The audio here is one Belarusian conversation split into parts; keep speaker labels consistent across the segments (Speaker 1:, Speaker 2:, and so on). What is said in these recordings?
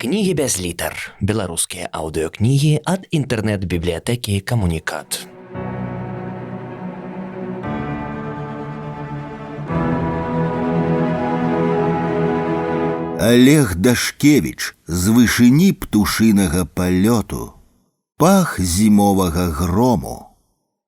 Speaker 1: Кнігі без літар. Беларускія аўдыёкнігі ад інтэрнэт-бібліятэкі «Камунікат».
Speaker 2: Олег Дашкевіч з вышыні птушынага палёту. Пах зімовага грому.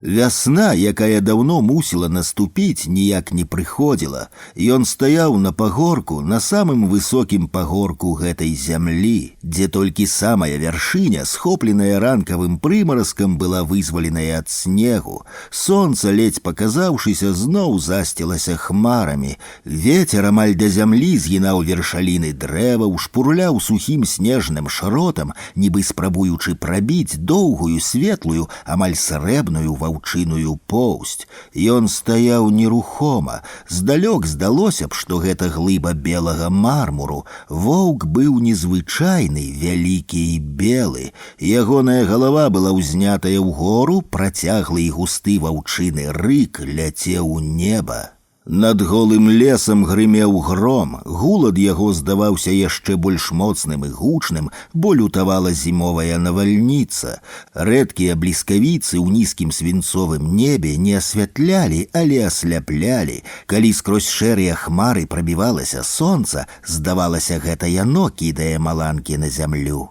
Speaker 2: Вясна, якая даўно мусіла наступіць, ніяк не прыходзіла. Ён стаяў на пагорку, на самым высокім пагорку гэтай зямлі, дзе толькі самая вяршыня, схопленая ранкавым прымаразкам, была вызваленая ад снегу. Сонца, ледзь паказаўшыся, зноў засцілася хмарамі. Вецер амаль да зямлі згінаў вершаліны дрэваў, шпурляў сухім снежным шротам, нібы спрабуючы прабіць доўгую, светлую, амаль срэбную ваўчыную поўсць. Ён стаяў нерухома. Здалёк здалося б, што гэта глыба белага мармуру. Воўк быў незвычайны, вялікі і белы. Ягоная галава была ўзнятая ўгору, працяглы і густы ваўчыны рык ляцеў у неба. Над голым лесам грымеў гром, гул ад яго здаваўся яшчэ больш моцным і гучным, бо лютавала зімовая навальніца. Рэдкія бліскавіцы ў нізкім свінцовым небе не асвятлялі, але асляплялі. Калі скрозь шэрыя хмары прабівалася сонца, здавалася, гэта яно кідае маланкі на зямлю.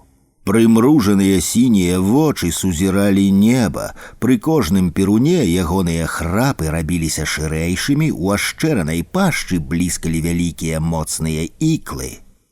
Speaker 2: Прымружаныя сінія вочы сузіралі неба. Пры кожным перуне ягоныя храпы рабіліся шырэйшымі, у ашчэранай пашчы бліскалі вялікія моцныя іклы.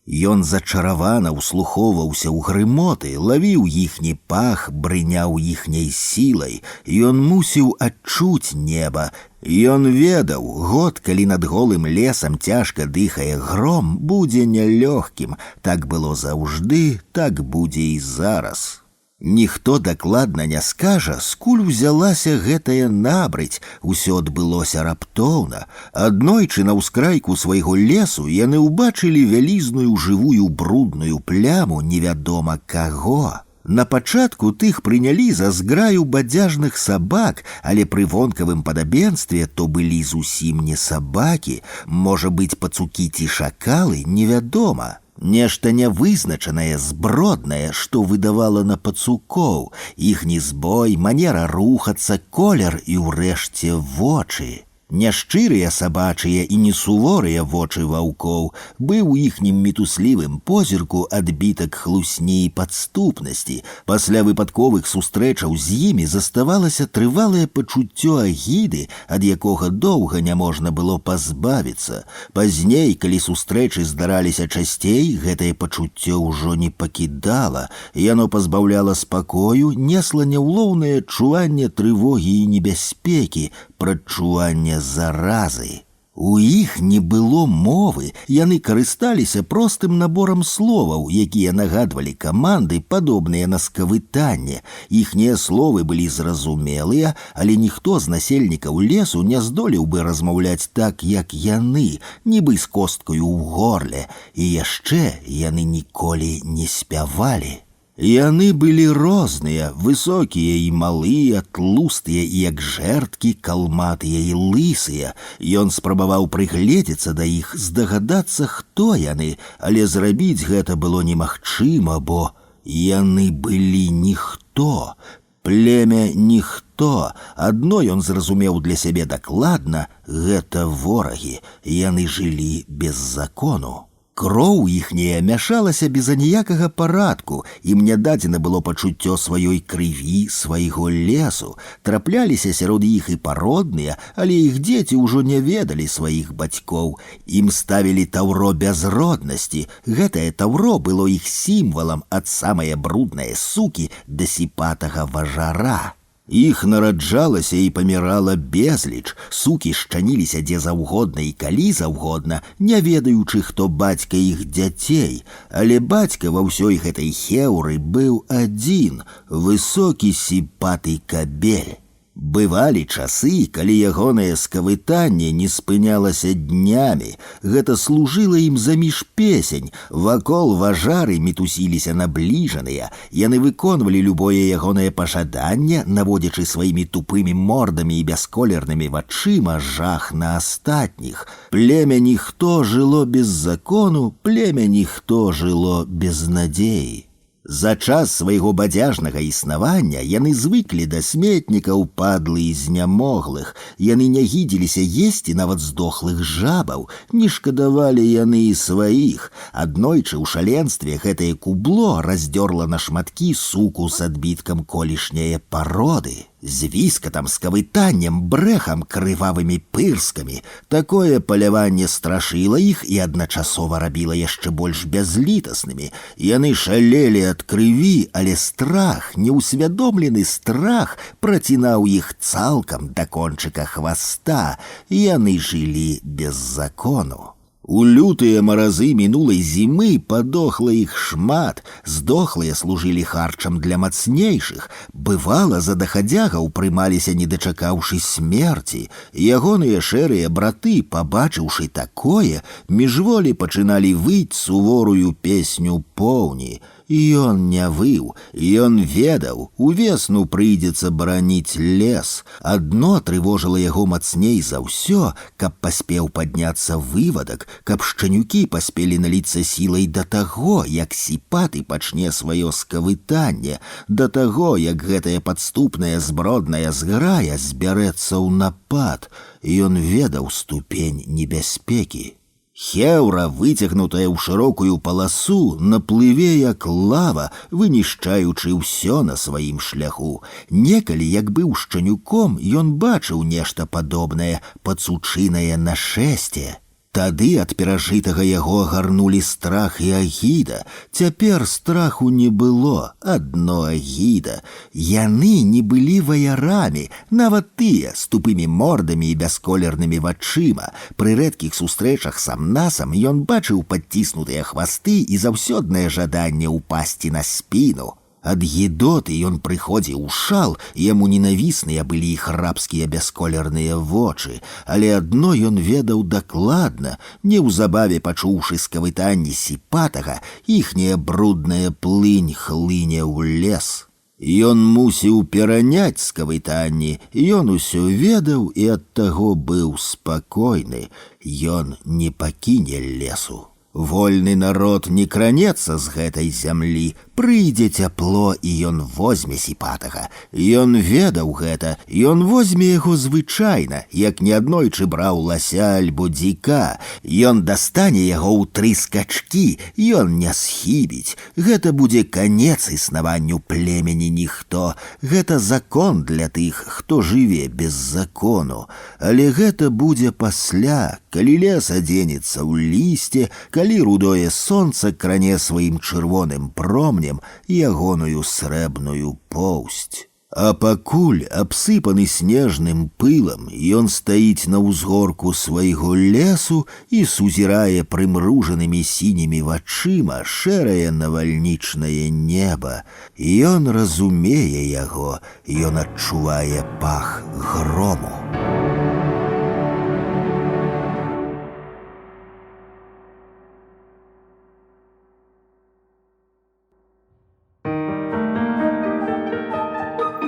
Speaker 2: Ён зачаравана ўслухоўваўся ў грымоты, лавіў іхні пах, брыняў іхняй сілай. Ён мусіў адчуць неба. Ён ведаў, год, калі над голым лесам цяжка дыхае гром, будзе нялёгкім. Так было заўжды, так будзе і зараз. Ніхто дакладна не скажа, скуль узялася гэтая набрыць. Усё адбылося раптоўна. Аднойчы на ўскрайку свайго лесу яны ўбачылі вялізную жывую брудную пляму невядома каго. На пачатку тых прынялі за зграю бадзяжных сабак, але пры вонкавым падабенстве то былі зусім не сабакі. Можа быць, пацукі ці шакалы, невядома. Нешта нявызначанае, зброднае, што выдавала на пацукоў. Іхні збой, манера рухацца, колер і ўрэшце вочы. Няшчырыя сабачыя і несуворыя вочы ваўкоў. Быў у іхнім мітуслівым позірку адбітак хлусні і падступнасці. Пасля выпадковых сустрэчаў з імі заставалася трывалае пачуццё агіды, ад якога доўга няможна было пазбавіцца. Пазней, калі сустрэчы здараліся часцей, гэтае пачуццё ўжо не пакідала. Яно пазбаўляла спакою, несла няўлоўнае адчуванне трывогі і небяспекі, прадчуванне заразы. У іх не было мовы, яны карысталіся простым наборам словаў, якія нагадвалі каманды, падобныя на скавытанне. Іхнія словы былі зразумелыя, але ніхто з насельнікаў лесу не здолеў бы размаўляць так, як яны, нібы з косткаю ў горле. І яшчэ яны ніколі не спявалі. Яны былі розныя, высокія і малыя, тлустыя і як жэрдкі, калматыя і лысыя. Ён спрабаваў прыгледзецца да іх, здагадацца, хто яны, але зрабіць гэта было немагчыма, бо яны былі ніхто. Племя ніхто. Адно ён зразумеў для сябе дакладна — гэта ворагі. Яны жылі без закону. Кроў іхняя мяшалася без аніякага парадку, ім не дадзена было пачуццё сваёй крыві, свайго лесу. Трапляліся сярод іх і пародныя, але іх дзеці ўжо не ведалі сваіх бацькоў. Ім ставілі таўро бязроднасці. Гэтае таўро было іх сімвалам ад самае бруднае сукі да сіпатага важара. Іх нараджалася і памірала безліч. Сукі шчаніліся дзе заўгодна і калі заўгодна, не ведаючы, хто бацька іх дзяцей. Але бацька ва ўсёй гэтай хеўры быў адзін — высокі сіпаты кабель. Бывалі часы, калі ягонае скавытанне не спынялася днямі. Гэта служыла ім заміж песень. Вакол важары мітусіліся набліжаныя. Яны выконвалі любое ягонае пажаданне, наводзячы сваімі тупымі мордамі і бясколернымі вачыма жах на астатніх. Племя ніхто жыло без закону, племя ніхто жыло без надзеі. За час свайго бадзяжнага існавання яны звыклі да сметнікаў, падлы і знямоглых. Яны не гідзіліся есці нават здохлых жабаў, не шкадавалі яны і сваіх. Аднойчы ў шаленстве гэтае кубло раздзёрла на шматкі суку з адбіткам колішняе пароды. З віскатам, скавытаннем, брэхам, крывавымі пырскамі. Такое паляванне страшыла іх і адначасова рабіла яшчэ больш бязлітаснымі. Яны шалелі ад крыві, але страх, неўсвядомлены страх, працінаў іх цалкам да кончыка хваста. Яны жылі без закону. У лютыя маразы мінулай зімы падохла іх шмат, здохлыя служылі харчам для мацнейшых. Бывала, за дахадзягаў прымаліся, не дачакаўшы смерці. Ягоныя шэрыя браты, пабачыўшы такое, міжволі пачыналі выць суворую песню поўні. Ён не выў, ён ведаў, увесну прыйдзецца бараніць лес. Адно трывожыла яго мацней за ўсё, каб паспеў падняцца вывадак, каб шчанюкі паспелі наліцца сілай да таго, як сіпаты пачне сваё скавытанне, да таго, як гэтая падступная збродная зграя збярэцца ў напад. Ён ведаў ступень небяспекі. Хеўра, выцягнутая ў шырокую паласу, наплыве як лава, вынішчаючы ўсё на сваім шляху. Некалі, як быў шчанюком, ён бачыў нешта падобнае, пацучынае нашэсце. Тады ад перажытага яго агарнулі страх і агіда. Цяпер страху не было, адно агіда. Яны не былі ваярамі, нават тыя, з тупымі мордамі і бясколернымі вачыма. Пры рэдкіх сустрэчах сам-насам ён бачыў падціснутыя хвасты і заўсёднае жаданне ўпасці на спіну. Ад гідоты ён прыходзіў у шал, яму ненавісныя былі іх рабскія бясколерныя вочы, але адно ён ведаў дакладна, неўзабаве пачуўшы скавытанне сіпатага, іхняя брудная плынь хлыне ў лес. Ён мусіў пераняць скавытанні, ён усё ведаў і ад таго быў спакойны, ён не пакіне лесу. Вольны народ не кранецца з гэтай зямлі, прыйдзе цяпло, і ён возьме сіпатага. Ён ведаў гэта, ён возьме яго звычайна, як неаднойчы браў лася альбо дзіка. Ён дастане яго ў 3 скачкі, ён не схібіць. Гэта будзе канец існаванню племені ніхто. Гэта закон для тых, хто жыве без закону. Але гэта будзе пасля, калі лес адзенецца ў лісце, калі рудое сонца кране сваім чырвоным промнем ягоную срэбную поўсць. А пакуль, абсыпаны снежным пылам, ён стаіць на ўзгорку свайго лесу і сузірае прымружанымі сінімі вачыма шэрае навальнічнае неба. Ён разумее яго, ён адчувае пах грому.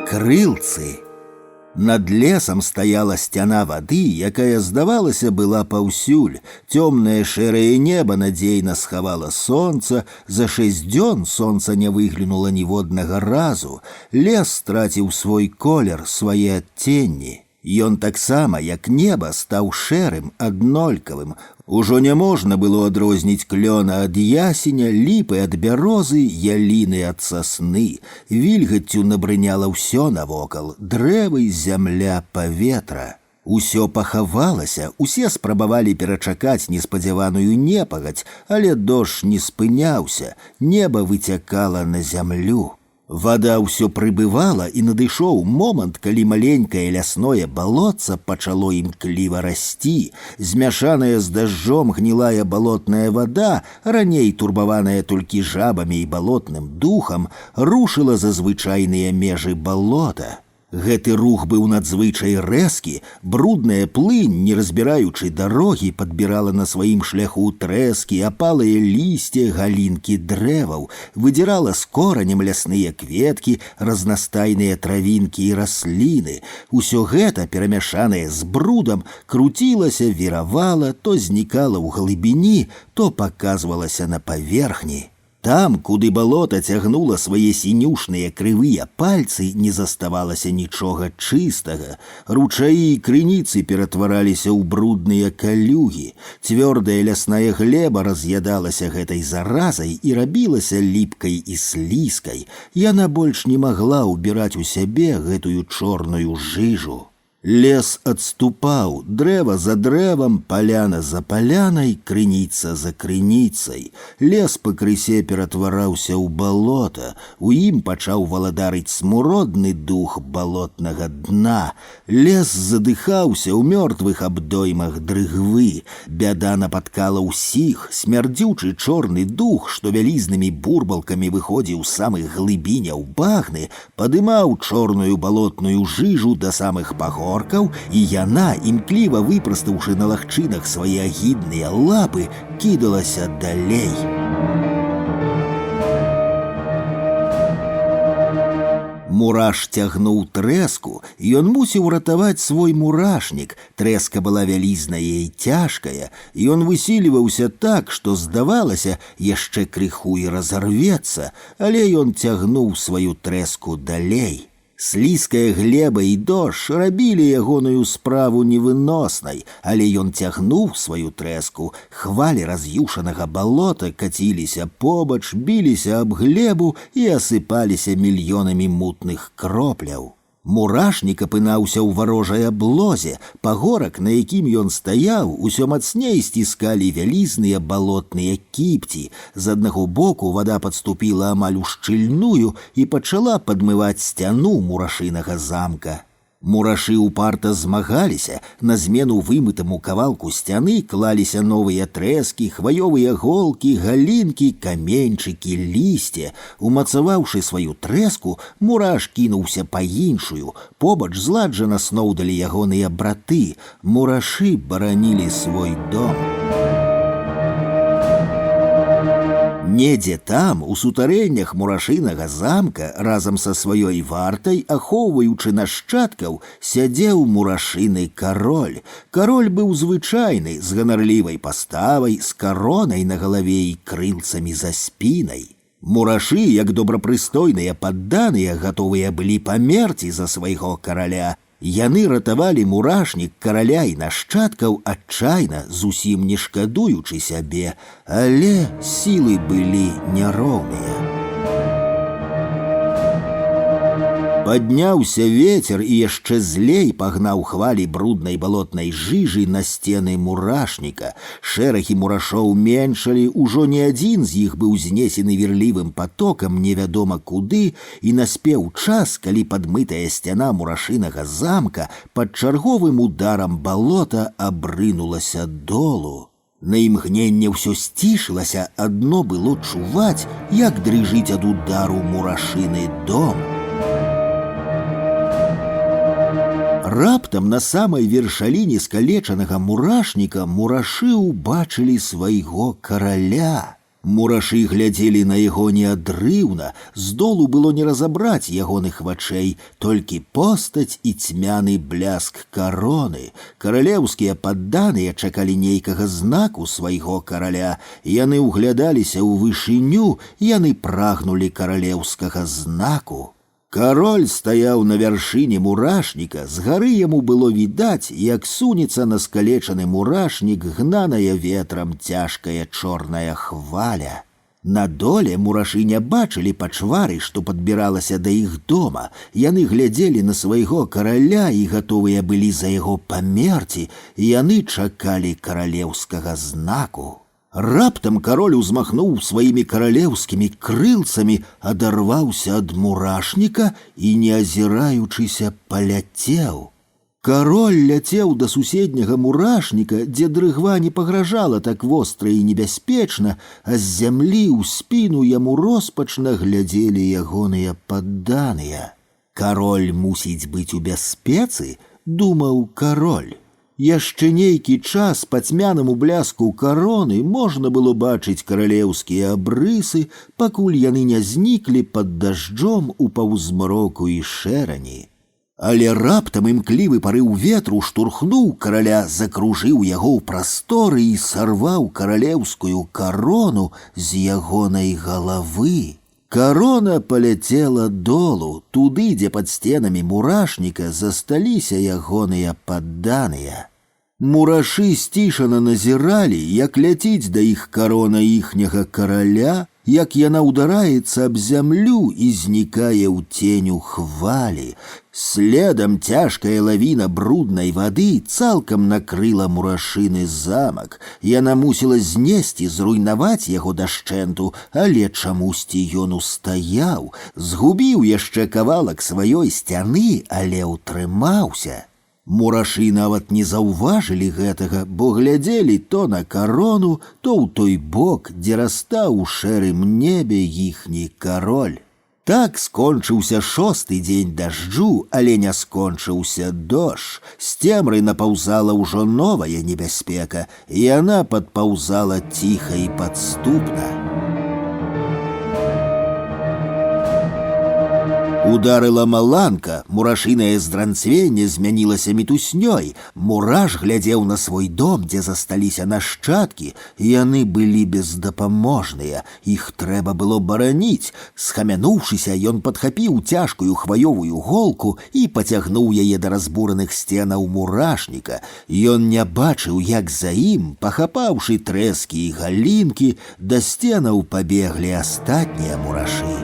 Speaker 2: Крылцы. Над лесам стаяла сцяна вады, якая, здавалася, была паўсюль. Цёмнае шэрае неба надзейна схавала сонца. За 6 дзён сонца не выглянула ніводнага разу. Лес страціў свой колер, свае адценні. Ён таксама, як неба, стаў шэрым, аднолькавым. Ужо няможна было адрозніць клёна ад ясеня, ліпы ад бярозы, яліны ад сасны. Вільгаццю набрыняла ўсё навокал: дрэвы, зямля, паветра. Усё пахавалася, усе спрабавалі перачакаць неспадзяваную непагадзь, але дождж не спыняўся, неба выцякала на зямлю. Вада ўсё прыбывала, і надышоў момант, калі маленькае лясное балотца пачало імкліва расці. Змяшаная з дажджом гнілая балотная вада, раней турбаваная толькі жабамі і балотным духам, рушыла за звычайныя межы балота. Гэты рух быў надзвычай рэзкі, брудная плынь, не разбіраючы дарогі, падбірала на сваім шляху трэскі, апалыя лісце, галінкі дрэваў, выдзірала з коранем лясныя кветкі, разнастайныя травінкі і расліны. Усё гэта, перамяшанае з брудам, круцілася, віравала, то знікала ў глыбіні, то паказвалася на паверхні. Там, куды балота цягнула свае сінюшныя крывыя пальцы, не заставалася нічога чыстага. Ручаі і крыніцы ператвараліся ў брудныя калюгі. Цвёрдая лясная глеба раз'ядалася гэтай заразай і рабілася ліпкай і слізкай. Яна больш не магла ўбіраць у сябе гэтую чорную жыжу. Лес адступаў, дрэва за дрэвам, паляна за палянай, крыніца за крыніцай. Лес пакрысе ператвараўся ў балота, у ім пачаў валадарыць смуродны дух балотнага дна. Лес задыхаўся ў мёртвых абдоймах дрыгвы. Бяда напаткала ўсіх, смярдзючы чорны дух, што вялізнымі бурбалкамі выходзіў з самых глыбіняў багны, падымаў чорную балотную жыжу да самых пагод, і яна, імкліва выпрастаўшы на лагчынах свае агідныя лапы, кідалася далей. Мураш цягнуў трэску, ён мусіў ратаваць свой мурашнік. Трэска была вялізная і цяжкая, і ён высіліваўся так, што, здавалася, яшчэ крыху і разарвецца, але ён цягнуў сваю трэску далей. Слізкая глеба і дождж рабілі ягоную справу невыноснай, але ён цягнуў сваю трэску. Хвалі раз'юшанага балота каціліся побач, біліся аб глебу і асыпаліся мільёнамі мутных кропляў. Мурашнік апынаўся ў варожай аблозе. Пагорак, на якім ён стаяў, усё мацней сціскалі вялізныя балотныя кіпці. З аднаго боку вада падступіла амаль у шчыльную і пачала падмываць сцяну мурашынага замка. Мурашы упарта змагаліся, на змену вымытаму кавалку сцяны клаліся новыя трэскі, хваёвыя голкі, галінкі, каменьчыкі, лісце. Умацаваўшы сваю трэску, мураш кінуўся па іншую. Побач зладжана сноўдалі ягоныя браты. Мурашы баранілі свой дом. Недзе там, у сутарэннях мурашынага замка, разам са сваёй вартай, ахоўваючы нашчадкаў, сядзеў мурашыны кароль. Кароль быў звычайны, з ганарлівай паставай, з каронай на галаве і крылцамі за спінай. Мурашы, як добрапрыстойныя падданыя, гатовыя былі памерці за свайго караля. Яны ратавалі мурашнік караля і нашчадкаў адчайна, зусім не шкадуючы сябе, але сілы былі няроўныя. Падняўся вецер і яшчэ злей пагнаў хвалі бруднай балотнай жыжы на сцены мурашніка. Шэрагі мурашоў меншалі, ужо не адзін з іх быў знесены вірлівым патокам невядома куды, і наспеў час, калі падмытая сцяна мурашынага замка пад чарговым ударам балота абрынулася долу. На імгненне ўсё сцішылася, адно было чуваць, як дрыжыць ад удару мурашыны дом. Раптам на самай вершаліне скалечанага мурашніка мурашы ўбачылі свайго караля. Мурашы глядзелі на яго неадрыўна, здолу было не разабраць ягоных вачэй, толькі постаць і цьмяны бляск кароны. Каралеўскія падданыя чакалі нейкага знаку свайго караля, яны ўглядаліся ў вышыню, яны прагнулі каралеўскага знаку. Кароль стаяў на вяршыні мурашніка, з гары яму было відаць, як сунецца на скалечаны мурашнік гнаная ветрам цяжкая чорная хваля. На доле мурашы не бачылі пачвары, што падбіралася да іх дома. Яны глядзелі на свайго караля і гатовыя былі за яго памерці, і яны чакалі каралеўскага знаку. Раптам кароль узмахнуў сваімі каралеўскімі крылцамі, адарваўся ад мурашніка і, не азіраючыся, паляцеў. Кароль ляцеў да суседняга мурашніка, дзе дрыгва не пагражала так востра і небяспечна, а з зямлі ў спіну яму роспачна глядзелі ягоныя падданыя. Кароль мусіць быць у бяспецы, думаў кароль. Яшчэ нейкі час па цьмянаму бляску кароны можна было бачыць каралеўскія абрысы, пакуль яны не зніклі пад дажджом у паўзмроку і шэрані. Але раптам імклівы парыў ветру штурхнуў караля, закружыў яго ў прасторы і сарваў каралеўскую карону з ягонай галавы. Карона паляцела долу, туды, дзе пад стенамі мурашніка засталіся ягоныя падданыя. Мурашы сцішана назіралі, як ляціць да іх карона іхняга караля, як яна ўдараецца аб зямлю і знікае ў ценю хвалі. Следам цяжкая лавіна бруднай вады цалкам накрыла мурашыны замак. Яна мусіла знесці, зруйнаваць яго дашчэнту, але чамусьці ён устаяў, згубіў яшчэ кавалак сваёй сцяны, але ўтрымаўся. Мурашы нават не заўважылі гэтага, бо глядзелі то на карону, то ў той бок, дзе растаў у шэрым небе іхні кароль. Так скончыўся 6-й дзень дажджу, але не скончыўся дождж. З цемры напаўзала ўжо новая небяспека, і яна падпаўзала ціха і падступна. Ударыла маланка, мурашынае здранцвенне змянілася мітуснёй. Мураш глядзеў на свой дом, дзе засталіся нашчадкі. Яны былі бездапаможныя, іх трэба было бараніць. Схамянуўшыся, ён падхапіў цяжкую хваёвую голку і пацягнуў яе да разбураных сценаў мурашніка. Ён не бачыў, як за ім, пахапаўшы трэскі і галінкі, да сценаў пабеглі астатнія мурашы.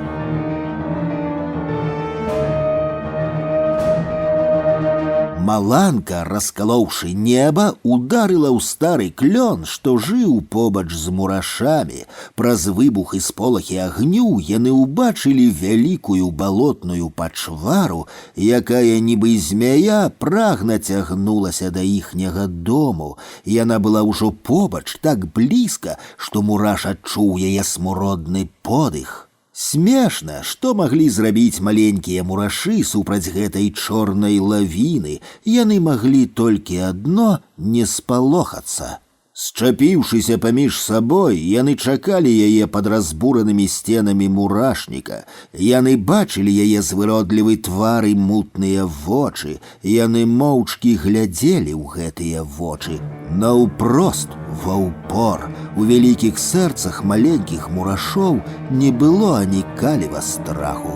Speaker 2: Маланка, раскалоўшы неба, ударыла ў стары клён, што жыў побач з мурашамі. Праз выбух і сполахі агню яны ўбачылі вялікую балотную пачвару, якая нібы змяя прагна цягнулася да іхняга дому. Яна была ўжо побач, так блізка, што мураш адчуў яе смуродны подых. Смешна, што маглі зрабіць маленькія мурашы супраць гэтай чорнай лавіны. Яны маглі толькі адно — не спалохацца. Счапіўшыся паміж сабой, яны чакалі яе пад разбуранымі сценамі мурашніка. Яны бачылі яе звыродлівы твар і мутныя вочы. Яны моўчкі глядзелі ў гэтыя вочы. Наўпрост, ва ўпор. У вялікіх сэрцах маленькіх мурашоў не было ані каліва страху.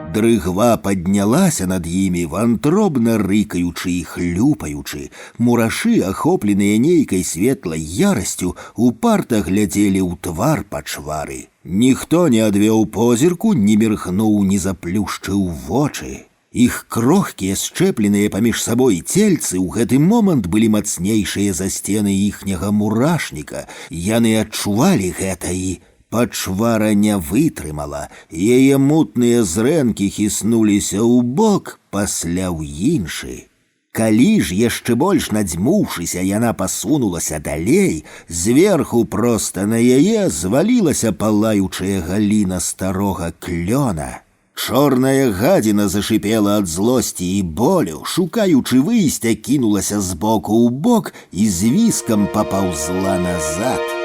Speaker 2: Дрыгва паднялася над імі, вантробна рыкаючы і хлюпаючы. Мурашы, ахопленыя нейкай светлай ярасцю, упарта глядзелі ў твар пачвары. Ніхто не адвёў позірку, не мірхнуў, не заплюшчыў вочы. Іх крохкія, счэпленыя паміж сабой цельцы ў гэты момант былі мацнейшыя за сцены іхняга мурашніка. Яны адчувалі гэта і... Пачвара не вытрымала, яе мутныя зрэнкі хіснуліся ў бок, пасля ў іншы. Калі ж, яшчэ больш надзьмуўшыся, яна пасунулася далей, зверху проста на яе звалілася палаючая галіна старога клёна. Чорная гадзіна зашипела ад злосці і болю, шукаючы выйсця, кінулася з боку ў бок і з віскам папаўзла назад.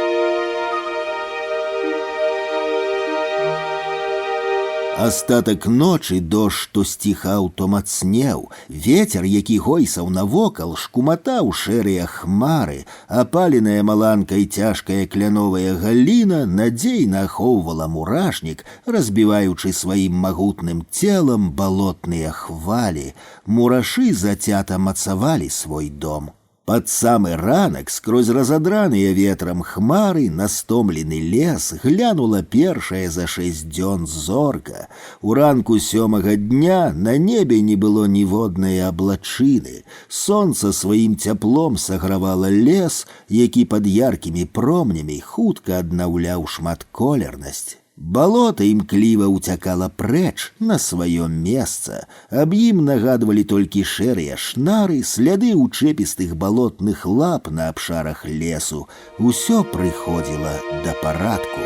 Speaker 2: Астатак ночы дождж то сціхаў, то мацнеў. Вецер, які гойсаў навокал, шкуматаў шэрыя хмары. Апаленая маланкай цяжкая кляновая галіна надзейна ахоўвала мурашнік, разбіваючы сваім магутным целам балотныя хвалі. Мурашы зацята мацавалі свой дом. Пад самы ранак, скрозь разадраныя ветрам хмары, на стомлены лес глянула першая за 6 дзён зорка. У ранку 7-га дня на небе не было ніводнай аблачыны. Сонца сваім цяплом сагравала лес, які пад яркімі промнямі хутка аднаўляў шматколернасць. Балота імкліва ўцякала прэч на сваё месца. Аб ім нагадвалі толькі шэрыя шнары, сляды ўчэпістых балотных лап на абшарах лесу. Усё прыходзіла да парадку.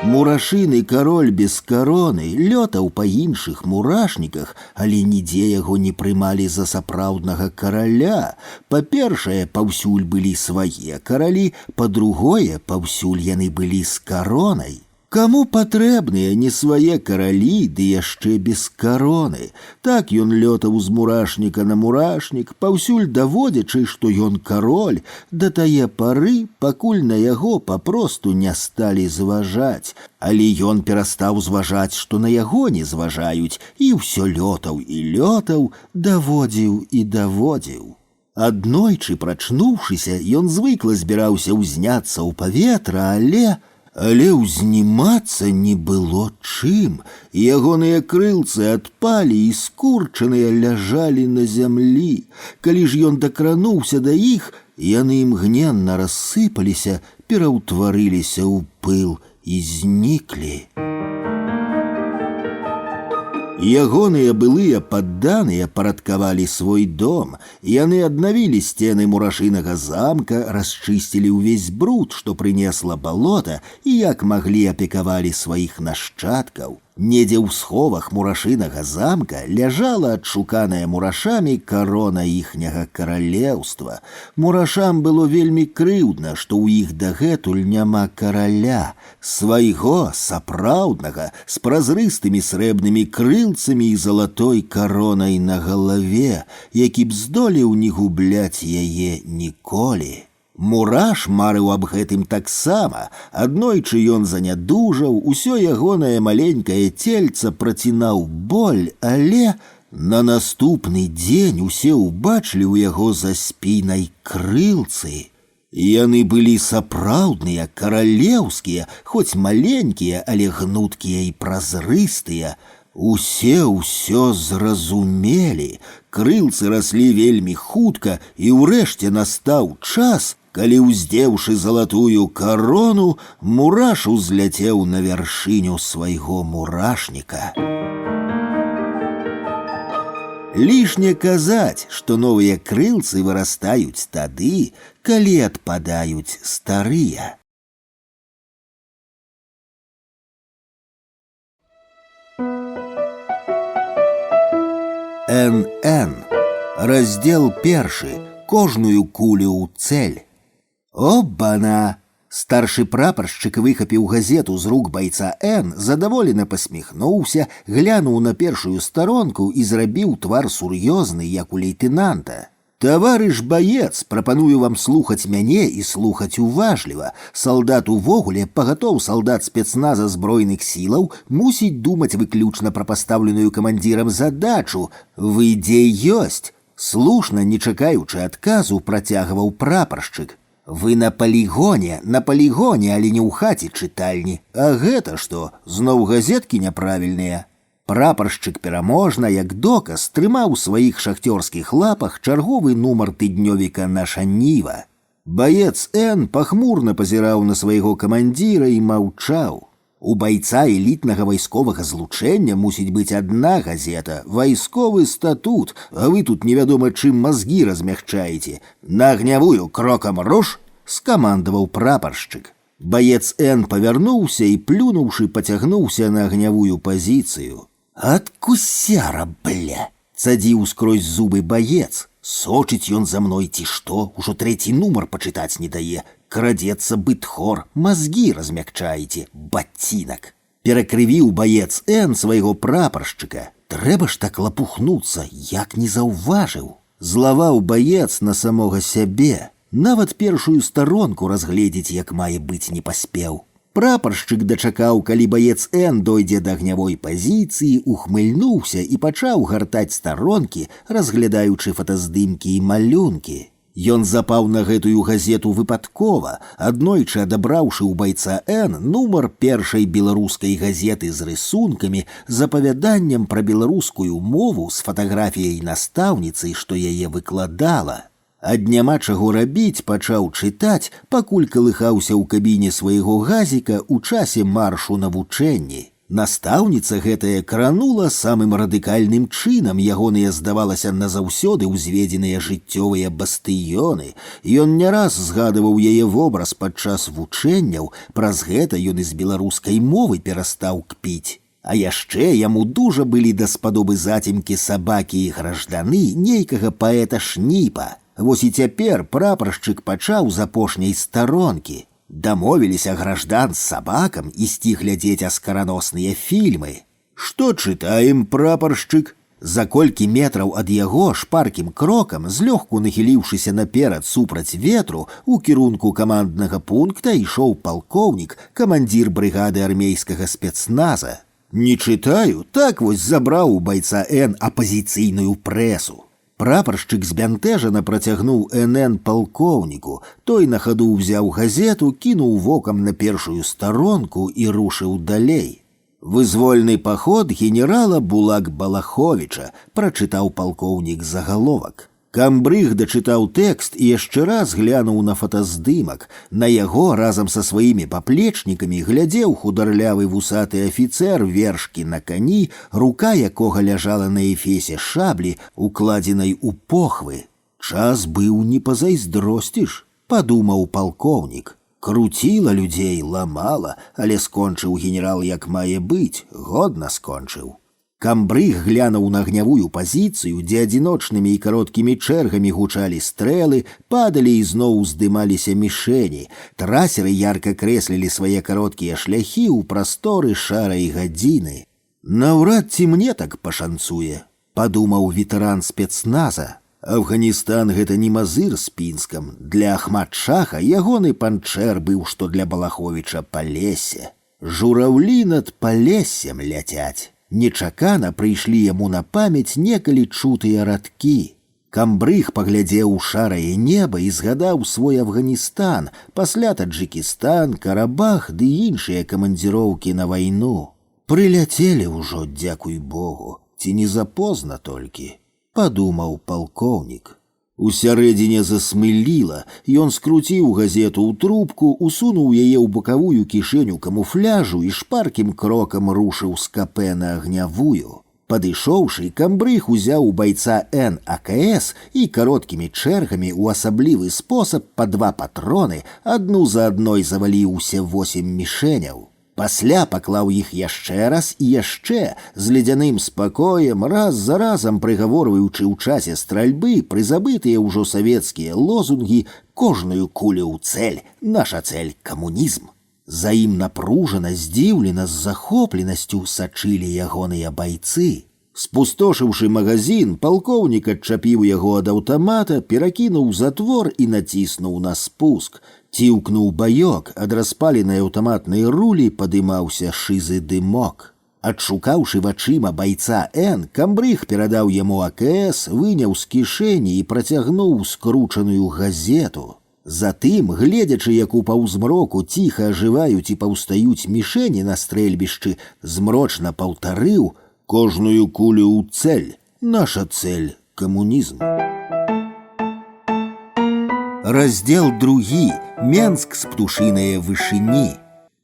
Speaker 2: Мурашыны кароль без кароны лётаў па іншых мурашніках, але нідзе яго не прымалі за сапраўднага караля. Па-першае, паўсюль былі свае каралі, па-другое, паўсюль яны былі з каронай. Каму патрэбныя не свае каралі, ды яшчэ без кароны. Так ён лётаў з мурашніка на мурашнік, паўсюль даводзячы, што ён кароль, да тае пары, пакуль на яго папросту не сталі зважаць. Але ён перастаў зважаць, што на яго не зважаюць, і ўсё лётаў і лётаў, даводзіў і даводзіў. Аднойчы, прачнуўшыся, ён звыкла збіраўся ўзняцца ў паветра, але ўзнімацца не было чым. Ягоныя крылцы адпалі і скурчаныя ляжалі на зямлі. Калі ж ён дакрануўся да іх, яны імгненна рассыпаліся, пераўтварыліся ў пыл і зніклі. Ягоныя былыя падданыя парадкавалі свой дом. Яны аднавілі сцены мурашынага замка, расчысцілі ўвесь бруд, што прынесла балота, і як маглі апекавалі сваіх нашчадкаў. Недзе ў сховах мурашынага замка ляжала адшуканая мурашамі карона іхняга каралеўства. Мурашам было вельмі крыўдна, што ў іх дагэтуль няма караля, свайго, сапраўднага, з празрыстымі срэбнымі крылцамі і залатой каронай на галаве, які б здолеў не губляць яе ніколі. Мураш марыў аб гэтым таксама. Аднойчы ён занядужаў, усё ягонае маленькае цельца працінаў боль, але на наступны дзень усе ўбачылі ў яго за спінай крылцы. Яны былі сапраўдныя, каралеўскія, хоць маленькія, але гнуткія і празрыстыя. Усе ўсё зразумелі. Крылцы раслі вельмі хутка, і ўрэшце настаў час, калі, уздзеўшы залатую карону, мураш узляцеў на вяршыню свайго мурашніка. Лішне казаць, што новыя крылцы вырастаюць тады, калі адпадаюць старыя. НН. Раздзел 1. Кожную кулю ў цэль. Обана! Старшы прапаршчык выхапіў газету з рук байца Н, задаволена пасміхнуўся, глянуў на першую старонку і зрабіў твар сур'ёзны, як у лейтэнанта. «Таварыш баец, прапаную вам слухаць мяне і слухаць уважліва. Салдат увогуле, пагатоў салдат спецназа збройных сілаў, мусіць думаць выключна пра пастаўленую камандзірам задачу. Вы дзе ёсць?» Слушна, не чакаючы адказу, працягваў прапаршчык. «Вы на палігоне, але не ў хаце чытальні. А гэта што, зноў газеткі няправільныя?» Прапаршчык пераможна, як доказ, трымаў у сваіх шахцёрскіх лапах чарговы нумар тыднёвіка «Наша Ніва». Баец Н пахмурна пазіраў на свайго камандзіра і маўчаў. У байца элітнага вайсковага злучэння мусіць быць адна газета, вайсковы статут, а вы тут невядома чым мазгі размягчаеце. «На агнявую крокам руш!» — скамандаваў прапаршчык. Баец Н павярнуўся і, плюнуўшы, пацягнуўся на агнявую пазіцыю. «Адкусяра, бля!» — цадзіў скрозь зубы баец. «Сочыць ён за мной ці што, ужо трэці нумар пачытаць не дае. Крадзецца бытхор, мазгі размякчаеце, бацінак!» Перакрывіў баец Н свайго прапаршчыка. «Трэба ж так лапухнуцца, як не заўважыў!» Злаваў баец на самога сябе. Нават першую старонку разгледзець, як мае быць, не паспеў. Прапаршчык дачакаў, калі баец Н дойдзе да агнявой пазіцыі, ухмыльнуўся і пачаў гартаць старонкі, разглядаючы фотаздымкі і малюнкі. Ён запаў на гэтую газету выпадкова, аднойчы адабраўшы ў байца Н нумар першай беларускай газеты з рысункамі, з апавяданнем пра беларускую мову з фатаграфіяй настаўніцы, што яе выкладала. Ад няма чаго рабіць пачаў чытаць, пакуль калыхаўся ў кабіне свайго газіка ў часе маршу на вучэнні. Настаўніца гэтая кранула самым радыкальным чынам ягоныя, здавалася, назаўсёды ўзведзеныя жыццёвыя бастыёны. Ён не раз згадываў яе вобраз падчас вучэнняў, праз гэта ён і з беларускай мовы перастаў кпіць. А яшчэ яму дужа былі даспадобы зацемкі сабакі і гражданы нейкага паэта Шніпа. Вось і цяпер прапаршчык пачаў з апошняй старонкі. Дамовіліся граждан з сабакам ісці глядзець аскараносныя фільмы. Што чытаем, прапаршчык? За колькі метраў ад яго шпаркім крокам, злёгку нахіліўшыся наперад супраць ветру, у кірунку каманднага пункта ішоў палкоўнік, камандзір брыгады армейскага спецназа. Не чытаю, так вось забраў у байца Н апазіцыйную прэсу. Прапаршчык збянтэжана працягнуў НН палкоўніку. Той на хаду ўзяў газету, кінуў вокам на першую старонку і рушыў далей. «Вызвольны паход генерала Булак-Балаховіча», прачытаў палкоўнік загаловак. Камбрыг дачытаў тэкст і яшчэ раз глянуў на фотаздымак. На яго разам са сваімі паплечнікамі глядзеў хударлявы вусаты афіцэр вершкі на кані, рука якога ляжала на эфесе шаблі, укладзенай у похвы. «Час быў не пазайздросціш», падумаў палкоўнік. Круціла людзей, ламала, але скончыў генерал як мае быць, годна скончыў. Камбрыг глянуў на агнявую пазіцыю, дзе адзіночнымі і кароткімі чэргамі гучалі стрэлы, падалі і зноў уздымаліся мішэні. Трасеры ярка крэслілі свае кароткія шляхі ў прасторы шарай гадзіны. «Наўрад ці мне так пашанцуе», падумаў ветэран спецназа. Афганістан гэта не мазыр з Пінскам. Для Ахмад-шаха ягоны панчэр быў, што для Балаховіча палесе. Жураўлі над палессем ляцяць. Нечакана прыйшлі яму на памяць некалі чутыя радкі. Камбрыг паглядзеў у шарае неба і згадаў свой Афганістан, пасля Таджыкістан, Карабах ды іншыя камандзіроўкі на вайну. Прыляцелі ўжо, дзякуй Богу, ці не запозна толькі, падумаў палкоўнік. Усярэдзіне засмыліла, ён скруціў газету ў трубку, усунуў яе ў бакавую кішэню камуфляжу і шпаркім крокам рушыў з капэ на агнявую. Падышоўшы, Камбрыг узяў у байца Н АКС і кароткімі чэргамі ў асаблівы спосаб па 2 патроны адну за адной заваліў усе 8 мішэняў. Пасля паклаў іх яшчэ раз і яшчэ, з ледзяным спакоем, раз за разам прыгаворваючы ў часе стральбы прызабытыя ўжо савецкія лозунгі «Кожную кулю ў цэль, наша цэль – камунізм». За ім напружана, здзіўлена, з захопленасцю сачылі ягоныя байцы. Спустошыўшы магазин, палкоўнік адчапіў яго ад аўтамата, перакінуў затвор і націснуў на спуск. Ціўкнуў баёк, ад распаленай аўтаматнай рулі падымаўся шызы дымок. Адшукаўшы вачыма байца Н, Камбрыг перадаў яму АКС, выняў з кішэні і працягнуў скручаную газету. Затым, гледзячы, як у паўзмроку ціха ажываюць і паўстаюць мішэні на стрэльбішчы, змрочна паўтарыў «Кожную кулю ў цэль, наша цэль – камунізм». Раздзел 2. Менск з птушынае вышыні.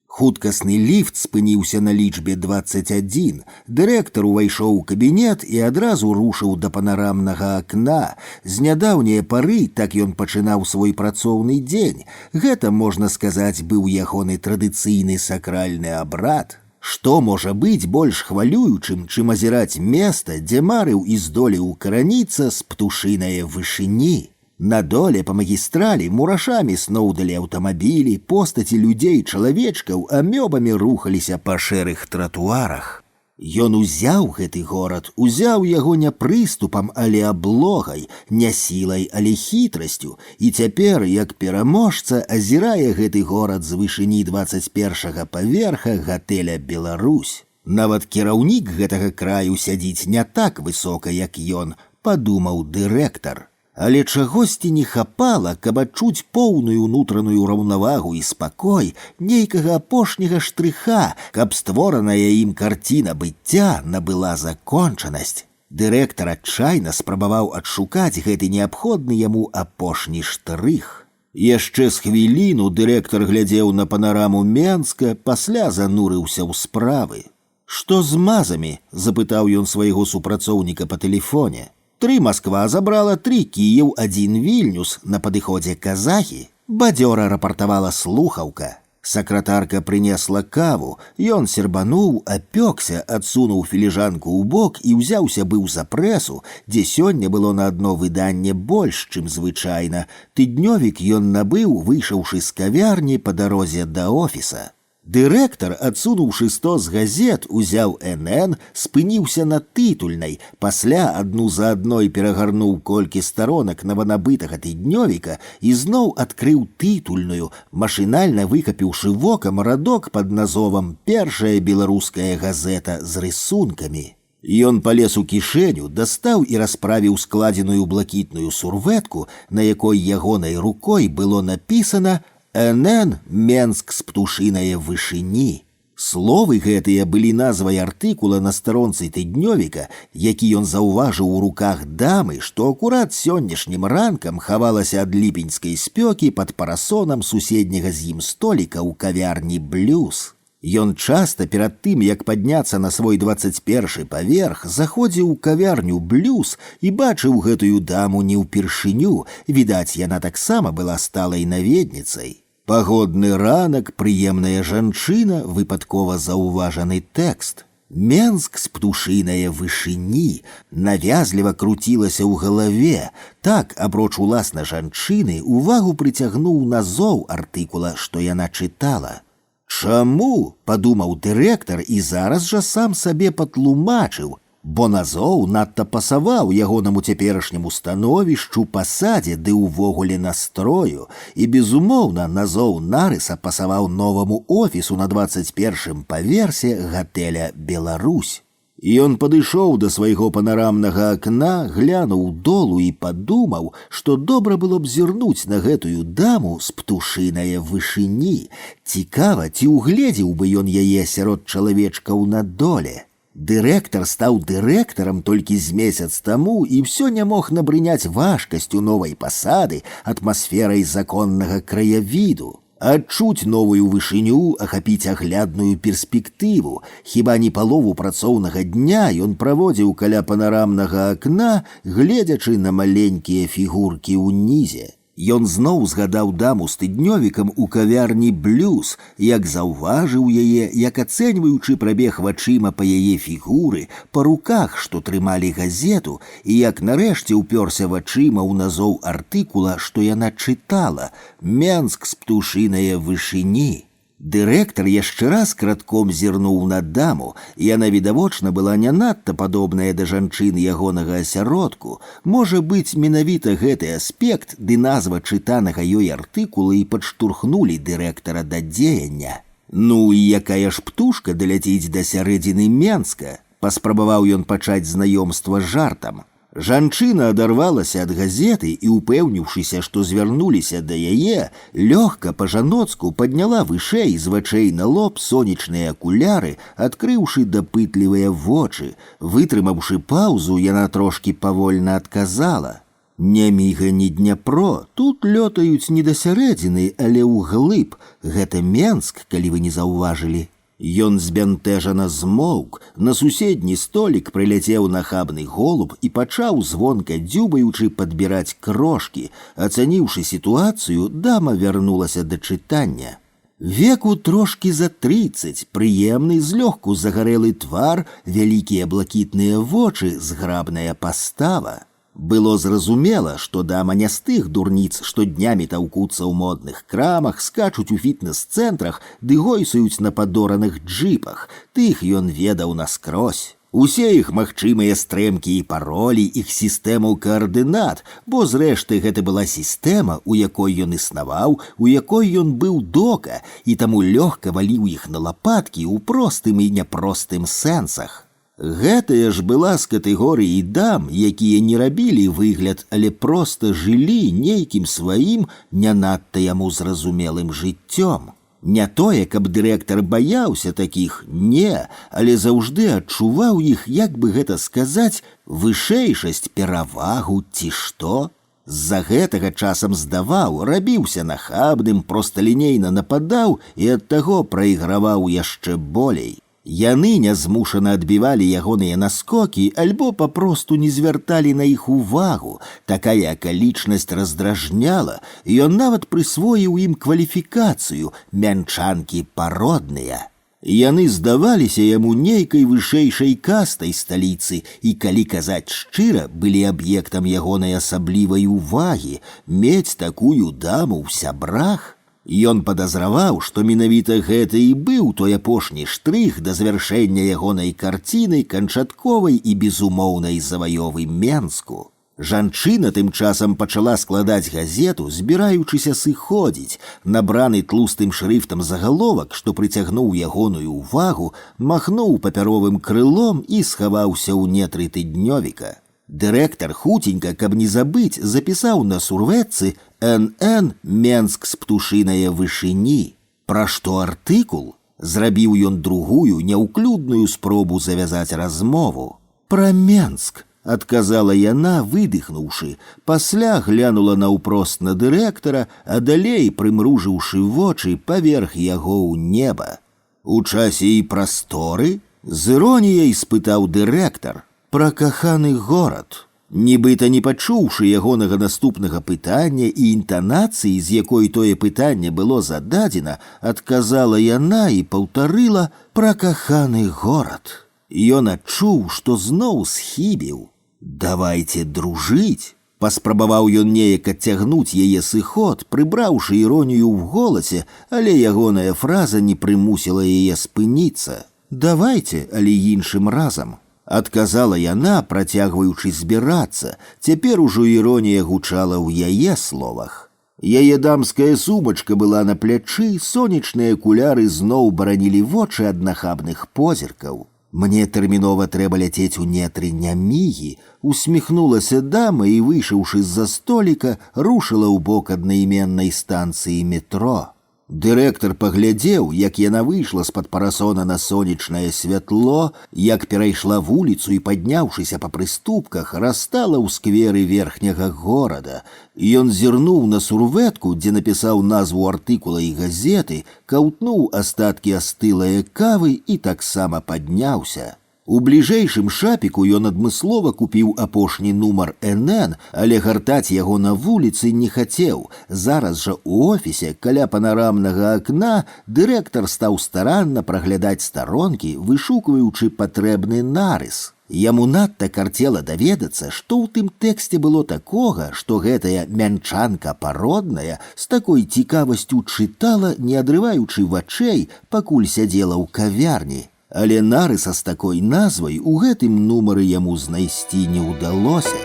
Speaker 2: Хуткасны ліфт спыніўся на лічбе 21. Дырэктар увайшоў у кабінет і адразу рушыў да панарамнага акна. З нядаўняе пары так ён пачынаў свой працоўны дзень. Гэта, можна сказаць, быў ягоны традыцыйны сакральны абрад. Што можа быць больш хвалюючым, чым азіраць места, дзе марыў і здолеў укараніцца з птушынае вышыні? На доле па магістралі мурашамі сноўдалі аўтамабілі, постаці людзей, чалавечкаў амёбамі рухаліся па шэрых тратуарах. Ён узяў гэты горад, узяў яго не прыступам, але аблогай, не сілай, але хітрасцю, і цяпер, як пераможца, азірае гэты горад з вышыні 21-га паверха гатэля «Беларусь». Нават кіраўнік гэтага краю сядзіць не так высока, як ён, падумаў дырэктар. Але чагосьці не хапала, каб адчуць поўную унутраную раўнавагу і спакой, нейкага апошняга штрыха, каб створаная ім карціна быцця набыла закончанасць. Дырэктар адчайна спрабаваў адшукаць гэты неабходны яму апошні штрых. Яшчэ з хвіліну дырэктар глядзеў на панараму Менска, пасля занурыўся ў справы. «Што з мазамі?» – запытаў ён свайго супрацоўніка па тэлефоне. 3 Масква забрала, 3 Кіеў, 1 Вільнюс, на падыходзе казахі. Бадзёра рапартавала слухаўка. Сакратарка прынесла каву, ён сербануў, апёкся, адсунуў філіжанку ў бок і ўзяўся быў за прэсу, дзе сёння было на адно выданне больш, чым звычайна. Тыднёвік ён набыў, выйшаўшы з кавярні па дарозе да офіса. Дырэктар, адсунуўшы 100 з газет, узяў НН, спыніўся на тытульнай, пасля адну за адной перагарнуў колькі старонак нованабытага тыднёвіка і зноў адкрыў тытульную, машынальна выкапіўшы вокам радок пад назовам «Першая беларуская газета з рысункамі». Ён палез у кішэню, дастаў і расправіў складзеную блакітную сурвэтку, на якой ягонай рукой было напісана «НН Менск з птушынае вышыні». Словы гэтыя былі назвай артыкула на старонцы тыднёвіка, які ён заўважыў у руках дамы, што акурат сённяшнім ранкам хавалася ад ліпеньскай спёкі пад парасонам суседняга з ім століка ў кавярні «Блюз». Ён часта перад тым, як падняцца на свой 21 паверх, заходзіў у кавярню «Блюз» і бачыў гэтую даму не ўпершыню, відаць, яна таксама была сталай наведніцай. Пагодны ранак, прыемная жанчына, выпадкова заўважаны тэкст. «Менск з птушынае вышыні» навязліва круцілася ў галаве. Так, апроч уласна жанчыны, увагу прыцягнуў назоў артыкула, што яна чытала. «Чаму?» – падумаў дырэктар і зараз жа сам сабе патлумачыў, бо назоў надта пасаваў ягонаму цяперашняму становішчу, пасадзе ды ўвогуле настрою, і, безумоўна, назоў нарыса пасаваў новаму офісу на 21 паверсе гатэля «Беларусь». Ён падышоў да свайго панарамнага акна, глянуў долу і падумаў, што добра было б зірнуць на гэтую даму з птушынае вышыні. Цікава, ці угледзеў бы ён яе сярод чалавечкаў на доле. Дырэктар стаў дырэктарам толькі з месяц таму і ўсё не мог набрыняць важкасцю новай пасады, атмасферай законнага краявіду. Адчуць новую вышыню, ахапіць аглядную перспектыву. Хіба не палову працоўнага дня ён праводзіў каля панарамнага акна, гледзячы на маленькія фігуркі ўнізе. Ён зноў згадаў даму з тыднёвікам у кавярні «Блюз», як заўважыў яе, як ацэньваючы прабег вачыма па яе фігуры, па руках, што трымалі газету, і як нарэшце ўпёрся вачыма ў назоў артыкула, што яна чытала «Менск з птушынае вышыні». Дырэктар яшчэ раз кратком зірнуў на даму, яна відавочна была не надта падобная да жанчын ягонага асяродку. Можа быць, менавіта гэты аспект ды назва чытанага ёй артыкула і падштурхнулі дырэктара да дзеяння. «Ну і якая ж птушка даляціць да сярэдзіны Менска?» – паспрабаваў ён пачаць знаёмства жартам. Жанчына адарвалася ад газеты і, упэўніўшыся, што звярнуліся да яе, лёгка па-жаноцку падняла вышэй з вачэй на лоб сонечныя акуляры, адкрыўшы дапытлівыя вочы. Вытрымаўшы паўзу, яна трошкі павольна адказала: «Не міга, ні Дняпро, тут лётаюць не да сярэдзіны, але ўглыб. Гэта Менск, калі вы не заўважылі». Ён збянтэжана змоўк, на суседні столік прыляцеў нахабны голуб і пачаў звонка дзюбаючы падбіраць крошкі. Ацаніўшы сітуацыю, дама вярнулася да чытання. Веку трошкі за 30, прыемны, злёгку загарэлы твар, вялікія блакітныя вочы, зграбная пастава. Было зразумела, што дама не з тых дурніц, што днямі таўкуцца ў модных крамах, скачуць у фітнес-цэнтрах ды гойсаюць на падораных джипах. Тых ён ведаў наскрозь. Усе іх магчымыя стрэмкі і паролі, іх сістэму каардынат, бо зрэшты гэта была сістэма, у якой ён існаваў, у якой ён быў дока, і таму лёгка валіў іх на лапаткі ў простым і няпростым сэнсах. Гэтая ж была з катэгорыі дам, якія не рабілі выгляд, але проста жылі нейкім сваім, не надта яму зразумелым жыццём. Не тое, каб дырэктар баяўся такіх, не, але заўжды адчуваў іх, як бы гэта сказаць, вышэйшасць, перавагу ці што. З-за гэтага часам здаваў, рабіўся нахабным, просталінейна нападаў і ад таго прайграваў яшчэ болей. Яны нязмушана адбівалі ягоныя наскокі альбо папросту не звярталі на іх увагу. Такая акалічнасць раздражняла, і ён нават прысвоіў ім кваліфікацыю «мянчанкі пародныя». Яны здаваліся яму нейкай вышэйшай кастай сталіцы і, калі казаць шчыра, былі аб'ектам ягонай асаблівай увагі. Мець такую даму ў сябрах. Ён падазраваў, што менавіта гэта і быў той апошні штрых да завяршэння ягонай карціны канчатковай і безумоўнай заваёвы Менску. Жанчына тым часам пачала складаць газету, збіраючыся сыходзіць. Набраны тлустым шрыфтам загаловак, што прыцягнуў ягоную ўвагу, махнуў папяровым крылом і схаваўся ў нетры тыднёвіка. Дырэктар хутенька, каб не забыць, запісаў на сурвэтцы «НН Менск з птушынае вышыні». Пра што артыкул? Зрабіў ён другую, няўклюдную спробу завязаць размову. «Пра Менск», — адказала яна, выдыхнуўшы, пасля глянула наўпрост на дырэктара, а далей, прымружыўшы вочы, паверх яго ў неба. «У часе і прасторы?» — з іроніяй спытаў дырэктар. «Пра каханы горад». Нібыта не пачуўшы ягонага наступнага пытання і інтанацыі, з якой тое пытанне было зададзена, адказала яна і паўтарыла «пра каханы горад». Ён адчуў, што зноў схібіў. «Давайце дружыць». Паспрабаваў ён неяк адцягнуць яе сыход, прыбраўшы іронію ў голасе, але ягоная фраза не прымусіла яе спыніцца. «Давайце, але іншым разам», — адказала яна, працягваючы збірацца. Цяпер ужо іронія гучала ў яе словах. Яе дамская сумачка была на плячы, сонечныя акуляры зноў баранілі вочы ад нахабных позіркаў. «Мне тэрмінова трэба ляцець у нетры Нямігі», — усміхнулася дама і, выйшаўшы з-за століка, рушыла ў бок аднайменнай станцыі метро. Дырэктар паглядзеў, як яна выйшла з-пад парасона на сонечнае святло, як перайшла вуліцу і, падняўшыся па прыступках, растала ў скверы верхняга горада. Ён зірнуў на сурвэтку, дзе напісаў назву артыкула і газеты, каўтнуў астаткі астылае кавы і таксама падняўся. У бліжэйшым шапіку ён адмыслова купіў апошні нумар «НН», але гартаць яго на вуліцы не хацеў. Зараз жа у офісе, каля панарамнага акна, дырэктар стаў старанна праглядаць старонкі, вышукваючы патрэбны нарыс. Яму надта карцела даведацца, што ў тым тэксце было такога, што гэтая мянчанка пародная з такой цікавасцю чытала, не адрываючы вачэй, пакуль сядзела ў кавярні. Але нарыса з такой назвай у гэтым нумары яму знайсці не ўдалося.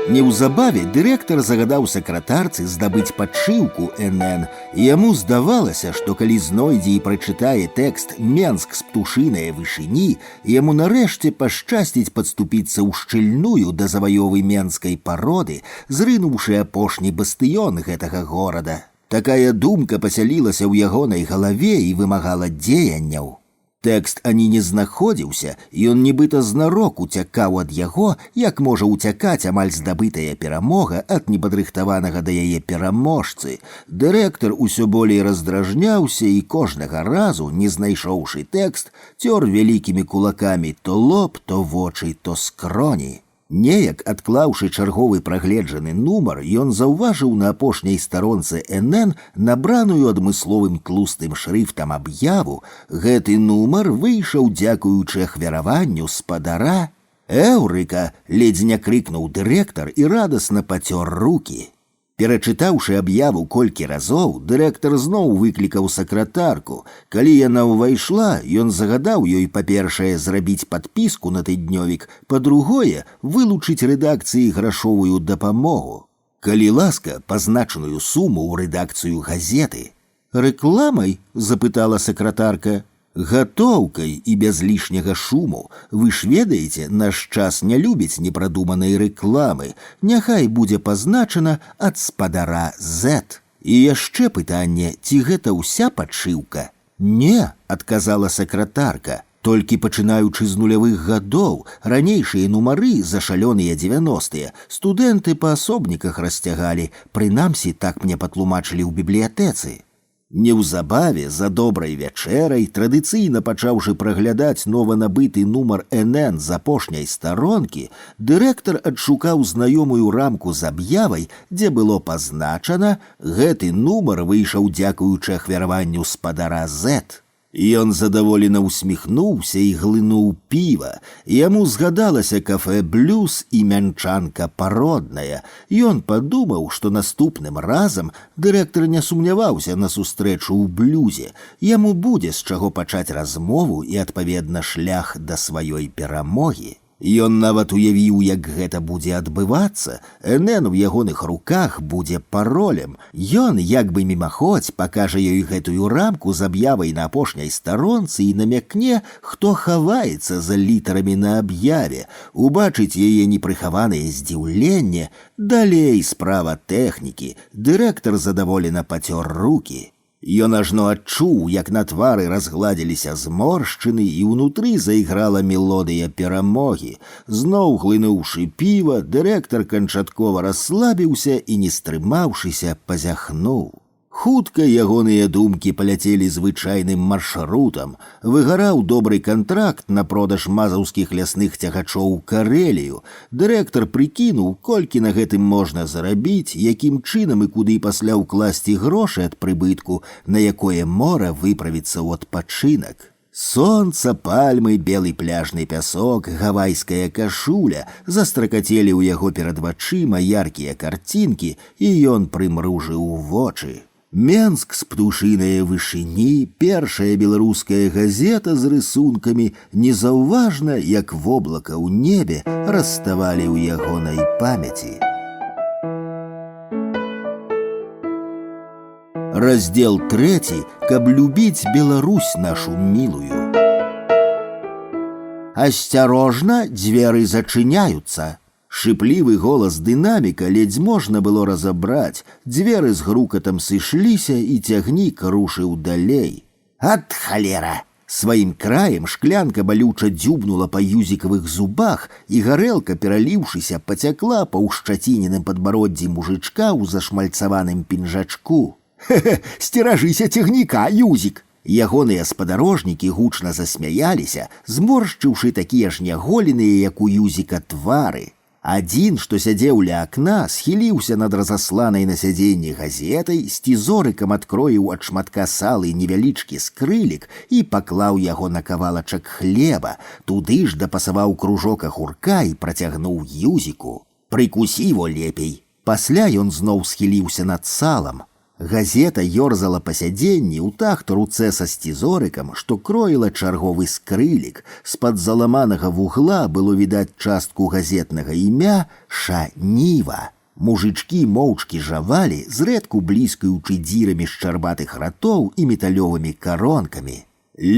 Speaker 2: Неўзабаве дырэктар загадаў сакратарцы здабыць падшыўку «НН». Яму здавалася, што калі знойдзе і прачытае тэкст «Менск з птушынае вышыні», яму нарэшце пашчасціць падступіцца ў шчыльную да заваёвы менскай пароды, зрынуўшы апошні бастыён гэтага горада. Такая думка пасялілася ў ягонай галаве і вымагала дзеянняў. Тэкст ані не знаходзіўся, ён нібыта знарок уцякаў ад яго, як можа уцякаць амаль здабытая перамога ад непадрыхтаванага да яе пераможцы. Дырэктар усё болей раздражняўся і кожнага разу, не знайшоўшы тэкст, цёр вялікімі кулакамі то лоб, то вочы, то скроні. Неяк, адклаўшы чарговы прагледжаны нумар, ён заўважыў на апошняй старонцы «НН» набраную адмысловым тлустым шрыфтам аб'яву. Гэты нумар выйшаў дзякуючы ахвяраванню спадара. «Эўрыка!» — ледзь не крыкнуў дырэктар і радасна пацёр рукі. Перачытаўшы аб'яву колькі разоў, дырэктар зноў выклікаў сакратарку. Калі яна ўвайшла, ён загадаў ёй, па-першае, зрабіць падпіску на тыднёвік, па-другое, вылучыць рэдакцыі грашовую дапамогу. Калі ласка, пазначаную суму ў рэдакцыю газеты. «Рэкламай?» — запытала сакратарка. «Гатоўкай і без лішняга шуму. Вы ж ведаеце, наш час не любіць непрадуманай рэкламы. Няхай будзе пазначана ад спадара Z». І яшчэ пытанне, ці гэта ўся падшыўка? «Не», — адказала сакратарка. «Толькі пачынаючы з нулявых гадоў, ранейшыя нумары за шалёныя 90-е студэнты па асобніках расцягалі, прынамсі так мне патлумачылі ў бібліятэцы». Неўзабаве за добрай вячэрай, традыцыйна пачаўшы праглядаць нованабыты нумар НН з апошняй старонкі, дырэктар адшукаў знаёмую рамку з аб'явай, дзе было пазначана: гэты нумар выйшаў дзякуючы ахвяраванню спадара Z. Ён задаволена усміхнуўся і глынуў піва. Яму згадалася кафэ «Блюз» і мянчанка пародная. Ён падумаў, што наступным разам дырэктар не сумняваўся на сустрэчу ў «Блюзе». Яму будзе з чаго пачаць размову і, адпаведна, шлях да сваёй перамогі. Ён нават уявіў, як гэта будзе адбывацца. НН у ягоных руках будзе паролем. Ён, як бы мімаходзь, пакажа ёй гэтую рамку з аб'явай на апошняй старонцы і намякне, хто хаваецца за літарамі на аб'яве, убачыць яе непрыхаванае здзіўленне. Далей справа тэхнікі. Дырэктар задаволена пацёр рукі. Ён ажно адчуў, як на твары разгладзіліся зморшчыны і ўнутры заіграла мелодыя перамогі. Зноў глынуўшы піва, дырэктар канчаткова расслабіўся і, не стрымаўшыся, пазяхнуў. Хутка ягоныя думкі паляцелі звычайным маршрутам. Выгараў добры кантракт на продаж мазаўскіх лясных цягачоў у Карэлію. Дырэктар прыкінуў, колькі на гэтым можна зарабіць, якім чынам і куды пасля ўкласці грошы ад прыбытку, на якое мора выправіцца ў адпачынак. Сонца, пальмы, белы пляжны пясок, гавайская кашуля застракацелі ў яго перад вачыма яркія карцінкі, і ён прымружыў вочы. Менск з птушынае вышыні, першая беларуская газета з рысункамі, незаўважна, як воблака ў небе, расставалі ў ягонай памяці. Раздел 3. Каб любіць Беларусь нашу мілую. Асцярожна, дзверы зачыняюцца. Шыплівы голас дынаміка ледзь можна было разабраць. Дзверы з грукатам сышліся, і цягнік рушыў далей. Ат халера! Сваім краем шклянка балюча дзюбнула па юзікавых зубах, і гарэлка, пераліўшыся, пацякла па ўшчаціненым падбароддзі мужычка ў зашмальцаваным пінжачку. «Хе-хе, сцеражыся цягніка, юзік!» Ягоныя спадарожнікі гучна засмяяліся, зморшчыўшы такія ж няголеныя, як у юзіка, твары. Адзін, што сядзеў ля акна, схіліўся над разасланай на сядзенні газетай, сцізорыкам адкроіў ад шматка салы невялічкі скрылік і паклаў яго на кавалачак хлеба, туды ж дапасаваў кружок агурка і працягнуў юзіку. «Прыкусі во лепей!» Пасля ён зноў схіліўся над салам. Газета ёрзала па сядзенні ў такт руцэ са сцізорыкам, што кроіла чарговы скрылік. З-пад заламанага вугла было відаць частку газетнага імя «Шаніва». Мужычкі моўчкі жавалі, зрэдку бліскаючы дзірамі шчарбатых ратоў і металёвымі каронкамі.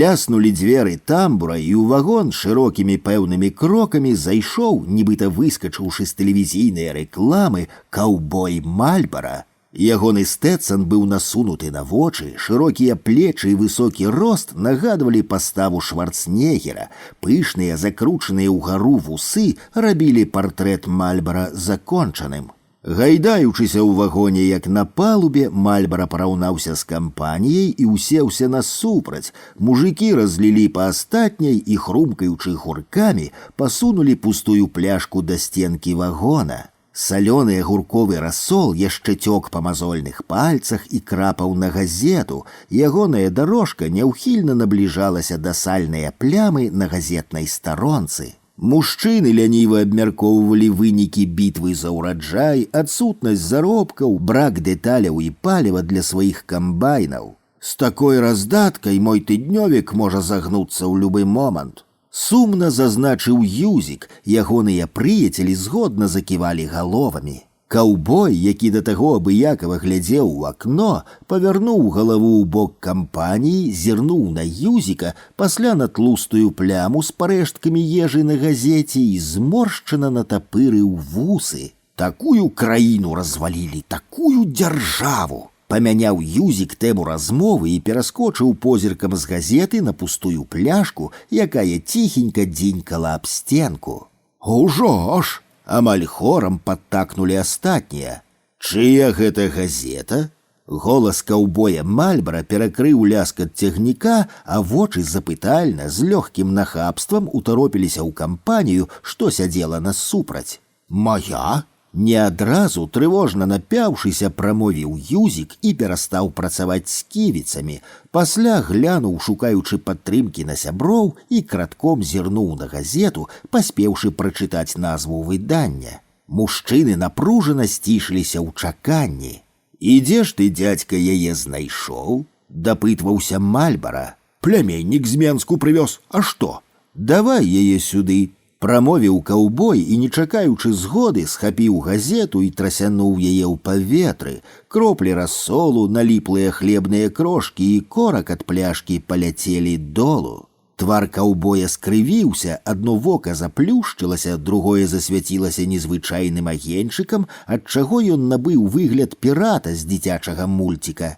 Speaker 2: Ляснулі дзверы тамбура, і ў вагон шырокімі пэўнымі крокамі зайшоў, нібыта выскачыўшы з тэлевізійнай рэкламы, каўбой Мальбара. Ягоны стэцан быў насунуты на вочы, шырокія плечы і высокі рост нагадвалі паставу Шварцнегера. Пышныя, закручаныя ўгару вусы рабілі партрэт Мальбара закончаным. Гайдаючыся ў вагоне, як на палубе, Мальбара параўнаўся з кампаніяй і усеўся насупраць. Мужыкі разлілі па астатняй і, хрумкаючы гуркамі, пасунулі пустую пляшку да стенкі вагона. Салёны агурковы рассол яшчэ цёк па мазольных пальцах і крапаў на газету. Ягоная дарожка няўхільна набліжалася да сальныя плямы на газетнай старонцы. Мужчыны ляніва абмяркоўвалі вынікі бітвы за ўраджай, адсутнасць заробкаў, брак дэталяў і паліва для сваіх камбайнаў. «З такой раздаткай мой тыднёвік можа загнуцца ў любы момант». Сумна зазначыў юзік, ягоныя прыяцелі згодна заківалі галовамі. Каўбой, які да таго абыякава глядзеў у акно, павярнуў галаву ў бок кампаніі, зірнуў на юзіка, пасля на тлустую пляму з парэшткамі ежы на газеце і зморшчына натапырыў вусы. «Такую краіну развалілі, такую дзяржаву!» Памяняў юзік тэму размовы і пераскочыў позіркам з газеты на пустую пляшку, якая ціхенька дзенькала аб стенку. «Ужо ж!» — амаль хорам падтакнулі астатнія. «Чыя гэта газета?» Голас каўбоя Мальбара перакрыў ляскат цягніка, а вочы запытальна з лёгкім нахабствам утаропіліся ў кампанію, што сядзела насупраць. «Мая?» Не адразу, трывожна напяўшыся, прамовіў Юзік і перастаў працаваць з ківіцамі. Пасля глянуў, шукаючы падтрымкі на сяброў, і кратком зірнуў на газету, паспеўшы прачытаць назву выдання. Мужчыны напружана сцішыліся ў чаканні. «І дзе ж ты, дзядзька, яе знайшоў?» – дапытваўся Мальбара. «Пляменнік з Менску прывёз. А што?» «Давай яе сюды», – прамовіў каўбой і, не чакаючы згоды, схапіў газету і трасянуў яе ў паветры. Кроплі рассолу, наліплыя хлебныя крошкі і корак ад пляшкі паляцелі долу. Твар каўбоя скрывіўся, адно вока заплюшчылася, другое засвяцілася незвычайным агеньчыкам, ад чаго ён набыў выгляд пірата з дзіцячага мульціка.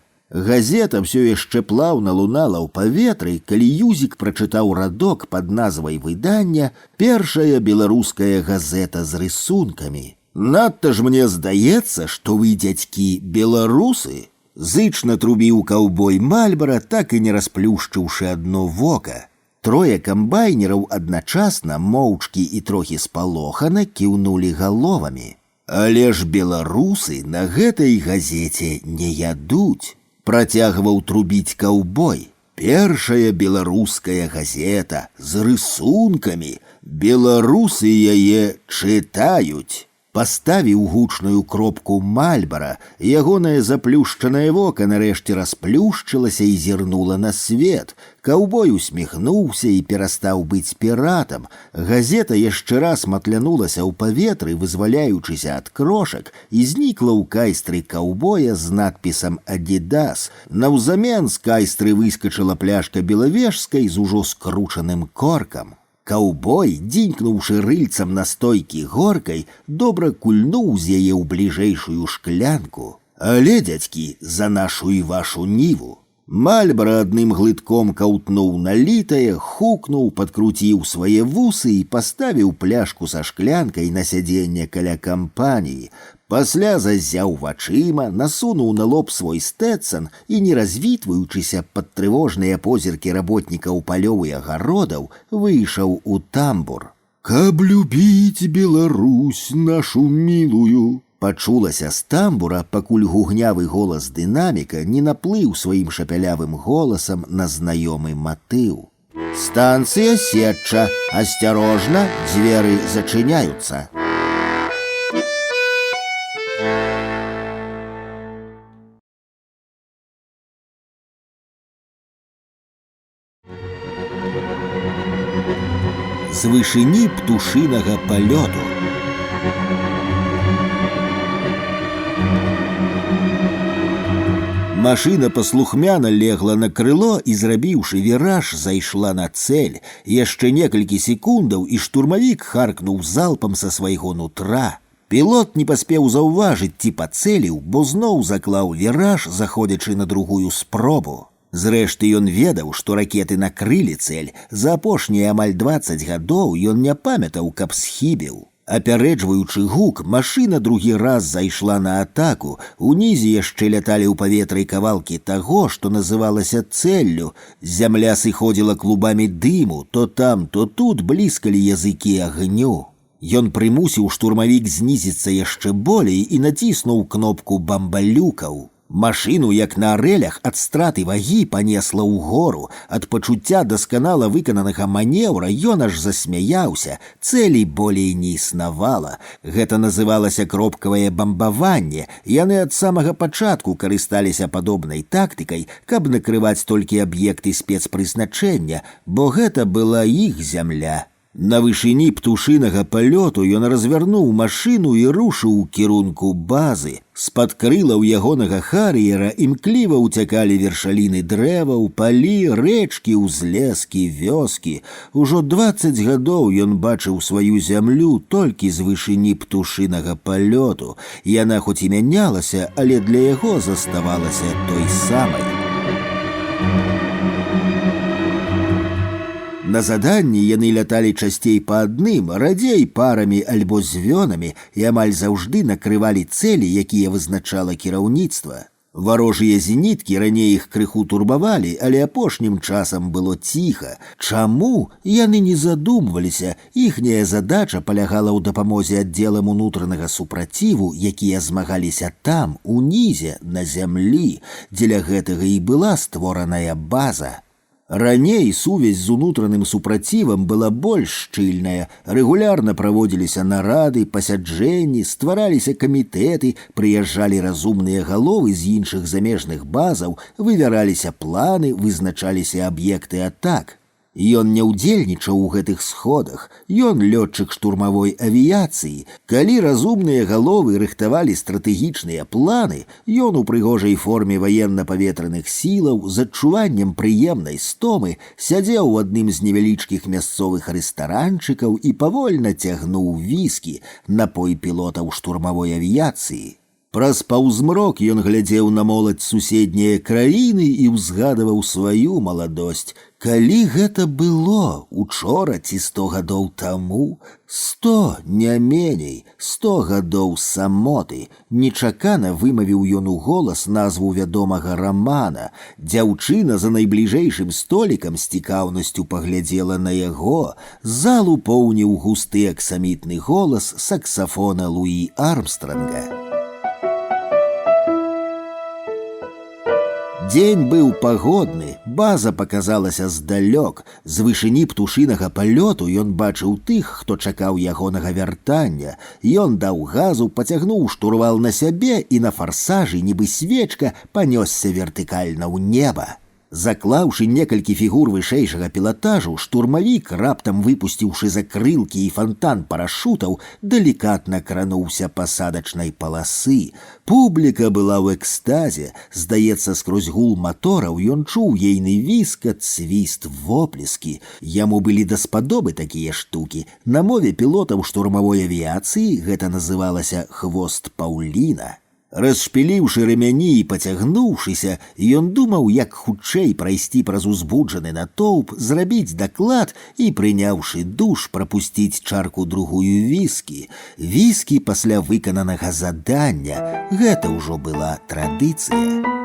Speaker 2: Газета ўсё яшчэ плаўна лунала ў паветры, калі Юзік прачытаў радок пад назвай выдання «Першая беларуская газета з рысункамі». «Надта ж мне здаецца, што вы, дзядзькі, беларусы?» Зычна трубіў каўбой Мальбара, так і не расплюшчыўшы адно вока. Трое камбайнераў адначасна, моўчкі і трохі спалохана, кіўнулі галовамі. «Але ж беларусы на гэтай газеце не ядуць», – працягваў трубіць каўбой. «Першая беларуская газета з рысункамі. Беларусы яе чытаюць». Паставіў гучную кропку Мальбара, ягонае заплюшчанае вока нарэшце расплюшчылася і зірнула на свет. Каўбой усміхнуўся і перастаў быць піратам. Газета яшчэ раз матлянулася ў паветры, вызваляючыся ад крошак, і знікла ў кайстры каўбоя з надпісам «Адідас». Наўзамен з кайстры выскачыла пляшка белавежскай з ужо скручаным коркам. Каўбой, дзінькнуўшы рыльцам на стойкі горкай, добра кульнуў з яе ў бліжэйшую шклянку. «Але, дзядзькі, за нашу і вашу ніву!» Мальбара адным глытком каўтнуў налітае, хукнуў, падкруціў свае вусы і паставіў пляшку са шклянкай на сядзенне каля кампаніі. Пасля заззяў вачыма, насунуў на лоб свой стэцан і, не развітваючыся пад трывожныя позіркі работнікаў палёў і агародаў, выйшаў у тамбур. «Каб любіць Беларусь нашу мілую!» Пачулася з тамбура, пакуль гугнявы голас дынаміка не наплыў сваім шапялявым голасам на знаёмы матыў. «Станцыя Сечча! Асцярожна, дзверы зачыняюцца!» З вышыні птушынага палёту. Машына паслухмяна легла на крыло і, зрабіўшы віраж, зайшла на цэль. Яшчэ некалькі секундаў, і штурмавік харкнуў залпам са свайго нутра. Пілот не паспеў заўважыць, ці пацэліў, бо зноў заклаў віраж, заходзячы на другую спробу. Зрэшты, ён ведаў, што ракеты накрылі цэль. За апошнія амаль 20 гадоў ён не памятаў, каб схібіў. Апярэджваючы гук, машына другі раз зайшла на атаку. Унізе яшчэ ляталі ў паветры кавалкі таго, што называлася цэллю. Зямля сыходзіла клубамі дыму, то там, то тут бліскалі языкі агню. Ён прымусіў штурмавік знізіцца яшчэ болей і націснуў кнопку бамбалюкаў. Машыну, як на арэлях, ад страты вагі панесла ўгору. Ад пачуцця дасканала выкананага манеўра ён аж засмяяўся. Цэлі болей не існавала. Гэта называлася кропкавае бамбаванне. Яны ад самага пачатку карысталіся падобнай тактыкай, каб накрываць толькі аб'екты спецпрызначэння, бо гэта была іх зямля. На вышыні птушынага палёту ён развярнуў машыну і рушыў у кірунку базы. З-пад крылаў ягонага хар'ера імкліва ўцякалі вершаліны дрэваў, палі, рэчкі, узлескі, вёскі. Ужо 20 гадоў ён бачыў сваю зямлю толькі з вышыні птушынага палёту. Яна хоць і мянялася, але для яго заставалася той самай. На заданні яны ляталі часцей па адным, радзей парамі альбо звёнамі і амаль заўжды накрывалі цэлі, якія вызначала кіраўніцтва. Варожыя зеніткі раней іх крыху турбавалі, але апошнім часам было ціха. Чаму? Яны не задумваліся. Іхняя задача палягала ў дапамозе аддзелам унутранага супраціву, якія змагаліся там, унізе, на зямлі. Дзеля гэтага і была створаная база. Раней сувязь з унутраным супрацівам была больш шчыльная. Рэгулярна праводзіліся нарады, пасяджэнні, ствараліся камітэты, прыязджалі разумныя галовы з іншых замежных базаў, вывяраліся планы, вызначаліся аб'екты атак. Ён не ўдзельнічаў у гэтых сходах, ён лётчык штурмавой авіяцыі. Калі разумныя галовы рыхтавалі стратэгічныя планы, ён у прыгожай форме ваенна-паветраных сілаў з адчуваннем прыемнай стомы сядзеў у адным з невялічкіх мясцовых рэстаранчыкаў і павольна цягнуў віскі, напой пілотаў штурмавой авіяцыі. Праз паўзмрок ён глядзеў на моладзь суседняе краіны і ўзгадываў сваю маладосць. Калі гэта было? Учора ці 100 гадоў таму? 100, не меней, 100 гадоў самоты. Нечакана вымавіў ён у голас назву вядомага рамана. Дзяўчына за найбліжэйшым столікам з цікаўнасцю паглядзела на яго. Залу поўніў густы аксамітны голас саксафона Луі Армстронга. Дзень быў пагодны, база паказалася здалёк. З вышыні птушынага палёту ён бачыў тых, хто чакаў ягонага вяртання. Ён даў газу, пацягнуў штурвал на сябе і на фарсажы, нібы свечка, панёсся вертыкальна ў неба. Заклаўшы некалькі фігур вышэйшага пілатажу, штурмавік, раптам выпусціўшы закрылкі і фонтан парашутаў, далікатна крануўся пасадачнай паласы. Публіка была ў экстазе. Здаецца, скрозь гул матораў ён чуў ейны віскат, свіст, воплескі. Яму былі даспадобы такія штукі. На мове пілотаў штурмавой авіяцыі гэта называлася «хвост Паўліна». Расшпіліўшы рамяні і пацягнуўшыся, ён думаў, як хутчэй прайсці праз узбуджаны натоўп, зрабіць даклад і, прыняўшы душ, прапусціць чарку другую віскі. Віскі пасля выкананага задання – гэта ўжо была традыцыя.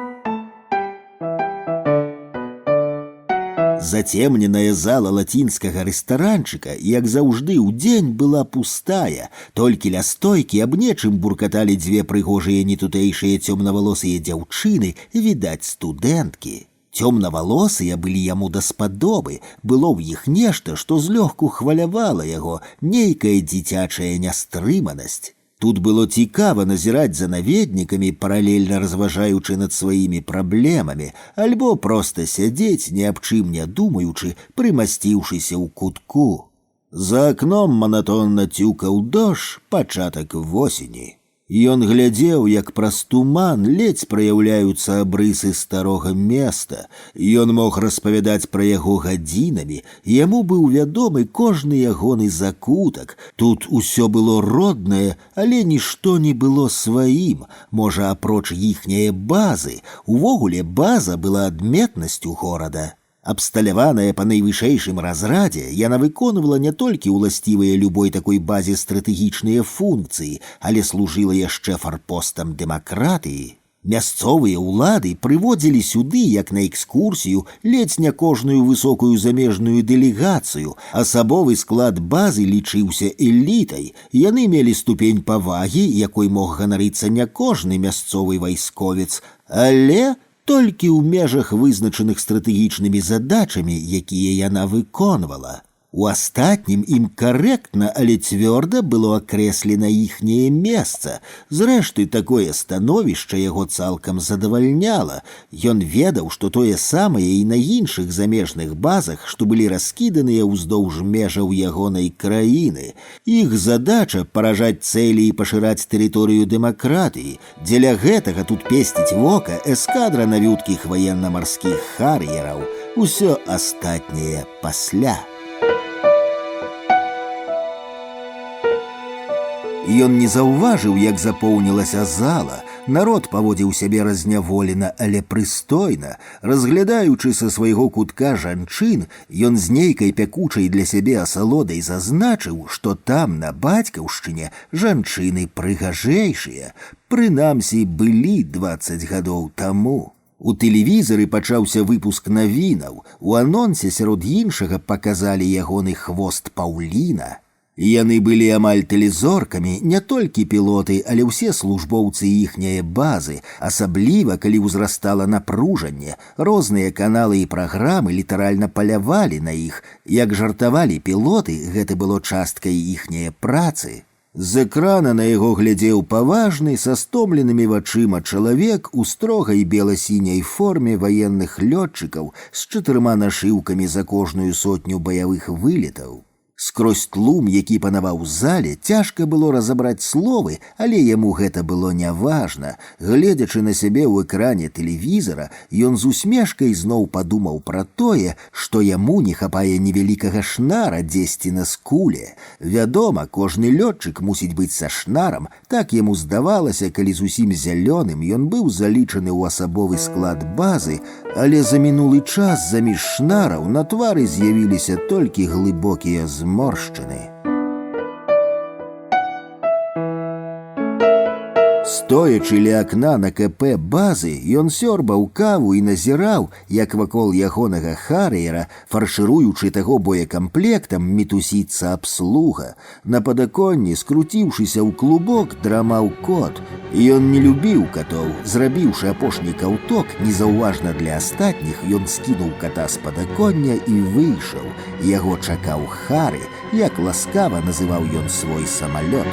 Speaker 2: Зацемненая зала лацінскага рэстаранчыка, як заўжды ўдзень, была пустая. Толькі ля стойкі аб нечым буркаталі дзве прыгожыя нетутэйшыя цёмнавалосыя дзяўчыны, відаць, студэнткі. Цёмнавалосыя былі яму даспадобы, было ў іх нешта, што злёгку хвалявала яго, нейкая дзіцячая нястрыманасць. Тут было цікава назіраць за наведнікамі, паралельна разважаючы над сваімі праблемамі, альбо проста сядзець, ні аб чым не думаючы, прымасціўшыся ў кутку. За акном манатонна цюкаў дождж, пачатак восені. Ён глядзеў, як праз туман ледзь праяўляюцца абрысы старога места. Ён мог распавядаць пра яго гадзінамі. Яму быў вядомы кожны ягоны закутак. Тут усё было роднае, але нішто не было сваім. Можа, апроч іхняе базы. Увогуле база была адметнасцю горада. Абсталяваная па найвышэйшым разрадзе, яна выконвала не толькі ўласцівыя любой такой базе стратэгічныя функцыі, але служыла яшчэ фарпостам дэмакратыі. Мясцовыя ўлады прыводзілі сюды, як на экскурсію, ледзь не кожную высокую замежную дэлегацыю. Асабовы склад базы лічыўся элітай. Яны мелі ступень павагі, якой мог ганарыцца не кожны мясцовы вайсковец, але толькі ў межах вызначаных стратэгічнымі задачамі, якія яна выконвала. У астатнім ім карэктна, але цвёрда было акрэслена іхняе месца. Зрэшты, такое становішча яго цалкам задавальняла. Ён ведаў, што тое самае і на іншых замежных базах, што былі раскіданыя ўздоўж межаў ягонай краіны. Іх задача – паражаць цэлі і пашыраць тэрыторыю дэмакратыі. Дзеля гэтага тут песціць вока эскадра навюткіх ваенна-марскіх хар'ераў. Усё астатняе пасля. Ён не заўважыў, як запоўнілася зала. Народ паводзіў сябе разняволена, але прыстойна. Разглядаючы са свайго кутка жанчын, ён з нейкай пякучай для сябе асалодай зазначыў, што там, на бацькаўшчыне, жанчыны прыгажэйшыя. Прынамсі, былі 20 гадоў таму. У тэлевізары пачаўся выпуск навінаў. У анонсе сярод іншага паказалі ягоны хвост Паўліна. Яны былі амаль тэлезоркамі, не толькі пілоты, але ўсе службоўцы іхняе базы, асабліва, калі ўзрастала напружанне. Розныя каналы і праграмы літаральна палявалі на іх. Як жартавалі пілоты, гэта было часткай іхняе працы. З экрана на яго глядзеў паважны, са стомленымі вачыма чалавек у строгай бела-сіняй форме ваенных лётчыкаў з 4 нашыўкамі за кожную 100 баявых вылетаў. Скрозь тлум, які панаваў у зале, цяжка было разабраць словы, але яму гэта было няважна. Гледзячы на сябе ў экране тэлевізара, ён з усмешкай зноў падумаў пра тое, што яму не хапае невялікага шнара дзесьці на скуле. Вядома, кожны лётчык мусіць быць са шнарам, так яму здавалася, калі зусім зялёным ён быў залічаны ў асабовы склад базы, але за мінулы час заміж шнараў на твары з'явіліся толькі глыбокія зморшчыны. Стоячы ля акна на КП базы, ён сёрбаў каву і назіраў, як вакол ягонага Хар'ера, фаршыруючы таго боекамплектам, мітусіцца абслуга. На падаконні, скруціўшыся ў клубок, драмаў кот. Ён не любіў катоў. Зрабіўшы апошні каўток, незаўважна для астатніх, ён скінуў ката з падаконня і выйшаў. Яго чакаў Хары, як ласкава называў ён свой самалёт.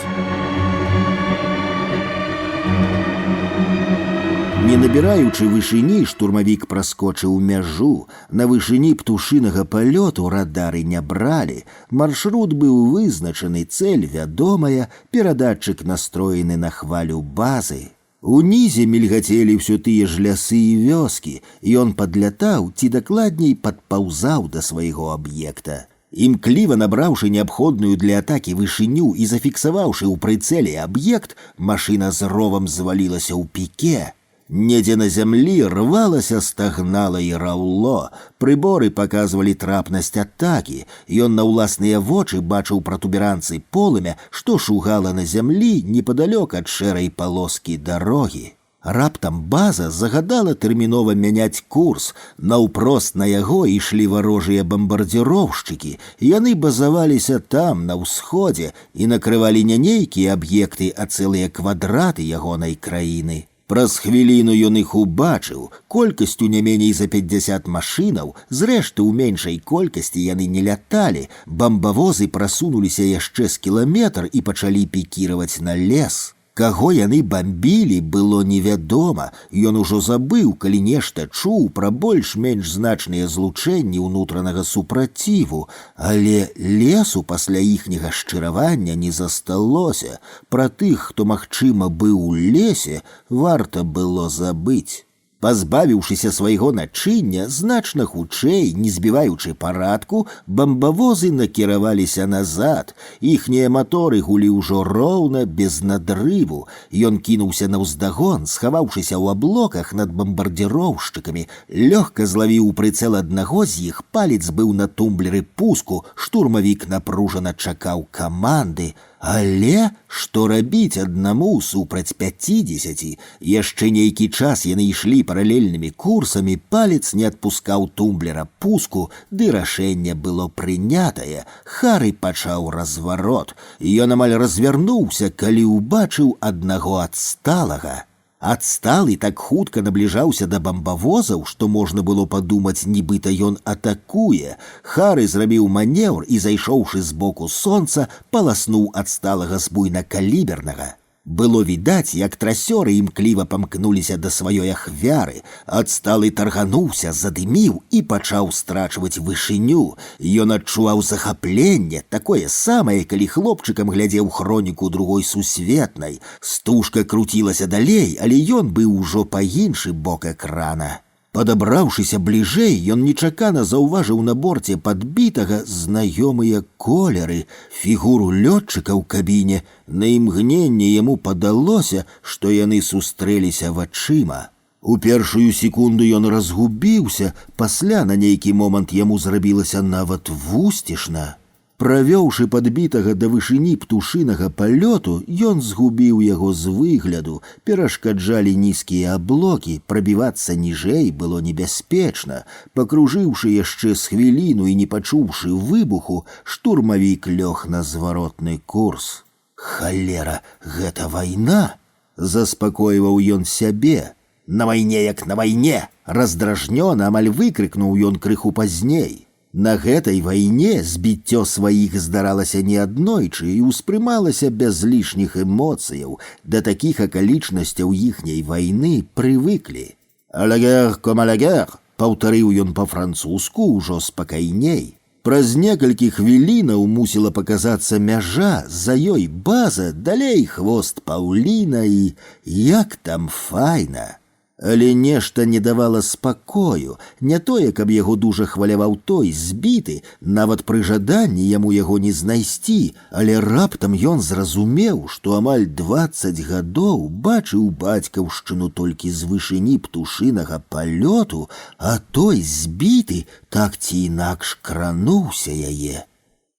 Speaker 2: Не набіраючы вышыні, штурмавік праскочыў мяжу. На вышыні птушынага палёту радары не бралі. Маршрут быў вызначаны, цэль вядомая, перадатчык настроены на хвалю базы. Унізе мільгацелі ўсё тыя ж лясы і вёскі. Ён падлятаў, ці дакладней падпаўзаў да свайго аб'екта. Імкліва набраўшы неабходную для атакі вышыню і зафіксаваўшы ў прыцэле аб'ект, машына з ровам звалілася ў піке. Недзе на зямлі рвалася, стагнала і раўло. Прыборы паказвалі трапнасць атакі. Ён на ўласныя вочы бачыў пратуберанцы полымя, што шугала на зямлі непадалёк ад шэрай палоскі дарогі. Раптам база загадала тэрмінова мяняць курс. Наўпрост на яго ішлі варожыя бамбардзіроўшчыкі. Яны базаваліся там, на ўсходзе, і накрывалі не нейкія аб'екты, а цэлыя квадраты ягонай краіны. Праз хвіліну ён іх убачыў, колькасцю не меней за 50 машынаў, зрэшты ў меншай колькасці яны не ляталі, бамбавозы прасунуліся яшчэ з кіламетр і пачалі пікіраваць на лес. Каго яны бамбілі, было невядома, ён ужо забыў, калі нешта чуў пра больш-менш значныя злучэнні ўнутранага супраціву, але лесу пасля іхняга шчыравання не засталося. Пра тых, хто, магчыма, быў у лесе, варта было забыць. Пазбавіўшыся свайго начыння, значна хутчэй, не збіваючы парадку, бамбавозы накіраваліся назад. Іхнія маторы гулі ўжо роўна, без надрыву. Ён кінуўся наўздагон, схаваўшыся ў аблоках над бамбардзіроўшчыкамі. Лёгка злавіў прыцэл аднаго з іх, палец быў на тумблеры пуску, штурмавік напружана чакаў каманды. Але што рабіць аднаму супраць 50? Яшчэ нейкі час яны ішлі паралельнымі курсамі, палец не адпускаў тумблера пуску, ды рашэнне было прынятае. Хары пачаў разварот. Ён амаль развярнуўся, калі ўбачыў аднаго адсталага. Адсталы так хутка набліжаўся да бамбавозаў, што можна было падумаць, нібыта ён атакуе. Хары зрабіў манеўр і, зайшоўшы з боку сонца, паласнуў адсталага з буйнакалібернага. Было відаць, як трасёры імкліва памкнуліся да сваёй ахвяры. Адсталы таргануўся, задыміў і пачаў страчваць вышыню. Ён адчуваў захапленне, такое самае, калі хлопчыкам глядзеў хроніку другой сусветнай. Стужка круцілася далей, але ён быў ужо па іншы бок экрана. Падабраўшыся бліжэй, ён нечакана заўважыў на борце падбітага знаёмыя колеры, фігуру лётчыка ў кабіне. На імгненне яму падалося, што яны сустрэліся вачыма. У першую секунду ён разгубіўся, пасля на нейкі момант яму зрабілася нават вусцішна. Правёўшы падбітага да вышыні птушынага палёту, ён згубіў яго з выгляду, перашкаджалі нізкія аблокі, прабівацца ніжэй было небяспечна. Пакружыўшы яшчэ з хвіліну і не пачуўшы выбуху, штурмавік лёг на зваротны курс. «Халера, гэта вайна!» – заспакойваў ён сябе. «На вайне, як на вайне!» – раздражнёна амаль выкрыкнуў ён крыху пазней. На гэтай вайне збіццё сваіх здаралася неаднойчы і ўспрымалася без лішніх эмоцыяў. Да такіх акалічнасцяў іхняй вайны прывыклі. «А la guerre comme à la guerre», паўтарыў ён па-французску ўжо спакайней. Праз некалькі хвілінаў мусіла паказацца мяжа, за ёй база, далей хвост Паўліна і як там файна. Але нешта не давала спакою, не тое, каб яго дужа хваляваў той збіты, нават пры жаданні яму яго не знайсці, але раптам ён зразумеў, што амаль 20 гадоў бачыў бацькаўшчыну толькі з вышыні птушынага палёту, а той збіты так ці інакш крануўся яе.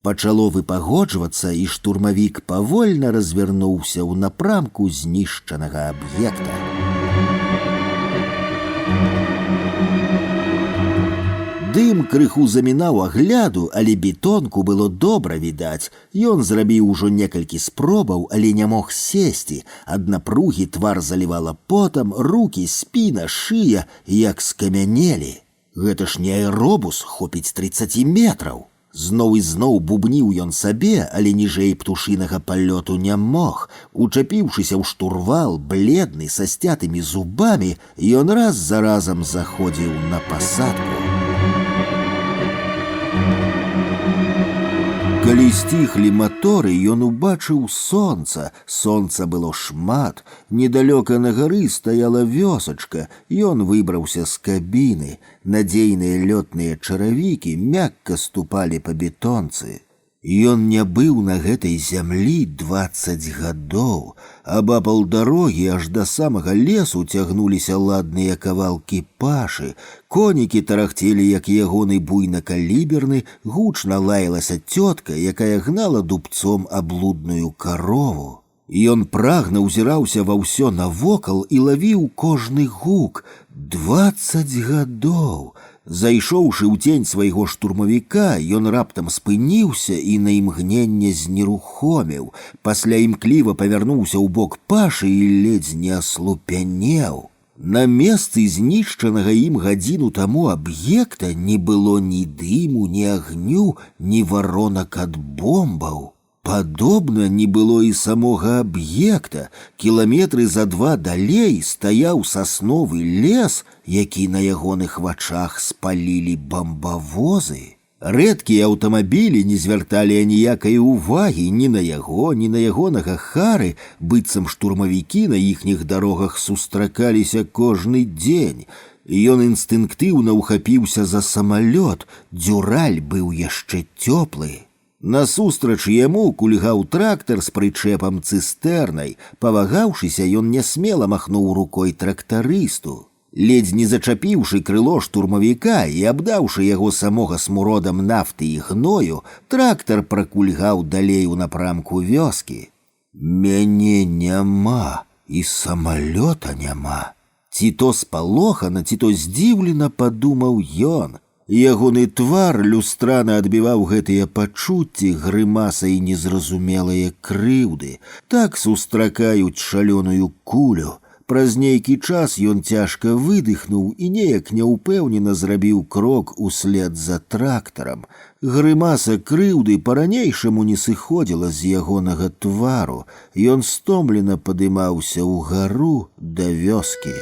Speaker 2: Пачало выпагоджвацца, і штурмавік павольна развярнуўся ў напрамку знішчанага аб'екта. Дым крыху замінаў агляду, але бетонку было добра відаць. Ён зрабіў ужо некалькі спробаў, але не мог сесці. Ад напругі твар залівала потам, рукі, спіна, шыя, як скамянелі. Гэта ж не аэробус, хопіць 30 метраў. Зноў і зноў бубніў ён сабе, але ніжэй птушынага палёту не мог. Учапіўшыся ў штурвал, бледны, са сцятымі зубамі, ён раз за разам заходзіў на пасадку. Калі сціхлі маторы, ён убачыў сонца. Сонца было шмат. Недалёка на гары стаяла вёсачка. Ён выбраўся з кабіны. Надзейныя лётныя чаравікі мякка ступалі па бетонцы. Ён не быў на гэтай зямлі 20 гадоў. Абапал дарогі аж да самага лесу цягнуліся ладныя кавалкі пашы. Конікі тарахцелі, як ягоны буйнакаліберны, гучна лаялася цётка, якая гнала дубцом аблудную карову. Ён прагна ўзіраўся ва ўсё навокал і лавіў кожны гук. 20 гадоў! Зайшоўшы ў цень свайго штурмавіка, ён раптам спыніўся і на імгненне знерухомеў. Пасля імкліва павярнуўся ў бок пашы і ледзь не аслупянеў. На месцы знішчанага ім гадзіну таму аб'екта не было ні дыму, ні агню, ні варонак ад бомбаў. Падобна не было і самога аб'екта. Кіламетры за 2 далей стаяў сасновы лес, які на ягоных вачах спалілі бамбавозы. Рэдкія аўтамабілі не звярталі аніякай увагі ні на яго, ні на ягонага хары, быццам штурмавікі на іхніх дарогах сустракаліся кожны дзень. Ён інстынктыўна ўхапіўся за самалёт, дзюраль быў яшчэ цёплы. Насустрач яму кульгаў трактар з прычэпам цыстэрнай. Павагаўшыся, ён нясмела махнуў рукой трактарысту. Ледзь не зачапіўшы крыло штурмавіка і абдаўшы яго самога смуродам нафты і гною, трактар пракульгаў далей у напрамку вёскі. «Мяне няма, і самалёта няма». Ці то спалохана, ці то здзіўлена падумаў ён. Ягоны твар люстрана адбіваў гэтыя пачуцці грымасай незразумелыя крыўды. Так сустракаюць шалёную кулю. Праз нейкі час ён цяжка выдыхнуў і неяк няўпэўнена зрабіў крок услед за трактарам. Грымаса крыўды па-ранейшаму не сыходзіла з ягонага твару. Ён стомлена падымаўся ўгару да вёскі.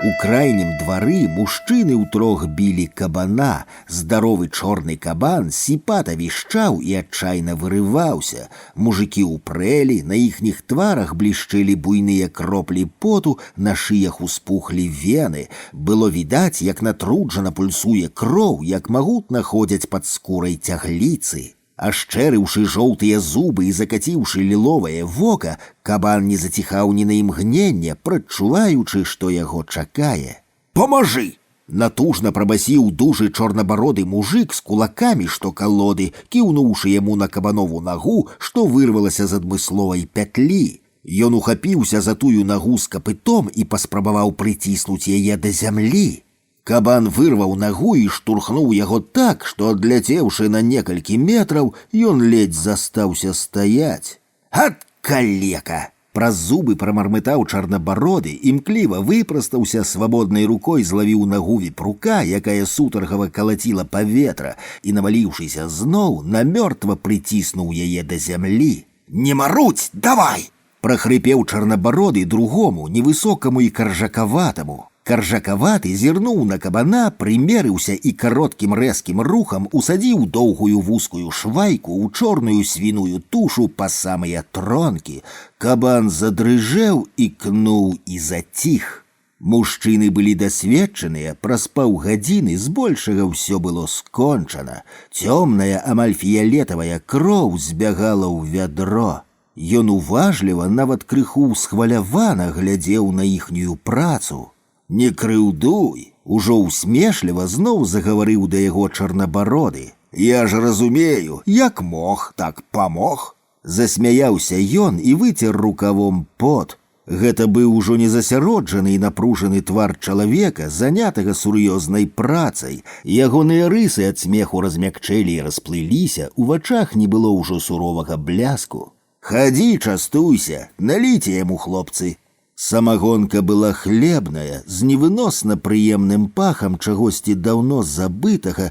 Speaker 2: У крайнім двары мужчыны ўтрох білі кабана. Здаровы чорны кабан сіпата вішчаў і адчайна вырываўся. Мужыкі ўпрэлі, на іхніх тварах блішчэлі буйныя кроплі поту, на шыях успухлі вены. Было відаць, як натруджана пульсуе кроў, як магутна ходзяць пад скурай цягліцы. Ашчэрыўшы жоўтыя зубы і закаціўшы ліловае вока, кабан не заціхаў ні на імгненне, прадчуваючы, што яго чакае. «Памажы!» Натужна прабасіў дужы чорнабароды мужык з кулакамі, што калоды, кіўнуўшы яму на кабанову нагу, што вырвалася з адмысловай пятлі. Ён ухапіўся за тую нагу з капытом і паспрабаваў прыціснуць яе да зямлі. Кабан вырваў нагу і штурхнуў яго так, што, адляцеўшы на некалькі метраў, ён ледзь застаўся стаяць. «Ат, калека!» Праз зубы прамармытаў чарнабароды, імкліва выпрастаўся, свабоднай рукой злавіў нагу віпрука, якая сутаргава калаціла паветра, і, наваліўшыся зноў, намёртва прыціснуў яе да зямлі. «Не маруць, давай!» Прахрыпеў чарнабароды другому, невысокаму і каржакаватаму. Каржакаваты зірнуў на кабана, прымерыўся і кароткім рэзкім рухам усадзіў доўгую вузкую швайку ў чорную свіную тушу па самыя тронкі. Кабан задрыжэў, ікнуў і заціх. Мужчыны былі дасведчаныя, праз паўгадзіны збольшага ўсё было скончана. Цёмная, амаль фіялетавая кроў збягала ў вядро. Ён уважліва, нават крыху схвалявана глядзеў на іхнюю працу. «Не крыўдуй!» Ужо усмешліва зноў загаварыў да яго чарнабароды. «Я ж разумею, як мог, так памог!» Засмяяўся ён і выцер рукавом пот. Гэта быў ужо не засяроджаны і напружаны твар чалавека, занятага сур'ёзнай працай. Ягоныя рысы ад смеху размякчэлі і расплыліся, у вачах не было ўжо суровага бляску. «Хадзі, частуйся, наліце яму, хлопцы!» Самагонка была хлебная, з невыносна прыемным пахам чагосьці даўно забытага,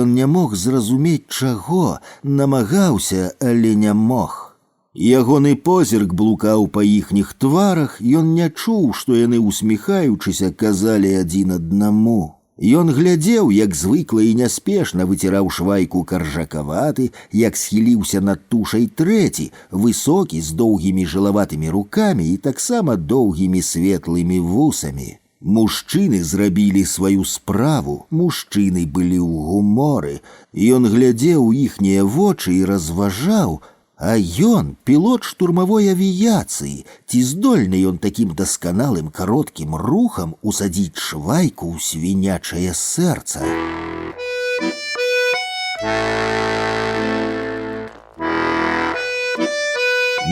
Speaker 2: ён не мог зразумець чаго, намагаўся, але не мог. Ягоны позірк блукаў па іхніх тварах, ён не чуў, што яны, усміхаючыся, казалі адзін аднаму. Ён глядзеў, як звыкла і няспешна выціраў швайку каржакаваты, як схіліўся над тушай трэці, высокі, з доўгімі жылаватымі рукамі і таксама доўгімі светлымі вусамі. Мужчыны зрабілі сваю справу, мужчыны былі ў гуморы. Ён глядзеў у іхнія вочы і разважаў, а ён пілот штурмавой авіяцыі, ці здольны ён такім дасканалым кароткім рухам усадзіць швайку ў свінячае сэрца.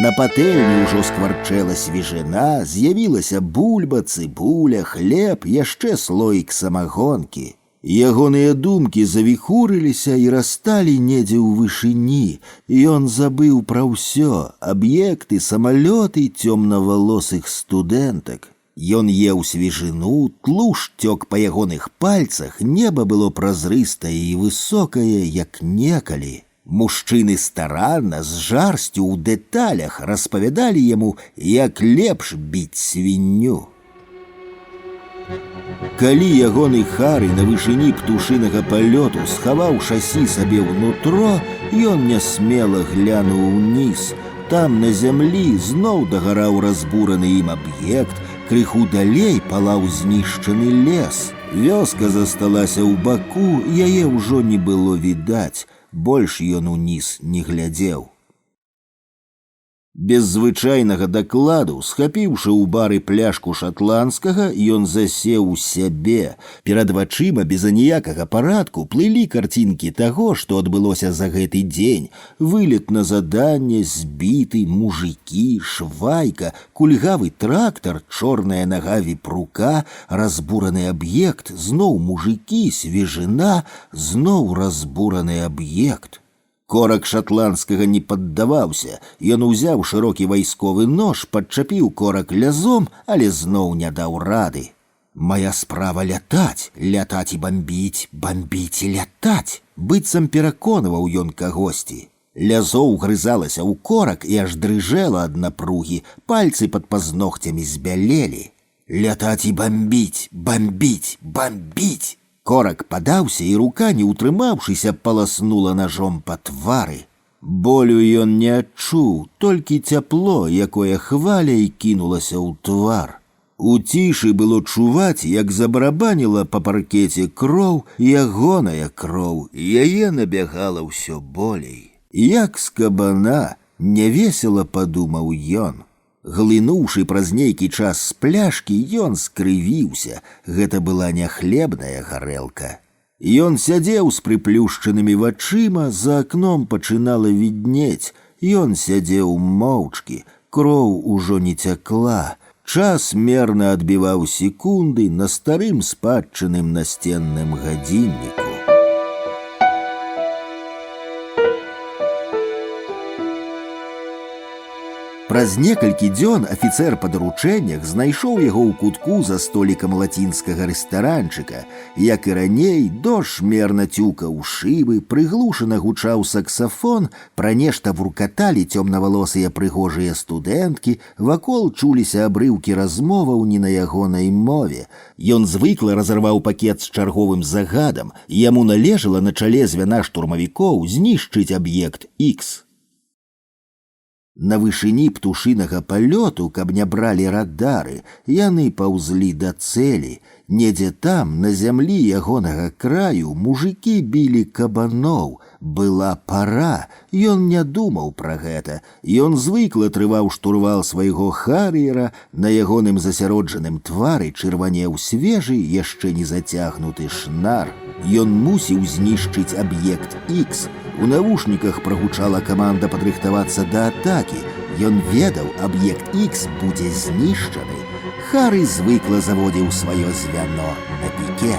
Speaker 2: На патэльні ўжо скварчэла свежына, з'явілася бульба, цыбуля, хлеб, яшчэ слоік самагонкі. Ягоныя думкі завіхурыліся і расталі недзе ў вышыні. Ён забыў пра ўсё: аб'екты, самалёты, цёмнавалосых студэнтак. Ён еў свежыну, тлушч цёк па ягоных пальцах, неба было празрыстае і высокае, як некалі. Мужчыны старанна, з жарсцю ў дэталях распавядалі яму, як лепш біць свінню. Калі ягоны Хары на вышыні птушынага палёту схаваў шасі сабе ўнутро, ён нясмела глянуў уніз. Там на зямлі зноў дагараў разбураны ім аб'ект, крыху далей палаў знішчаны лес. Вёска засталася ў баку, яе ўжо не было відаць, больш ён уніз не глядзеў. Без звычайнага дакладу, схапіўшы ў бары пляшку шатландскага, ён засеў у сябе. Перад вачыма без аніякага парадку плылі карцінкі таго, што адбылося за гэты дзень. Вылет на заданне, збіты, мужыкі, швайка, кульгавы трактар, чорная нага віпрука, разбураны аб'ект, зноў мужыкі, свежына, зноў разбураны аб'ект. Корак шатландскага не паддаваўся. Ён узяў шырокі вайсковы нож, падчапіў корак лязом, але зноў не даў рады. Мая справа лятаць, лятаць і бамбіць, бамбіць і лятаць. Быццам пераконваў ён кагосьці. Лязо ўгрызалася ў корак і аж дрыжэла ад напругі, пальцы пад пазногцямі збялелі. Лятаць і бомбіць, бомбіць, бомбіць. Корак падаўся, і рука, не ўтрымаўшыся, паласнула ножом па твары. Болю ён не адчуў, толькі цяпло, якое хваляй кінулася ў твар. У цішы было чуваць, як забарабаніла па паркеце кроў, ягоная кроў, яе набягала ўсё болей. Як з кабана, нявесела падумаў ён. Глынуўшы праз нейкі час з пляшкі, ён скрывіўся. Гэта была не хлебная гарэлка. Ён сядзеў з прыплюшчанымі вачыма, за акном пачынала віднець. Ён сядзеў моўчкі, кроў ужо не цякла. Час мерна адбіваў секунды на старым спадчыным настенным гадзінніку. Праз некалькі дзён афіцэр па даручэннях знайшоў яго ў кутку за столікам лацінскага рэстаранчыка. Як і раней, дождж мерна цюкаў шыбы, прыглушана гучаў саксафон, пра нешта вуркаталі цёмнавалосыя прыгожыя студэнткі, вакол чуліся абрыўкі размоваў не на ягонай мове. Ён звыкла разарваў пакет з чарговым загадам, яму належала на чале звяна штурмавікоў знішчыць аб'ект X. На вышыні птушынага палёту, каб не бралі радары, яны паўзлі да цэлі. Недзе там, на зямлі ягонага краю, мужыкі білі кабаноў. Была пара, ён не думаў пра гэта. Ён звыкла трываў штурвал свайго хар'ера, на ягоным засяроджаным твары чырванеў свежы, яшчэ не зацягнуты шнар. Ён мусіў знішчыць аб'ект X. У навушніках прагучала каманда падрыхтавацца да атакі. Ён ведаў, аб'ект X будзе знішчаны. Хары звыкла заводзіў сваё звяно на піке.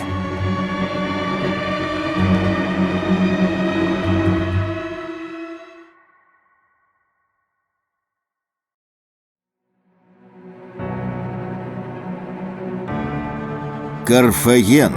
Speaker 2: Карфаген.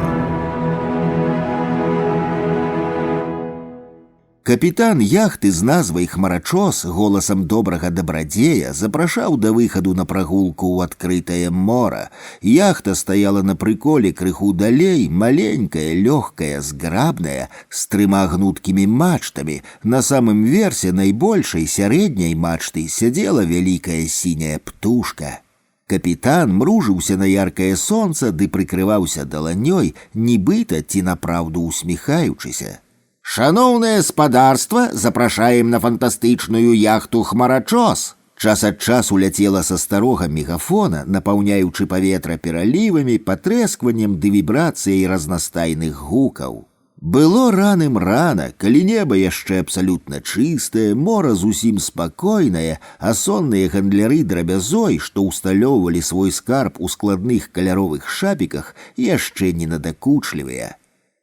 Speaker 2: Капітан яхты з назвай «Хмарачос» голасам добрага дабрадзея запрашаў да выхаду на прагулку ў адкрытае мора. Яхта стаяла на прыколе крыху далей, маленькая, лёгкая, зграбная, з 3 гнуткімі мачтамі. На самым версе найбольшай сярэдняй мачты сядзела вялікая сіняя птушка. Капітан мружыўся на яркае сонца ды прыкрываўся даланёй, нібыта ці напраўду усміхаючыся. «Шаноўнае спадарства, запрашаем на фантастычную яхту «Хмарачос». Час ад часу ляцела са старога мегафона, напаўняючы паветра пералівамі, патрэскваннем ды вібрацыяй разнастайных гукаў. Было раным рана, калі неба яшчэ абсалютна чыстае, мора зусім спакойнае, а сонныя гандляры драбязой, што ўсталёўвалі свой скарб у складных каляровых шапіках, яшчэ не надакучлівыя.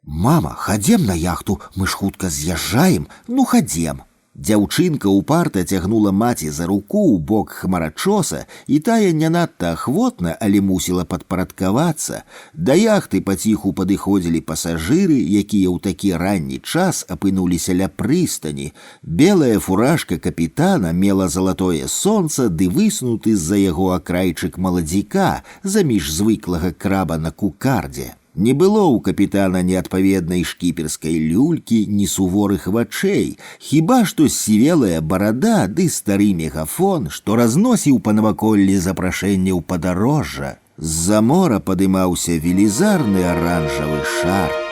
Speaker 2: «Мама, хадзем на яхту, мы ж хутка з'язджаем, ну хадзем». Дзяўчынка упарта цягнула маці за руку ў бок «Хмарачоса», і тая не надта ахвотна, але мусіла падпарадкавацца. Да яхты паціху падыходзілі пасажыры, якія ў такі ранні час апынуліся ля прыстані. Белая фуражка капітана мела залатое сонца ды высунуты з-за яго акрайчык маладзіка, заміж звыклага краба на кукардзе. Не было ў капітана неадпаведнай шкіперскай люлькі, ні суворых вачэй, хіба што сівелая барада ды стары мегафон, што разносіў па наваколлі запрашэнне ў падарожжа. З-за мора падымаўся велізарны аранжавы шар.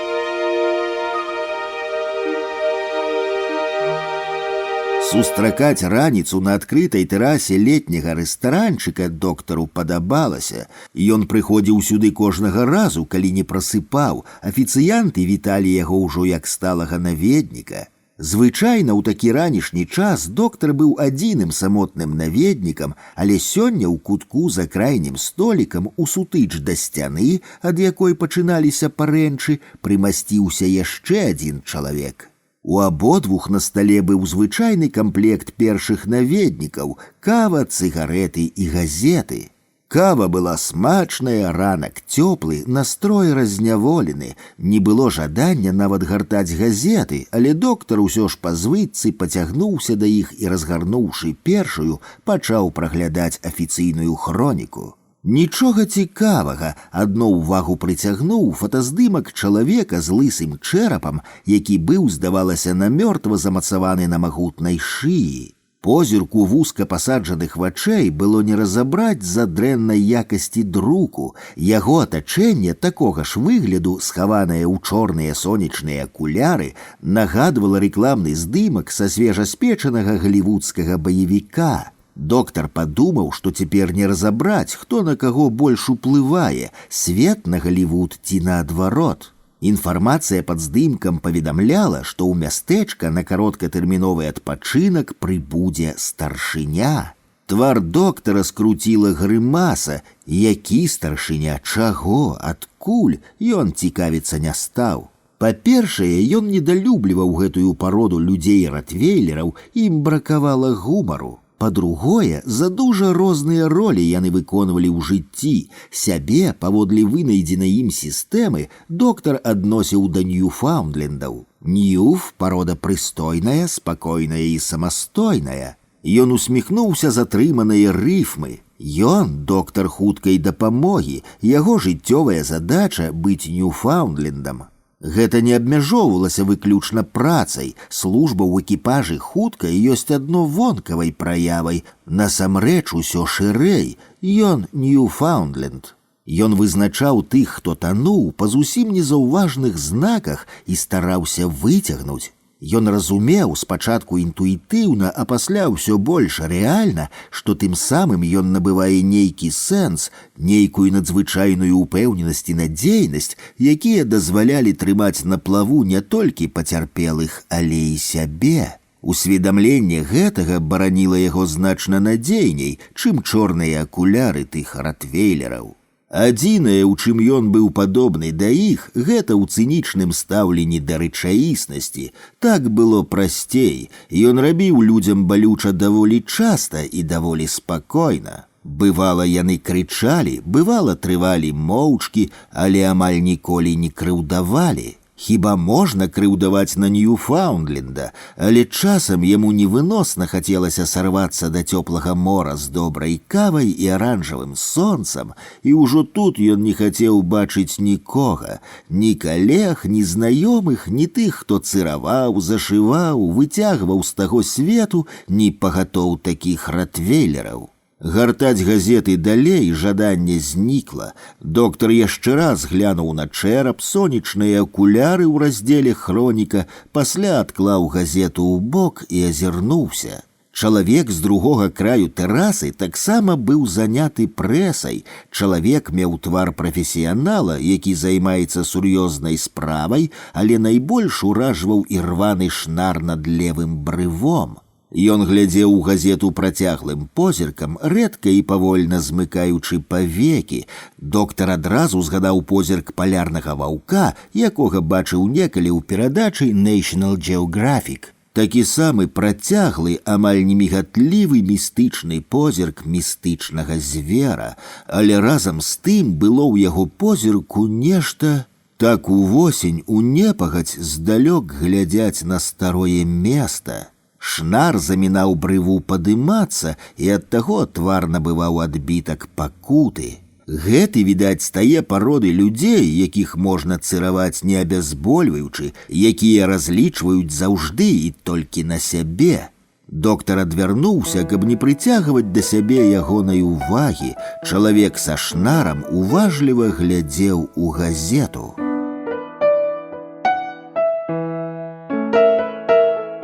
Speaker 2: Сустракаць раніцу на адкрытай тэрасе летняга рэстаранчыка доктару падабалася. Ён прыходзіў сюды кожнага разу, калі не прасыпаў. Афіцыянты віталі яго ўжо як сталага наведніка. Звычайна ў такі ранішні час доктар быў адзіным самотным наведнікам, але сёння ў кутку за крайнім столікам у сутыч да сцяны, ад якой пачыналіся парэнчы, прымасціўся яшчэ адзін чалавек. У абодвух на стале быў звычайны камплект першых наведнікаў – кава, цыгарэты і газеты. Кава была смачная, ранак цёплы, настрой разняволены. Не было жадання нават гартаць газеты, але доктар усё ж па звычцы пацягнуўся да іх і, разгарнуўшы першую, пачаў праглядаць афіцыйную хроніку. Нічога цікавага, адно ўвагу прыцягнуў фотаздымак чалавека з лысым чэрапам, які быў, здавалася, намёртва замацаваны на магутнай шыі. Позірку вузка пасаджаных вачэй было не разабраць з-за дрэннай якасці друку. Яго атачэнне такога ж выгляду, схаванае ў чорныя сонечныя акуляры, нагадвала рэкламны здымак са свежаспечанага галівудскага баевіка. Доктар падумаў, што цяпер не разабраць, хто на каго больш уплывае, свет на Галівуд ці наадварот. Інфармацыя пад здымкам паведамляла, што ў мястэчка на кароткатэрміновы адпачынак прыбудзе старшыня. Твар доктара скруціла грымаса. Які старшыня, чаго, адкуль, ён цікавіцца не стаў. Па-першае, ён недалюбліваў гэтую пароду людзей-ротвейлераў, ім бракавала гумару. Па-другое, за дужа розныя ролі яны выконвалі ў жыцці. Сябе, паводле вынайдзенай ім сістэмы, доктар адносіў да Ньюфаундлендаў. Ньюф – парода прыстойная, спакойная і самастойная. Ён усміхнуўся з атрыманай рыфмы. Ён – доктар хуткай дапамогі, яго жыццёвая задача – быць Ньюфаундлендам. Гэта не абмяжоўвалася выключна працай. Служба ў экіпажы хуткай ёсць адно вонкавай праявай. Насамрэч усё шырэй. Ён Ньюфаундленд. Ён вызначаў тых, хто тануў, па зусім незаўважных знаках і стараўся выцягнуць. Ён разумеў спачатку інтуітыўна, а пасля ўсё больш рэальна, што тым самым ён набывае нейкі сэнс, нейкую надзвычайную упэўненасць і надзейнасць, якія дазвалялі трымаць на плаву не толькі пацярпелых, але і сябе. Усведамленне гэтага бараніла яго значна надзейней, чым чорныя акуляры тых ротвейлераў. Адзінае, у чым ён быў падобны да іх, гэта ў цынічным стаўленні да рэчаіснасці. Так было прасцей. Ён рабіў людзям балюча даволі часта і даволі спакойна. Бывала, яны крычалі, бывала, трывалі моўчкі, але амаль ніколі не крыўдавалі. Хіба можна крыўдаваць на Ньюфаундленда, але часам яму невыносна хацелася сарвацца да цёплага мора з добрай кавай і аранжавым сонцам, і ўжо тут ён не хацеў бачыць нікога, ні калег, ні знаёмых, ні тых, хто цыраваў, зашываў, выцягваў з таго свету, ні пагатоў такіх ротвейлераў. Гартаць газеты далей жаданне знікла. Доктар яшчэ раз глянуў на чэрап, сонечныя акуляры ў раздзеле хроніка, пасля адклаў газету ў бок і азірнуўся. Чалавек з другога краю тэрасы таксама быў заняты прэсай. Чалавек меў твар прафесіянала, які займаецца сур'ёзнай справай, але найбольш уражваў ірваны шнар над левым брывом. Ён глядзеў у газету працяглым позіркам, рэдка і павольна змыкаючы павекі. Доктар адразу згадаў позірк палярнага ваўка, якога бачыў некалі ў перадачы National Geographic. Такі самы працяглы, амаль немігатлівы містычны позірк містычнага звера, але разам з тым было ў яго позірку нешта. Так увосень у непагадзь здалёк глядзяць на старое места. Шнар замінаў брыву падымацца, і ад таго твар набываў адбітак пакуты. Гэты, відаць, стае пароды людзей, якіх можна цыраваць не абязбольваючы, якія разлічваюць заўжды і толькі на сябе. Доктар адвярнуўся, каб не прыцягваць да сябе ягонай увагі. Чалавек са шнарам уважліва глядзеў у газету.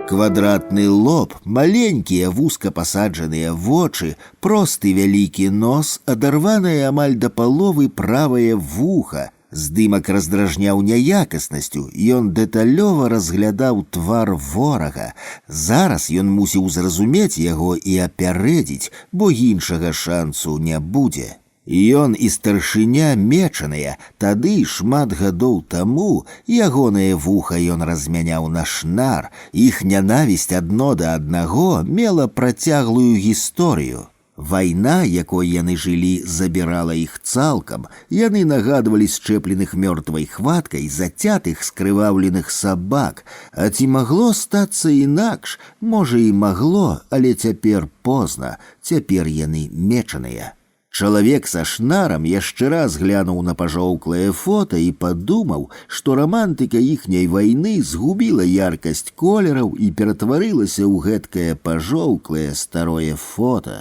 Speaker 2: Квадратны лоб, маленькія вузка пасаджаныя вочы, просты вялікі нос, адарванае амаль да паловы правае вуха. Здымак раздражняў няякаснасцю, ён дэталёва разглядаў твар ворага. Зараз ён мусіў зразумець яго і апярэдзіць, бо іншага шансу не будзе. Ён і старшыня мечаныя, тады шмат гадоў таму ягонае вуха ён размяняў на шнар, іх нянавісць адно да аднаго мела працяглую гісторыю. Вайна, якой яны жылі, забірала іх цалкам, яны нагадвалі счэпленых мёртвай хваткай зацятых скрываўленых сабак, а ці магло стацца інакш? Можа і магло, але цяпер позна, цяпер яны мечаныя. Чалавек са шнарам яшчэ раз глянуў на пажоўклае фота і падумаў, што рамантыка іхняй вайны згубіла яркасць колераў і ператварылася ў гэткае пажоўклае старое фота.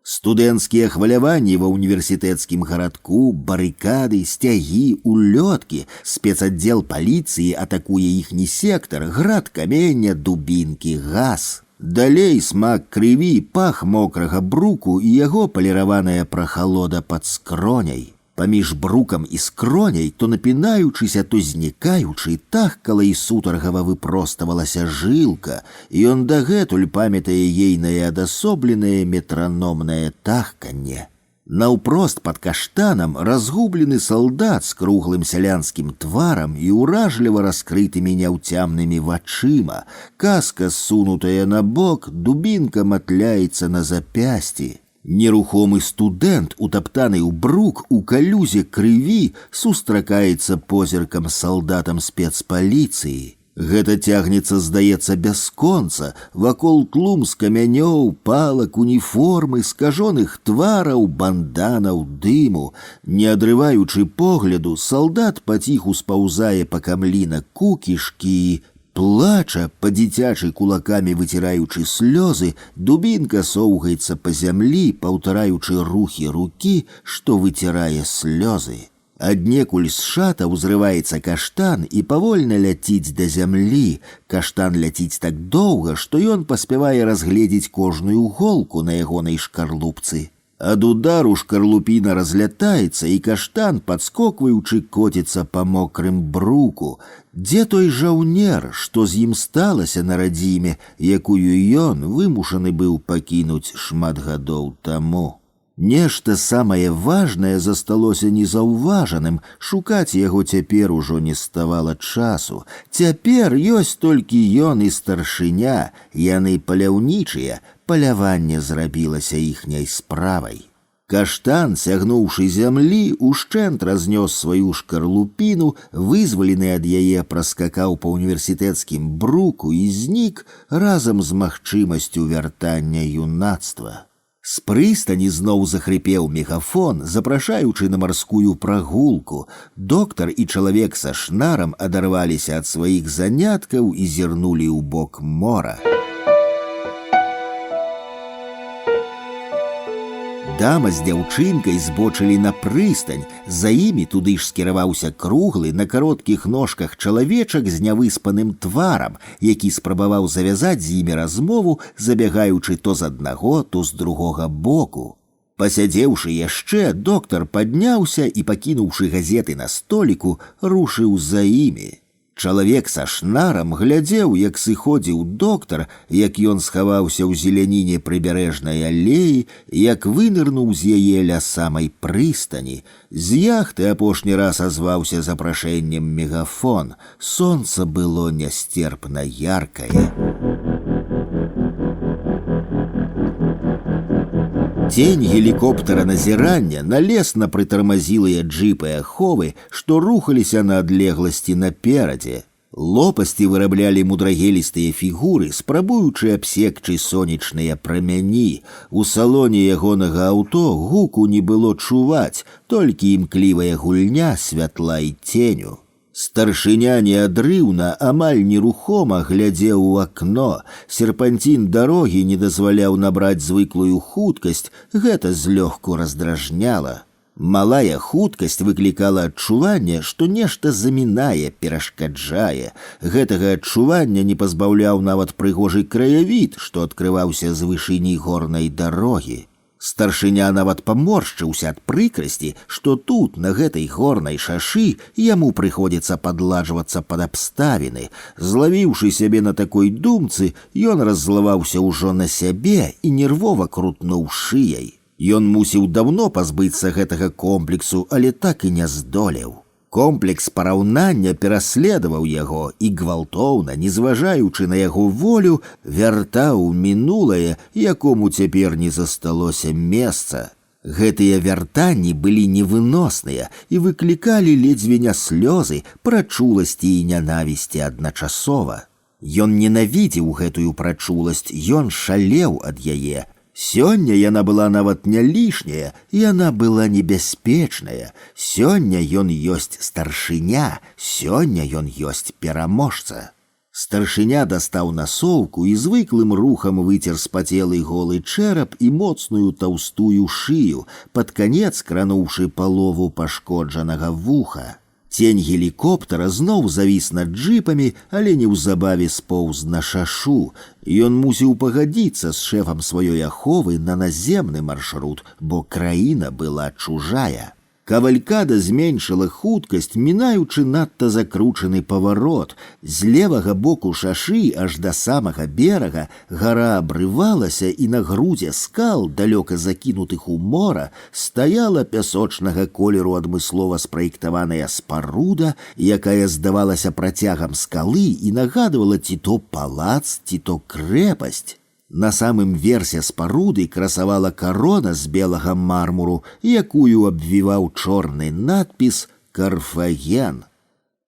Speaker 2: Студэнцкія хваляванні ва універсітэцкім гарадку, барыкады, сцягі, улёткі, спецаддзел паліцыі атакуе іхні сектар, град камення, дубінкі, газ. Далей смак крыві, пах мокрага бруку і яго паліраваная прахалода пад скроняй. Паміж брукам і скроняй, то напінаючыся, то знікаючы, тахкала і сутаргава выпроставалася жылка, і ён дагэтуль памятае ейнае адасобленае метраномнае тахканне. Наўпрост пад каштанам разгублены салдат з круглым сялянскім тварам і ўражліва раскрытымі няўцямнымі вачыма, каска ссунутая на бок, дубінка матляецца на запясці. Нерухомы студэнт, утаптаны ў брук, у калюзе крыві, сустракаецца позіркам з салдатам спецпаліцыі. Гэта цягнецца, здаецца, бясконца, вакол тлум з камянёў, палак, уніформы, скажоных твараў, банданаў, дыму. Не адрываючы погляду, салдат паціху спаўзае па камліна кукішкі, плача, па-дзіцячы кулакамі выціраючы слёзы, дубінка соўгаецца па зямлі, паўтараючы рухі рукі, што выцірае слёзы. Аднекуль з шата ўзрываецца каштан і павольна ляціць да зямлі. Каштан ляціць так доўга, што ён паспявае разгледзець кожную голку на ягонай шкарлупцы. Ад удару шкарлупіна разлятаецца, і каштан, падскокваючы, коціцца па мокрым бруку. Дзе той жаўнер, што з ім сталася на радзіме, якую ён вымушаны быў пакінуць шмат гадоў таму? Нешта самае важнае засталося незаўважаным, шукаць яго цяпер ужо не ставала часу. Цяпер ёсць толькі ён і старшыня, яны паляўнічыя, паляванне зрабілася іхняй справай. Каштан, сягнуўшы зямлі, ушчэнт разнёс сваю шкарлупіну, вызвалены ад яе праскакаў па універсітэцкім бруку і знік разам з магчымасцю вяртання юнацтва. З прыстані зноў захрыпеў мегафон, запрашаючы на марскую прагулку. Доктар і чалавек са шнарам адарваліся ад сваіх заняткаў і зірнулі ў бок мора. Дама з дзяўчынкай збочылі на прыстань, за імі туды ж скіраваўся круглы на кароткіх ножках чалавечак з нявыспаным тварам, які спрабаваў завязаць з імі размову, забягаючы то з аднаго, то з другога боку. Пасядзеўшы яшчэ, доктар падняўся і, пакінуўшы газеты на століку, рушыў за імі. Чалавек са шнарам глядзеў, як сыходзіў доктар, як ён схаваўся ў зеляніне прыбярэжнай алеі, як вынырнуў з яе ля самай прыстані. З яхты апошні раз азваўся запрашэннем мегафон. Сонца было нясцерпна яркае. Тень гелікоптера назірання налесна прытармазілыя джипы аховы, што рухаліся на адлегласці наперадзе. Лопасці выраблялі мудрагелістыя фігуры, спрабуючы абсекчы сонечныя прамяні. У салоне ягонага аўто гуку не было чуваць, толькі імклівая гульня святла і ценю. Старшыня неадрыўна, амаль нерухома глядзеў у акно. Серпанцін дарогі не дазваляў набраць звыклую хуткасць, гэта злёгку раздражняла. Малая хуткасць выклікала адчуванне, што нешта замінае, перашкаджае. Гэтага адчування не пазбаўляў нават прыгожы краявід, што адкрываўся з вышыні горнай дарогі. Старшыня нават паморшчыўся ад прыкрасці, што тут, на гэтай горнай шашы, яму прыходзіцца падладжвацца пад абставіны. Злавіўшы сябе на такой думцы, ён раззлаваўся ўжо на сябе і нервова крутнуў шыяй. Ён мусіў даўно пазбыцца гэтага комплексу, але так і не здолеў. Комплекс параўнання пераследаваў яго і гвалтоўна, не зважаючы на яго волю, вяртаў мінулае, якому цяпер не засталося месца. Гэтыя вяртанні былі невыносныя і выклікалі ледзьве не слёзы, прачуласці і нянавісці адначасова. Ён ненавідзеў гэтую прачуласць, ён шалеў ад яе. Сёння яна была нават не лішняя, яна была небяспечная. Сёння ён ёсць старшыня, сёння ён ёсць пераможца. Старшыня дастаў насоўку і звыклым рухам выцер спацелы голы чэрап і моцную таўстую шыю, пад канец крануўшы палову пашкоджанага вуха. Тень гелікоптара зноў завіс над джыпамі, але неўзабаве споўз на шашу. Ён мусіў пагадзіцца з шэфам сваёй аховы на наземны маршрут, бо краіна была чужая. Кавалькада зменшыла хуткасць, мінаючы надта закручаны паварот. З левага боку шашы аж да самага берага гара абрывалася, і на грудзе скал, далёка закінутых у мора, стаяла пясочнага колеру адмыслова спраектаваная спаруда, якая здавалася працягам скалы і нагадывала ці то палац, ці то крэпасць. На самым версе спаруды красавала карона з белага мармуру, якую абвіваў чорны надпіс «Карфаген».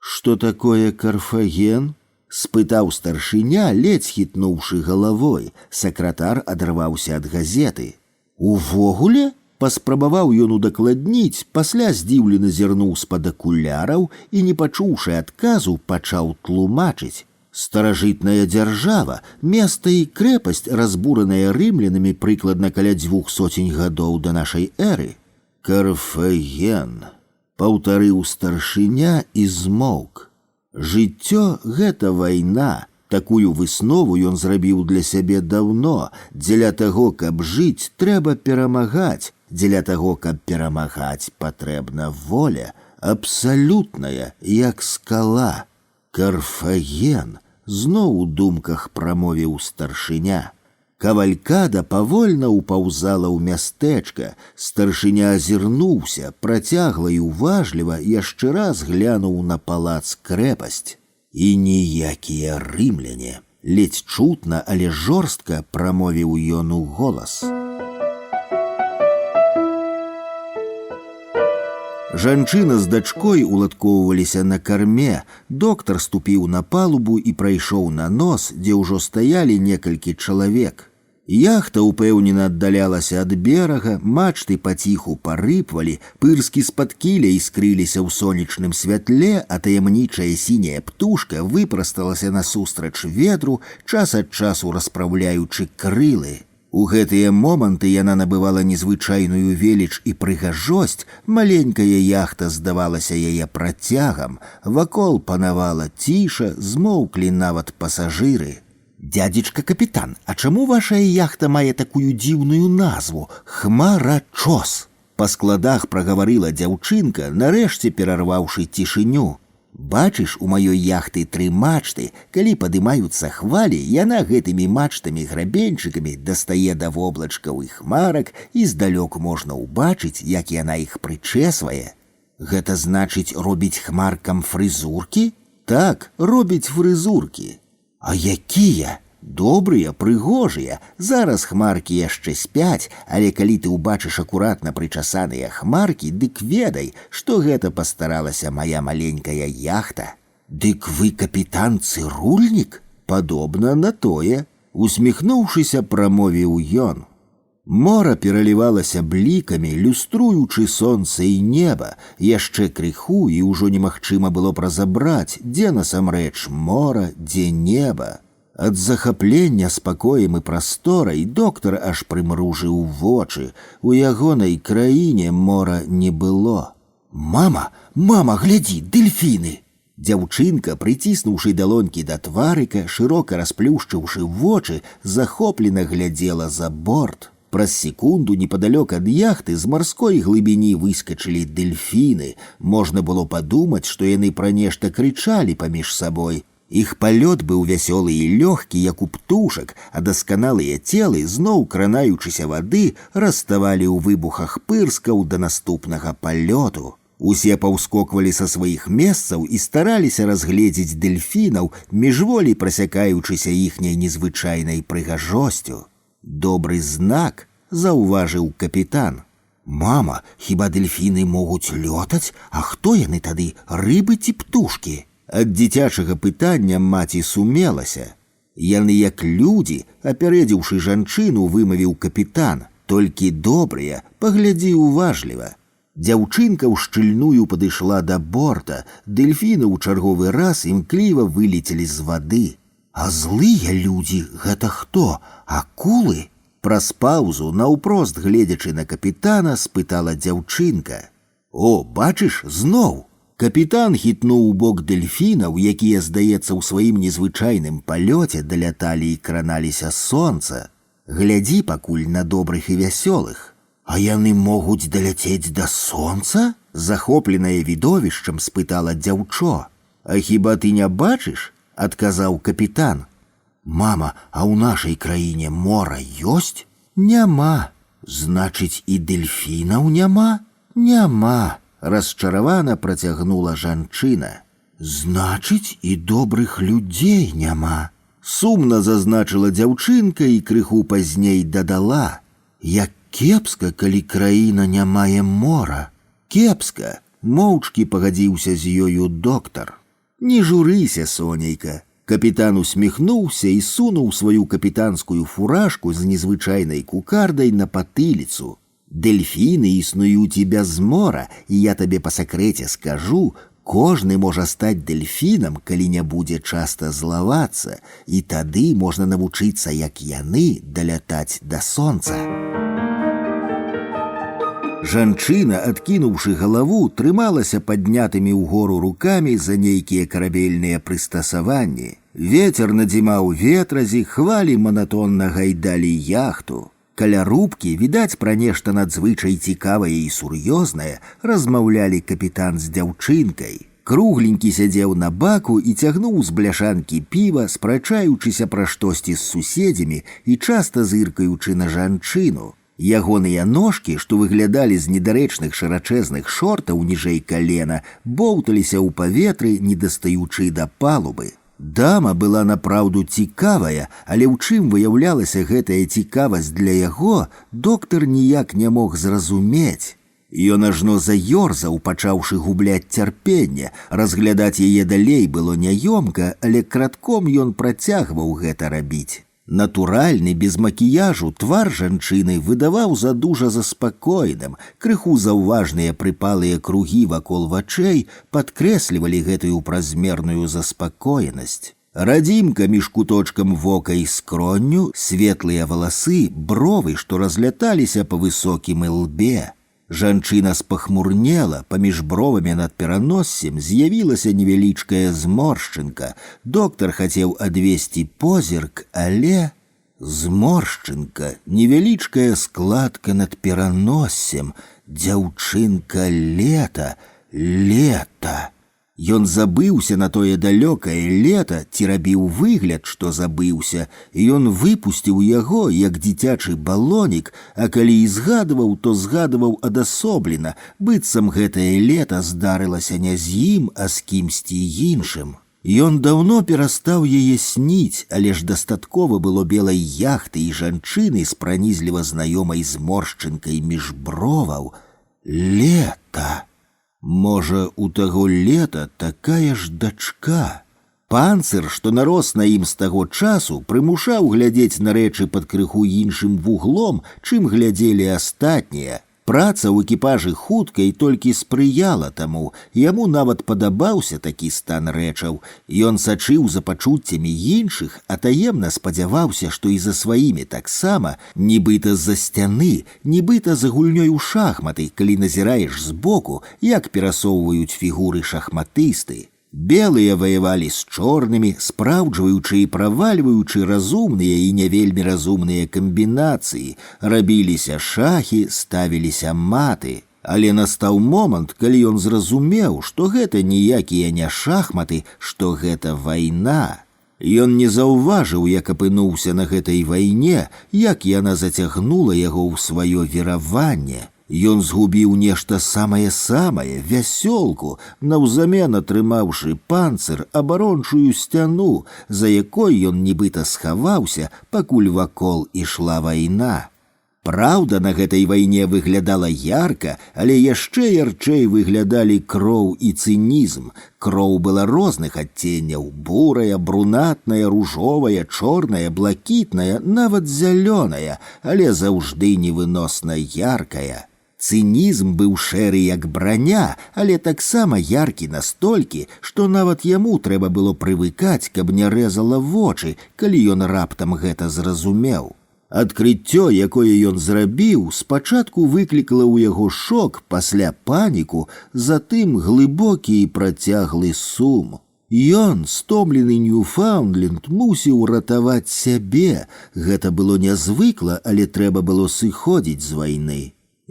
Speaker 2: «Што такое Карфаген?» – спытаў старшыня, ледзь хітнуўшы галавой. Сакратар адрваўся ад газеты. «Увогуле?» – паспрабаваў ён удакладніць, пасля здзіўлена зірнуў з-пад акуляраў і, не пачуўшы адказу, пачаў тлумачыць. Старажытная дзяржава, место і крэпасць, разбураная рымлянамі прыкладна каля 200 гадоў да нашай эры. Карфаген, паўтарыў старшыня і змоўк. Жыццё – гэта вайна. Такую выснову ён зрабіў для сябе даўно. Дзеля таго, каб жыць, трэба перамагаць. Дзеля таго, каб перамагаць, патрэбна воля, абсалютная, як скала. Карфаген, зноў у думках прамовіў старшыня. Кавалькада павольна ўпаўзала ў мястэчка. Старшыня азірнуўся, працягла і уважліва яшчэ раз глянуў на палац-крэпасць. І ніякія рымляне. Ледзь чутна, але жорстка прамовіў ён у голас. Жанчына з дачкой уладкоўваліся на карме. Доктар ступіў на палубу і прайшоў на нос, дзе ўжо стаялі некалькі чалавек. Яхта упэўнена аддалялася ад берага, мачты паціху парыпвалі, пырскі з-пад кіля іскрыліся ў сонечным святле, а таямнічая сіняя птушка выпрасталася насустрач ветру, час ад часу распраўляючы крылы. У гэтыя моманты яна набывала незвычайную веліч і прыгажосць, маленькая яхта здавалася яе працягам, вакол панавала ціша, змоўклі нават пасажыры. «Дядзечка капітан, а чаму вашая яхта мае такую дзіўную назву «Хмарачос»?» Па складах прагаварыла дзяўчынка, нарэшце перарваўшы цішыню. «Бачыш, у маёй яхты 3 мачты. Калі падымаюцца хвалі, яна гэтымі мачтамі-грабеньчыкамі дастае да воблачкаў і хмарак, і здалёк можна ўбачыць, як яна іх прычэсвае». «Гэта значыць, робіць хмаркам фрызуркі?» «Так, робіць фрызуркі». «А якія?» «Добрыя, прыгожыя. Зараз хмаркі яшчэ спяць, але калі ты ўбачыш акуратна прычасаныя хмаркі, дык ведай, што гэта пастаралася моя маленькая яхта». «Дык вы капітан-цырульнік?» «Падобна на тое», — усміхнуўшыся, прамовіў ён. Мора пералівалася блікамі, люструючы сонца і неба. Яшчэ крыху, і ўжо немагчыма было б разабраць, дзе насамрэч мора, дзе неба. Ад захаплення спакоем і прасторай доктар аж прымружыў вочы. У ягонай краіне мора не было. «Мама, мама, глядзі, дэльфіны!» Дзяўчынка, прыціснуўшы далонькі да тварыка, шырока расплюшчыўшы вочы, захоплена глядзела за борт. Праз секунду непадалёк ад яхты з марской глыбіні выскачылі дэльфіны. Можна было падумаць, што яны пра нешта крычалі паміж сабой. Іх палёт быў вясёлы і лёгкі, як у птушак, а дасканалыя целы, зноў кранаючыся вады, раставалі ў выбухах пырскаў да наступнага палёту. Усе паўскоквалі са сваіх месцаў і стараліся разгледзець дэльфінаў, міжволі прасякаючыся іхняй незвычайнай прыгажосцю. «Добры знак», — заўважыў капітан. «Мама, хіба дэльфіны могуць лётаць? А хто яны тады, рыбы ці птушкі?» Ад дзіцячага пытання маці сумелася. Яны як людзі, апярэдзіўшы жанчыну, вымавіў капітан. Толькі добрыя, паглядзі уважліва. Дзяўчынка ўшчыльную падышла да борта, дэльфіны ў чарговы раз імкліва вылецелі з вады. А злыя людзі гэта хто? Акулы? Праз паўзу, наўпрост гледзячы на капітана, спытала дзяўчынка. О, бачыш, зноў! Капітан хітнуў у бок дэльфінаў, якія, здаецца, ў сваім незвычайным палёце даляталі і краналіся сонца. Глядзі пакуль на добрых і вясёлых. А яны могуць даляцець да сонца? Захопленая відовішчам спытала дзяўчо. А хіба ты не бачыш? Адказаў капітан. Мама, а ў нашай краіне мора ёсць? Няма. Значыць, і дэльфінаў няма? Няма. Расчаравана працягнула жанчына. Значыць, і добрых людзей няма. Сумна зазначыла дзяўчынка і крыху пазней дадала. Як кепска, калі краіна не мае мора. Кепска, моўчкі пагадзіўся з ёю доктар. Не журыся, сонейка. Капітан усміхнуўся і сунуў сваю капітанскую фуражку з незвычайнай кукардай на патыліцу. Дэльфіны існуюць і без мора, і я табе па сакрэце скажу, кожны можа стаць дэльфінам, калі не будзе часта злавацца, і тады можна навучыцца, як яны, далятаць да сонца. Жанчына, адкінуўшы галаву, трымалася паднятымі ўгору рукамі за нейкія карабельныя прыстасаванні. Вецер надзімаў ветразі, хвалі манатонна гайдалі яхту. Каля рубкі, відаць, пра нешта надзвычай цікавае і сур'ёзнае, размаўлялі капітан з дзяўчынкай. Кругленькі сядзеў на баку і цягнуў з бляшанкі піва, спрачаючыся пра штосьці з суседзямі і часта зыркаючы на жанчыну. Ягоныя ножкі, што выглядалі з недарэчных шырачэзных шортаў ніжэй калена, боўталіся ў паветры, не дастаючы да палубы. Дама была напраўду цікавая, але ў чым выяўлялася гэтая цікавасць для яго, доктар ніяк не мог зразумець. Ён ажно заёрзаў, пачаўшы губляць цярпенне. Разглядаць яе далей было няёмка, але кратком ён працягваў гэта рабіць. Натуральны, без макіяжу, твар жанчыны выдаваў за дужа заспакойным, крыху заўважныя прыпалыя кругі вакол вачэй падкрэслівалі гэтую празмерную заспакоенасць. Радзімка між куточкам вока і скронню, светлыя валасы, бровы, што разляталіся па высокім ілбе. Жанчына спахмурнела, паміж бровамі над пераноссем з'явілася невялічкая зморшчынка. Доктар хацеў адвесці позірк, але... Зморшчынка, невялічкая складка над пераноссем, дзяўчынка лета, лета. Ён забыўся на тое далёкае лета, ці рабіў выгляд, што забыўся, і ён выпусціў яго, як дзіцячы балонік, а калі і згадваў, то згадваў адасоблена, быццам гэтае лета здарылася не з ім, а з кімсьці іншым. Ён даўно перастаў яе сніць, але ж дастаткова было белай яхты і жанчыны з пранізліва знаёмай зморшчынкай між броваў. Лета! Можа, у таго лета такая ж дачка. Панцыр, што нарос на ім з таго часу, прымушаў глядзець на рэчы пад крыху іншым вуглом, чым глядзелі астатнія. Праца ў экіпажы хуткай толькі спрыяла таму, яму нават падабаўся такі стан рэчаў. Ён сачыў за пачуццямі іншых, а таемна спадзяваўся, што і за сваімі таксама, нібыта з-за сцяны, нібыта за гульнёй у шахматы, калі назіраеш збоку, як перасоўваюць фігуры шахматысты. Белыя ваявалі з чорнымі, спраўджваючы і правальваючы разумныя і не вельмі разумныя камбінацыі, рабіліся шахі, ставіліся маты. Але настаў момант, калі ён зразумеў, што гэта ніякія не шахматы, што гэта вайна. Ён не заўважыў, як апынуўся на гэтай вайне, як яна зацягнула яго ў сваё вераванне. Ён згубіў нешта самае-самае, вясёлку, наўзамен атрымаўшы панцыр, абарончую сцяну, за якой ён нібыта схаваўся, пакуль вакол ішла вайна. Праўда, на гэтай вайне выглядала ярка, але яшчэ ярчэй выглядалі кроў і цынізм. Кроў была розных адценняў: бурая, брунатная, ружовая, чорная, блакітная, нават зялёная, але заўжды невыносна яркая. Цынізм быў шэры як браня, але таксама яркі настолькі, што нават яму трэба было прывыкаць, каб не рэзала вочы, калі ён раптам гэта зразумеў. Адкрыццё, якое ён зрабіў, спачатку выклікала ў яго шок, пасля паніку, затым глыбокі і працяглы сум. Ён, стомлены Ньюфаундленд, мусіў ратаваць сябе. Гэта было нязвыкла, але трэба было сыходзіць з вайны.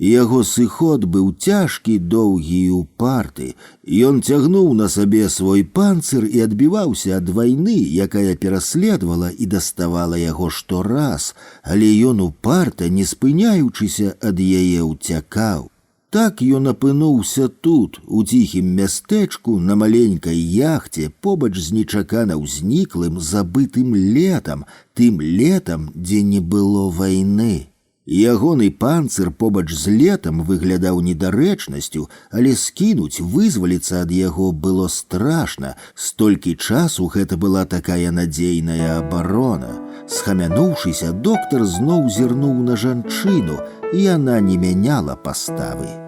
Speaker 2: Яго сыход быў цяжкі, доўгі і упарты. Ён цягнуў на сабе свой панцыр і адбіваўся ад вайны, якая пераследавала і даставала яго штораз, але ён упарта, не спыняючыся, ад яе ўцякаў. Так ён апынуўся тут, у ціхім мястэчку, на маленькай яхце, побач з нечакана ўзніклым, забытым летам, тым летам, дзе не было вайны. Ягоны панцыр побач з летам выглядаў недарэчнасцю, але скінуць, вызваліцца ад яго было страшна. Столькі часу гэта была такая надзейная абарона. Схамянуўшыся, доктар зноў зірнуў на жанчыну, і яна не мяняла паставы.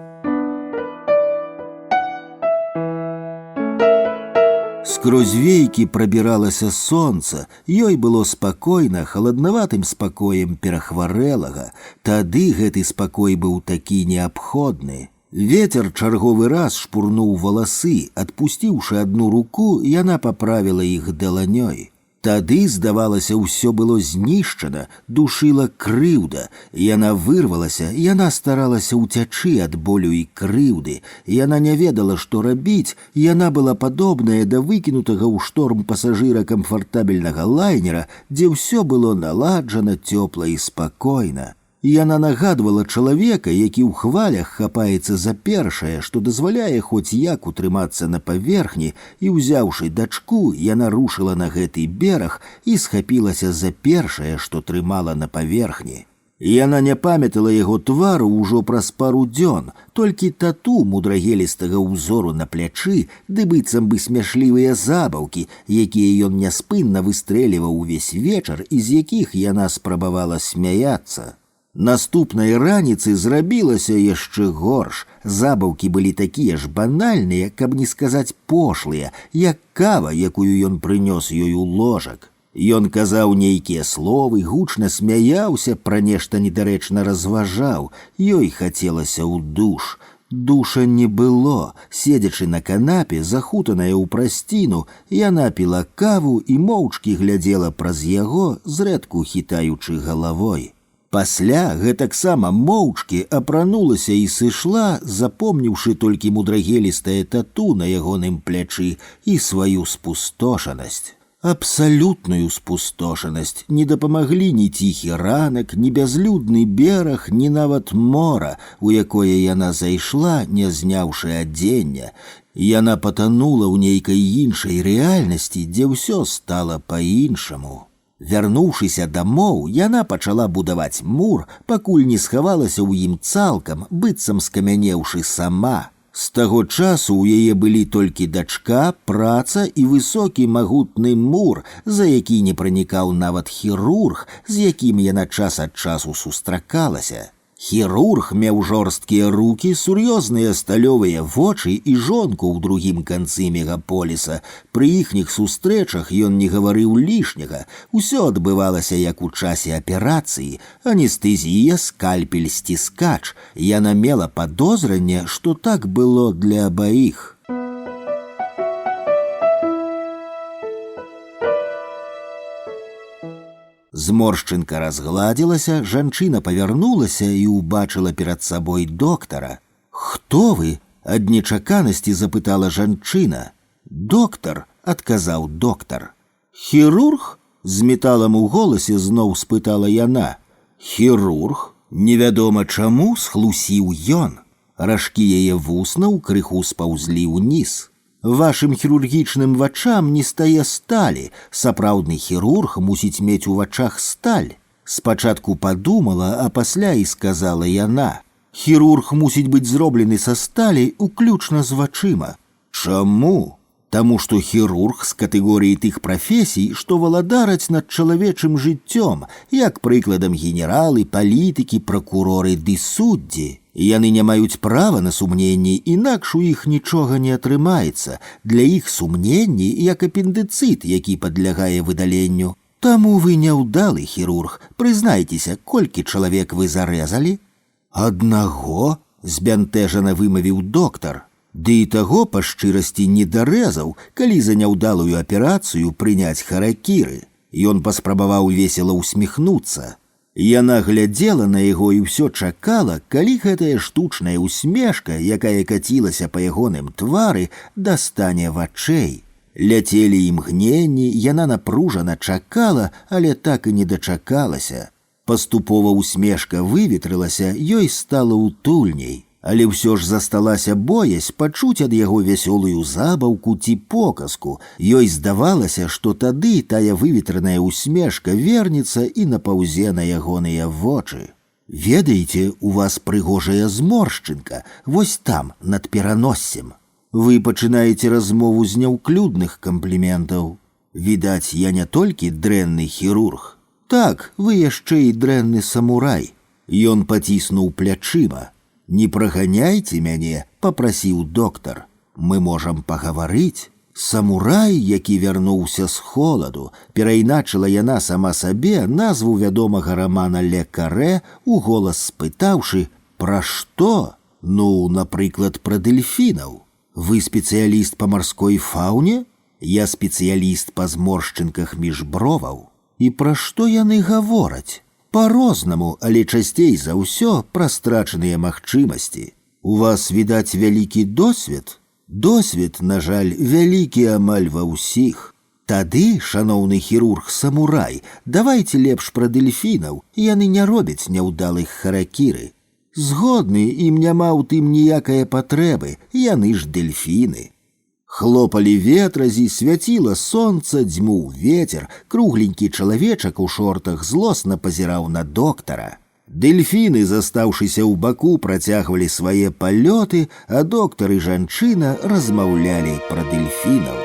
Speaker 2: Скрозь вейкі прабіралася сонца, ёй было спакойна, халаднаватым спакоем перахварэлага. Тады гэты спакой быў такі неабходны. Ветер чарговы раз шпурнуў валасы, адпусціўшы адну руку, яна паправіла іх даланёй. Тады, здавалася, ўсё было знішчана, душыла крыўда. Яна вырвалася, яна старалася ўцячы ад болю і крыўды. Яна не ведала, што рабіць, яна была падобная да выкінутага ў шторм пасажыра камфартабельнага лайнера, дзе ўсё было наладжана, цёпла і спакойна. Яна нагадвала чалавека, які ў хвалях хапаецца за першае, што дазваляе хоць як утрымацца на паверхні, і, узяўшы дачку, яна рушыла на гэты бераг і схапілася за першае, што трымала на паверхні. Яна не памятала яго твару ўжо праз пару дзён, толькі тату мудрагелістага ўзору на плячы, ды быццам бы смяшлівыя забаўкі, якія ён няспынна выстрэліваў увесь вечар і з якіх яна спрабавала смяяцца. Наступнай раніцы зрабілася яшчэ горш. Забаўкі былі такія ж банальныя, каб не сказаць пошлыя, як кава, якую ён прынёс ёй у ложак. Ён казаў нейкія словы, гучна смяяўся, пра нешта недарэчна разважаў. Ёй хацелася ў душ. Душа не было. Седзячы на канапе, захутаная ў прасціну, яна піла каву і моўчкі глядзела праз яго, зрэдку хітаючы галавой. Пасля гэтаксама моўчкі апранулася і сышла, запомніўшы толькі мудрагелістае тату на ягоным плячы і сваю спустошанасць. Абсалютную спустошанасць. Не дапамаглі ні ціхі ранак, ні бязлюдны бераг, ні нават мора, у якое яна зайшла, не зняўшы адзення. Яна патанула ў нейкай іншай рэальнасці, дзе ўсё стала па-іншаму. Вярнуўшыся дамоў, яна пачала будаваць мур, пакуль не схавалася ў ім цалкам, быццам скамянеўшы сама. З таго часу ў яе былі толькі дачка, праца і высокі магутны мур, за які не пранікаў нават хірург, з якім яна час ад часу сустракалася. Хірург меў жорсткія рукі, сур'ёзныя сталёвыя вочы і жонку ў другім канцы мегаполіса. Пры іхніх сустрэчах ён не гаварыў лішняга. Усё адбывалася як у часе аперацыі. Анестэзія, скальпель, сціскач. Яна мела падозранне, што так было для абаіх. Зморшчынка разгладзілася, жанчына павярнулася і ўбачыла перад сабой доктара. «Хто вы?» – ад нечаканасці запытала жанчына. «Доктар», – адказаў доктар. «Хірург?» – з металам у голасе зноў спытала яна. «Хірург?» Невядома чаму схлусіў ён. Ражкі яе вуснаў крыху спаўзлі ўніз. Вашым хірургічным вачам не стае сталі. Сапраўдны хірург мусіць мець у вачах сталь. Спачатку падумала, а пасля і сказала яна. Хірург мусіць быць зроблены са сталі, уключна з вачыма. Чаму? Таму што хірург з катэгорыі тых прафесій, што валадараць над чалавечым жыццём, як прыкладам генералы, палітыкі, пракуроры ды суддзі. Яны не маюць права на сумненні, інакш у іх нічога не атрымаецца. Для іх сумненні як апендыцыт, які падлягае выдаленню. Таму вы няўдалы хірург. Прызнайцеся, колькі чалавек вы зарэзалі? Аднаго? Збянтэжана вымавіў доктар. Ды і таго, па шчырасці, не дарэзаў, калі за няўдалую аперацыю прыняць харакіры. Ён паспрабаваў весела усміхнуцца. Яна глядзела на яго і ўсё чакала, калі гэтая штучная усмешка, якая кацілася па ягоным твары, дастане вачэй. Ляцелі імгненні, яна напружана чакала, але так і не дачакалася. Паступова усмешка выветрылася, ёй стала утульней. Але ўсё ж засталася боязь пачуць ад яго вясёлую забаўку ці показку. Ёй здавалася, што тады тая выветраная усмешка вернецца і напаўзе на ягоныя вочы. Ведаеце, у вас прыгожая зморшчынка, вось там, над пераноссем. Вы пачынаеце размову з няўклюдных кампліментаў. Відаць, я не толькі дрэнны хірург. Так, вы яшчэ і дрэнны самурай. Ён паціснуў плячыма. «Не праганяйце мяне», – папрасіў доктар. «Мы можам пагаварыць». Самурай, які вярнуўся з холаду, перайначыла яна сама сабе назву вядомага рамана «Ле Карэ», уголас спытаўшы: «Пра што?» «Ну, напрыклад, пра дэльфінаў». «Вы спецыяліст па марской фауне?» «Я спецыяліст па зморшчынках між броваў». «І пра што яны гавораць?» По-рознаму, але часцей за ўсё пра страчаныя магчымасці. У вас, відаць, вялікі досвед? Досвед, на жаль, вялікі амаль ва ўсіх. Тады, шаноўны хірург-самурай, давайце лепш пра дэльфінаў, яны не робяць няўдалых харакіры. Згодны, ім няма ў тым ніякае патрэбы, яны ж дэльфіны. Хлопалі ветразі, свяціла сонца, дзьмуў вецер, кругленькі чалавечак у шортах злосна пазіраў на доктара. Дэльфіны, застаўшыся ў баку, працягвалі свае палёты, а доктар і жанчына размаўлялі пра дэльфінаў.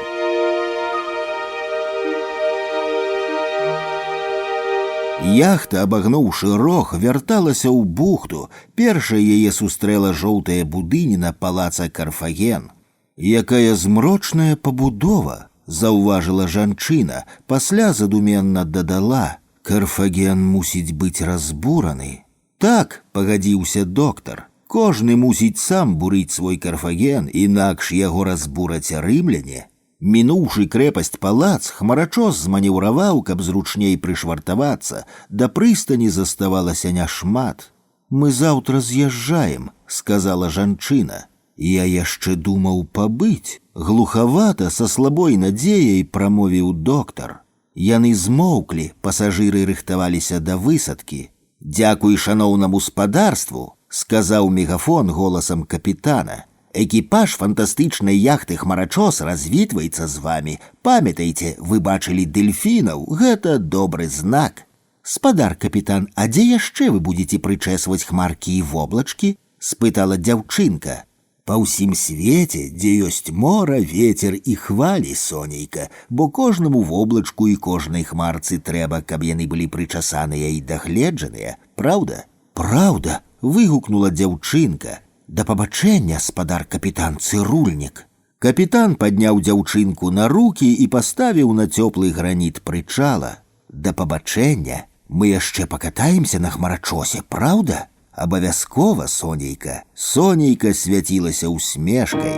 Speaker 2: Яхта, абагнуўшы рог, вярталася ў бухту. Першая яе сустрэла жоўтая будыніна палаца Карфаген. «Якая змрочная пабудова», – заўважыла жанчына, пасля задуменна дадала: «Карфаген мусіць быць разбураны». «Так», – пагадзіўся доктар, – «кожны мусіць сам бурыць свой Карфаген, інакш яго разбураць рымляне». Мінуўшы крэпасць палац, хмарачос зманеўраваў, каб зручней прышвартавацца, да прыстані заставалася няшмат. «Мы заўтра з'язджаем», – сказала жанчына. «Я яшчэ думаў пабыць», – глухавата, са слабой надзеяй прамовіў доктар. Яны змоўклі, пасажыры рыхтаваліся да высадкі. «Дзякуй шаноўнаму спадарству», – сказаў мегафон голасам капітана. «Экіпаж фантастычнай яхты «Хмарачос» развітваецца з вамі. Памятайце, вы бачылі дэльфінаў, гэта добры знак». «Спадар капітан, а дзе яшчэ вы будзеце прычэсваць хмаркі і воблачкі?» – спытала дзяўчынка. «Па ўсім свеце, дзе ёсць мора, вецер і хвалі, сонейка, бо кожнаму воблачку і кожнай хмарцы трэба, каб яны былі прычасаныя і дагледжаныя, праўда?» «Праўда», – выгукнула дзяўчынка. «Да пабачэння, спадар капітан цырульнік». Капітан падняў дзяўчынку на рукі і паставіў на цёплы граніт прычала. «Да пабачэння, мы яшчэ пакатаемся на хмарачосе, праўда?» «Абавязкова, сонейка». Сонейка свяцілася усмешкай.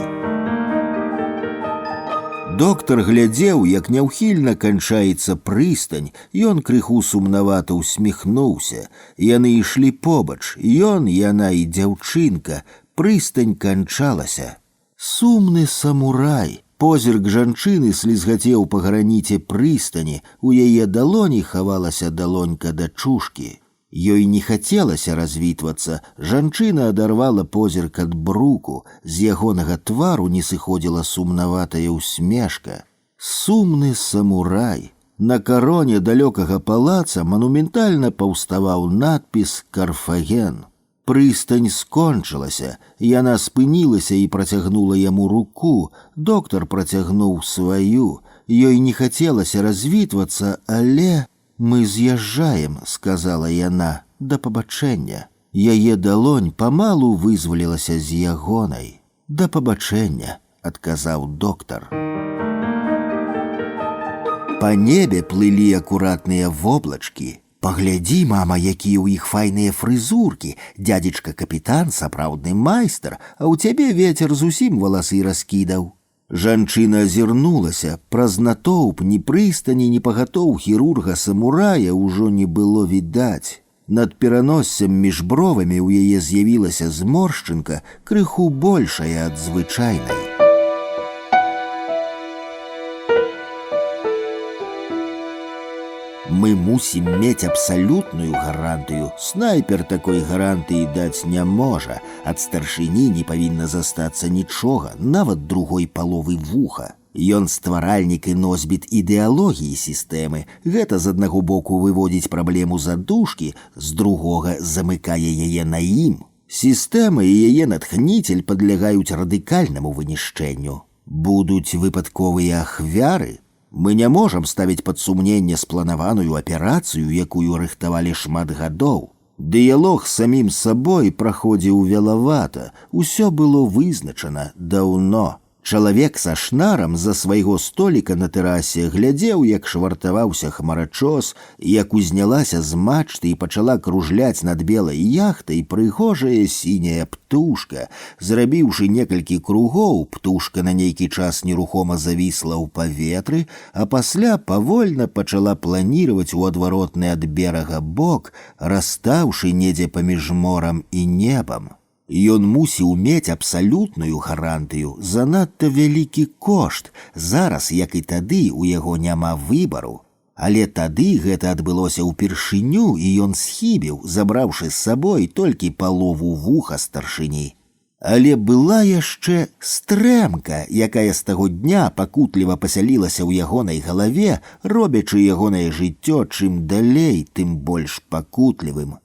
Speaker 2: Доктар глядзеў, як няўхільна канчаецца прыстань, ён крыху сумнавата усміхнуўся. Яны ішлі побач, ён, яна і дзяўчынка. Прыстань канчалася. «Сумны самурай». Позірк жанчыны слізгацеў па граніце прыстані, у яе далоні хавалася далонька дачушкі. Ёй не хацелася развітвацца, жанчына адарвала позірк ад бруку, з ягонага твару не сыходзіла сумнаватая усмешка. «Сумны самурай». На кароне далёкага палаца манументальна паўставаў надпіс «Карфаген». Прыстань скончылася, яна спынілася і працягнула яму руку. Доктар працягнуў сваю. Ёй не хацелася развітвацца, але... «Мы з'язджаем», — сказала яна, — «да пабачэння». Яе далонь памалу вызвалілася з ягонай. «Да пабачэння», — адказаў доктар. Па небе плылі акуратныя воблачкі. «Паглядзі, мама, якія ў іх файныя фрызуркі. Дядзечка капітан сапраўдны майстар, а ў цябе вецер зусім валасы раскідаў». Жанчына азірнулася. Праз натоўп ні прыстані, ні пагатоў хірурга-самурая ўжо не было відаць. Над пераноссем між бровамі ў яе з'явілася зморшчынка, крыху большая ад звычайнай. «Мы мусім мець абсалютную гарантыю. Снайпер такой гарантыі даць не можа. Ад старшыні не павінна застацца нічога, нават другой паловы вуха. Ён стваральнік і носьбіт ідэалогіі сістэмы. Гэта з аднаго боку выводзіць праблему задушкі, з другога замыкае яе на ім. Сістэма і яе натхніцель падлягаюць радыкальнаму вынішчэнню. Будуць выпадковыя ахвяры. Мы не можам ставіць пад сумненне спланаваную аперацыю, якую рыхтавалі шмат гадоў. Дыялог з самім сабой праходзіў велавата, усё было вызначана даўно. Чалавек са шнарам за свайго століка на тэрасе глядзеў, як швартаваўся хмарачос, як узнялася з мачты і пачала кружляць над белай яхтай прыгожая сіняя птушка. Зрабіўшы некалькі кругоў, птушка на нейкі час нерухома завісла ў паветры, а пасля павольна пачала планіраваць у адваротны ад берага бок, расстаўшы недзе паміж морам і небам. Ён мусіў мець абсалютную гарантыю, занадта вялікі кошт. Зараз, як і тады, у яго няма выбару. Але тады гэта адбылося ўпершыню, і ён схібіў, забраўшы з сабой толькі палову вуха старшыні. Але была яшчэ стрэмка, якая з таго дня пакутліва пасялілася ў ягонай галаве, робячы ягонае жыццё чым далей, тым больш пакутлівым.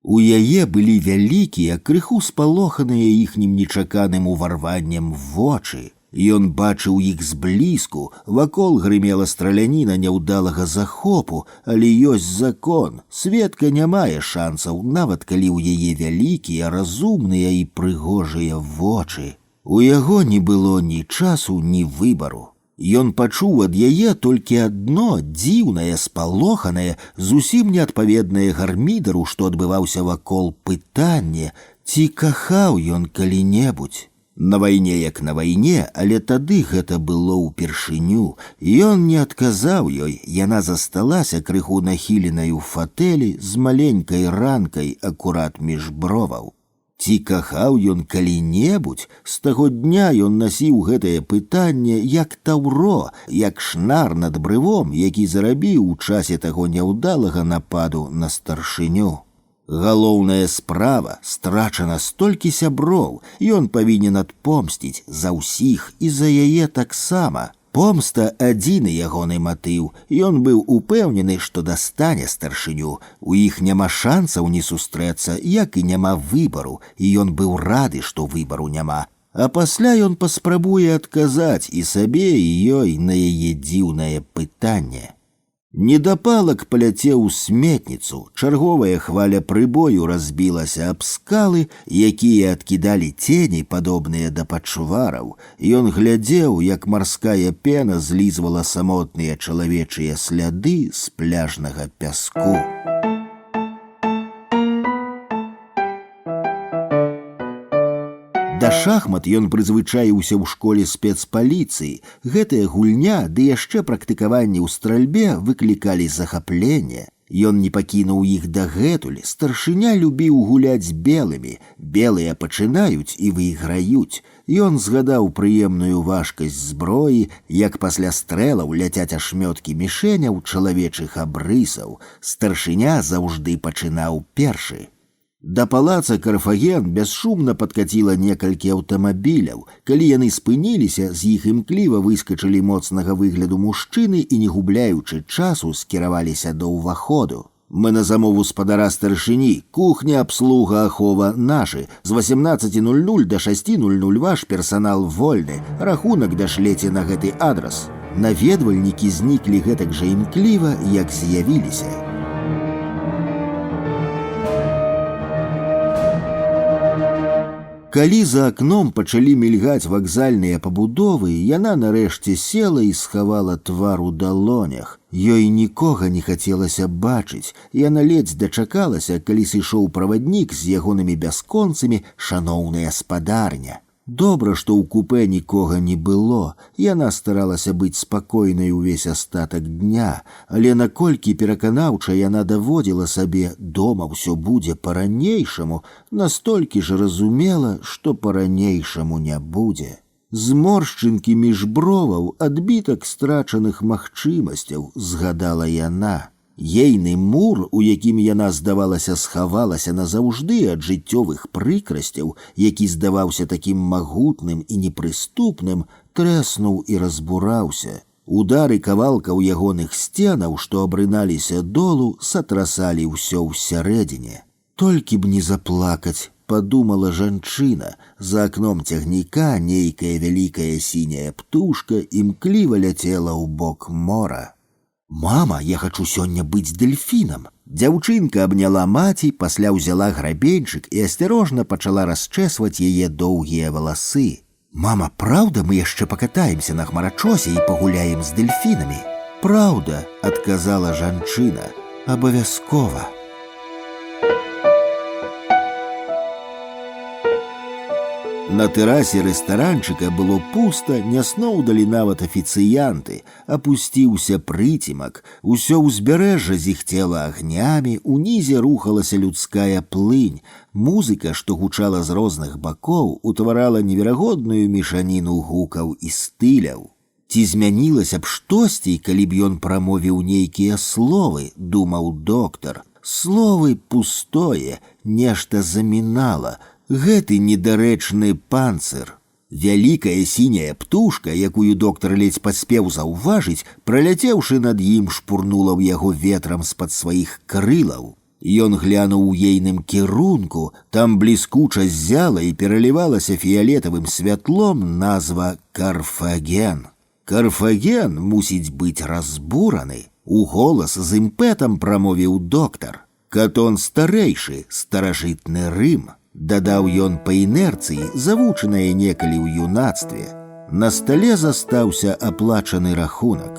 Speaker 2: У яе былі вялікія, крыху спалоханыя іхнім нечаканым уварваннем вочы. Ён бачыў іх зблізку, вакол грымела страляніна няўдалага захопу, але ёсць закон. Светка не мае шансаў, нават калі ў яе вялікія, разумныя і прыгожыя вочы. У яго не было ні часу, ні выбару. Ён пачуў ад яе толькі адно дзіўнае, спалоханае, зусім неадпаведнае гармідару, што адбываўся вакол пытанне, ці кахаў ён калі-небудзь. На вайне як на вайне, але тады гэта было ўпершыню. Ён не адказаў ёй, яна засталася крыху нахіленай у фатэлі з маленькай ранкай акурат між броваў. Ці кахаў ён калі-небудзь? З таго дня ён насіў гэтае пытанне як таўро, як шнар над брывом, які зарабіў у часе таго няўдалага нападу на старшыню. Галоўная справа, страчана столькі сяброў, ён павінен адпомсціць за ўсіх і за яе таксама. Помста адзіны ягоны матыў. Ён быў упэўнены, што дастане старшыню. У іх няма шансаў не сустрэцца, як і няма выбару, і ён быў рады, што выбару няма. А пасля ён паспрабуе адказаць і сабе, і ёй на яе дзіўнае пытанне. Недапалак паляцеў у сметніцу, чарговая хваля прыбою разбілася аб скалы, якія адкідалі цені, падобныя да пачвараў. Ён глядзеў, як марская пена злізвала самотныя чалавечыя сляды з пляжнага пяску. Да шахмат ён прызвычаіўся ў школе спецпаліцыі. Гэтая гульня, ды яшчэ практыкаванне ў стральбе выклікалі захапленне. Ён не пакінуў іх дагэтуль. Старшыня любіў гуляць з белымі. Белыя пачынаюць і выйграюць. Ён згадаў прыемную важкасць зброі, як пасля стрэлаў ляцяць ашмёткі мішэняў чалавечых абрысаў. Старшыня заўжды пачынаў першы. Да палаца Карфаген бесшумна падкаціла некалькі аўтамабіляў. Калі яны спыніліся, з іх імкліва выскачылі моцнага выгляду мужчыны і, не губляючы часу, скіраваліся да ўваходу. Мы на замову спадара старшыні, кухня, абслуга, ахова нашы. З 18:00 до 6:00 ваш персанал вольны. Рахунак дашлеце на гэты адрас. Наведвальнікі зніклі гэтак жа імкліва, як з'явіліся. Калі за акном пачалі мільгаць вакзальныя пабудовы, яна нарэшце села і схавала твар у далонях. Ёй нікога не хацелася бачыць. Яна ледзь дачакалася, калі сышоў праваднік з ягонымі бясконцамі «Шаноўная спадарня». Добра, што ў купе нікога не было. Яна старалася быць спакойнай увесь астатак дня, але наколькі пераканаўча яна даводзіла сабе, дома ўсё будзе па-ранейшаму, настолькі ж разумела, што па-ранейшаму не будзе. Зморшчынкі між броваў, адбітак страчаных магчымасцяў, згадала яна. Ейны мур, у якім яна, здавалася, схавалася назаўжды ад жыццёвых прыкрасцяў, які здаваўся такім магутным і непрыступным, трэснуў і разбураўся. Удары кавалкаў ягоных сценаў, што абрыналіся долу, сатрасалі ўсё ўсярэдзіне. Толькі б не заплакаць, подумала жанчына. За акном цягніка нейкая вялікая сіняя птушка імкліва ляцела ў бок мора. «Мама, я хочу сёння быць дельфінам». Дзяўчынка абняла маці, пасля ўзяла грабеньчык і асцярожна пачала расчэсваць яе доўгія валасы. «Мама, праўда, мы яшчэ пакатаемся на хмарачосе і пагуляем з дельфінамі?» «Праўда», – адказала жанчына, – «абавязкова». На тэрасе рэстаранчыка было пуста, не сноўдалі нават афіцыянты. Апусціўся прыцемак, усё ўзбярэжжа зіхцела агнямі, унізе рухалася людская плынь. Музыка, што гучала з розных бакоў, утварала неверагодную мешаніну гукаў і стыляў. Ці змянілася б штосьці, калі б ён прамовіў нейкія словы, думаў доктар. Словы пустое, нешта замінала. Гэты недарэчны панцыр. Вялікая сіняя птушка, якую доктар ледзь паспеў заўважыць, праляцеўшы над ім, шпурнула ў яго ветрам з-пад сваіх крылаў. Ён глянуў у ейным кірунку, там бліскуча ззяла і пералівалася фіялетавым святлом назва «Карфаген». «Карфаген мусіць быць разбураны», – у голас з імпэтам прамовіў доктар. «Катон старэйшы, старажытны Рым». Дадаў ён па інерцыі, завучанае некалі ў юнацтве. На стале застаўся аплачаны рахунак.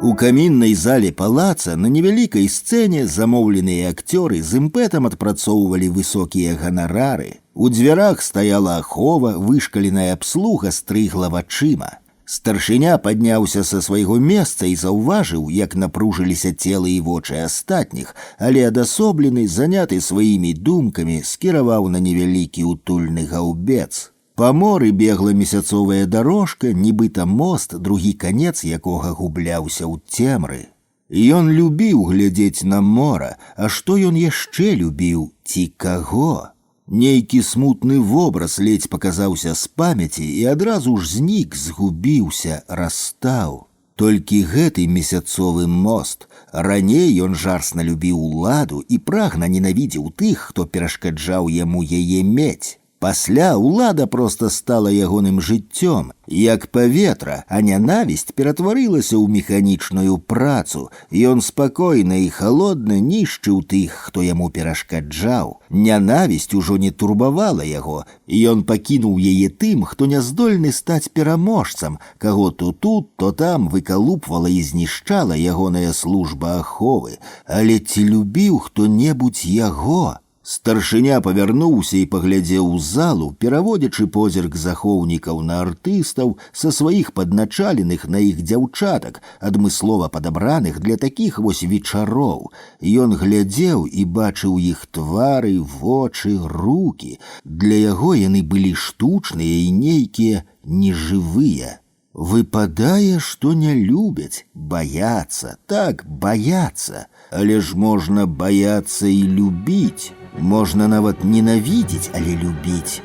Speaker 2: У каміннай зале палаца на невялікай сцэне замоўленыя акцёры з імпэтам адпрацоўвалі высокія ганарары. У дзвярах стаяла ахова, вышкаленая абслуга стрыгла вачыма. Старшыня падняўся са свайго месца і заўважыў, як напружыліся целы і вочы астатніх, але адасоблены, заняты сваімі думкамі, скіраваў на невялікі утульны гаўбец. Па моры бегла месяцовая дарожка, нібыта мост, другі канец якога губляўся ў цемры. Ён любіў глядзець на мора, а што ён яшчэ любіў, ці каго? Нейкі смутны вобраз ледзь паказаўся з памяці і адразу ж знік, згубіўся, растаў. Толькі гэты месяцовы мост. Раней ён жарсна любіў уладу і прагна ненавідзеў тых, хто перашкаджаў яму яе мець. Пасля улада проста стала ягоным жыццём, як паветра, а нянавісць ператварылася ў механічную працу. Ён спакойна і халодна нішчыў тых, хто яму перашкаджаў. Нянавісць ужо не турбавала яго, і ён пакінуў яе тым, хто не здольны стаць пераможцам, каго то тут, то там выкалупвала і знішчала ягоная служба аховы. Але ці любіў хто-небудзь яго? Старшыня павярнуўся і паглядзеў у залу, пераводзячы позірк захоўнікаў на артыстаў, са сваіх падначаленых на іх дзяўчатак, адмыслова падабраных для такіх вось вечароў. Ён глядзеў і бачыў іх твары, вочы, рукі. Для яго яны былі штучныя і нейкія нежывыя. Выпадае, што не любяць, баяцца, так, баяцца, але ж можна баяцца і любіць. Можна нават ненавідзець, але любіць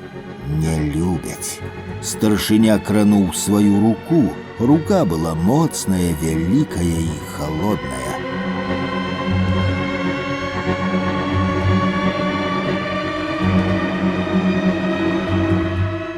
Speaker 2: не любяць. Старшыня крануў сваю руку. Рука была моцная, вялікая і холодная.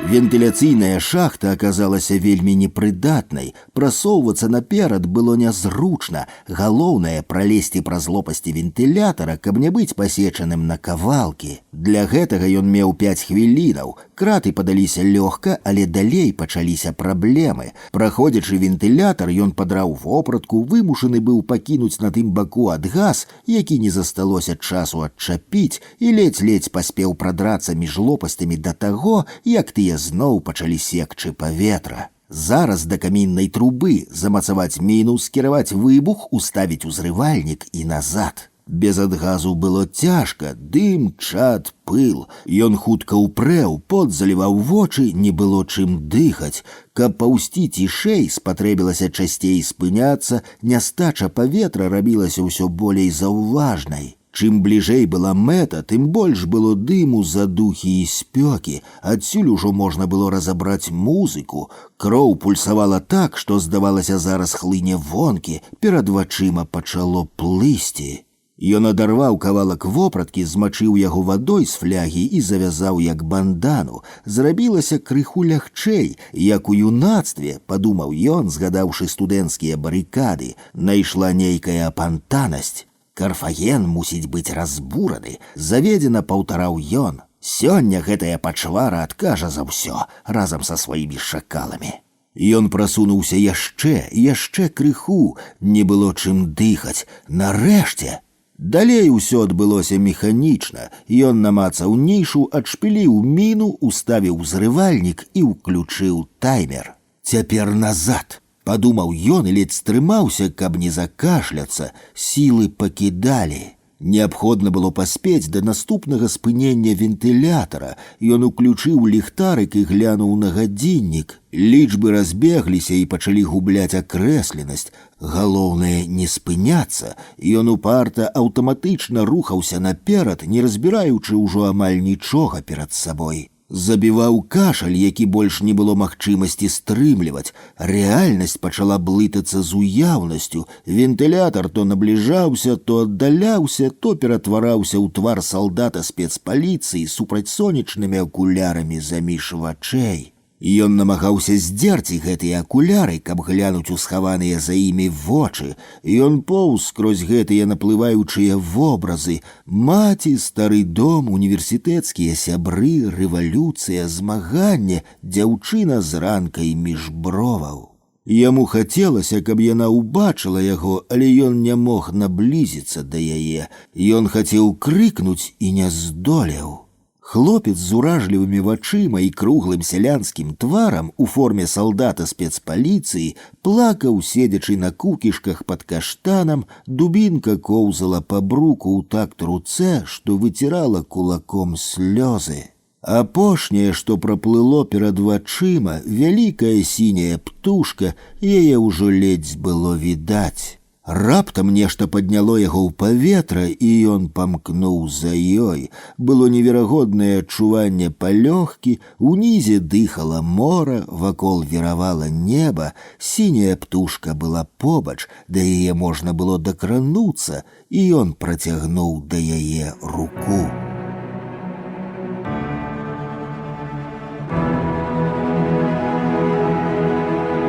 Speaker 2: Вентыляцыйная шахта аказалася вельмі непрыдатнай. Прасоўвацца наперад было нязручна. Галоўнае пралезці праз лопасці вентылятара, каб не быць пасечаным на кавалкі. Для гэтага ён меў 5 хвілінаў. Краты падаліся лёгка, але далей пачаліся праблемы. Праходзячы вентылятар, ён падраў вопратку, вымушаны быў пакінуць на тым баку ад газ, які не засталося часу адчапіць, і ледзь-ледзь паспеў прадрацца між лопасцямі да таго, як тыя зноў пачалі секчы паветра. Зараз да каміннай трубы замацаваць міну, скіраваць выбух, уставіць узрывальнік і назад. Без адгазу было цяжка, дым, чад, пыл. Ён хутка ўпрэў, пот заліваў вочы, не было чым дыхаць. Каб паўсці цішэй, спатрэбілася часцей спыняцца, нястача паветра рабілася ўсё болей заўважнай. Чым бліжэй была мэта, тым больш было дыму, задухі і спёкі. Адсюль ужо можна было разабраць музыку. Кроў пульсавала так, што, здавалася, зараз хлыне вонкі, перад вачыма пачало плысці. Ён адарваў кавалак вопраткі, змачыў яго вадой з флягі і завязаў як бандану. Зрабілася крыху лягчэй, як у юнацтве, падумаў ён, згадаўшы студэнцкія барыкады. Найшла нейкая апантанасць. Карфаген мусіць быць разбураны, заведзена паўтараў ён. Сёння гэтая пачвара адкажа за ўсё, разам са сваімі шакаламі. Ён прасунуўся яшчэ крыху, не было чым дыхаць. Нарэшце! Далей усё адбылося механічна. Ён намацаў нішу, адшпіліў міну, уставіў узрывальнік і ўключыў таймер. Цяпер назад! Падумаў ён і ледзь стрымаўся, каб не закашляцца. Сілы пакідалі. Неабходна было паспець да наступнага спынення вентылятара. Ён уключыў ліхтарык і глянуў на гадзіннік. Лічбы разбегліся і пачалі губляць акрэсленасць. Галоўнае не спыняцца. Ён упарта аўтаматычна рухаўся наперад, не разбіраючы ўжо амаль нічога перад сабой. Забіваў кашаль, які больш не было магчымасці стрымліваць. Рэальнасць пачала блытацца з уяўнасцю. Вентылятар то набліжаўся, то аддаляўся, то ператвараўся ў твар салдата спецпаліцыі з супрацьсонечнымі акулярамі заміж вачэй. Ён намагаўся здзерці гэтыя акуляры, каб глянуць у схаваныя за імі вочы. Ён поўз скрозь гэтыя наплываючыя вобразы. Маці, стары дом, універсітэцкія сябры, рэвалюцыя, змаганне, дзяўчына з ранкай між броваў. Яму хацелася, каб яна ўбачыла яго, але ён не мог наблізіцца да яе. Ён хацеў крыкнуць і не здолеў. Хлопец з уражлівымі вачыма і круглым сялянскім тварам у форме салдата спецпаліцыі плакаў, седзячы на кукішках пад каштанам. Дубінка коўзала па бруку ў такт руцэ, што выцірала кулаком слёзы. Апошняе, што праплыло перад вачыма, вялікая сіняя птушка, яе ўжо ледзь было відаць. Раптам нешта падняло яго ў паветра, і ён памкнуў за ёй. Было неверагоднае адчуванне палёгкі, унізе дыхала мора, вакол віравала неба, сіняя птушка была побач, да яе можна было дакрануцца, і ён працягнуў да яе руку.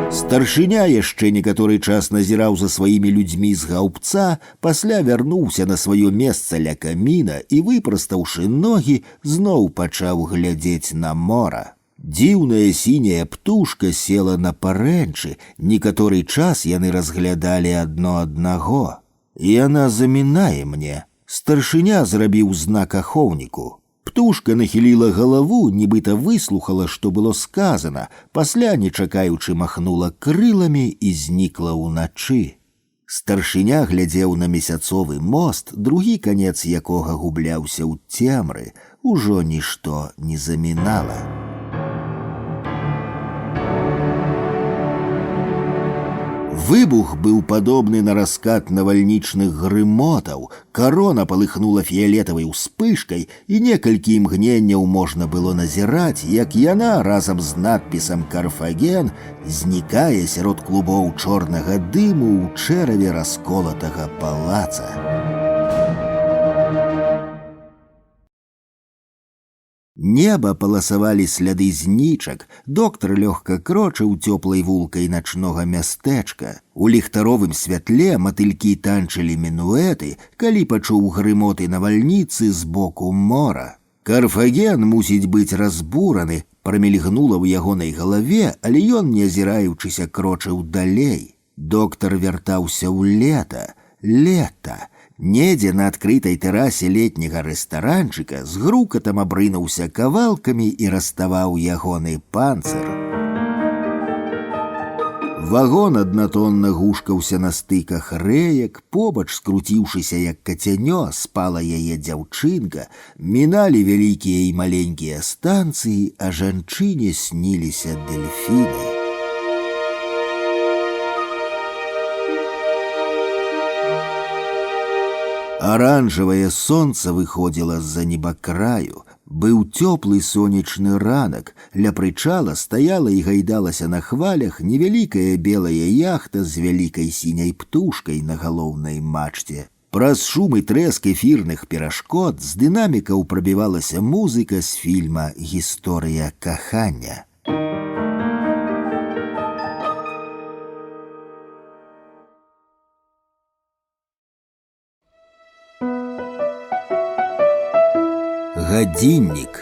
Speaker 2: Старшыня яшчэ некаторы час назіраў за сваімі людзьмі з гаўбца, пасля вярнуўся на сваё месца ля каміна і, выпрастаўшы ногі, зноў пачаў глядзець на мора. Дзіўная сіняя птушка села на парэнчы, некаторы час яны разглядалі адно аднаго. «Яна замінае мне». Старшыня зрабіў знак ахоўніку. Птушка нахіліла галаву, нібыта выслухала, што было сказана, пасля, не чакаючы, махнула крыламі і знікла ўначы. Старшыня глядзеў на месяцовы мост, другі канец якога губляўся ў цемры. Ужо нішто не замінала. Выбух быў падобны на раскат навальнічных грымотаў, карона палыхнула фіялетавай успышкай, і некалькі імгненняў можна было назіраць, як яна разам з надпісам «Карфаген» знікае сярод клубоў чорнага дыму ў чэраве расколатага палаца. Неба паласавалі сляды знічак, доктар лёгка крочыў цёплай вулкай начнога мястэчка. У ліхтаровым святле матылькі танчылі мінуэты, калі пачуў грымоты навальніцы з боку мора. Карфаген мусіць быць разбураны, прамільгнула ў ягонай галаве, але ён, не азіраючыся, крочыў далей. Доктар вяртаўся ў лета. Лета. Недзе на адкрытай тэрасе летняга рэстаранчыка з грукатам абрынуўся кавалкамі і раставаў ягоны панцыр. Вагон аднатонна гушкаўся на стыках рэек, побач, скруціўшыся як кацянё, спала яе дзяўчынка, міналі вялікія і маленькія станцыі, а жанчыне сніліся дэльфіны. Оранжевое сонца выходзіла з-за небакраю. Быў цёплы сонечны ранак. Ля прычала стаяла і гайдалася на хвалях невялікая белая яхта з вялікай сіняй птушкай на галоўнай мачце. Праз шум і трэск эфірных перашкод з дынамікаў прабівалася музыка з фільма «Гісторыя кахання». Гадзіннік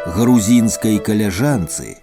Speaker 2: грузінскай каляжанцы.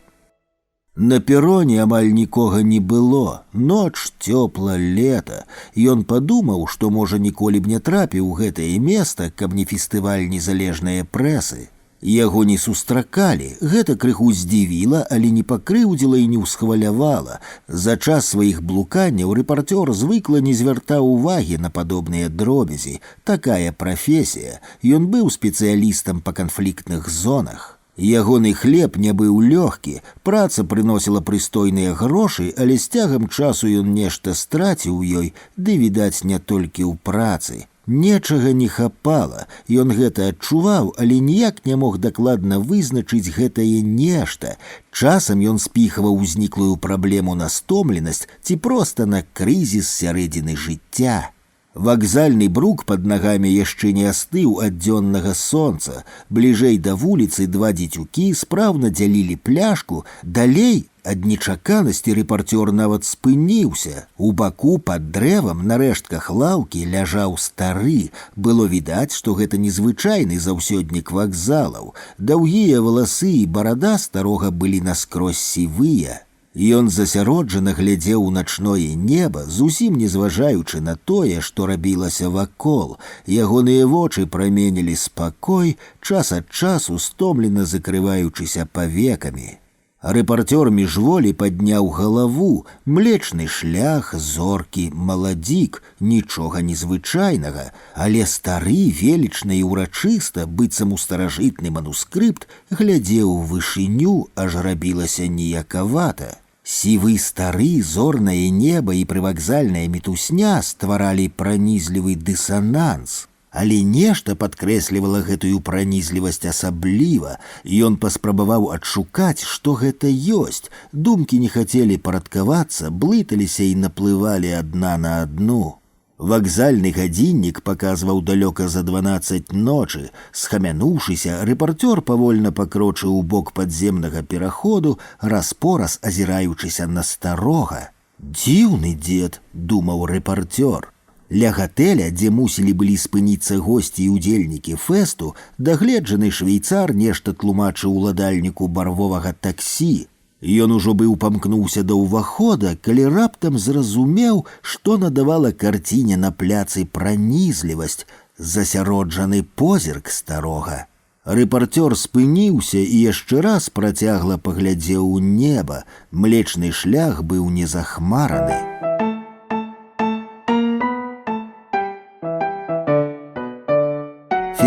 Speaker 2: На пероне амаль нікога не было. Ноч, цёпла, лета. Ён падумаў, што, можа, ніколі б не трапіў у гэтае месца, каб не фестываль незалежнае прэсы. Яго не сустракалі. Гэта крыху здзівіла, але не пакрыўдзіла і не ўсхвалявала. За час сваіх блуканняў рэпартёр звыкла не звяртаў увагі на падобныя дробязі. Такая прафесія. Ён быў спецыялістам па канфліктных зонах. Ягоны хлеб не быў лёгкі, праца прыносіла прыстойныя грошы, але з цягам часу ён нешта страціў у ёй, ды, відаць, не толькі ў працы. Нечага не хапала, ён гэта адчуваў, але ніяк не мог дакладна вызначыць гэтае нешта. Часам ён спіхаваў узніклую праблему на стомленасць ці проста на крызіс сярэдзіны жыцця. Вакзальны брук пад нагамі яшчэ не астыў ад дзённага сонца. Бліжэй да вуліцы два дзецюкі спраўна дзялілі пляшку, далей ад нечаканасці рэпартёр нават спыніўся. У баку пад дрэвам на рэштках лаўкі ляжаў стары. Было відаць, што гэта незвычайны заўсёднік вакзалаў. Даўгія валасы і барада старога былі наскрозь сівыя. Ён засяроджана глядзеў у начное неба, зусім не зважаючы на тое, што рабілася вакол. Ягоныя вочы праменілі спакой, час ад часу стомлена закрываючыся павекамі. Рэпартёр міжволі падняў галаву. Млечны шлях, зоркі, маладзік, нічога незвычайнага, але стары, велічна і ўрачыста, быццам у старажытны манускрыпт, глядзеў у вышыню, аж рабілася ніякавата. Сівы стары, зорнае неба і прывакзальная мітусня стваралі пранізлівы дысананс. Але нешта падкрэслівала гэтую пранізлівасць асабліва. Ён паспрабаваў адшукаць, што гэта ёсць. Думкі не хацелі парадкавацца, блыталіся і наплывалі адна на адну. Вакзальны гадзіннік паказваў далёка за 12 ночы. Схамянуўшыся, рэпартёр павольна пакрочыў у бок падземнага пераходу, раз-пораз азіраючыся на старога. «Дзіўны дзед», — думаў рэпартёр. Ля гатэля, дзе мусілі былі спыніцца госці і удзельнікі фэсту, дагледжаны швейцар нешта тлумачыў уладальніку барвовага таксі. Ён ужо быў памкнуўся да ўвахода, калі раптам зразумеў, што надавала карціне на пляцы пранізлівасць, засяроджаны позірк старога. Рэпартёр спыніўся і яшчэ раз працягла паглядзеў у неба. Млечны шлях быў не захмараны.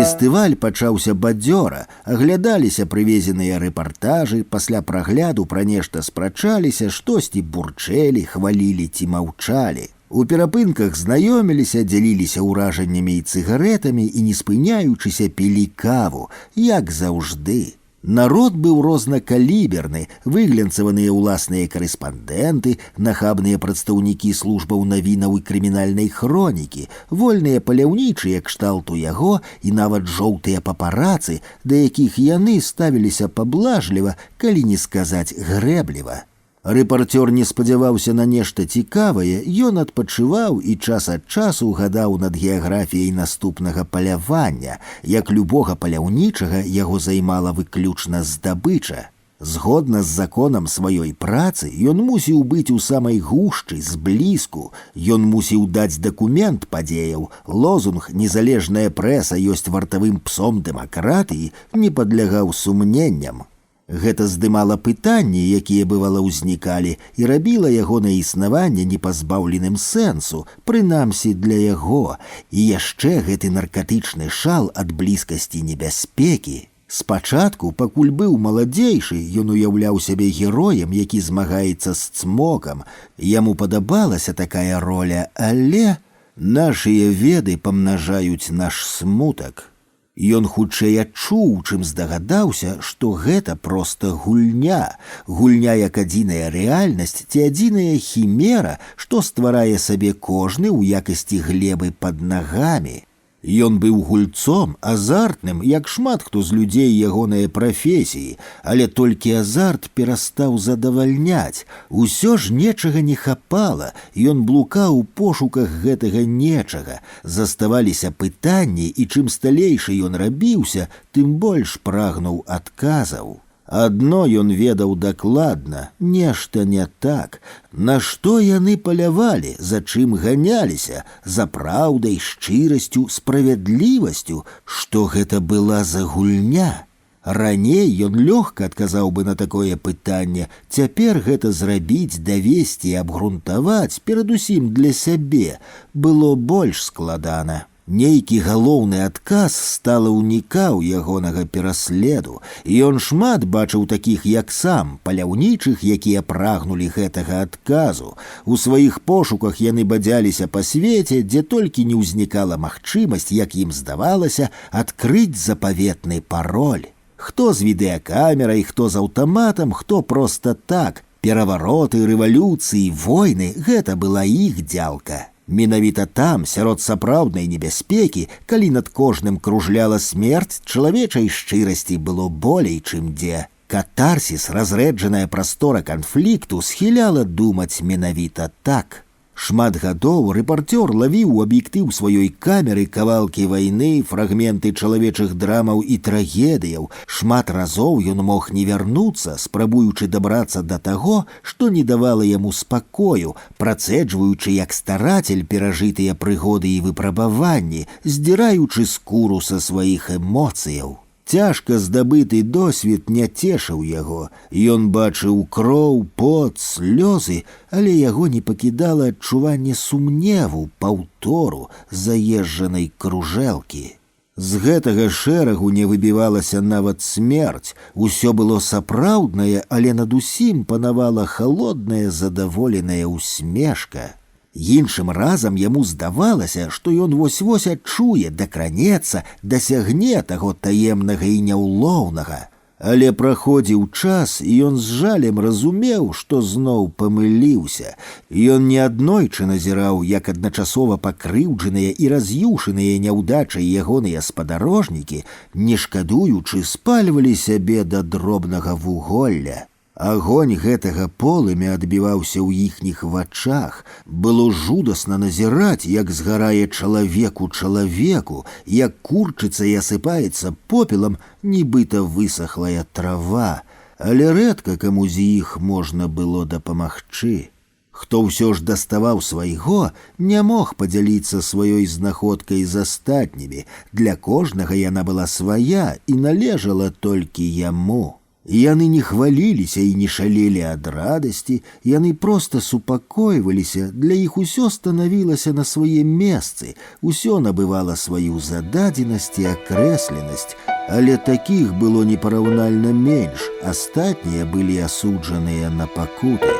Speaker 2: Фестываль пачаўся бадзёра, аглядаліся прывезеныя рэпартажы, пасля прагляду пра нешта спрачаліся, штосьці бурчэлі, хвалілі ці маўчалі. У перапынках знаёміліся, дзяліліся ўражаннямі і цыгарэтамі і, не спыняючыся, пілі каву, як заўжды. Народ быў рознакаліберны, выглянцаваныя ўласныя карэспандэнты, нахабныя прадстаўнікі службаў навінаў і крымінальнай хронікі, вольныя паляўнічыя кшталту яго і нават жоўтыя папарацы, да якіх яны ставіліся паблажліва, калі не сказаць грэбліва. Рэпартёр не спадзяваўся на нешта цікавае, ён адпачываў і час ад часу гадаў над геаграфіяй наступнага палявання. Як любога паляўнічага, яго займала выключна здабыча. Згодна з законам сваёй працы, ён мусіў быць у самай гушчы, зблізку. Ён мусіў даць дакумент падзеяў. Лозунг «Незалежная прэса ёсць вартавым псом дэмакратыі» не падлягаў сумненням. Гэта здымала пытанні, якія бывала ўзнікалі, і рабіла ягонае існаванне непазбаўленым сэнсу, прынамсі для яго. І яшчэ гэты наркатычны шал ад блізкасці небяспекі. Спачатку, пакуль быў маладзейшы, ён уяўляў сябе героем, які змагаецца з цмокам. Яму падабалася такая роля, але нашыя веды памнажаюць наш смутак. Ён хутчэй адчуў, чым здагадаўся, што гэта проста гульня. Гульня як адзіная рэальнасць ці адзіная хімера, што стварае сабе кожны ў якасці глебы пад нагамі. Ён быў гульцом, азартным, як шмат хто з людзей ягонае прафесіі, але толькі азарт перастаў задавальняць. Усё ж нечага не хапала, ён блукаў у пошуках гэтага нечага. Заставаліся пытанні, і чым сталейшы ён рабіўся, тым больш прагнуў адказаў. Адно ён ведаў дакладна, нешта не так. На што яны палявалі, за чым ганяліся, за праўдай, шчырасцю, справядлівасцю, што гэта была за гульня. Раней ён лёгка адказаў бы на такое пытанне, цяпер гэта зрабіць, давесці і абгрунтаваць, перадусім для сябе, было больш складана. Нейкі галоўны адказ стала ўнікаў ягонага пераследу, і ён шмат бачыў такіх, як сам, паляўнічых, якія прагнулі гэтага адказу. У сваіх пошуках яны бадзяліся па свеце, дзе толькі не ўзнікала магчымасць, як ім здавалася, адкрыць запаветны пароль. Хто з відэакамерай, хто з аўтаматам, хто проста так. Перавароты, рэвалюцыі, войны – гэта была іх дзялка. Менавіта там, сярод сапраўднай небяспекі, калі над кожным кружляла смерць, чалавечай шчырасці было болей, чым дзе. Катарсіс, разрэджаная прастора канфлікту, схіляла думаць менавіта так. Шмат гадоў рэпартёр лавіў у аб'ектыў сваёй камеры кавалкі вайны, фрагменты чалавечых драмаў і трагедыяў. Шмат разоў ён мог не вярнуцца, спрабуючы дабрацца да таго, што не давала яму спакою, працэджваючы як старацель перажытыя прыгоды і выпрабаванні, здзіраючы скуру са сваіх эмоцыяў. Цяжка здабыты досвед не цешыў яго. Ён бачыў кроў, пот, слёзы, але яго не пакідала адчуванне сумневу, паўтору, заезджанай кружэлкі. З гэтага шэрагу не выбівалася нават смерць. Усё было сапраўднае, але над усім панавала халодная задаволеная усмешка. Іншым разам яму здавалася, што ён вось-вось адчуе, дакранецца, дасягне таго таемнага і няўлоўнага. Але праходзіў час, і ён з жалем разумеў, што зноў памыліўся. Ён неаднойчы назіраў, як адначасова пакрыўджаныя і раз'юшаныя няўдачай ягоныя спадарожнікі, не шкадуючы, спальвалі сябе да дробнага вуголля. Агонь гэтага полымя адбіваўся ў іхніх вачах. Было жудасна назіраць, як згарае чалавеку, як курчыцца і асыпаецца попелам, нібыта высахлая трава. Але рэдка каму з іх можна было дапамагчы. Хто ўсё ж даставаў свайго, не мог падзяліцца сваёй знаходкай з астатнімі. Для кожнага яна была свая і належала толькі яму. Яны не хваліліся і не шалелі ад радасці, яны проста супакойваліся, для іх усё станавілася на свае месцы, усё набывала сваю зададзенасць і акрэсленасць, але такіх было непараўнальна менш, астатнія былі асуджаныя на пакуты.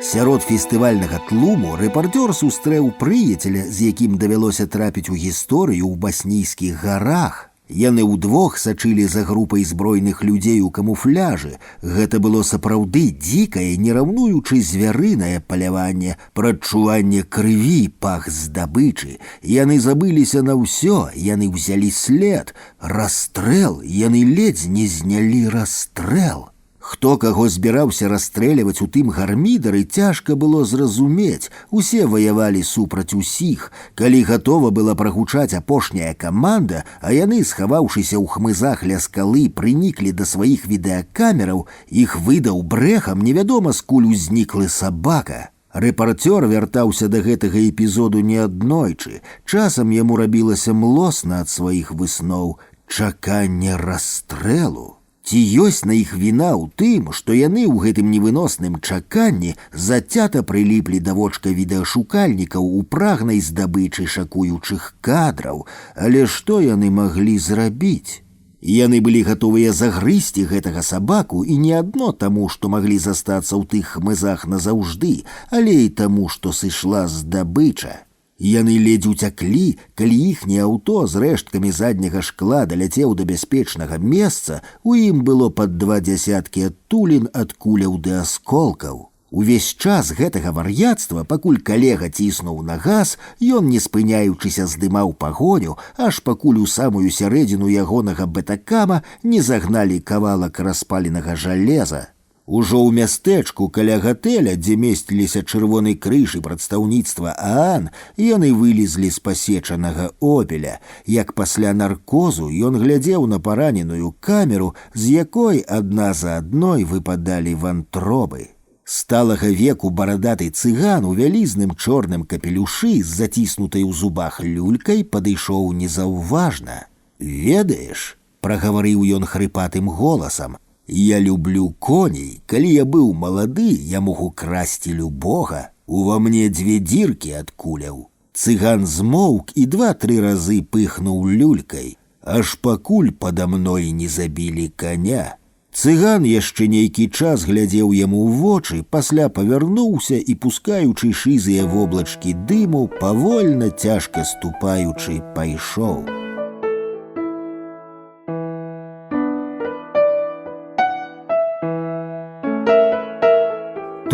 Speaker 2: Сярод фестывальнага тлуму рэпартёр сустрэў прыяцеля, з якім давялося трапіць у гісторыю ў баснійскіх гарах. Яны ўдвох сачылі за групай збройных людзей у камуфляжы. Гэта было сапраўды дзікае, не раўнуючы звярынае паляванне, прадчуванне крыві, пах здабычы. Яны забыліся на ўсё, яны ўзялі след. Расстрэл, яны ледзь не знялі расстрэл. Хто каго збіраўся расстрэльваць у тым гармідары, цяжка было зразумець. Усе ваявалі супраць усіх. Калі гатова была прагучаць апошняя каманда, а яны, схаваўшыся ў хмызах ля скалы, прыніклі да сваіх відэакамераў, іх выдаў брэхам невядома скуль узніклы сабака. Рэпартёр вяртаўся да гэтага эпізоду неаднойчы. Часам яму рабілася млосна ад сваіх высноў. Чаканне расстрэлу. Ці ёсць на іх віна ў тым, што яны ў гэтым невыносным чаканні зацята прыліплі да вочка відэашукальнікаў у прагнай здабычы шакуючых кадраў, але што яны маглі зрабіць? Яны былі гатовыя загрызці гэтага сабаку і не адно таму, што маглі застацца ў тых хмызах назаўжды, але і таму, што сышла здабыча. Яны ледзь уцяклі, калі іхняе аўто з рэшткамі задняга шкла даляцеў да бяспечнага месца, у ім было пад 20 адтулін ад куляў ды асколкаў. Увесь час гэтага вар'яцтва, пакуль калега ціснуў на газ, ён, не спыняючыся, здымаў пагоню, аж пакуль у самую сярэдзіну ягонага бэтакама не загналі кавалак распаленага жалеза. Ужо ў мястэчку каля гатэля, дзе месціліся чырвоны крыж і прадстаўніцтва ААН, яны вылезлі з пасечанага «Опеля». Як пасля наркозу ён глядзеў на параненую камеру, з якой адна за адной выпадалі вантробы. Сталага веку барадаты цыган у вялізным чорным капелюшы з заціснутай у зубах люлькай падышоў незаўважна. «Ведаеш», – прагаварыў ён хрыпатым голасам, «я люблю коней. Калі я быў малады, я мог украсці любога. Ува мне 2 дзіркі ад куляў». Цыган змоўк і 2-3 разы пыхнуў люлькай, аж пакуль пада мной не забілі коня. Цыган яшчэ нейкі час глядзеў яму ў вочы, пасля павярнуўся і, пускаючы шызыя воблачкі дыму, павольна, цяжка ступаючы, пайшоў.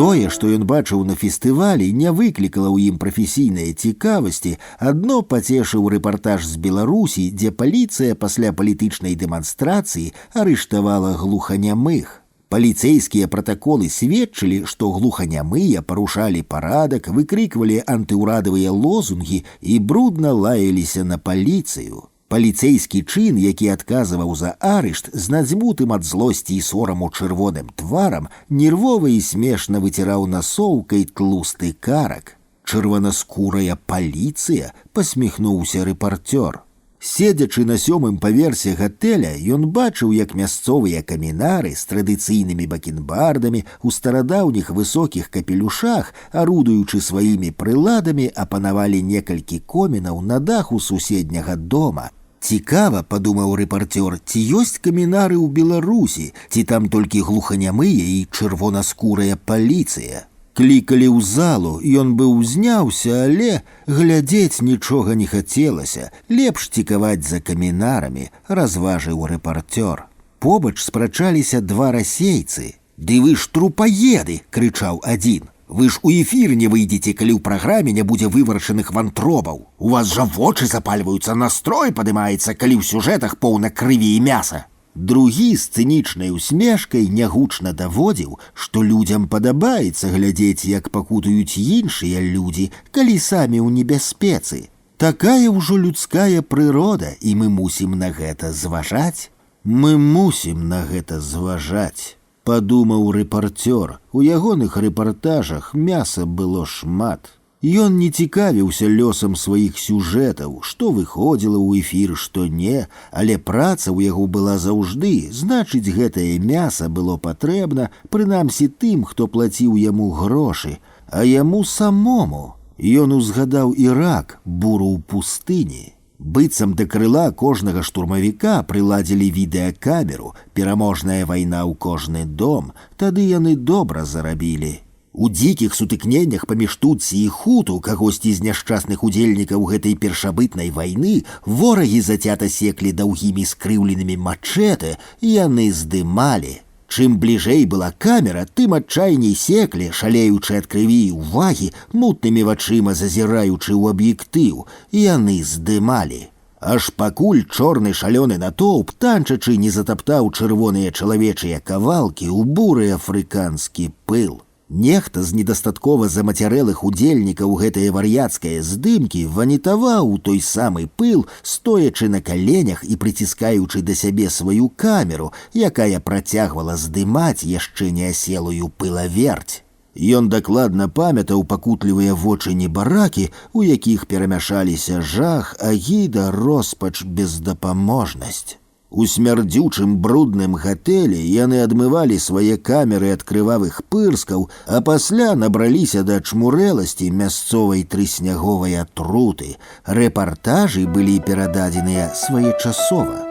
Speaker 2: Тое, што ён бачыў на фестывалі, не выклікала ў ім прафесійнай цікавасці, адно пацешыў рэпартаж з Беларусі, дзе паліцыя пасля палітычнай дэманстрацыі арыштавала глуханямых. Паліцэйскія пратаколы сведчылі, што глуханямыя парушалі парадак, выкриквалі антыўрадавыя лозунгі і брудна лаяліся на паліцыю. Паліцэйскі чын, які адказваў за арышт, з надзьмутым ад злосці і сораму чырвоным тварам, нервова і смешна выціраў насоўкай тлусты карак. «Чырванаскурая паліцыя?» – пасміхнуўся рэпартёр. Седзячы на 7-м паверсе гатэля, ён бачыў, як мясцовыя камінары з традыцыйнымі бакенбардамі у старадаўніх высокіх капелюшах, арудуючы сваімі прыладамі, апанавалі некалькі комінаў на даху суседняга дома. Цікава, падумаў рэпартёр, ці ёсць камінары ў Беларусі, ці там толькі глуханямыя і чырвонаскурая паліцыя. Клікалі ў залу, ён бы ўзняўся, але глядзець нічога не хацелася, лепш цікаваць за камінарамі, разважыў рэпартёр. Побач спрачаліся 2 расейцы. «Ды вы ж трупаеды!» – крычаў адзін. «Вы ж у эфір не выйдзеце, калі ў праграме не будзе выварашаных вантробаў. У вас жа вочы запальваюцца, настрой падымаецца, калі ў сюжэтах поўна крыві і мяса». Другі з цынічнай усмешкай нягучна даводзіў, што людзям падабаецца глядзець, як пакутаюць іншыя людзі, калі самі ў небяспецы. Такая ўжо людская прырода, і мы мусім на гэта зважаць. «Мы мусім на гэта зважаць», – падумаў рэпартёр. У ягоных рэпартажах мяса было шмат. Ён не цікавіўся лёсам сваіх сюжэтаў, што выходзіла ў эфір, што не, але праца ў яго была заўжды, значыць, гэтае мяса было патрэбна, прынамсі тым, хто плаціў яму грошы, а яму самому. Ён узгадаў Ірак, буру ў пустыні. Быццам да крыла кожнага штурмавіка прыладзілі відэакамеру, пераможная вайна ў кожны дом, тады яны добра зарабілі. У дзікіх сутыкненнях паміж Тутсі і Хуту кагосьці з няшчасных удзельнікаў гэтай першабытнай вайны ворагі зацята секлі даўгімі скрыўленымі мачэтэ, яны здымалі. Чым бліжэй была камера, тым адчайней секлі, шалеючы ад крыві і ўвагі, мутнымі вачыма зазіраючы ў аб'ектыў, яны здымалі. Аж пакуль чорны шалёны натоўп, танчачы, не затаптаў чырвоныя чалавечыя кавалкі ў буры афрыканскі пыл. Нехта з недастаткова замацярэлых удзельнікаў гэтае вар'яцкае здымкі ванітаваў у той самы пыл, стоячы на каленях і прыціскаючы да сябе сваю камеру, якая працягвала здымаць яшчэ не аселую пылаверць. Ён дакладна памятаў пакутлівыя вочы небаракі, у якіх перамяшаліся жах, агіда, роспач, бездапаможнасць. У смярдзючым брудным гатэлі яны адмывалі свае камеры ад крывавых пырскаў, а пасля набраліся да чмурэласці мясцовай трысняговай атруты. Рэпартажы былі перададзеныя своечасова.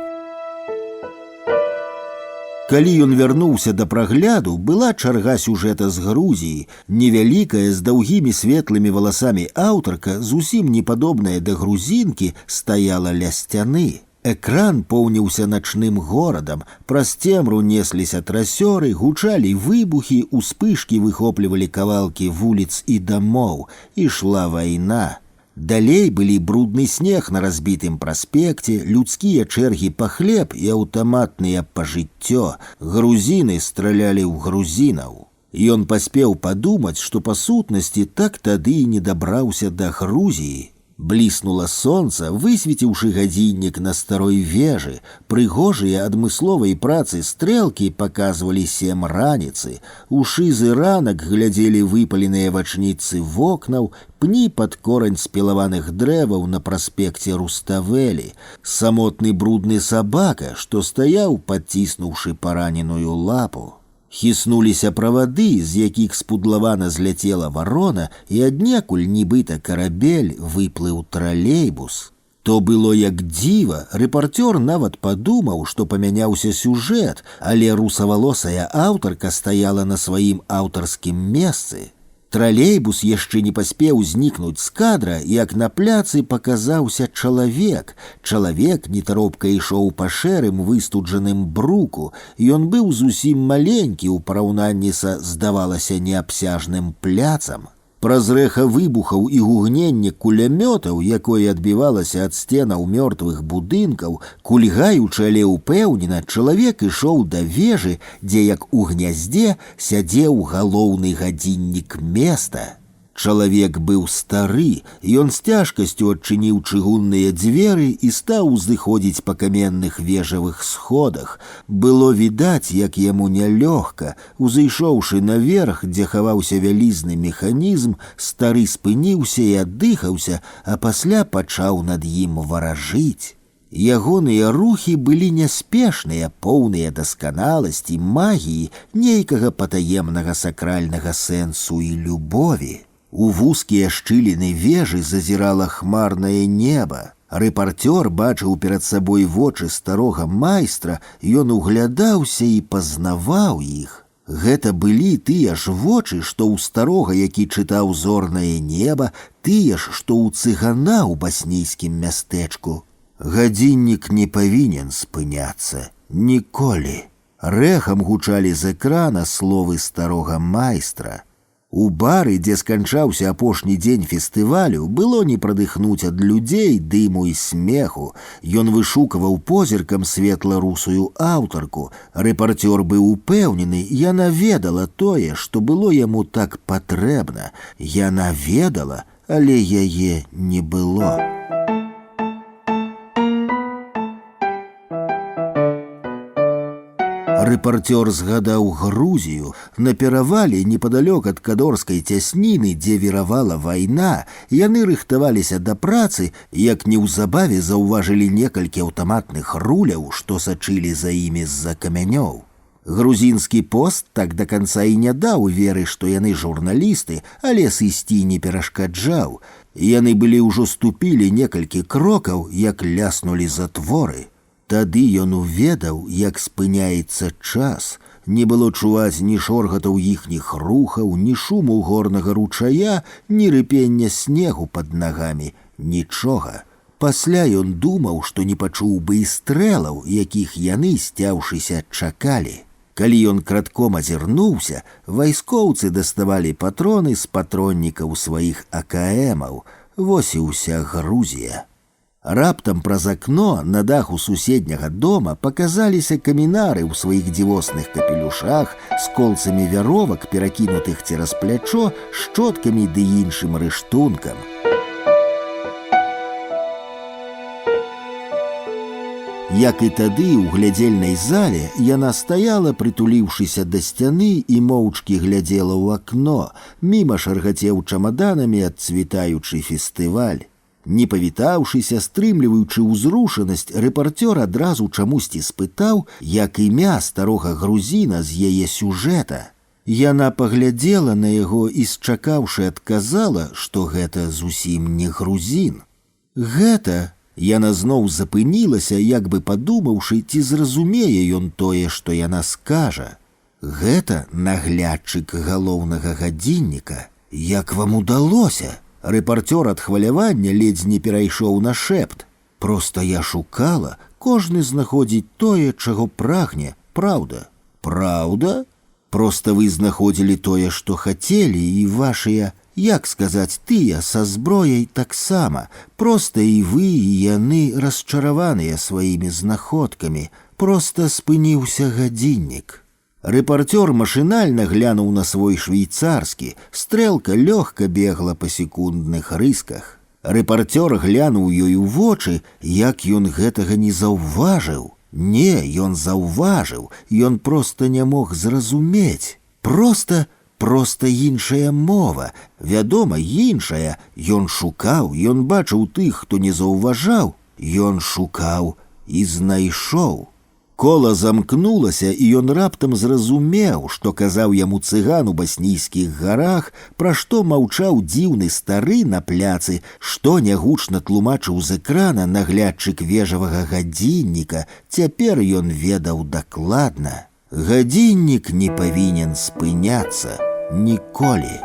Speaker 2: Калі ён вярнуўся да прагляду, была чарга сюжэта з Грузіі. Невялікая, з даўгімі светлымі валасамі аўтарка, зусім не падобная да грузінкі, стаяла ля сцяны. Экран поўніўся начным горадам, праз цемру несліся трасёры, гучалі выбухі, успышкі выхоплівалі кавалкі вуліц і дамоў. Ішла вайна. Далей былі брудны снег на разбітым праспекце, людскія чэргі па хлеб і аўтаматныя па жыццё. Грузіны стралялі ў грузінаў. Ён паспеў падумаць, што па сутнасці так тады і не дабраўся да Грузіі. Бліснула сонца, высветіўшы гадзіннік на старой вежы. Прыгожыя адмысловай працы стрэлкі паказвалі 7 раніцы. У шызы ранак глядзелі выпаленыя вачніцы вокнаў, пні пад корань спілаваных дрэваў на праспекце Руставелі. Самотны брудны сабака, што стаяў, падціснуўшы параненую лапу. Хіснуліся правады, з якіх спудлавана зляцела варона, і аднекуль нібыта карабель выплыў тралейбус. То было як дзіва, рэпарцёр нават падумаў, што памяняўся сюжэт, але русавалосая аўтарка стаяла на сваім аўтарскім месцы. Тралейбус яшчэ не паспеў знікнуць з кадра, як на пляцы паказаўся чалавек. Чалавек нетаропка ішоў па шэрым выстуджаным бруку. Ён быў зусім маленькі ў параўнанні са, здавалася, неабсяжным пляцам. Праз рэха выбухаў і гугненне кулямётаў, якое адбівалася ад сценаў мёртвых будынкаў, кульгаючы, але ўпэўнена, чалавек ішоў да вежы, дзе, як у гняздзе, сядзеў галоўны гадзіннік места. Чалавек быў стары, ён з цяжкасцю адчыніў чыгунныя дзверы і стаў узыходзіць па каменных вежавых сходах. Было відаць, як яму нялёгка. Узышоўшы наверх, дзе хаваўся вялізны механізм, стары спыніўся і аддыхаўся, а пасля пачаў над ім варажыць. Ягоныя рухі былі няспешныя, поўныя дасканаласці, магіі, нейкага патаемнага сакральнага сэнсу і любові. У вузкія шчыліны вежы зазірала хмарнае неба. Рэпарцёр бачыў перад сабой вочы старога майстра, ён углядаўся і пазнаваў іх. Гэта былі тыя ж вочы, што ў старога, які чытаў зорнае неба, тыя ж, што ў цыгана ў баснійскім мястэчку. Гадзіннік не павінен спыняцца. Ніколі. Рэхам гучалі з экрана словы старога майстра. У бары, дзе сканчаўся апошні дзень фестывалю, было не прадыхнуць ад людзей, дыму і смеху. Ён вышукаваў позіркам светла-русую аўтарку. Рэпарцёр быў упэўнены, яна ведала тое, што было яму так патрэбна. Яна ведала, але яе не было. Рэпартёр згадаў Грузію. На перавале непадалёк ад кадорскай цясніны, дзе віравала вайна, яны рыхтаваліся да працы, як неўзабаве заўважылі некалькі аўтаматных руляў, што сачылі за імі з-за камянёў. Грузінскі пост так да канца і не даў веры, што яны журналісты, але сысці не перашкаджаў. Яны былі ўжо ступілі некалькі крокаў, як ляснулі затворы. Тады ён уведаў, як спыняецца час. Не было чуваць ні шоргатаў іхніх рухаў, ні шуму горнага ручая, ні рыпення снегу пад нагамі, нічога. Пасля ён думаў, што не пачуў бы і стрэлаў, якіх яны, сцяўшыся, чакалі. Калі ён кратком азірнуўся, вайскоўцы даставалі патроны з патроннікаў сваіх АКМаў. Вось і ўся Грузія. Раптам праз акно на даху суседняга дома паказаліся камінары ў сваіх дзівосных капелюшах з колцамі вяровак, перакінутых цераз плячо, шчоткамі ды іншым рыштункам. Як і тады ў глядзельнай зале, яна стаяла, прытуліўшыся да сцяны, і моўчкі глядзела ў акно, міма шаргацеў чамаданамі адцвітаючы фестываль. Не павітаўшыся, стрымліваючы ўзрушанасць, рэпартёр адразу чамусьці спытаў, як імя старога грузіна з яе сюжэта. Яна паглядзела на яго і, счакаўшы, адказала, што гэта зусім не грузін. Гэта... Яна зноў запынілася, як бы падумаўшы, ці зразумее ён тое, што яна скажа. Гэта наглядчык галоўнага гадзінніка. Як вам удалося? Рэпартёр ад хвалявання ледзь не перайшоў на шэпт. Проста я шукала, кожны знаходзіць тое, чаго прагне, праўда. Праўда? Проста вы знаходзілі тое, што хацелі, і вашыя, як сказаць, тыя са зброяй таксама. Проста і вы, і яны расчараваныя сваімі знаходкамі. Проста спыніўся гадзіннік. Рэпартёр машынальна глянуў на свой швейцарскі. Стрэлка лёгка бегла па секундных рысках. Рэпартёр глянуў ёй у вочы, як ён гэтага не заўважыў. Не, ён заўважыў, ён проста не мог зразумець. Проста іншая мова, вядома, іншая. Ён шукаў, ён бачыў тых, хто не заўважаў. Ён шукаў і знайшоў. Кола замкнулася, і ён раптам зразумеў, што казаў яму цыган у баснійскіх гарах, пра што маўчаў дзіўны стары на пляцы, што нягучна тлумачыў з экрана наглядчык вежавага гадзінніка. Цяпер ён ведаў дакладна. Гадзіннік не павінен спыняцца. Ніколі.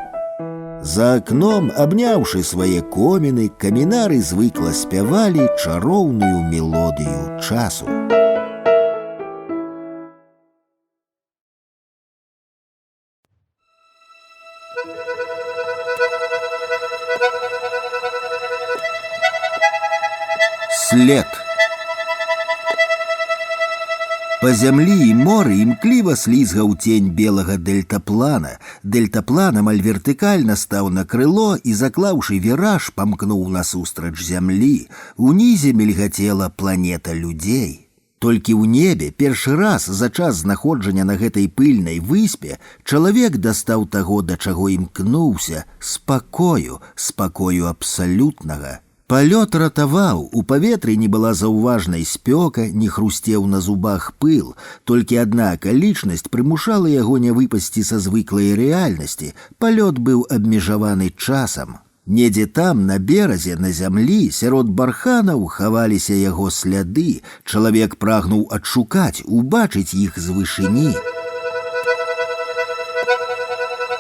Speaker 2: За акном, абняўшы свае коміны, камінары звыкла спявалі чароўную мелодыю часу. След. Па зямлі і моры імкліва слізгаў цень белага дельтаплана. Дельтаплан амаль вертыкальна стаў на крыло і, заклаўшы віраж, памкнуў насустрач зямлі. Унізе мільгацела планета людзей. Толькі ў небе першы раз за час знаходжання на гэтай пыльнай выспе чалавек дастаў таго, да чаго імкнуўся, спакою абсалютнага. Палёт ратаваў, у паветры не была заўважнай спёка, не хрусцеў на зубах пыл, толькі адна акалічнасць прымушала яго не выпасці са звыклай рэальнасці. Палёт быў абмежаваны часам. Недзе там, на беразе, на зямлі, сярод барханаў хаваліся яго сляды. Чалавек прагнуў адшукаць, убачыць іх з вышыні.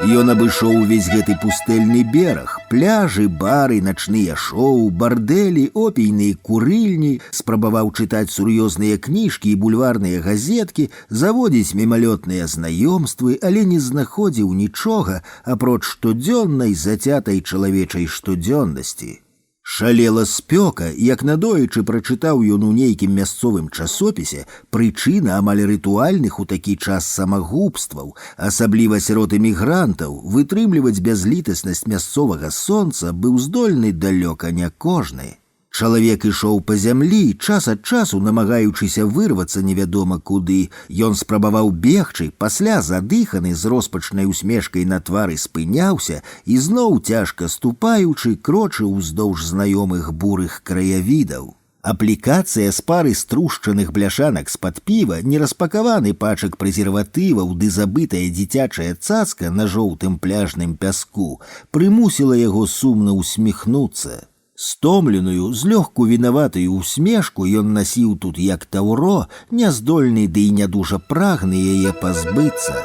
Speaker 2: Ён абышоў увесь гэты пустэльны бераг, пляжы, бары, начныя шоу, бардэлі, опійныя курыльні, спрабаваў чытаць сур'ёзныя кніжкі і бульварныя газеткі, заводзіць мімалётныя знаёмствы, але не знаходзіў нічога, апроч штодзённай зацятай чалавечай штодзённасці. Шалела спёка, як надоечы прачытаў ён у нейкім мясцовым часопісе прычына амаль рытуальных у такі час самагубстваў, асабліва сярод эмігрантаў. Вытрымліваць бязлітаснасць мясцовага сонца быў здольны далёка не кожны. Чалавек ішоў па зямлі, час ад часу намагаючыся вырвацца невядома куды. Ён спрабаваў бегчы, пасля задыханы з роспачнай усмешкай на твары спыняўся і зноў цяжка ступаючы крочыў уздоўж знаёмых бурых краявідаў. Аплікацыя з пары струшчаных бляшанак з-пад піва, нераспакаваны пачак прэзерватываў ды забытая дзіцячая цацка на жоўтым пляжным пяску прымусіла яго сумна усміхнуцца. Стомленую, злёгку вінаватую усмешку ён насіў тут як таўро, няздольны ды і не дужа прагны яе пазбыцца.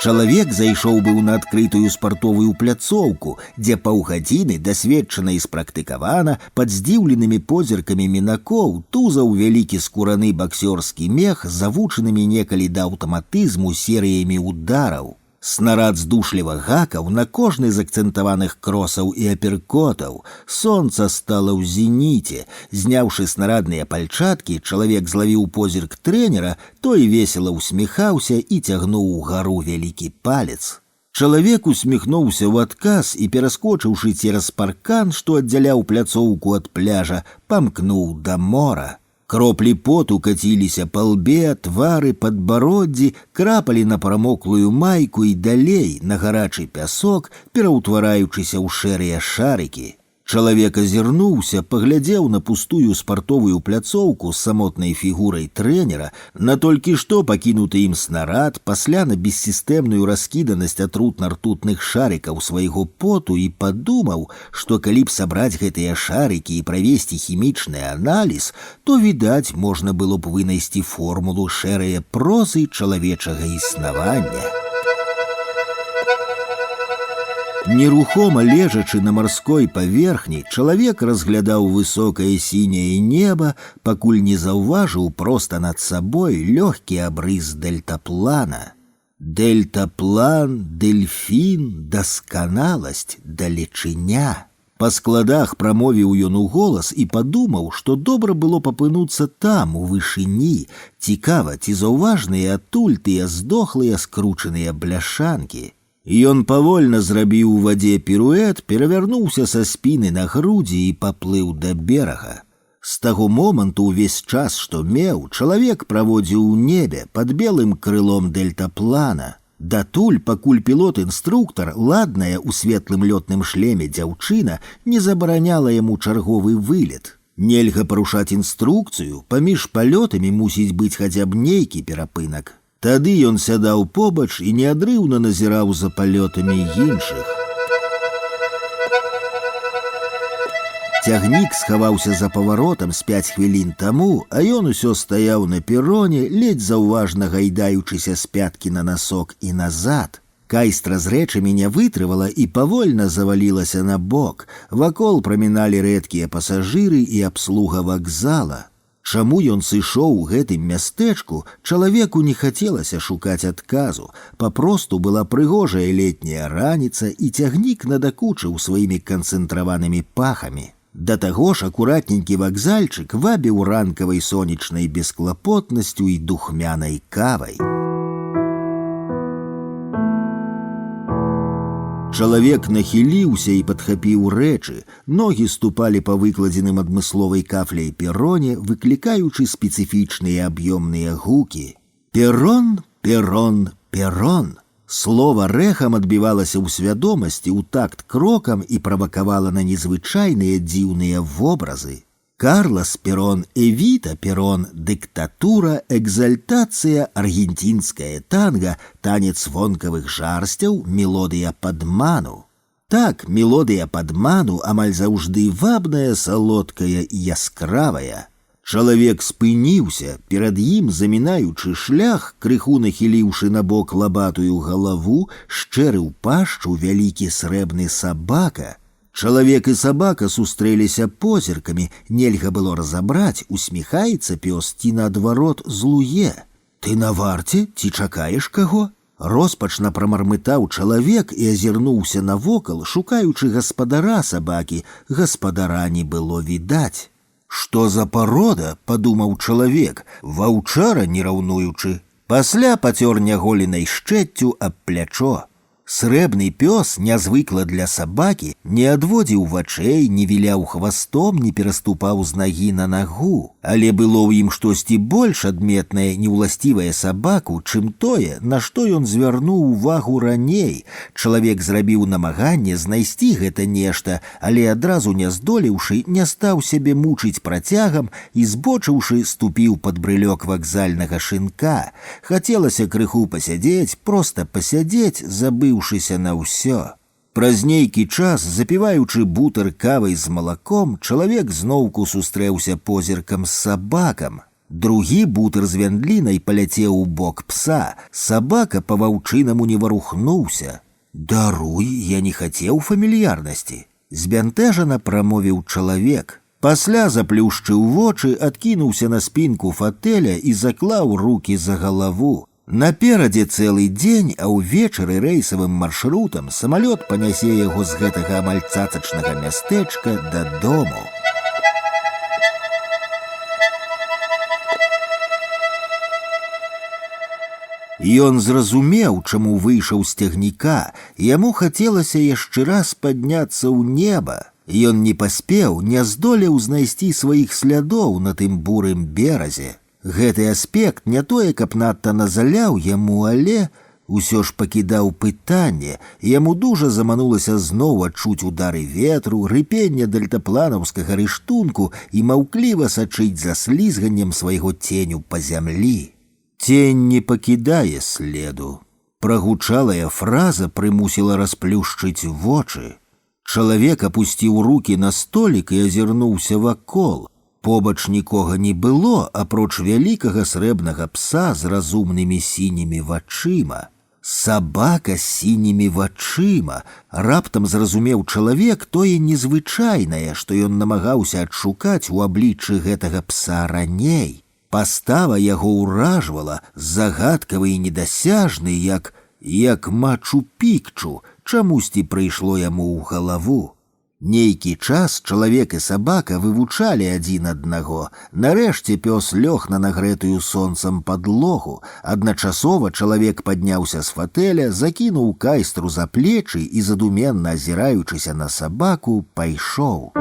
Speaker 2: Чалавек зайшоў быў на адкрытую спартовую пляцоўку, дзе паўгадзіны дасведчана і спрактыкавана пад здзіўленымі позіркамі мінакоў тузаў вялікі скураны баксёрскі мех з завучанымі некалі да аўтаматызму серыямі удараў. Снарад здушліва гакаў на кожны з акцэнтаваных кросаў і аперкотаў. Сонца стала ў зеніце. Зняўшы снарадныя пальчаткі, чалавек злавіў позірк трэнера, той весела усміхаўся і цягнуў угару вялікі палец. Чалавек усміхнуўся ў адказ і, пераскочыўшы цераз паркан, што аддзяляў пляцоўку ад пляжа, памкнуў да мора. Кроплі поту каціліся па лбе, твары, падбароддзі, крапалі на прамоклую майку і далей на гарачы пясок, пераўтвараючыся ў шэрыя шарыкі. Чалавек азірнуўся, паглядзеў на пустую спартовую пляцоўку з самотнай фігурай трэнера, на толькі што пакінуты ім снарад, пасля на бессістэмную раскіданасць атрутна-ртутных шарыкаў свайго поту і падумаў, што калі б сабраць гэтыя шарыкі і правесці хімічны аналіз, то, відаць, можна было б вынайсці формулу шэрыя прозы чалавечага існавання. Нерухома лежачы на марской паверхні, чалавек разглядаў высокае сіняе неба, пакуль не заўважыў проста над сабой лёгкі абрыс дельтаплана. Дельтаплан, дельфін, дасканаласць, далечыня. Па складах прамовіў ён уголас і падумаў, што добра было папынуцца там, у вышыні. Цікава, ці заўважныя адтуль тыя здохлыя скручаныя бляшанкі. Ён павольна зрабіў у вадзе піруэт, перавярнуўся са спіны на грудзі і паплыў да берага. З таго моманту ўвесь час, што меў, чалавек праводзіў у небе пад белым крылом дельтаплана. Датуль, пакуль пілот-інструктар, ладная ў светлым лётным шлеме дзяўчына, не забараняла яму чарговы вылет. Нельга парушаць інструкцыю, паміж палётамі мусіць быць хаця б нейкі перапынак. Тады ён сядаў побач і неадрыўна назіраў за палётамі іншых. Цягнік схаваўся за паваротам з 5 хвілін таму, а ён усё стаяў на пероне, ледзь заўважна гайдаючыся з пяткі на насок і назад. Кайстра з рэчамі не вытрывала і павольна завалілася на бок. Вакол праміналі рэдкія пасажыры і абслуга вакзала. Чаму ён сышоў у гэтым мястэчку, чалавеку не хацелася шукаць адказу. Папросту была прыгожая летняя раніца, і цягнік надакучыў сваімі канцэнтраванымі пахамі. Да таго ж акуратненькі вакзальчык вабіў ранкавай сонечнай бесклапотнасцю і духмянай кавай. Чалавек нахіліўся і падхапіў рэчы, ногі ступалі па выкладзеным адмысловай кафляй пероне, выклікаючы спецыфічныя аб'ёмныя гукі. Перон, перон, перон. Слова рэхам адбівалася ў свядомасці ў такт крокам і правакавала на незвычайныя дзіўныя вобразы. Карлас Перон, Эвіта Перон, дыктатура, экзальтацыя, аргентинскае танга, танец вонкавых жарсцяў, мелодыя падману. Так, мелодыя падману амаль заўжды вабная, салодкая і яскравая. Чалавек спыніўся, перад ім, замінаючы шлях, крыху нахіліўшы на бок лабатую галаву, шчэрыў пашчу вялікі срэбны сабака. Чалавек і сабака сустрэліся позіркамі, нельга было разабраць, усміхаецца пёс ці наадварот злуе. Ты на варце ці чакаеш каго? Роспачна прамармытаў чалавек і азірнуўся навокал, шукаючы гаспадара сабакі. Гаспадара не было відаць. Што за парода, падумаў чалавек, ваўчара не раўнуючы. Пасля пацёр няголенай шчэццю аб плячо. Срэбны пёс, нязвыкла для сабакі, не адводзіў вачэй, не віляў хвастом, не пераступаў з нагі на нагу, але было ў ім штосьці больш адметнае, неўласцівае сабаку, чым тое, на што ён звярнуў увагу раней. Чалавек зрабіў намаганне знайсці гэта нешта, але адразу не здолеўшы, не стаў сябе мучыць працягам і, збочыўшы, ступіў пад брылёк вакзальнага шынка. Хацелася крыху пасядзець, проста пасядзець, забыўшыся на ўсё. Праз нейкі час, запіваючы бутар кавай з малаком, чалавек зноўку сустрэўся позіркам з сабакам. Другі бутар з вяндлінай паляцеў у бок пса. Сабака па ваўчынаму не варухнуўся. «Даруй, я не хацеў фамільярнасці», – збянтэжана прамовіў чалавек. Пасля заплюшчыў вочы, адкінуўся на спінку фатэля і заклаў рукі за галаву. Наперадзе цэлы дзень, а ўвечары рэйсавым маршрутам самалёт панясе яго з гэтага амаль цацачнага мястэчка дадому. Ён зразумеў, чаму выйшаў з цягніка. Яму хацелася яшчэ раз падняцца ў неба. Ён не паспеў, не здолеў знайсці сваіх слядоў на тым бурым беразе. Гэты аспект не тое, каб надта назаляў яму, але усё ж пакідаў пытанне. Яму дужа заманулася зноў адчуць удары ветру, рыпенне дельтапланаўскага рыштунку і маўкліва сачыць за слізганнем свайго ценю па зямлі. «Тень не пакідае следу». Прагучалая фраза прымусіла расплюшчыць вочы. Чалавек апусціў рукі на столік і азірнуўся вакол. Побач нікога не было, апроч вялікага срэбнага пса з разумнымі сінімі вачыма. Сабака з сінімі вачыма. Раптам зразумеў чалавек тое незвычайнае, што ён намагаўся адшукаць у абліччы гэтага пса раней. Пастава яго ўражвала, загадкавы і недасяжны, як Мачу-Пікчу, чамусьці прыйшло яму ў галаву. Нейкі час чалавек і сабака вывучалі адзін аднаго. Нарэшце пёс лёг на нагрэтую сонцам падлогу. Адначасова чалавек падняўся з фатэля, закінуў кайстру за плечы і, задуменна азіраючыся на сабаку, пайшоў.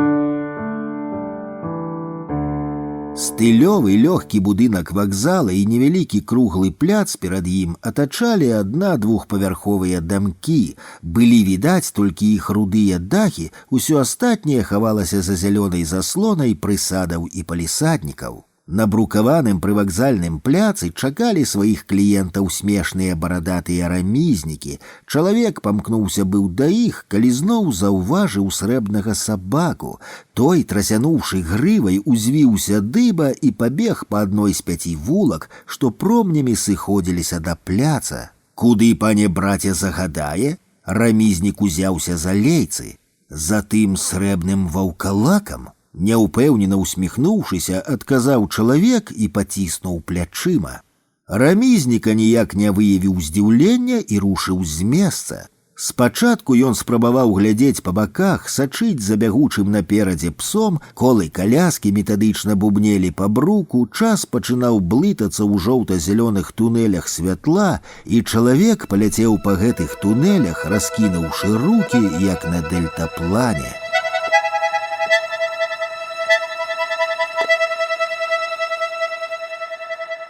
Speaker 2: Стылёвы лёгкі будынак вакзала і невялікі круглы пляц перад ім атачалі адна-двухпавярховыя дамкі. Былі відаць толькі іх рудыя дахі, усё астатняе хавалася за зялёнай заслонай прысадаў і палісаднікаў. На брукаваным прывакзальным пляцы чакалі сваіх кліентаў смешныя барадатыя рамізнікі. Чалавек памкнуўся быў да іх, калі зноў заўважыў срэбнага сабаку. Той, трасянуўшы грывай, узвіўся дыба і пабег па адной з 5 вулак, што промнямі сыходзіліся да пляца. «Куды, пане браце, загадае?» Рамізнік узяўся за лейцы. «За тым срэбным ваўкалакам?» Няўпэўнена усміхнуўшыся, адказаў чалавек і паціснуў плячыма. Рамізніка ніяк не выявіў здзіўлення і рушыў з месца. Спачатку ён спрабаваў глядзець па баках, сачыць за бягучым наперадзе псом, колы каляскі метадычна бубнелі па бруку, час пачынаў блытацца ў жоўта-зялёных тунэлях святла, і чалавек паляцеў па гэтых тунэлях, раскінуўшы рукі, як на дельтаплане.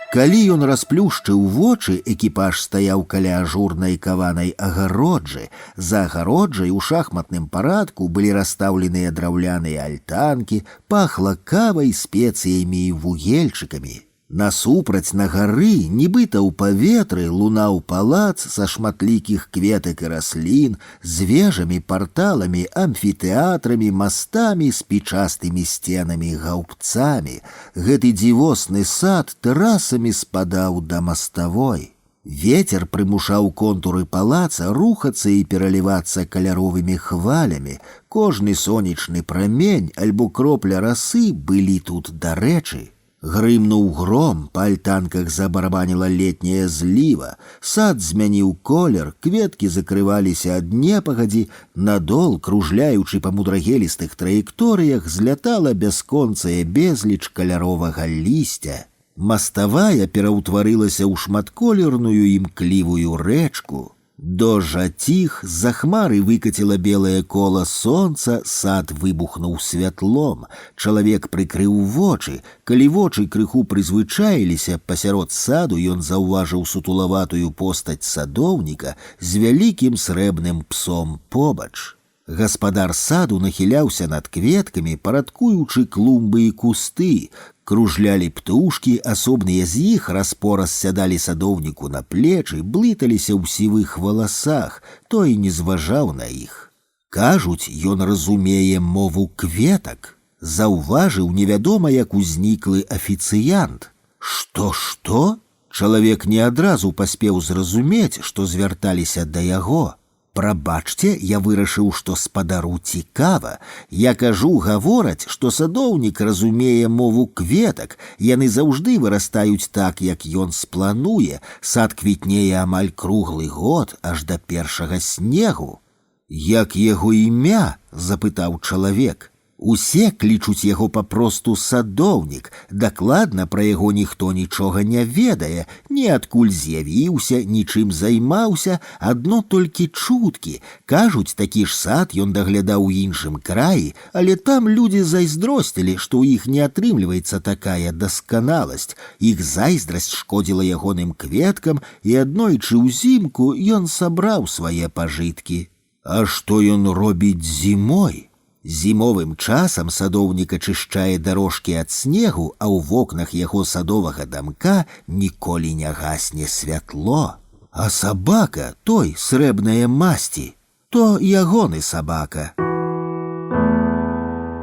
Speaker 2: Калі ён расплюшчыў вочы, экіпаж стаяў каля ажурнай каванай агароджы. За агароджай у шахматным парадку былі расстаўленыя драўляныя альтанкі, пахла кавай, спецыямі і вугельчыкамі. Насупраць на гары, нібыта ў паветры, лунаў палац са шматлікіх кветак і раслін, з вежамі, парталамі, амфітэатрамі, мастамі, спічастымі сценамі, гаўбцамі. Гэты дзівосны сад тэрасамі спадаў да маставой. Вецер прымушаў контуры палаца рухацца і пералівацца каляровымі хвалямі. Кожны сонечны прамень альбо кропля расы былі тут дарэчы. Грымнуў гром, па альтанках забарабаніла летняя зліва, сад змяніў колер, кветкі закрываліся ад непагадзі, надол, кружляючы па мудрагелістых траекторыях, злятала бясконцая безліч каляровага лісця. Маставая пераўтварылася ў шматколерную імклівую рэчку. Дождж аціх, з-за хмары выкаціла белае кола сонца, сад выбухнуў святлом. Чалавек прыкрыў вочы. Калі вочы крыху прызвычаіліся, пасярод саду ён заўважыў сутулаватую постаць садоўніка з вялікім срэбным псом побач. Гаспадар саду нахіляўся над кветкамі, парадкуючы клумбы і кусты. Кружлялі птушкі, асобныя з іх распораз сядалі садоўніку на плечы, блыталіся ў сівых валасах, той не зважаў на іх. Кажуць, ён разумее мову кветак. Заўважыў невядома як узніклы афіцыянт. Што? Чалавек не адразу паспеў зразумець, што звярталіся да яго. Прабачце, я вырашыў, што спадару цікава. Я кажу, гавораць, што садоўнік разумее мову кветак. Яны заўжды вырастаюць так, як ён сплануе. Сад квітнее амаль круглы год, аж да першага снегу. Як яго імя? Запытаў чалавек. Усе клічуць яго папросту садоўнік. Дакладна пра яго ніхто нічога не ведае, ніадкуль з'явіўся, нічым займаўся, адно толькі чуткі. Кажуць, такі ж сад ён даглядаў у іншым краі, але там людзі зайздросцілі, што ў іх не атрымліваецца такая дасканаласць. Іх зайздрасць шкодзіла ягоным кветкам, і аднойчы ўзімку ён сабраў свае пажыткі. А што ён робіць зімой? Зімовым часам садоўнік ачышчае дарожкі ад снегу, а ў вокнах яго садовага дамка ніколі не гасне святло. А сабака, той срэбнае масці, то ягоны сабака.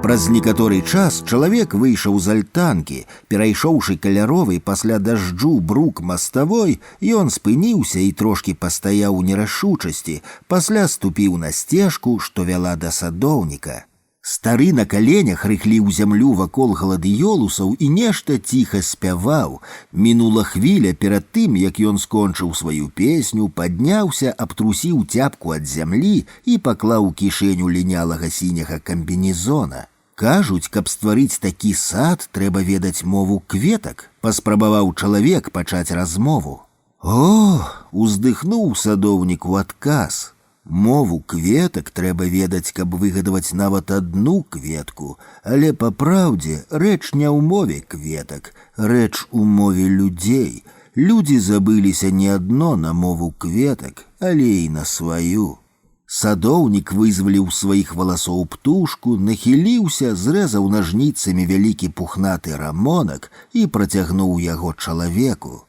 Speaker 2: Праз некаторы час чалавек выйшаў з альтанкі. Перайшоўшы каляровы пасля дажджу брук маставой, ён спыніўся і трошкі пастаяў у нерашучасці, пасля ступіў на сцежку, што вяла да садоўніка. Стары на каленях рыхліў зямлю вакол гладыёлусаў і нешта ціха спяваў. Мінула хвіля перад тым, як ён скончыў сваю песню, падняўся, абтрусіў цяпку ад зямлі і паклаў у кішэню лінялага сіняга камбінезона. Кажуць, каб стварыць такі сад, трэба ведаць мову кветак. Паспрабаваў чалавек пачаць размову. О, уздыхнуў садоўнік у адказ. Мову кветак трэба ведаць, каб выгадаваць нават адну кветку, але па праўдзе рэч не ў мове кветак, рэч у мове людзей. Людзі забыліся не адно на мову кветак, але і на сваю. Садоўнік вызваліў сваіх валасоў птушку, нахіліўся, зрэзаў нажніцамі вялікі пухнаты рамонак і працягнуў яго чалавеку.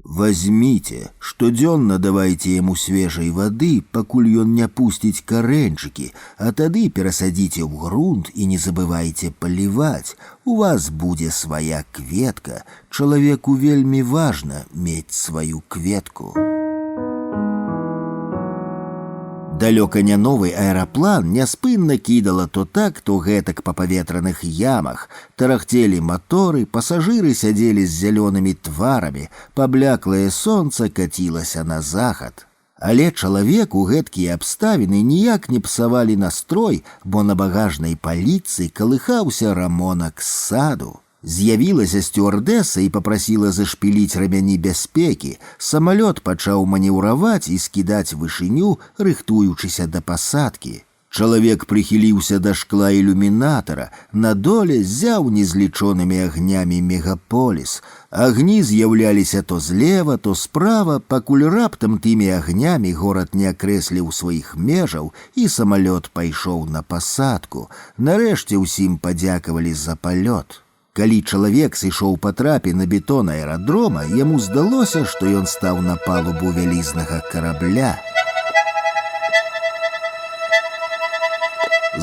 Speaker 2: Возьмите, штодзённа давайце яму свежай вады, пакуль ён не пусціць карэнчыкі, а тады перасадзіце ў грунт і не забывайце паліваць. У вас будзе свая кветка. Чалавеку вельмі важна мець сваю кветку. Далёка не новы аэраплан няспынна кідала то так, то гэтак па паветраных ямах. Тарахцелі маторы, пасажыры сядзелі з зялёнымі тварамі, пабляклае сонца кацілася на захад. Але чалавеку гэткія абставіны ніяк не псавалі настрой, бо на багажнай паліцы калыхаўся рамонак з саду. З'явілася сцюардэса і папрасіла зашпіліць рамяні бяспекі. Самалёт пачаў манеўраваць і скідаць вышыню, рыхтуючыся да пасадкі. Чалавек прыхіліўся да шкла ілюмінатара, на доле ззяў незлічонымі агнямі мегаполіс. Агні з'яўляліся то злева, то справа, пакуль раптам тымі агнямі горад не акрэсліў сваіх межаў, і самалёт пайшоў на пасадку. Нарэшце ўсім падзякавалі за палёт. Калі чалавек сышоў па трапе на бетон аэрадрома, яму здалося, што ён стаў на палубу вялізнага карабля.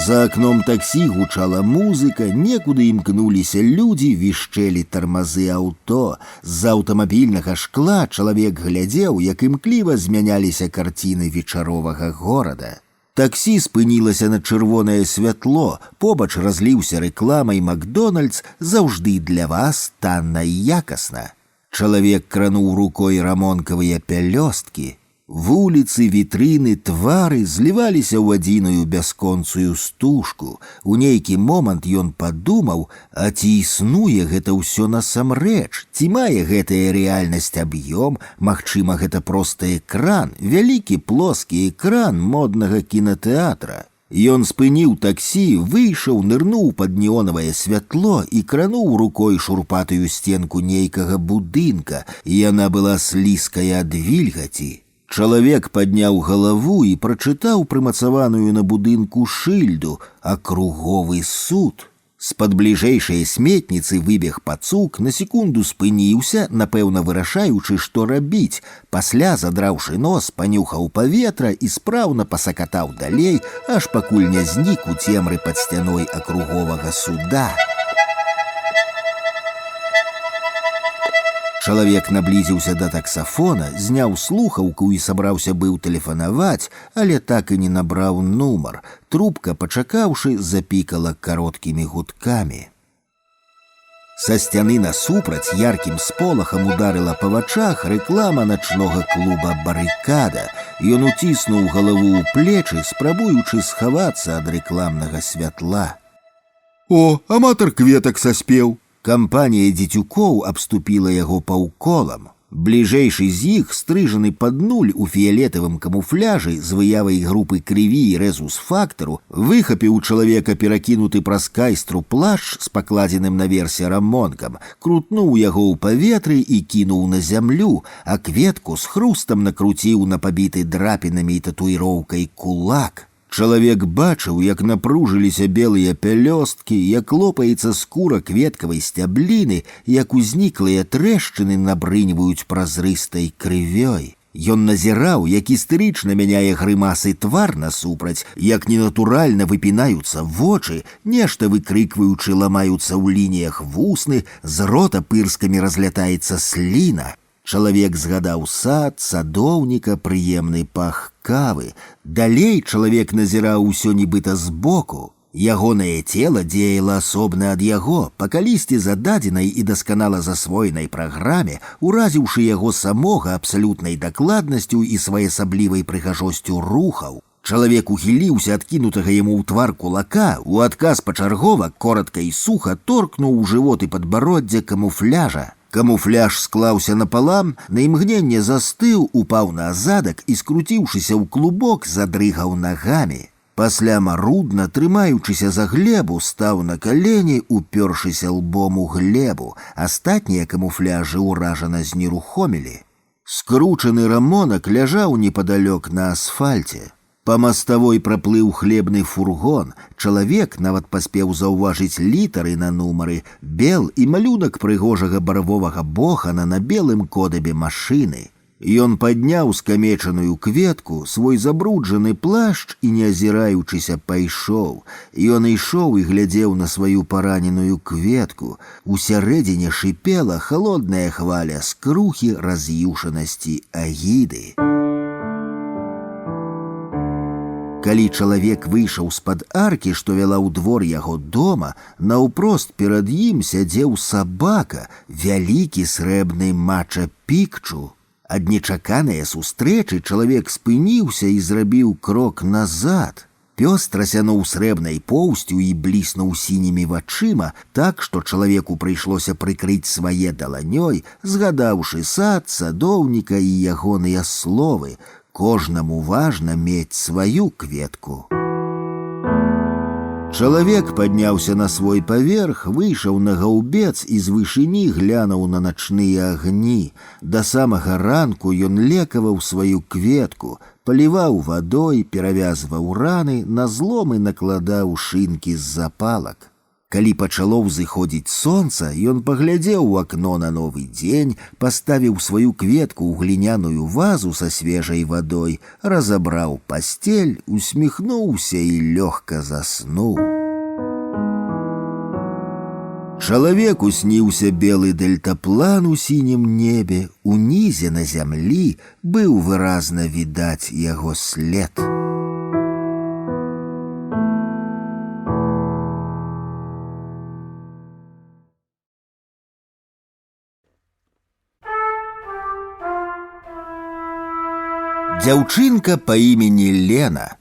Speaker 2: За акном таксі гучала музыка, некуды імкнуліся людзі, вішчэлі тармазы аўто. З аўтамабільнага шкла чалавек глядзеў, як імкліва змяняліся карціны вечаровага горада. Таксі спынілася на чырвонае святло, побач разліўся рэкламай «Макдональдс» заўжды для вас танна і якасна. Чалавек крануў рукой рамонкавыя пялёсткі. Вуліцы, вітрыны, твары зліваліся ў адзіную бясконцую стужку. У нейкі момант ён падумаў, а ці існуе гэта ўсё насамрэч, ці мае гэтая рэальнасць аб'ём, магчыма, гэта проста экран, вялікі плоскі экран моднага кінатэатра. Ён спыніў таксі, выйшаў, нырнуў пад неонавае святло і крануў рукой шурпатую стенку нейкага будынка, і яна была слізкая ад вільгаці. Чалавек падняў галаву і прачытаў прымацаваную на будынку шыльду «Акруговы суд». З-пад бліжэйшай сметніцы выбег пацук, на секунду спыніўся, напэўна, вырашаючы, што рабіць. Пасля, задраўшы нос, панюхаў паветра і спраўна пасакатаў далей, аж пакуль не знік у цемры пад сцяной акруговага суда. Чалавек наблізіўся да таксафона, зняў слухаўку і сабраўся быў тэлефанаваць, але так і не набраў нумар. Трубка, пачакаўшы, запікала кароткімі гудкамі. Са сцяны насупраць яркім сполахам ударыла па вачах рэклама начнога клуба «Барыкада». Ён уціснуў галаву ў плечы, спрабуючы схавацца ад рэкламнага святла. «О, аматар кветак саспеў!» Кампанія дзецюкоў абступіла яго паўколам. Бліжэйшы з іх, стрыжаны пад нуль у фіялетавым камуфляжы з выявай групы крыві і рэзус-фактару, выхапіў чалавека перакінуты праз кайстру плашч з пакладзеным наверсе рамонкам, крутнуў яго ў паветры і кінуў на зямлю, а кветку з хрустам накруціў на пабіты драпінамі і татуіроўкай кулак. Чалавек бачыў, як напружыліся белыя пялёсткі, як лопаецца скура кветкавай сцябліны, як узніклыя трэшчыны набрыньваюць празрыстай крывёй. Ён назіраў, як істэрычна мяняе грымасы твар насупраць, як ненатуральна выпінаюцца вочы, нешта выкрыкваючы ламаюцца ў лініях вусны, з рота пырскамі разлятаецца сліна. Чалавек згадаў сад, садоўніка, прыемны пах кавы. Далей чалавек назіраў усё нібыта збоку. Ягонае цела дзеяла асобна ад яго, па калісьці зададзенай і дасканала засвоенай праграме, уразіўшы яго самога абсалютнай дакладнасцю і своеасаблівай прыгажосцю рухаў. Чалавек ухіліўся ад кінутага яму ў твар кулака, у адказ пачаргова, коратка і суха торкнуў у жывот і падбароддзе камуфляжа. Камуфляж склаўся напалам, на імгненне застыў, упаў на азадак і, скруціўшыся ў клубок, задрыгаў нагамі. Пасля марудна, трымаючыся за глебу, стаў на калені, упёршыся лбом у глебу. Астатнія камуфляжы ўражана знерухомілі. Скручаны рамонак ляжаў непадалёк на асфальце. Па маставой праплыў хлебны фургон. Чалавек нават паспеў заўважыць літары на нумары, бел і малюнак прыгожага барвовага бохана на белым кодабе машыны. Ён падняў скамечаную кветку, свой забруджаны плашч і, не азіраючыся, пайшоў. Ён ішоў і глядзеў на сваю параненую кветку. Усярэдзіне шыпела халодная хваля скрухі, раз'юшанасці, агіды. Калі чалавек выйшаў з-пад аркі, што вяла ў двор яго дома, наўпрост перад ім сядзеў сабака, вялікі срэбны мача-пікчу. Ад нечаканае сустрэчы чалавек спыніўся і зрабіў крок назад. Пёс трасянуў срэбнай поўсцю і бліснуў сінімі вачыма, так, што чалавеку прыйшлося прыкрыць свае даланёй, згадаўшы сад, садоўніка і ягоныя словы. Кожнаму важна мець сваю кветку. Чалавек падняўся на свой паверх, выйшаў на гаўбец і з вышыні глянуў на начныя агні. Да самага ранку ён лекаваў сваю кветку, паліваў вадой, перавязваў раны, на зломы накладаў шынкі з запалак. Калі пачало ўзыходзіць сонца, ён паглядзеў у акно на новы дзень, паставіў сваю кветку ў гліняную вазу са свежай вадой, разабраў пасцель, усміхнуўся і лёгка заснуў. Чалавеку сніўся белы дельтаплан у сінім небе, унізе на зямлі быў выразна відаць яго след. Дзяўчынка па імені Лена.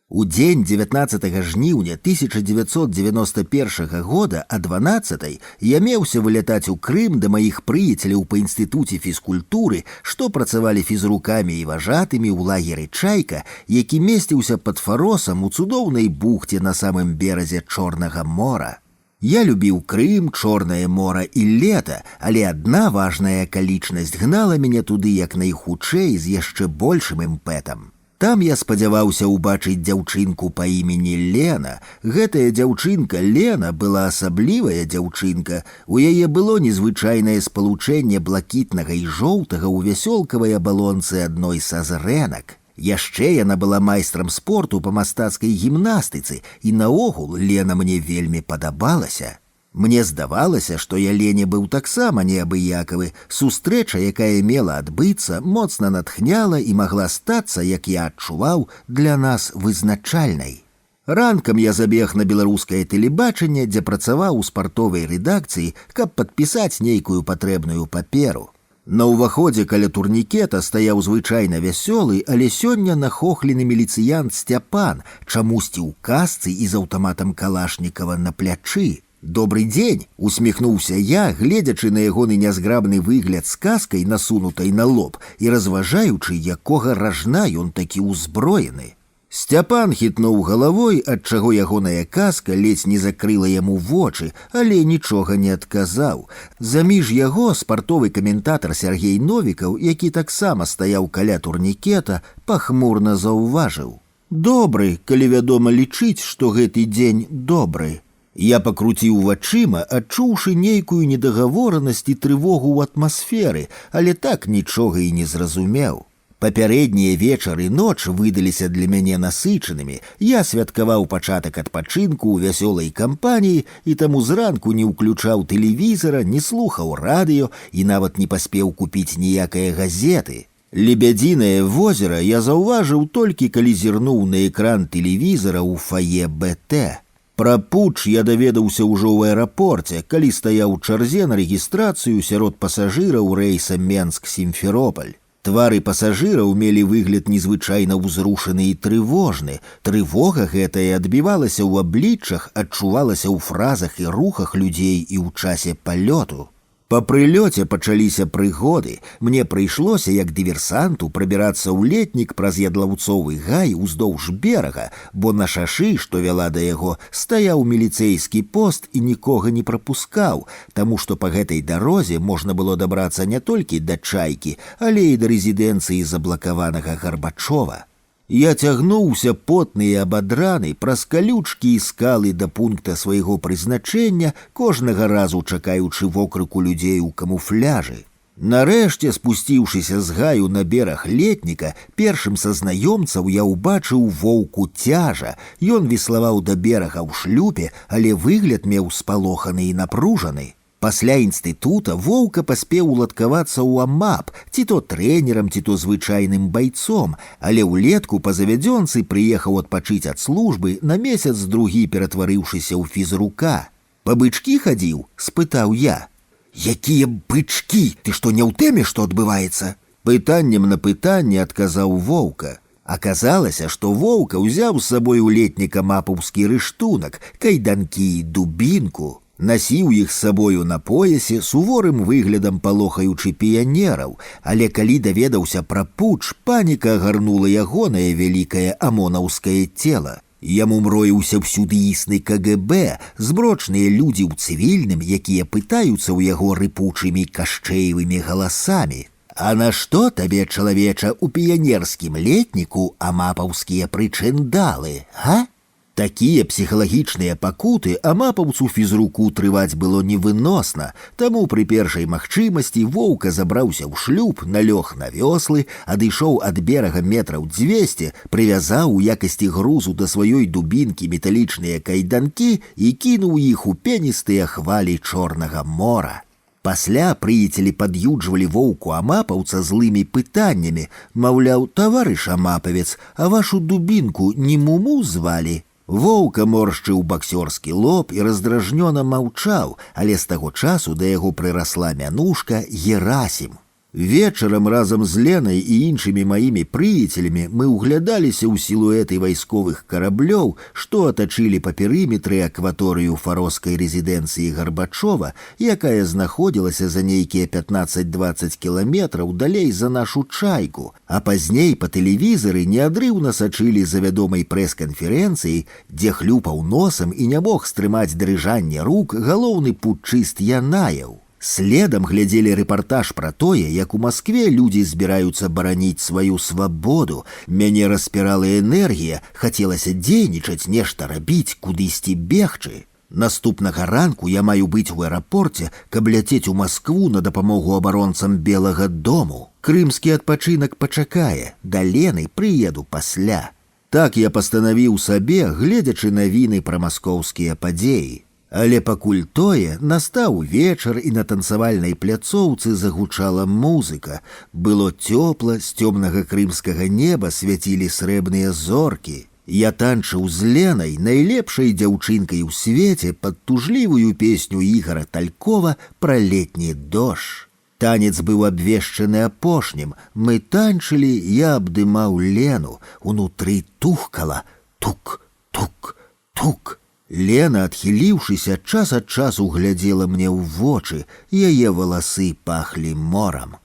Speaker 2: У дзень 19 жніўня 1991 года о 12 я меўся вылятаць у Крым да маіх прыяцеляў па інстытуце фізкультуры, што працавалі фізрукамі і важатымі ў лагеры «Чайка», які месціўся пад Фаросам у цудоўнай бухце на самым беразе Чорнага мора. Я любіў Крым, Чорнае мора і лета, але адна важная акалічнасць гнала мяне туды як найхутчэй з яшчэ большым імпэтам. Там я спадзяваўся ўбачыць дзяўчынку па імені Лена. Гэтая дзяўчынка Лена была асаблівая дзяўчынка. У яе было незвычайнае спалучэнне блакітнага і жоўтага ў вясёлкавай абалонцы адной са зрэнак. Яшчэ яна была майстрам спорту па мастацкай гімнастыцы, і наогул Лена мне вельмі падабалася. Мне здавалася, што я Лене быў таксама неабыякавы. Сустрэча, якая мела адбыцца, моцна натхняла і магла стацца, як я адчуваў, для нас вызначальнай. Ранкам я забег на беларускае тэлебачанне, дзе працаваў у спартовай рэдакцыі, каб падпісаць нейкую патрэбную паперу. На ўваходзе каля турнікета стаяў звычайна вясёлы, але сёння нахохлены міліцыянт Сцяпан, чамусьці ў касцы і з аўтаматам Калашнікава на плячы. «Добрый дзень!» — усміхнуўся я, гледзячы на ягоны нязграбны выгляд з каскай, насунутай на лоб, і разважаючы, якога ражна ён такі ўзброены. Сцяпан хітнуў галавой, ад чаго ягоная каска ледзь не закрыла яму вочы, але нічога не адказаў. Заміж яго спартовы каментатар Сергей Новікаў, які таксама стаяў каля турнікета, пахмурна заўважыў: «Добры, калі вядома лічыць, што гэты дзень добры». Я пакруціў вачыма, адчуўшы нейкую недагаворанасць і трывогу ў атмасферы, але так нічога і не зразумеў. Папярэднія вечар і ноч выдаліся для мяне насычанымі. Я святкаваў пачатак адпачынку ў вясёлай кампаніі і таму зранку не ўключаў тэлевізара, не слухаў радыё і нават не паспеў купіць ніякае газеты. Лебядзінае возера я заўважыў толькі, калі зірнуў на экран тэлевізара ў фае БТ. Пра путч я даведаўся ўжо ў аэрапорце, калі стаяў у чарзе на рэгістрацыю сярод пасажыраў рэйса Менск-Сімферополь. Твары пасажыраў мелі выгляд незвычайна ўзрушаны і трывожны. Трывога гэтая адбівалася ў абліччах, адчувалася ў фразах і рухах людзей і ў часе палёту. Па прылёце пачаліся прыгоды. Мне прыйшлося, як дыверсанту, прабірацца ў летнік праз ядлаўцовы гай уздоўж берага, бо на шашы, што вяла да яго, стаяў міліцэйскі пост і нікога не прапускаў, таму што па гэтай дарозе можна было дабрацца не толькі да Чайкі, але і да рэзідэнцыі заблакаванага Гарбачова. Я цягнуўся потны і абадраны праз калючкі і скалы да пункта свайго прызначэння, кожнага разу чакаючы вокрыку людзей у камуфляжы. Нарэшце, спусціўшыся з гаю на бераг летніка, першым са знаёмцаў я ўбачыў воўку Цяжа. Ён веславаў да берага ў шлюпе, але выгляд меў спалоханы і напружаны. Пасля інстытута воўка паспеў уладкавацца ў АМАП, ці то трэнерам, ці то звычайным байцом, але ўлетку па завядзёнцы прыехаў адпачыць ад службы, на месяц-другі ператварыўшыся ў фізрука. «Па бычкі хадзіў?» — спытаў я. «Якія бычкі? Ты што, не ў тэме, што адбываецца?» Пытаннем на пытанне адказаў воўка. Аказалася, што воўка ўзяў з сабой у летніка мапаўскі рыштунак, кайданкі і дубінку. Насіў іх з сабою на поясе, суворым выглядам палохаючы піянераў, але калі даведаўся пра путч, паніка агарнула ягонае вялікае амонаўскае цела. Яму мроіўся ўсюды існы КГБ, зброчныя людзі ў цывільным, якія пытаюцца ў яго рыпучымі кашчэевымі галасамі: «А нашто табе, чалавеча, у піянерскім летніку амапаўскія прычындалы, га?» Такія псіхалагічныя пакуты амапаўцу фізруку трываць было невыносна, таму пры першай магчымасці воўка забраўся ў шлюб, налёг на вёслы, адышоў ад берага метраў 200, прывязаў у якасці грузу да сваёй дубінкі металічныя кайданкі і кінуў іх у пеністыя хвалі Чорнага мора. Пасля прыяцелі пад'юджвалі воўку амапаўца злымі пытаннямі, маўляў: «Таварыш амапавец, а вашу дубінку не Муму звалі?» Воўка моршчыў баксёрскі лоб і раздражнёна маўчаў, але з таго часу да яго прырасла мянушка Герасім. Вечарам разам з Ленай і іншымі маімі прыяцелямі мы ўглядаліся ў сілуэты вайсковых караблёў, што атачылі па перыметры акваторыю фароскай рэзідэнцыі Гарбачова, якая знаходзілася за нейкія 15-20 кіламетраў далей за нашу чайку, а пазней па тэлевізары неадрыўна сачылі за вядомай прэс-канферэнцыяй, дзе хлюпаў носам і не мог стрымаць дрыжанне рук галоўны путчыст Янаеў. Следам глядзелі рэпартаж пра тое, як у Маскве людзі збіраюцца бараніць сваю свабоду. Мяне распірала энергія, хацелася дзейнічаць, нешта рабіць, кудысьці бегчы. Наступнага ранку я маю быць у аэрапорце, каб ляцець у Маскву на дапамогу абаронцам Белага дому. Крымскі адпачынак пачакае, да Лены прыеду пасля. Так я пастанавіў сабе, гледзячы навіны пра маскоўскія падзеі. Але пакуль тое, настаў вечар, і на танцавальнай пляцоўцы загучала музыка. Было цёпла, з цёмнага крымскага неба свяцілі срэбныя зоркі. Я танчыў з Ленай, найлепшай дзяўчынкай у свеце, пад тужлівую песню Ігара Талькова пра летні дождж. Танец быў абвешчаны апошнім. Мы танчылі, я абдымаў Лену. Унутры тухкала тук, тук, тук. Лена, адхіліўшыся, час ад часу глядзела мне ў вочы, яе валасы пахлі морам.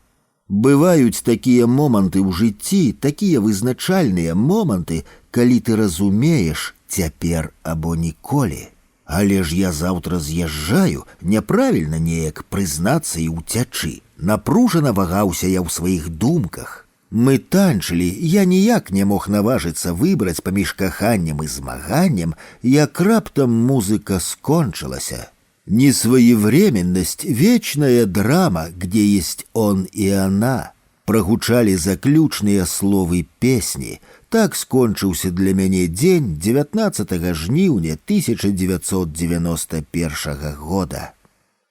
Speaker 2: Бываюць такія моманты ў жыцці, такія вызначальныя моманты, калі ты разумееш цяпер або ніколі. Але ж я заўтра з'язджаю, няправільна неяк прызнацца і ўцячы. Напружана вагаўся я ў сваіх думках. Мы танчылі, я ніяк не мог наважыцца выбраць паміж каханнем і змаганнем, як раптам музыка скончылася. Несвоевременность — вечная драма, где есть он и она. Прогучалі заключныя словы песні. Так скончыўся для мяне дзень 19 жніўня 1991 года.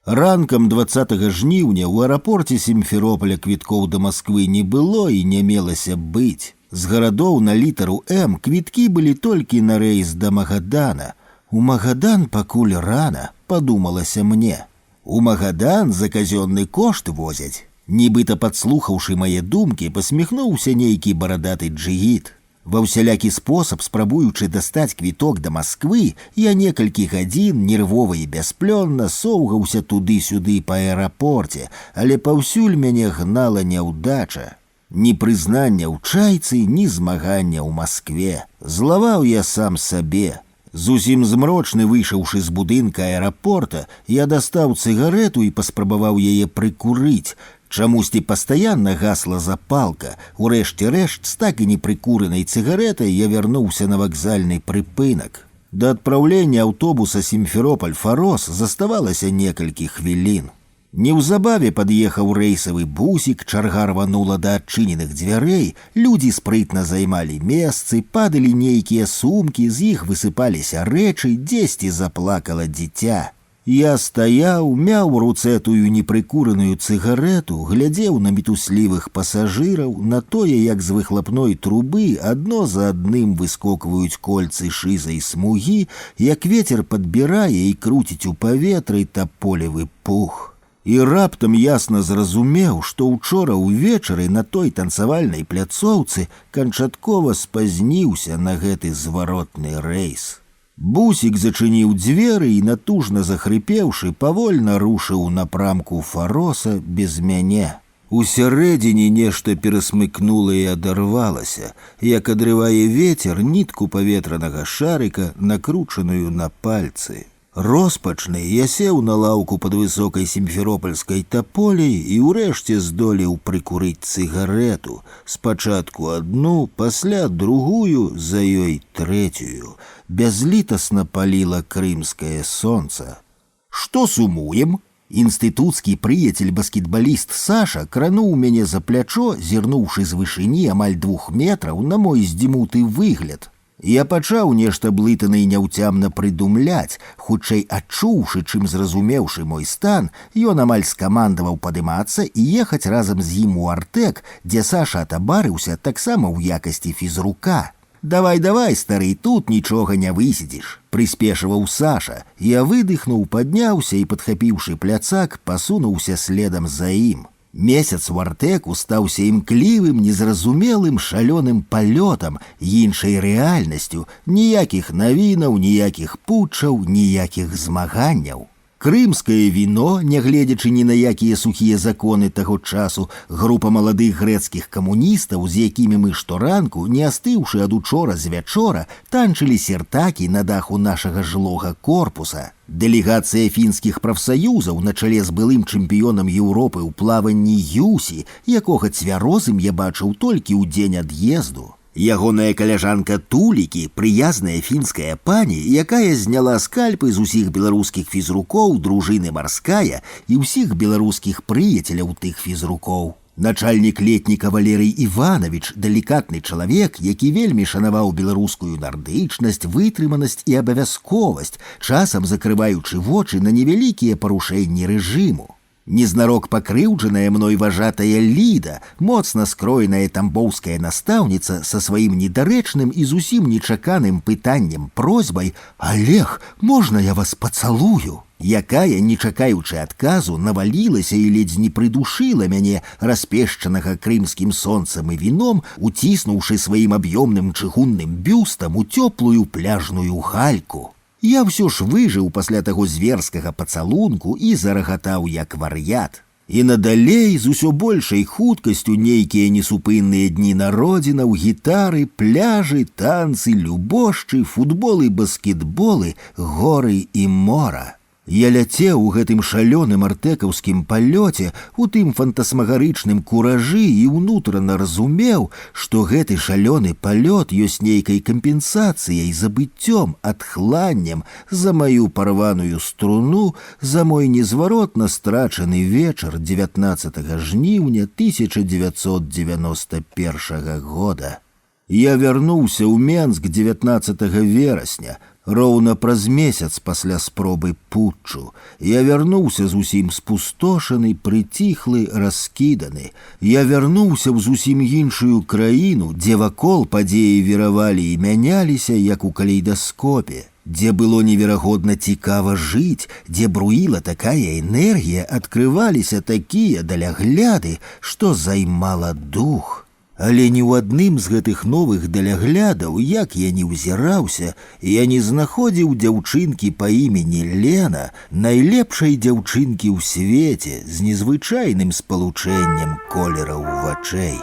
Speaker 2: Ранкам 20 жніўня ў аэрапорце Сімферополя квіткоў да Масквы не было і не мелася быць. З гарадоў на літару М квіткі былі толькі на рэйс да Магадана. У Магадан пакуль рана, падумалася мне. У Магадан за казённы кошт возяць. Нібыта падслухаўшы мае думкі, пасміхнуўся нейкі барадаты джигіт. Ва ўсялякі спосаб, спрабуючы дастаць квіток да Масквы, я некалькі гадзін нервова і бясплённа соўгаўся туды-сюды па аэрапорце, але паўсюль мяне гнала няўдача. Ні прызнання ў чайцы, ні змагання ў Маскве. Злаваў я сам сабе. Зусім змрочны выйшаўшы з будынка аэрапорта, я дастаў цыгарету і паспрабаваў яе прыкурыць. Чамусьці пастаянна гасла запалка. Урэшце рэшт, з так і непрыкуренай цыгаретай я вярнуўся на вакзальны прыпынак. Да адпраўлення аўтобуса Сімферополь-Фарос заставалася некалькі хвілін. Неўзабаве пад'ехаў рэйсавы бусік, чарга рванула да адчыненых дзвярэй, людзі спрытна займалі месцы, падалі нейкія сумкі, з іх высыпаліся рэчы, дзесьці заплакала дзіця. Я стаяў, мяў у руцэ тую непрыкураную цыгарету, глядзеў на мітуслівых пасажыраў, на тое, як з выхлапной трубы адно за адным выскокваюць кольцы шызай смугі, як вецер падбірае і круціць у паветры таполевы пух. І раптам ясна зразумеў, што ўчора ўвечары на той танцавальнай пляцоўцы канчаткова спазніўся на гэты зваротны рэйс. Бусік зачыніў дзверы і, натужна захрыпеўшы, павольна рушыў у напрамку Фароса без мяне. Усярэдзіне нешта перасмыкнула і адарвалася, як адрывае вецер нітку паветранага шарыка, накручаную на пальцы. Роспачны я сеў на лаўку пад высокай сімферопольскай таполей і ўрэшце здолеў прыкурыць цыгарету. Спачатку адну, пасля другую, за ёй трэцюю. Бязлітасна паліла крымскае сонца. Што сумуем? Інстытуцкі прыяцель-баскетбаліст Саша крануў мяне за плячо, зірнуўшы з вышыні амаль 2 метраў на мой здзімуты выгляд. Я пачаў нешта блытана і няўцямна прыдумляць, хутчэй адчуўшы, чым зразумеўшы мой стан, ён амаль скамандаваў падымацца і ехаць разам з ім у Артэк, дзе Саша атабарыўся таксама ў якасці фізрука. «Давай, стары, тут нічога не высидзіш», — прыспешваў Саша. Я выдыхнуў, падняўся і, падхапіўшы пляцак, пасунуўся следам за ім. Месяц у артэку стаўся імклівым, незразумелым, шалёным палётам, іншай рэальнасцю, ніякіх навінаў, ніякіх путчаў, ніякіх змаганняў. Крымскае віно, нягледзячы ні на якія сухія законы таго часу, група маладых грэцкіх камуністаў, з якімі мы шторанку, не астыўшы ад учора з вячора, танчылі сертакі на даху нашага жылога корпуса. Дэлегацыя фінскіх прафсаюзаў на чале з былым чэмпіёнам Еўропы ў плаванні Юсі, якога цвярозым я бачыў толькі ў дзень ад'езду. Ягоная каляжанка Тулікі, прыязная фінская пані, якая зняла скальпы з усіх беларускіх фізрукоў дружыны марская і ўсіх беларускіх прыяцеляў тых фізрукоў. Начальнік летніка Валерый Іванович, далікатны чалавек, які вельмі шанаваў беларускую нардычнасць, вытрыманасць і абавязковасць, часам закрываючы вочы на невялікія парушэнні рэжыму. Незнарок пакрыўджаная мной важатая Ліда, моцна скроеная тамбоўская настаўніца са сваім недарэчным і зусім нечаканым пытаннем просьбай «Олег, можна я вас пацалую?» якая, не чакаючы адказу, навалілася і ледзь не прыдушыла мяне, распешчанага крымскім сонцам і віном, уціснуўшы сваім аб'ёмным чыгунным бюстам у цёплую пляжную гальку. Я ўсё ж выжыў пасля таго зверскага пацалунку і зарагатаў як вар'ят. І надалей з усё большай хуткасцю нейкія несупынныя дні народзінаў, гітары, пляжы, танцы, любошчы, футболы, баскетболы, горы і мора. Я ляцеў у гэтым шалёным артэкаўскім палёце, у тым фантасмагарычным куражы і ўнутрана разумеў, што гэты шалёны палёт ёсць нейкай кампенсацыяй, забыццём, адхланнем за маю парваную струну, за мой незваротна страчаны вечар 19 жніўня 1991 года. Я вярнуўся ў Менск 19 верасня, роўна праз месяц пасля спробы путчу. Я вярнуўся зусім спустошаны, прыціхлы, раскіданы. Я вярнуўся ў зусім іншую краіну, дзе вакол падзеі віравалі і мяняліся, як у калейдаскопе, дзе было неверагодна цікава жыць, дзе бруіла такая энергія, адкрываліся такія далягляды, што займала дух. Але ні ў адным з гэтых новых даляглядаў, як я не ўзіраўся, я не знаходзіў дзяўчынкі па імені Лена, найлепшай дзяўчынкі ў свеце з незвычайным спалучэннем колераў вачэй.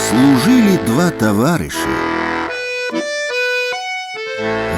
Speaker 2: Служылі два таварышы.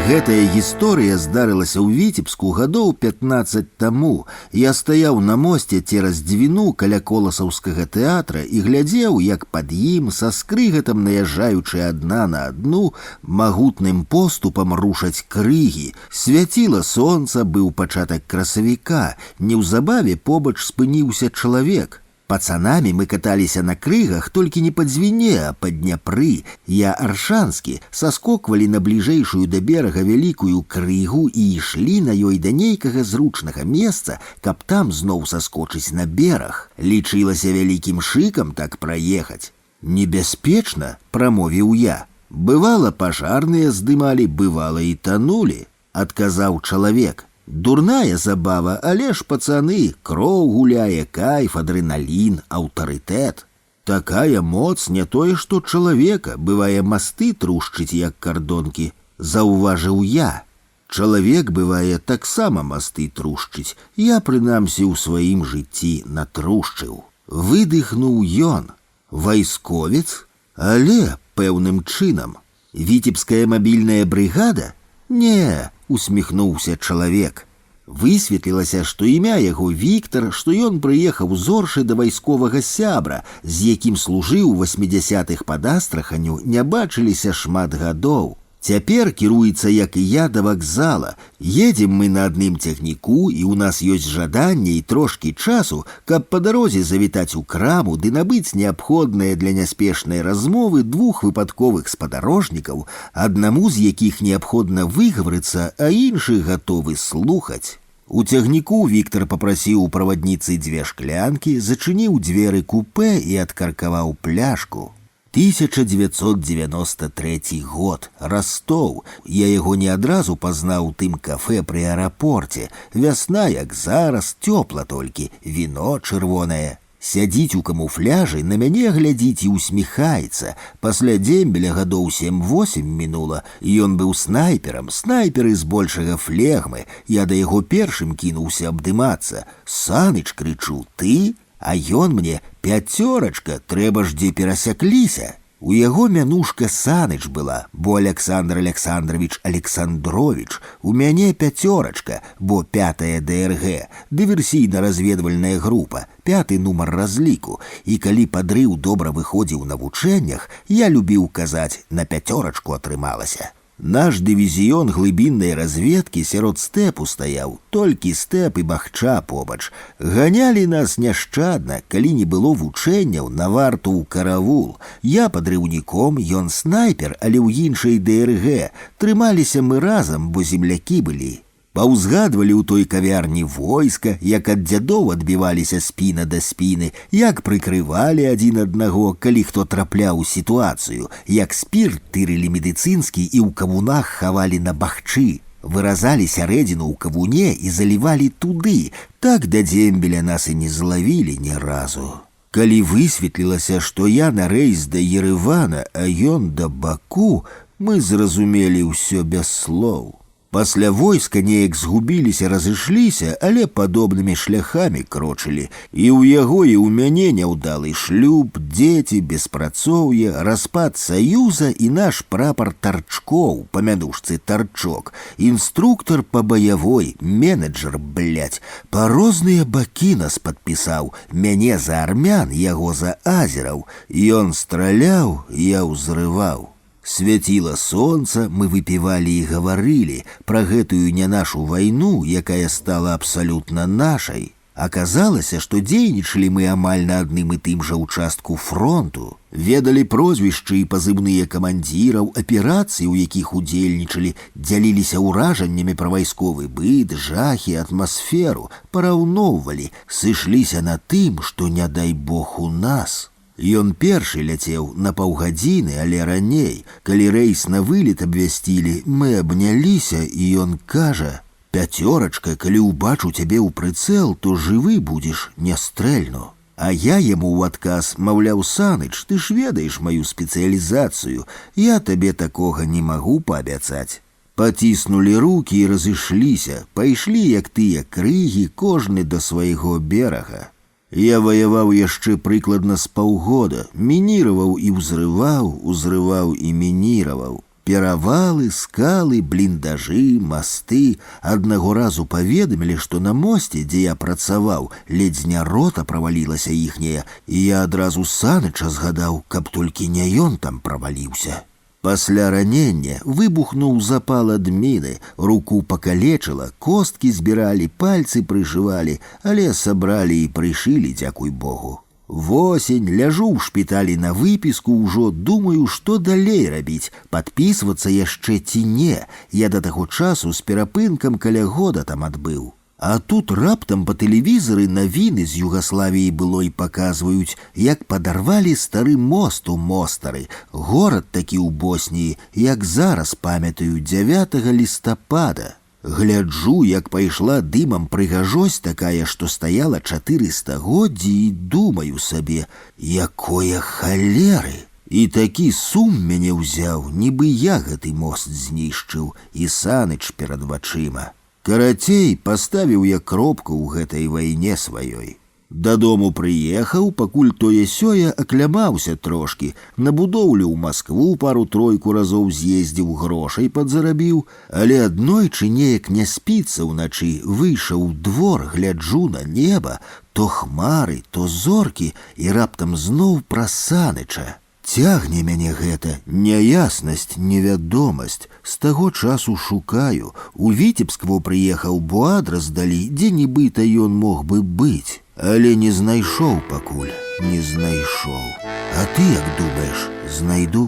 Speaker 2: Гэтая гісторыя здарылася ў Віцебску гадоў 15 таму. Я стаяў на мосце цераз Двіну каля Коласаўскага тэатра і глядзеў, як пад ім, са скрыгатам наязджаючы адна на адну, магутным поступам рушаць крыгі. Свяціла сонца, быў пачатак красавіка. Неўзабаве побач спыніўся чалавек. Пацанамі мы каталіся на крыгах толькі не па Двіне, а па Дняпры. Я аршанскі, саскоквалі на бліжэйшую да берага вялікую крыгу і ішлі на ёй да нейкага зручнага месца, каб там зноў саскочыць на бераг. Лічылася вялікім шыкам так праехаць. Небяспечна, прамовіў я. Бывала, пажарныя здымалі, бывала і танулі, адказаў чалавек. Дурная забава, але ж пацаны, кроў гуляе, кайф, адрэналін, аўтарытэт. Такая моц не тое, што чалавека, бывае масты трушчыць, як кардонкі, заўважыў я. Чалавек, бывае, таксама масты трушчыць, я, прынамсі, ў сваім жыцці натрушчыў. Выдыхнуў ён. Вайсковец? Але пэўным чынам. Віцебская мабільная брыгада? Не, усміхнуўся чалавек. Высветлілася, што імя яго Віктар, што ён прыехаў з Оршы да вайсковага сябра, з якім служыў у 80-х пад Астраханю, не бачыліся шмат гадоў. Цяпер кіруецца, як і я, да вакзала. Едзем мы на адным цягніку, і ў нас ёсць жаданне і трошкі часу, каб па дарозе завітаць у краму ды набыць неабходнае для няспешнай размовы двух выпадковых спадарожнікаў, аднаму з якіх неабходна выгаварыцца, а іншы гатовы слухаць. У цягніку Віктар папрасіў у правадніцы 2 шклянкі, зачыніў дзверы купэ і адкаркаваў пляшку. 1993 год, Ростов. Я яго не адразу пазнаў у тым кафе пры аэрапорце. Вясна, як зараз, цёпла толькі, віно чырвонае. Сядзіць у камуфляжы, на мяне глядзіць і усміхаецца. Пасля дзембеля гадоў 7-8 мінула. Ён быў снайперам, снайперы збольшага флегмы. Я да яго першым кінуўся абдымацца. Саныч, крычу, ты? А ён мне: пяцёрачка, трэба ж дзе перасякліся. У яго мянушка Саныч была, бо Александр Александрович Александрович. У мяне пяцёрачка, бо 5-я ДРГ, дыверсійна-разведвальная група, 5-й нумар разліку. І калі падрыў добра выходзіў на вучэннях, я любіў казаць: на пяцёрачку атрымалася. Наш дывізіён глыбіннай разведкі сярод стэпу стаяў, толькі стэп і бахча побач. Ганялі нас няшчадна, калі не было вучэнняў, на варту ў каравул. Я падрыўніком, ён снайпер, але ў іншай ДРГ. Трымаліся мы разам, бо землякі былі. Паўзгадвалі ў той кавярні войска, як ад дзядоў адбіваліся спіна да спіны, як прыкрывалі адзін аднаго, калі хто трапляў у сітуацыю, як спірт тырылі медыцынскі і ў кавунах хавалі на бахчы. Выразалі сярэдзіну ў кавуне і залівалі туды. Так да дзембеля нас і не злавілі ні разу. Калі высветлілася, што я на рэйс да Ерэвана, а ён да Баку, мы зразумелі ўсё без слоў. Пасля войска неяк згубіліся, разышліся, але падобнымі шляхамі крочылі. І ў яго, і ў мяне няўдалы шлюб, дзеці, беспрацоўе, распад саюза і наш прапар Тарчкоў, па мянушцы Тарчок, інструктор па баявой, менеджер, блядь, па розныя бакі нас падпісаў, мяне за армян, яго за азераў. Ён страляў, я ўзрываў. Свяціла сонца, мы выпівалі і гаварылі пра гэтую не нашу вайну, якая стала абсалютна нашай. Аказалася, што дзейнічалі мы амаль на адным і тым жа ўчастку фронту. Ведалі прозвішчы і пазыўныя камандзіраў, аперацыі, у якіх удзельнічалі, дзяліліся ўражаннямі пра вайсковы быт, жахі, атмасферу, параўноўвалі, сышліся на тым, што не дай бог у нас. Ён першы ляцеў на паўгадзіны, але раней, калі рэйс на вылет абвясцілі, мы абняліся, і ён кажа: пяцёрачка, калі ўбачу цябе ў прыцэл, то жывы будзеш, не стрэльну. А я яму ў адказ, маўляў, Саныч, ты ж ведаеш маю спецыялізацыю, я табе такога не магу паабяцаць. Паціснулі рукі і разышліся, пайшлі, як тыя крыгі, кожны да свайго берага. Я ваяваў яшчэ прыкладна з паўгода, мініраваў і узрываў і мініраваў. Перавалы, скалы, бліндажы, масты. Аднаго разу паведамілі, што на мосце, дзе я працаваў, ледзь не рота правалілася іхняя, і я адразу Саныча згадаў, каб толькі не ён там праваліўся. Пасля ранення выбухнуў запал ад міны, руку пакалечыла, косткі збіралі, пальцы прыжывалі, але сабралі і прышылі, дзякуй Богу. Восень, ляжу ў шпіталі на выпіску, ўжо думаю, што далей рабіць, падпісвацца яшчэ ці не. Я да таго часу з перапынкам каля года там адбыў. А тут раптам па тэлевізары навіны з Югаславіі былой паказваюць, як падарвалі стары мост у Мостары, горад такі ў Босніі, як зараз памятаю, 9 лістапада. Гляджу, як пайшла дымам прыгажосць такая, што стаяла 400 годдзі, і думаю сабе, якое халеры! І такі сум мяне ўзяў, нібы я гэты мост знішчыў, і Саныч перад вачыма. Карацей, паставіў я кропку ў гэтай вайне сваёй. Дадому прыехаў, пакуль тое-сёе аклямаўся трошкі, на будоўлю ў Маскву пару-тройку разоў з'ездзіў, грошай падзарабіў, але аднойчы неяк не спіцца ўначы, выйшаў у двор, гляджу на неба, то хмары, то зоркі, і раптам зноў пра Саныча. Цягне мяне гэта, няяснасць, невядомасць. З таго часу шукаю. У Віцебск прыехаў, бо адрас далі, дзе нібыта ён мог бы быць. Але не знайшоў пакуль, не знайшоў. А ты як думаеш, знайду?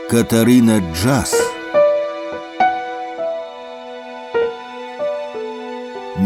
Speaker 2: Катарына Джаз.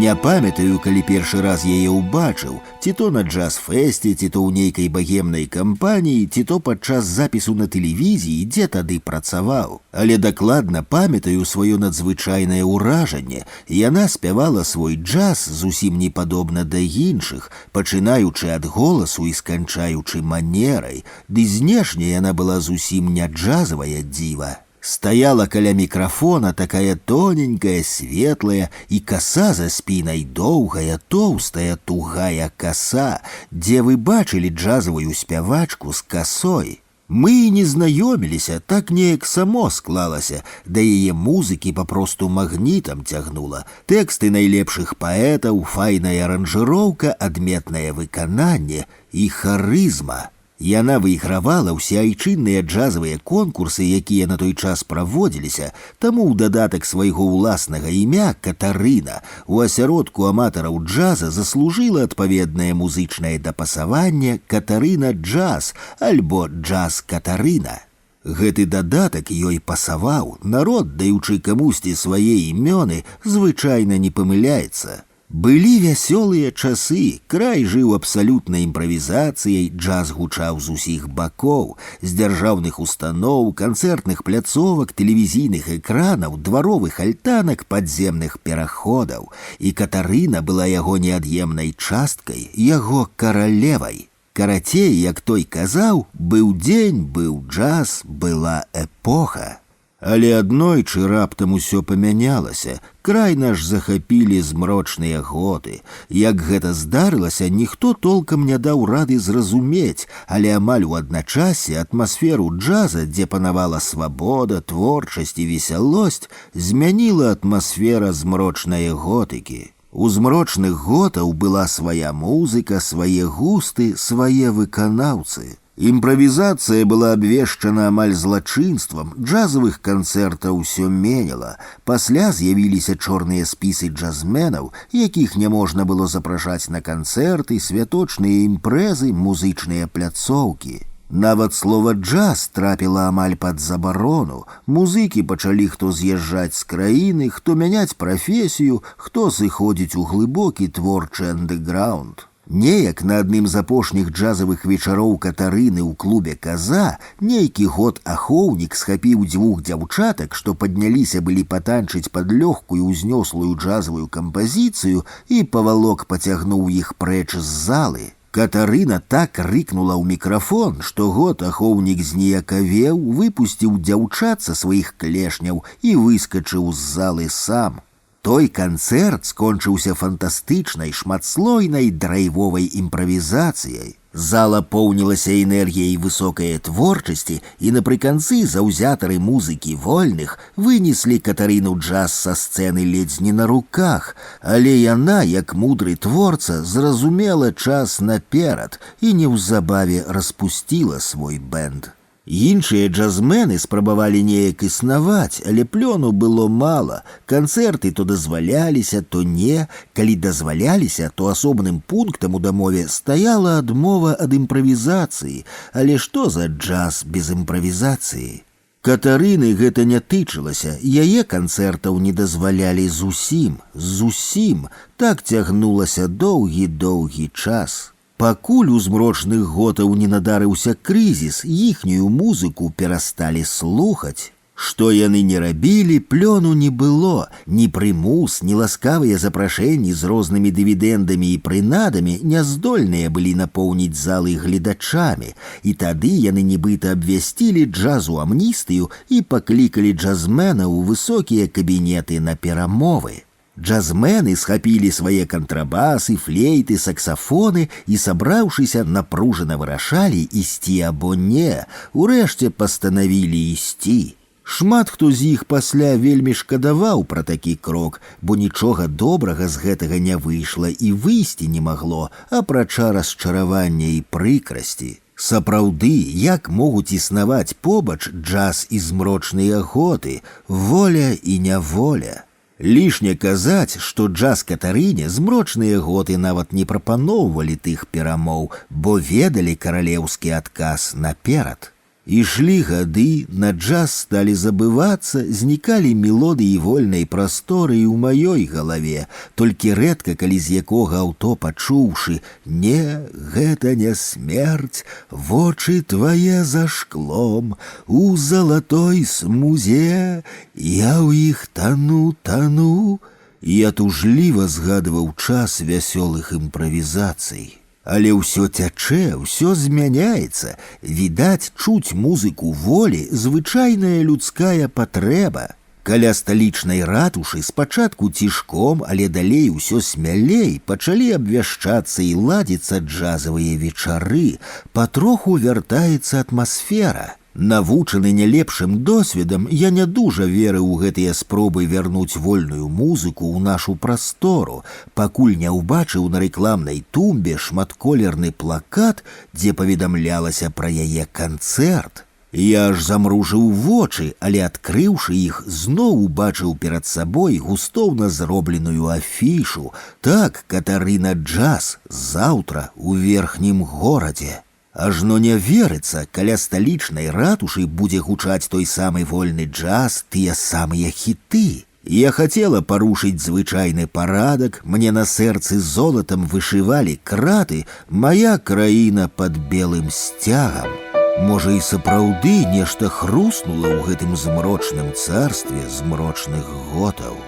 Speaker 2: Не памятаю, калі першы раз яе ўбачыў, ці то на джаз-фэсце, ці то ў нейкай багемнай кампаніі, ці то падчас запісу на тэлевізіі, дзе тады працаваў. Але дакладна памятаю сваё надзвычайнае ўражанне. Яна спявала свой джаз зусім не падобна да іншых, пачынаючы ад голасу і сканчаючы манерай, ды знешне яна была зусім не джазавая дзіва. Стаяла каля микрофона такая тоненькая, светлая, и коса за спиной доўгая, тоўстая, тугая коса, дзе вы бачылі джазовую спявачку с косой. Мы не знаёміліся, так неяк само склалася, да яе музыкі папросту магнітам цягнула. Тэксты найлепшых паэтаў, файная аранжыроўка, адметнае выкананне і харызма. Яна выйгравала ўсе айчынныя джазавыя конкурсы, якія на той час праводзіліся, таму ў дадатак свайго ўласнага імя Катарына у асяродку аматараў джаза заслужыла адпаведнае музычнае дапасаванне Катарына Джаз альбо Джаз Катарына. Гэты дадатак ёй пасаваў, народ, даючы камусьці свае імёны, звычайна не памыляецца. Былі вясёлыя часы, край жыў абсалютнай імправізацыяй, джаз гучаў з усіх бакоў, з дзяржаўных устаноў, канцэртных пляцовак, тэлевізійных экранаў, дваровых альтанак, падземных пераходаў. І Катарына была яго неад'емнай часткай, яго каралевай. Карацей, як той казаў, быў дзень, быў джаз, была эпоха. Але аднойчы раптам усё памянялася, край наш захапілі змрочныя годы. Як гэта здарылася, ніхто толкам не даў рады зразумець, але амаль у адначасе атмасферу джаза, дзе панавала свабода, творчасць і весялосць, змяніла атмасфера змрочнае готыкі. У змрочных готаў была свая музыка, свае густы, свае выканаўцы. Імправізацыя была абвешчана амаль злачынствам, джазавых канцэртаў усё менела. Пасля з'явіліся чорныя спісы джазменаў, якіх няможна было запрашаць на канцэрты, святочныя імпрэзы, музычныя пляцоўкі. Нават слова «джаз» трапіла амаль пад забарону. Музыкі пачалі хто з'язджаць з краіны, хто мяняць прафесію, хто сыходзіць у глыбокі творчы андэграунд. Неяк на адным з апошніх джазавых вечароў Катарыны ў клубе «Каза» нейкі год ахоўнік схапіў дзвюх дзяўчатак, што падняліся былі патанчыць пад лёгкую ўзнёслую джазавую кампазіцыю, і павалок пацягнуў іх прэч з залы. Катарына так рыкнула ў мікрафон, што год ахоўнік зніякавеў, выпусціў дзяўчат са сваіх клешняў і выскачыў з залы сам. Той канцэрт скончыўся фантастычнай, шматслойнай, драйвовай імправізацыяй. Зала поўнілася энергіяй высокай творчасці, і напрыканцы заўзятары музыкі вольных вынеслі Катарыну Джаз са сцэны ледзь не на руках, але яна, як мудры творца, зразумела час наперад і неўзабаве распусціла свой бэнд. Іншыя джазмены спрабавалі неяк існаваць, але плёну было мала. Канцэрты то дазваляліся, то не. Калі дазваляліся, то асобным пунктам у дамове стаяла адмова ад імправізацыі. Але што за джаз без імправізацыі? Катарыны гэта не тычылася, яе канцэртаў не дазвалялі зусім. Так цягнулася доўгі час. Пакуль у змрочных готаў не надарыўся крызіс, іхнюю музыку перасталі слухаць. Што яны не рабілі, плёну не было. Ні прымус, ні ласкавыя запрашэнні з рознымі дывідэндамі і прынадамі не здольныя былі напоўніць залы гледачамі. І тады яны нібыта абвясцілі джазу амністыю і паклікалі джазмена ў высокія кабінеты на перамовы. Джазмены схапілі свае кантрабасы, флейты, саксафоны і, сабраўшыся, напружана вырашалі, ісці або не. Урэшце пастанавілі ісці. Шмат хто з іх пасля вельмі шкадаваў пра такі крок, бо нічога добрага з гэтага не выйшла і выйсці не магло, апрача расчаравання і прыкрасці. Сапраўды, як могуць існаваць побач джаз і змрочныя готы, воля і няволя? Лішне казаць, што джаз Катарыне змрочныя готы нават не прапаноўвалі тых перамоў, бо ведалі каралеўскі адказ наперад. Ішлі гады, на джаз сталі забывацца, знікалі мелодыі вольнай прасторы і ў маёй галаве, толькі рэдка, калі з якога аўто пачуўшы: «Не, гэта не смерць, вочы твае за шклом, у залатой смузе, я ў іх тану», я тужліва згадваў час вясёлых імправізацый. Але ўсё цячэ, ўсё змяняецца. Відаць, чуць музыку волі звычайная людская патрэба. Каля сталічнай ратушы спачатку цішком, але далей усё смялей пачалі абвяшчацца і ладзіцца джазавыя вечары. Патроху вяртаецца атмасфера. Навучаны не лепшым досведам, я не дужа верыў у гэтыя спробы вярнуць вольную музыку ў нашу прастору, пакуль не ўбачыў на рэкламнай тумбе шматколерны плакат, дзе паведамлялася пра яе канцэрт. Я аж замружыў вочы, але адкрыўшы іх, зноў убачыў перад сабой густоўна зробленую афішу. Так, Катарына Джаз, заўтра у верхнім горадзе. Ажно не верыцца, каля сталічнай ратушы будзе гучаць той самы вольны джаз, тыя самыя хіты. Я хацела парушыць звычайны парадак, мне на сэрцы золатам вышывалі краты «Мая краіна пад белым сцягам». Можа, і сапраўды нешта хруснула ў гэтым змрочным царстве змрочных готаў.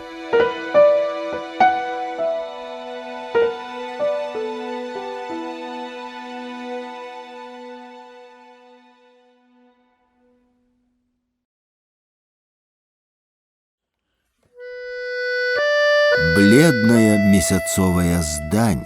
Speaker 2: Бледная месяцовая здань.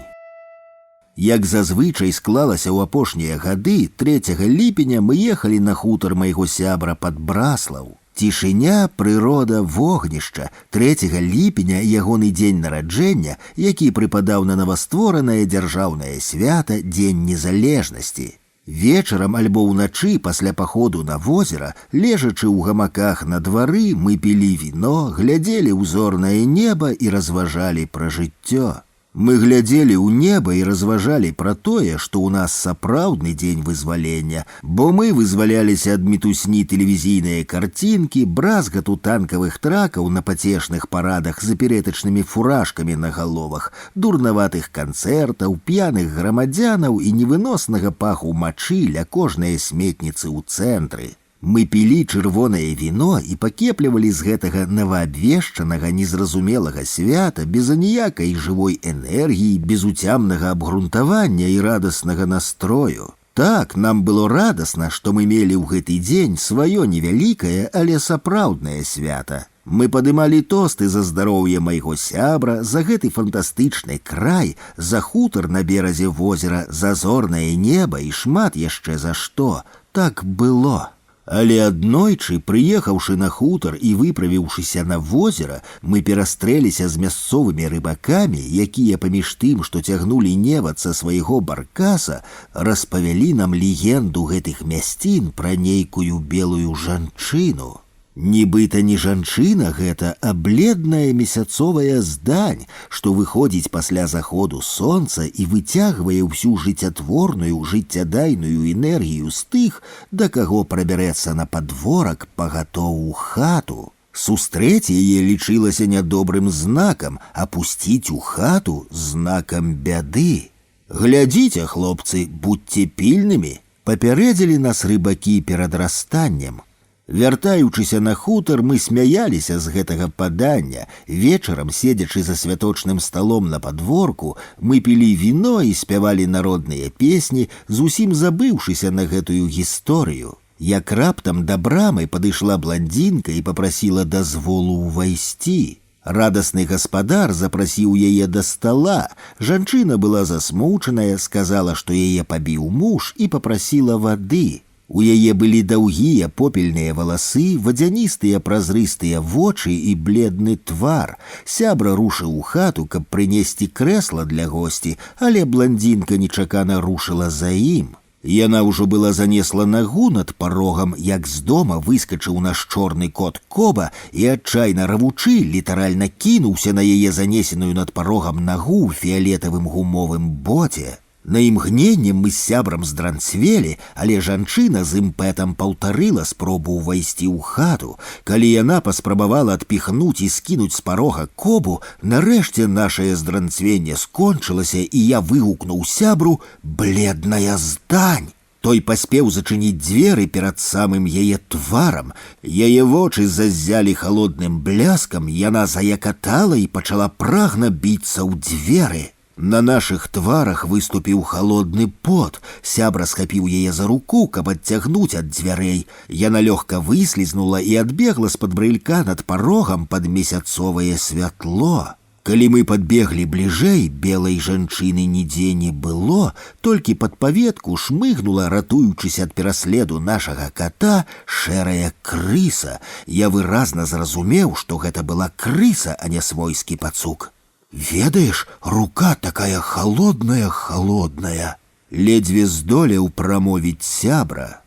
Speaker 2: Як зазвычай склалася ў апошнія гады, 3 ліпеня мы ехалі на хутар майго сябра пад Браслаў. Цішыня, прырода, вогнішча. 3 ліпеня ягоны дзень нараджэння, які прыпадаў на новастворанае дзяржаўнае свята Дзень незалежнасці. Вечарам альбо ўначы пасля паходу на возера, лежачы ў гамаках на двары, мы пілі віно, глядзелі ў зорнае неба і разважалі пра жыццё. Мы глядзелі ў неба і разважалі пра тое, што ў нас сапраўдны дзень вызвалення, бо мы вызваляліся ад мітусні тэлевізійныя карцінкі, бразгату танкавых тракаў на пацешных парадах з аперэтачнымі фуражкамі на галовах, дурнаватых канцэртаў, п'яных грамадзянаў і невыноснага паху мачы ля кожнай сметніцы ў цэнтры. Мы пілі чырвонае віно і пакеплівалі з гэтага новаабвешчанага незразумелага свята без аніякай жывой энергіі, без уцямнага абгрунтавання і радаснага настрою. Так, нам было радасна, што мы мелі ў гэты дзень сваё невялікае, але сапраўднае свята. Мы падымалі тосты за здароўе майго сябра, за гэты фантастычны край, за хутар на беразе возера, за зорнае неба і шмат яшчэ за што. Так было. Але аднойчы, прыехаўшы на хутар і выправіўшыся на возера, мы перастрэліся з мясцовымі рыбакамі, якія паміж тым, што цягнулі невад са свайго баркаса, распавялі нам легенду гэтых мясцін пра нейкую белую жанчыну. Нібыта не жанчына гэта, а бледная месяцовая здань, што выходзіць пасля заходу сонца і выцягвае ўсю жыццятворную, жыццядайную энергію з тых, да каго прабярэцца на падворак пагатоў у хату. Сустрэць яе лічылася нядобрым знакам, а пусціць у хату знакам бяды. «Глядзіце, хлопцы, будьце пільнымі», папярэдзілі нас рыбакі перад расстаннем. Вяртаючыся на хутар, мы смяяліся з гэтага падання. Вечарам, седзячы за святочным сталом на падворку, мы пілі віно і спявалі народныя песні, зусім забыўшыся на гэтую гісторыю. Як раптам да брамы падышла бландзінка і папрасіла дазволу ўвайсці. Радасны гаспадар запрасіў яе да стала. Жанчына была засмучаная, сказала, што яе пабіў муж, і папрасіла вады. У яе былі даўгія попельныя валасы, вадзяністыя празрыстыя вочы і бледны твар. Сябра рушыў у хату, каб прынесці крэсла для госці, але бландзінка нечакана рушыла за ім. Яна ўжо была занесла нагу над парогам, як з дома выскачыў наш чорны кот Коба і, адчайна равучы, літаральна кінуўся на яе занесеную над парогам нагу ў фіялетавым гумовым боце. На імгненне мы з сябрам здранцвелі, але жанчына з імпэтам паўтарыла спробу ўвайсці ў хату. Калі яна паспрабавала адпіхнуць і скінуць з парога кобу, нарэшце нашае здранцвенне скончылася, і я выгукнуў сябру: «Бледная здань!» Той паспеў зачыніць дзверы перад самым яе тварам. Яе вочы заззялі халодным бляскам, яна заякатала і пачала прагна біцца ў дзверы. На нашых тварах выступіў халодны пот. Сябра схапіў яе за руку, каб адцягнуць ад дзвярэй. Яна лёгка выслізнула і адбегла з-пад брылька над парогам пад месяцовае святло. Калі мы падбеглі бліжэй, белай жанчыны нідзе не было, толькі пад паветку шмыгнула, ратуючыся ад пераследу нашага ката, шэрая крыса. Я выразна зразумеў, што гэта была крыса, а не свойскі пацук. «Ведаеш, рука такая холодная!» Ледзьве здолеў прамовіць сябра.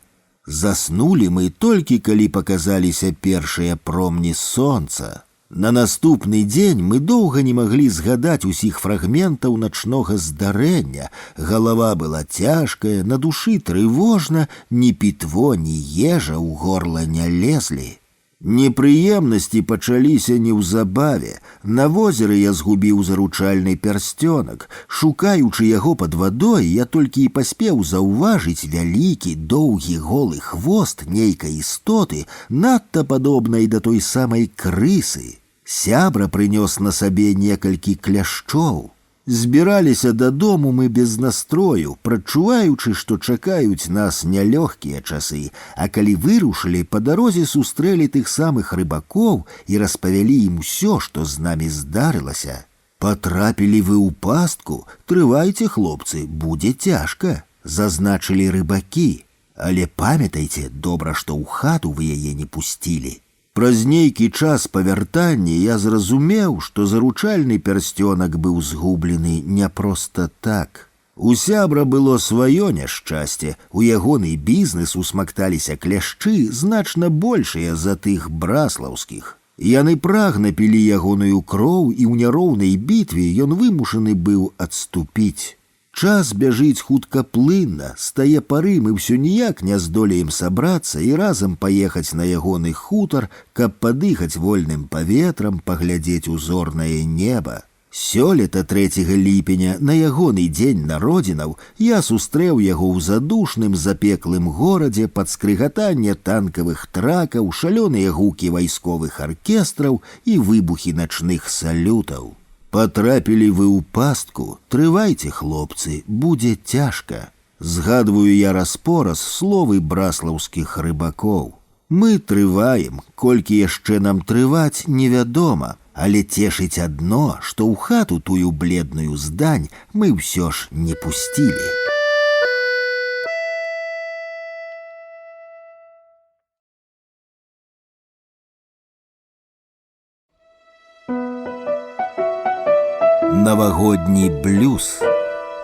Speaker 2: Заснулі мы толькі, калі паказаліся першыя промні сонца. На наступны дзень мы доўга не маглі згадаць усіх фрагментаў начнога здарэння. Галава была цяжкая, на душы трывожна, ні пітво, ні ежа ў горла не лезлі. Непрыемнасці пачаліся неўзабаве. На возеры я згубіў заручальны пярсцёнак. Шукаючы яго пад вадой, я толькі і паспеў заўважыць вялікі, доўгі голы хвост нейкай істоты, надта падобнай да той самай крысы. Сябра прынёс на сабе некалькі кляшчоў. Збіраліся дадому мы без настрою, прадчуваючы, што чакаюць нас нялёгкія часы, а калі вырушылі, па дарозе сустрэлі тых самых рыбакоў і распавялі ім усё, што з намі здарылася. «Патрапілі вы ў пастку, трывайце, хлопцы, будзе цяжка», зазначылі рыбакі. «Але памятайце, добра, што ў хату вы яе не пусцілі». Праз нейкі час па вяртанні я зразумеў, што заручальны пярсцёнак быў згублены не проста так. У сябра было сваё няшчасце, у ягоны бізнес усмакталіся кляшчы значна большыя за тых браслаўскіх. Яны прагна пілі ягоную кроў, і ў няроўнай бітве ён вымушаны быў адступіць. Час бяжыць хутка плынна, з тае пары мы ўсё ніяк не здолеем сабрацца і разам паехаць на ягоны хутар, каб падыхаць вольным паветрам, паглядзець у зорнае неба. Сёлета 3 ліпеня, на ягоны дзень народзінаў, я сустрэў яго ў задушным запеклым горадзе пад скрыгатанне танкавых тракаў, шалёныя гукі вайсковых аркестраў і выбухі начных салютаў. «Патрапілі вы ў пастку, трывайце, хлопцы, будзе цяжка». Згадваю я раз-пораз словы браслаўскіх рыбакоў. Мы трываем, колькі яшчэ нам трываць, невядома, але цешыць адно, што ў хату тую бледную здань мы ўсё ж не пусцілі. Новогодний блюз.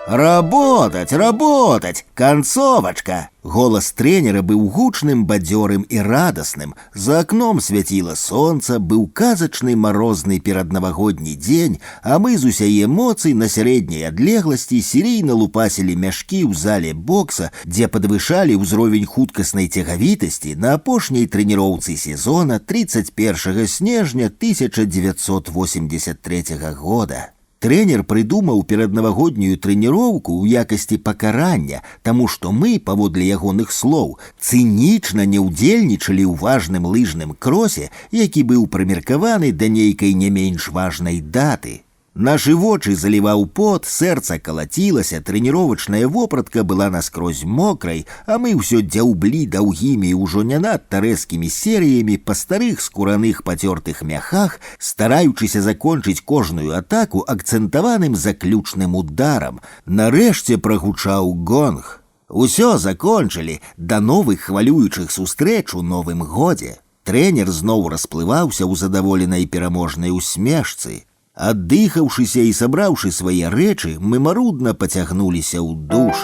Speaker 2: «Работать, работать! Концовочка!» Голос тренера быў гучным, бадзёрым і радасным. За акном свяціла сонца, быў казачны марозны пераднавагодні дзень, а мы з усяе эмоцый на сярэдняй адлегласці серійна лупасілі мяшкі ў зале бокса, дзе падвышалі ўзровень хуткаснай цягавітасці на апошняй трэніроўцы сезона 31 снежня 1983 года. Тренер прыдумаў пераднавагоднюю трэніроўку ў якасці пакарання, таму што мы, паводле ягоных слоў, цынічна не ўдзельнічалі ў важным лыжным кросе, які быў прымеркаваны да нейкай не менш важнай даты. Нашы вочы заліваў пот, сэрца калацілася, трэніровачная вопратка была наскрозь мокрай, а мы ўсё дзяўблі даўгімі і ўжо не надта рэзкімі серыямі па старых скураных пацёртых мяхах, стараючыся закончыць кожную атаку акцэнтаваным заключным ударам. Нарэшце прагучаў гонг. Усё закончылі, да новых хвалюючых сустрэч у новым годзе. Трэнер зноў расплываўся ў задаволенай пераможнай усмешцы. Аддыхаўшыся і сабраўшы свае рэчы, мы марудна пацягнуліся ў душ.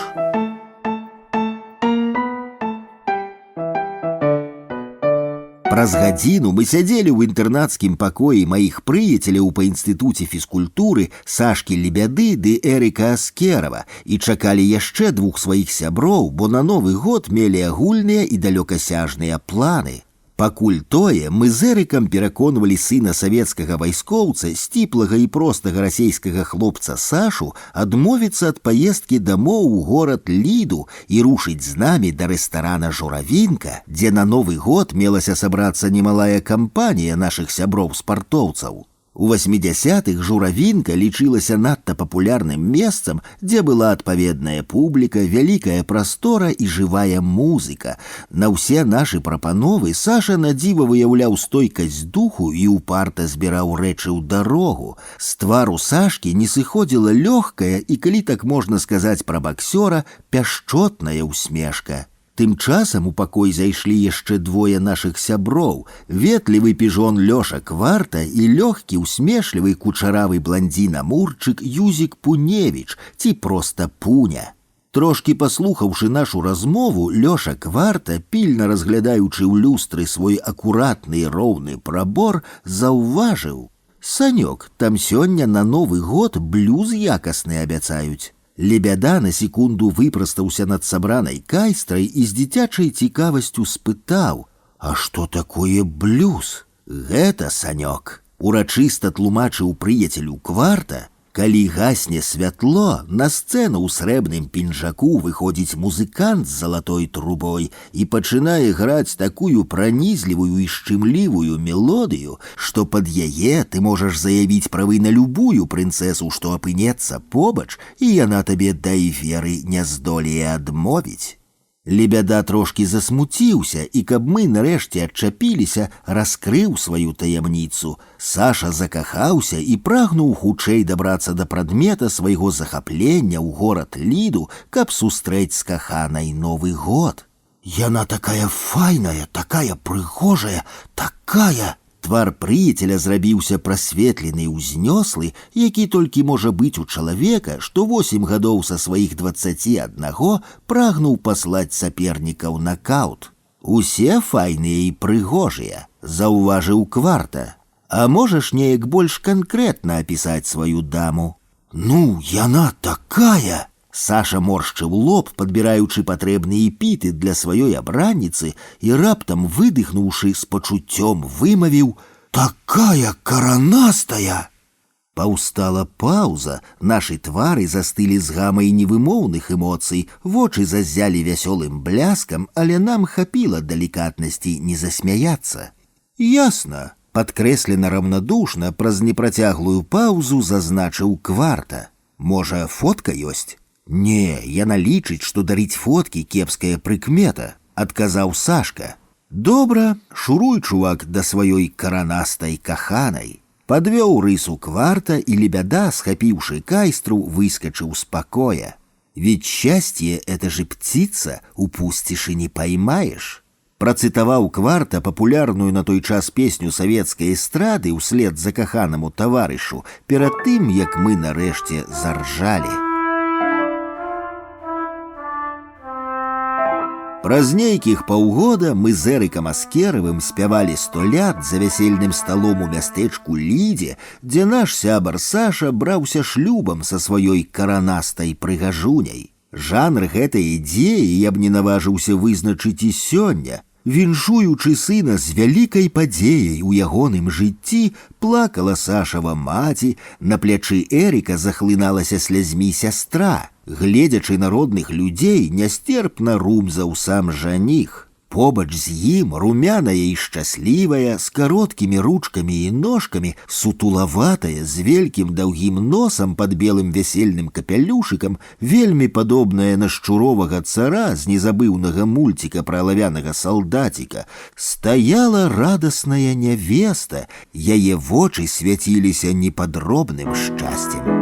Speaker 2: Праз гадзіну мы сядзелі ў інтэрнацкім пакоі маіх прыяцеляў па інстытуце фізкультуры Сашкі Лебяды ды Эрыка Аскерава і чакалі яшчэ двух сваіх сяброў, бо на Новы год мелі агульныя і далёкасяжныя планы. Пакуль тое, мы з Эрыкам пераконвалі сына савецкага вайскоўца, сціплага і простага расейскага хлопца Сашу, адмовіцца ад паездкі дамоў у горад Ліду і рушыць з намі да рэстарана «Журавінка», дзе на Новы год мелася сабрацца немалая кампанія нашых сяброў-спартоўцаў. У 80-х «Журавінка» лічылася надта папулярным месцам, дзе была адпаведная публіка, вялікая прастора і жывая музыка. На ўсе нашы прапановы Саша на дзіва выяўляў стойкасць духу і упарта збіраў рэчы ў дарогу. З твару Сашкі не сыходзіла лёгкая і, калі так можна сказаць пра баксёра, пяшчотная ўсмешка. Тым часам у пакой зайшлі яшчэ двое нашых сяброў: ветлівы піжон Лёша Кварта і лёгкі, усмешлівы, кучаравы бландзін-амурчык Юзік Пуневіч, ці проста Пуня. Трошкі паслухаўшы нашу размову, Лёша Кварта, пільна разглядаючы ў люстры свой акуратны і роўны прабор, заўважыў: «Санёк, там сёння на Новы год блюз якасны абяцаюць». Лебяда на секунду выпрастаўся над сабранай кайстрай і з дзіцячай цікавасцю спытаў: «А што такое блюз?» «Гэта, Санёк», урачыста тлумачыў прыяцелю Кварта, калі гасне святло, на сцэну ў срэбным пінжаку выходзіць музыкант з залатой трубой і пачынае граць такую пранізлівую і шчымлівую мелодыю, што пад яе ты можаш заявіць правы на любую прынцэсу, што апынецца побач, і яна табе дай веры не здолее адмовіць. Лебяда трошкі засмуціўся, і каб мы нарэшце адчапіліся, раскрыў сваю таямніцу. Саша закахаўся і прагнуў хутчэй дабрацца да прадмета свайго захаплення ў горад Ліду, каб сустрэць з каханай Новы год. «Яна такая файная, такая прыгожая, такая...» Твар прыяцеля зрабіўся прасветлены і ўзнёслы, які толькі можа быць у чалавека, што 8 гадоў са сваіх 21 прагнуў паслаць сапернікаў накаут. «Усе файныя і прыгожыя», заўважыў Кварта. «А можаш неяк больш канкрэтна апісаць сваю даму?» «Ну, яна такая...» Саша моршчыў лоб, падбіраючы патрэбныя эпіты для сваёй абранніцы, і раптам, выдыхнуўшы, з пачуццём вымавіў: «Такая каранастая!» Паўстала паўза, нашы твары застылі з гамай невымоўных эмоцый, вочы заззялі вясёлым бляскам, але нам хапіла далікатнасці не засмяяцца. «Ясна», падкрэслена раўнадушна, праз непрацяглую паўзу зазначыў Кварта. «Можа, фотка ёсць?» «Не, яна лічыць, што дарыць фоткі кепская прыкмета», адказаў Сашка. «Добра, шуруй, чувак, да сваёй каранастай каханай». Падвёў рысу Кварта, і Лебяда, схапіўшы кайстру, выскачыў з пакоя. «Ведь счастье — это же птица, упустишь и не поймаешь». Працытаваў Кварта папулярную на той час песню савецкай эстрады ўслед закаханаму таварышу перад тым, як мы нарэшце заржалі. Праз нейкіх паўгода мы з Эрыкам Аскеравым спявалі 100 лят за вясельным сталом у мястэчку Лідзе, дзе наш сябар Саша браўся шлюбам са сваёй каранастай прыгажуняй. Жанр гэтай ідзеі я б не наважыўся вызначыць і сёння. Віншуючы сына з вялікай падзеяй у ягоным жыцці, плакала Сашава маці, на плячы Эрыка захлыналася слязьмі сястра. Гледзячы на родных людзей, нястерпна румзаў сам жаніх. Побач з ім, румяная і шчаслівая, з кароткімі ручкамі і ножкамі, сутулаватая, з вялікім даўгім носам пад белым вясельным капялюшыкам, вельмі падобная на шчуровага цара з незабыўнага мульціка пра алавянага салдаціка, стаяла радасная нявеста, яе вочы свяціліся непадробным шчасцем.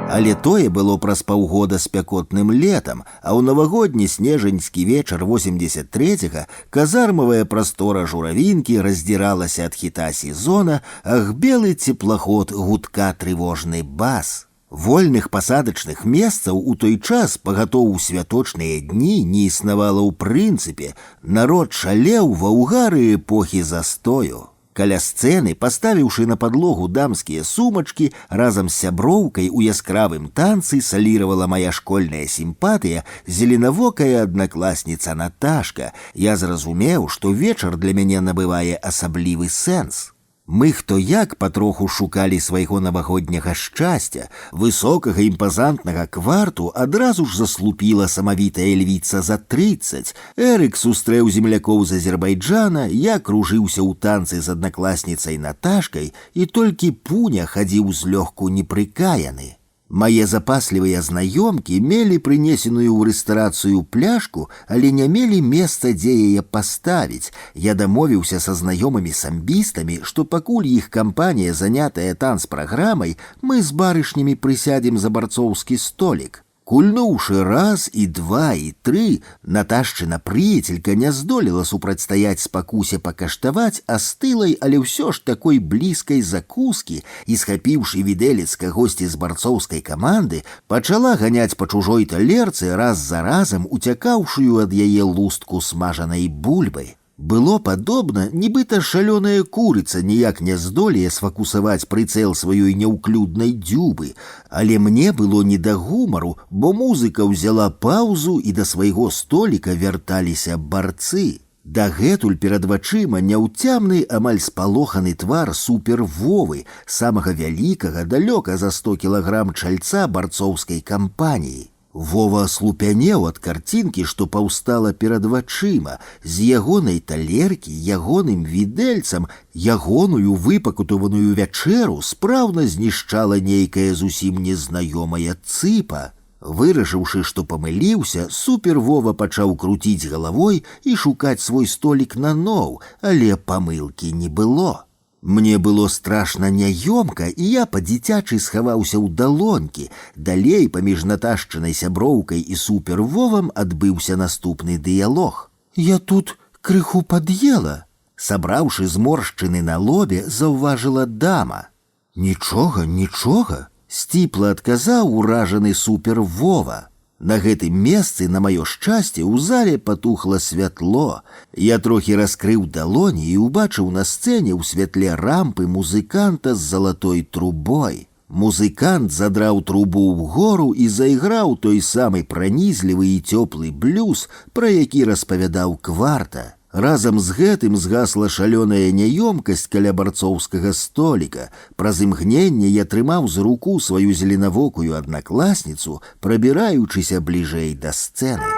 Speaker 2: Але тое было праз паўгода спякотным летам, а ў навагодні снежаньскі вечар 83-га казармавая прастора Журавінкі раздзіралася ад хіта сезона, ах белы цеплаход гудка трывожны бас. Вольных пасадачных месцаў у той час пагатоў у святочныя дні не існавала ў прынцыпе, народ шалеў ва ўгары эпохі застою. Каля сцэны, паставіўшы на падлогу дамскія сумачкі, разам з сяброўкай у яскравым танцы саліравала мая школьная сімпатыя, зеленавокая аднакласніца Наташка. Я зразумеў, што вечар для мяне набывае асаблівы сэнс. Мы хто як патроху шукалі свайго навагодняга шчасця. Высокага імпазантнага кварту адразу ж заслупіла самавітая львіца за 30. Эрык сустрэў землякоў з Азербайджана, я кружыўся ў танцы з аднакласніцай Наташкай, і толькі Пуня хадзіў злёгку непрыкаяны. Мае запаслівыя знаёмкі мелі прынесеную ў рэстарацыю пляшку, але не мелі месца, дзе яе паставіць. Я дамовіўся са знаёмымі самбістамі, што пакуль іх кампанія занятая танцпраграмай, мы з барышнямі прысядзем за барцоўскі столік. Кульнуўшы раз, і два, і тры, Наташчына прыяцелька не здолела супрацьстаяць спакусе пакаштаваць астылай, але ўсё ж такой блізкай закускі, і, схапіўшы відэлец кагосьці з барцоўскай каманды, пачала ганяць па чужой талерцы, раз за разам уцякаўшую ад яе лустку смажанай бульбы. Было падобна, нібыта шалёная курыца ніяк не здолее сфокусаваць прыцэл сваёй няўклюднай дзюбы, але мне было не да гумару, бо музыка ўзяла паўзу, і да свайго століка вярталіся барцы. Дагэтуль перад вачыма няўцямны, амаль спалоханы твар супер-Вовы, самага вялікага, далёка за 100 кілаграм чальца барцоўскай кампаніі. Вова аслупянеў ад карцінкі, што паўстала перад вачыма. З ягонай талеркі, ягоным відэльцам, ягоную выпакутаваную вячэру спраўна знішчала нейкая зусім незнаёмая цыпа. Вырашыўшы, што памыліўся, супер-Вова пачаў круціць галавой і шукаць свой столік наноў, але памылкі не было. Мне было страшна няёмка, і я па-дзіцячы схаваўся ў далонькі. Далей паміж Наташчынай сяброўкай і супер-Вовам адбыўся наступны дыялог. «Я тут крыху пад'ела», сабраўшы зморшчыны на лобе, заўважыла дама. «Нічога, нічога», сціпла адказаў уражаны супер-Вова. На гэтым месцы, на маё шчасце, у зале патухла святло. Я трохі раскрыў далоні і ўбачыў на сцэне ў святле рампы музыканта з залатой трубой. Музыкант задраў трубу ўгору і зайграў той самы пранізлівы і цёплы блюз, пра які распавядаў Кварта. Разам з гэтым згасла шалёная няёмкасць каля барцоўскага століка. Праз імгненне я трымаў за руку сваю зеленавокую аднакласніцу, прабіраючыся бліжэй да сцэны.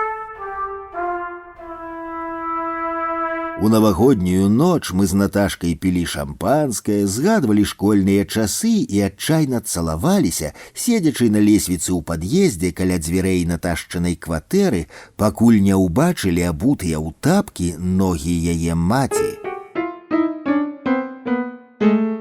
Speaker 2: У навагоднюю ноч мы з Наташкай пілі шампанскае, згадвалі школьныя часы і адчайна цалаваліся, седзячы на лесвіцы ў пад'ездзе каля дзвярэй Наташчынай кватэры, пакуль не ўбачылі абутыя ў тапкі ногі яе маці.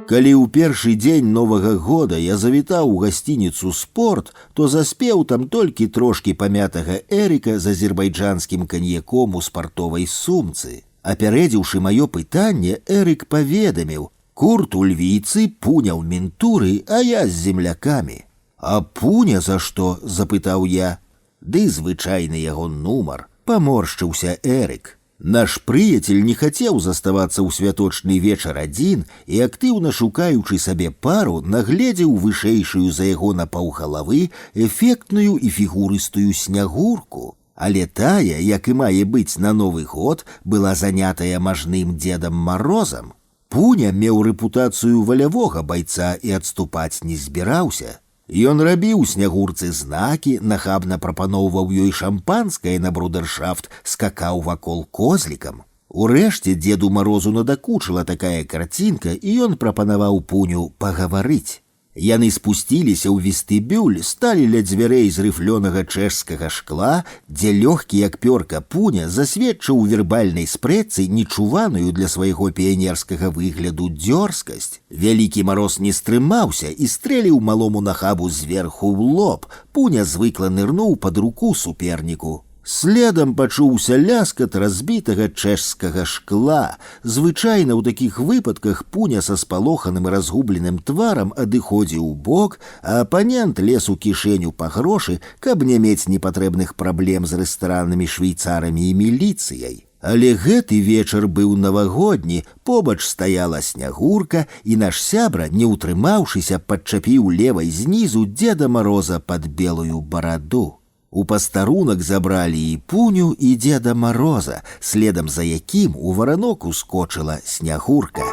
Speaker 2: Калі ў першы дзень Новага года я завітаў у гасцініцу «Спорт», то заспеў там толькі трошкі памятага Эрыка з азербайджанскім каньяком у спартовай сумцы. Апярэдзіўшы маё пытанне, Эрык паведаміў: «Курт у львіцы, Пуня ў ментуры, а я з землякамі». «А Пуня за што?» – запытаў я. «Ды звычайны яго нумар», – паморшчыўся Эрык. Наш прыяцель не хацеў заставацца ў святочны вечар адзін і, актыўна шукаючы сабе пару, нагледзеў вышэйшую за яго на паўгалавы эфектную і фігурыстую снягурку. Але тая, як і мае быць на Новы год, была занятая мажным Дзедам Марозам. Пуня меў рэпутацыю валявога байца і адступаць не збіраўся. Ён рабіў снягурцы знакі, нахабна прапаноўваў ёй шампанскае на брудершафт, скакаў вакол козлікам. Урэшце Дзеду Марозу надакучыла такая карцінка, і ён прапанаваў Пуню пагаварыць. Яны спусціліся ў вестыбюль, сталі ля дзвярэй з рыфлёнага чэшскага шкла, дзе лёгкі як пёрка Пуня засведчыў вербальнай спрэчцы нечуваную для свайго піянерскага выгляду дзёрзкасць. Вялікі Мароз не стрымаўся і стрэліў малому нахабу зверху ў лоб. Пуня звыкла нырнуў пад руку суперніку. Следам пачуўся ляскат разбітага чэшскага шкла. Звычайна ў такіх выпадках Пуня са спалоханым і разгубленым тварам адыходзіў у бок, а апанент лез у кішэню па грошы, каб не мець непатрэбных праблем з рэстараннымі швейцарамі і міліцыяй. Але гэты вечар быў навагодні, побач стаяла Снягурка, і наш сябра, не ўтрымаўшыся, падчапіў левай знізу Дзеда Мароза пад белую бараду. У пастарунак забралі і Пуню, і Дзеда Мароза, следам за якім у варанок ускочыла Снягурка.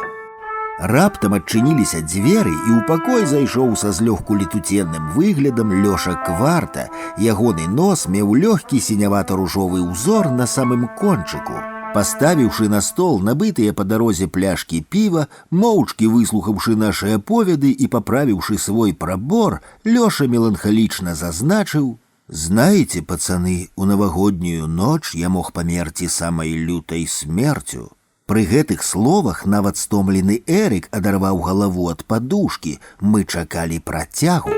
Speaker 2: Раптам адчыніліся дзверы, і ў пакой зайшоў са злёгку летуценным выглядам Лёша Кварта. Ягоны нос меў лёгкі сінявата-ружовы ўзор на самым кончыку. Паставіўшы на стол набытыя па дарозе пляшкі піва, моўчкі выслухаўшы нашы аповеды і паправіўшы свой прабор, Лёша меланхалічна зазначыў: «Знаете, пацаны, у навагоднюю ноч я мог памерці самай лютай смерцю». Пры гэтых словах нават стомлены Эрык адарваў галаву ад падушкі. Мы чакалі працягу.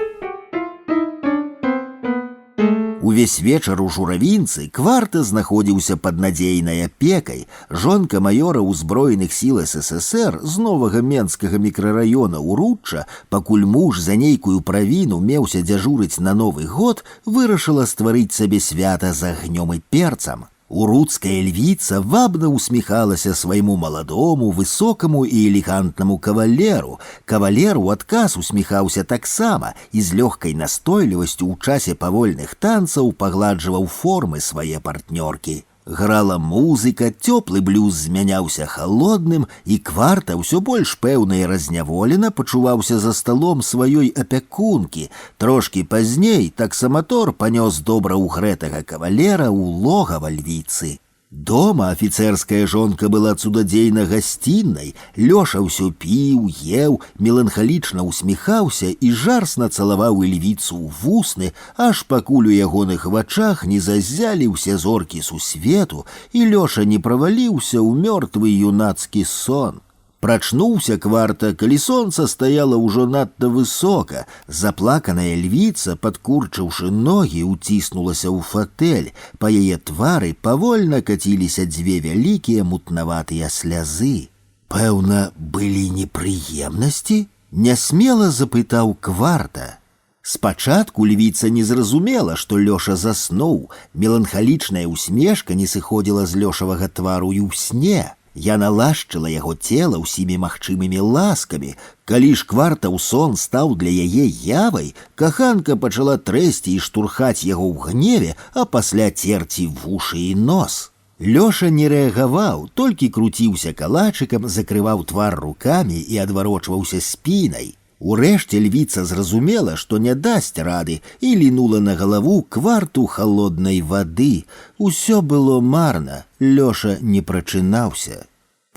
Speaker 2: Увесь вечар у журавінцы Кварта знаходзіўся пад надзейнай апекай. Жонка маёра ўзброеных сіл СССР з новага менскага мікрараёна Уручча, пакуль муж за нейкую правіну меўся дзяжурыць на Новы год, вырашыла стварыць сабе свята з агнём і перцам. Уруцкая львіца вабна усміхалася свайму маладому, высокаму і элегантнаму кавалеру. Кавалер у адказ усміхаўся таксама і з лёгкай настойлівасцю ў часе павольных танцаў пагладжваў формы свае партнёркі. Грала музыка, цёплы блюз змяняўся халодным, і Кварта ўсё больш пэўна і разняволена пачуваўся за сталом сваёй апякункі. Трошкі пазней таксаматор панёс добра ўгрэтага кавалера ў логава львіцы. Дома афіцэрская жонка была цудадзейна гасціннай. Лёша ўсё піў, еў, меланхалічна усміхаўся і жарсна цалаваў львіцу ў вусны, аж пакуль у ягоных вачах не заззялі ўсе зоркі сусвету, і Лёша не праваліўся ў мёртвы юнацкі сон. Прачнуўся Кварта, калі сонца стаяла ўжо надта высока. Заплаканая львіца, падкурчыўшы ногі, уціснулася ў фатэль. Па яе твары павольна каціліся дзве вялікія мутнаватыя слязы. Пэўна, былі непрыемнасці? Нясмела запытаў Кварта. Спачатку львіца не зразумела, што Лёша заснуў. Меланхалічная усмешка не сыходзіла з Лёшавага твару і ў сне. Яна лашчыла яго цела ўсімі магчымымі ласкамі. Калі ж Кварта ў сон стаў для яе явай, каханка пачала трэсці і штурхаць яго ў гневе, а пасля церці вушы і нос. Лёша не рэагаваў, толькі круціўся калачыкам, закрываў твар рукамі і адварочваўся спінай. Урэшце львіца зразумела, што не дасць рады, і лінула на галаву Кварту халоднай вады. Усё было марна, Лёша не прачынаўся.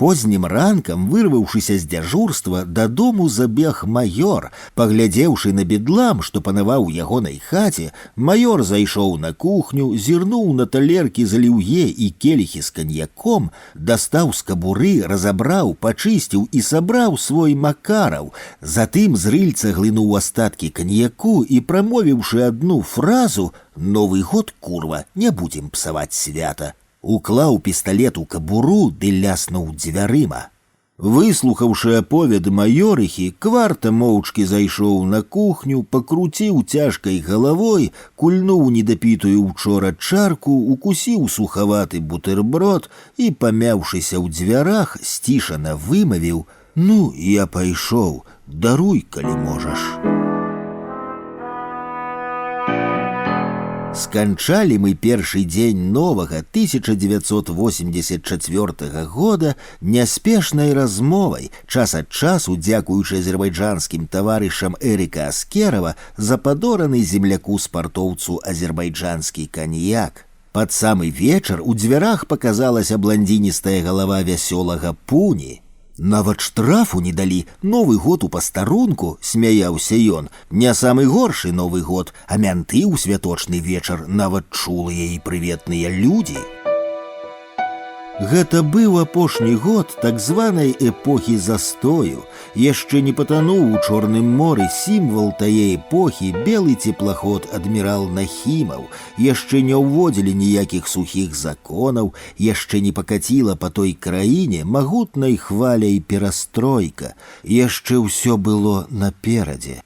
Speaker 2: Познім ранкам, вырваўшыся з дзяжурства, дадому забег маёр. Паглядзеўшы на бедлам, што панаваў у ягонай хаце, маёр зайшоў на кухню, зірнуў на талеркі з аліўе і келіхі з каньяком, дастаў з кабуры, разабраў, пачысціў і сабраў свой Макараў. Затым з рыльца глынуў астаткі каньяку і, прамовіўшы адну фразу «Новы год, курва, не будзем псаваць свята», уклаў пісталет у кабуру ды ляснуў дзвярыма. Выслухаўшы аповед маёрыхі, Кварта моўчкі зайшоў на кухню, пакруціў цяжкай галавой, кульнуў недапітую ўчора чарку, укусіў сухаваты бутэрброд і, памяўшыся ў дзвярах, сцішана вымавіў: «Ну, я пайшоў, даруй, калі можаш». Сканчалі мы першы дзень новага 1984 года няспешнай размовай, час ад часу, дзякуючы азербайджанскім таварышам Эрыка Аскерава, западораны земляку-спартоўцу азербайджанскі каньяк. Пад самы вечар у дзвярах паказалася бландзіністая галава вясёлага Пуні. «Нават штрафу не далі, Новы год у пастарунку», — смяяўся ён. «Не самы горшы Новы год, а мянты ў святочны вечар, нават чулыя і прыветныя людзі». Гэта быў апошні год так званай эпохі застою. Яшчэ не патануў у Чорным моры сімвал тае эпохі белы теплаход адмірал Нахімаў, яшчэ не ўводзілі ніякіх сухіх законаў, яшчэ не пакаціла па той краіне магутнай хваляй перастройка, яшчэ ўсё было наперадзе.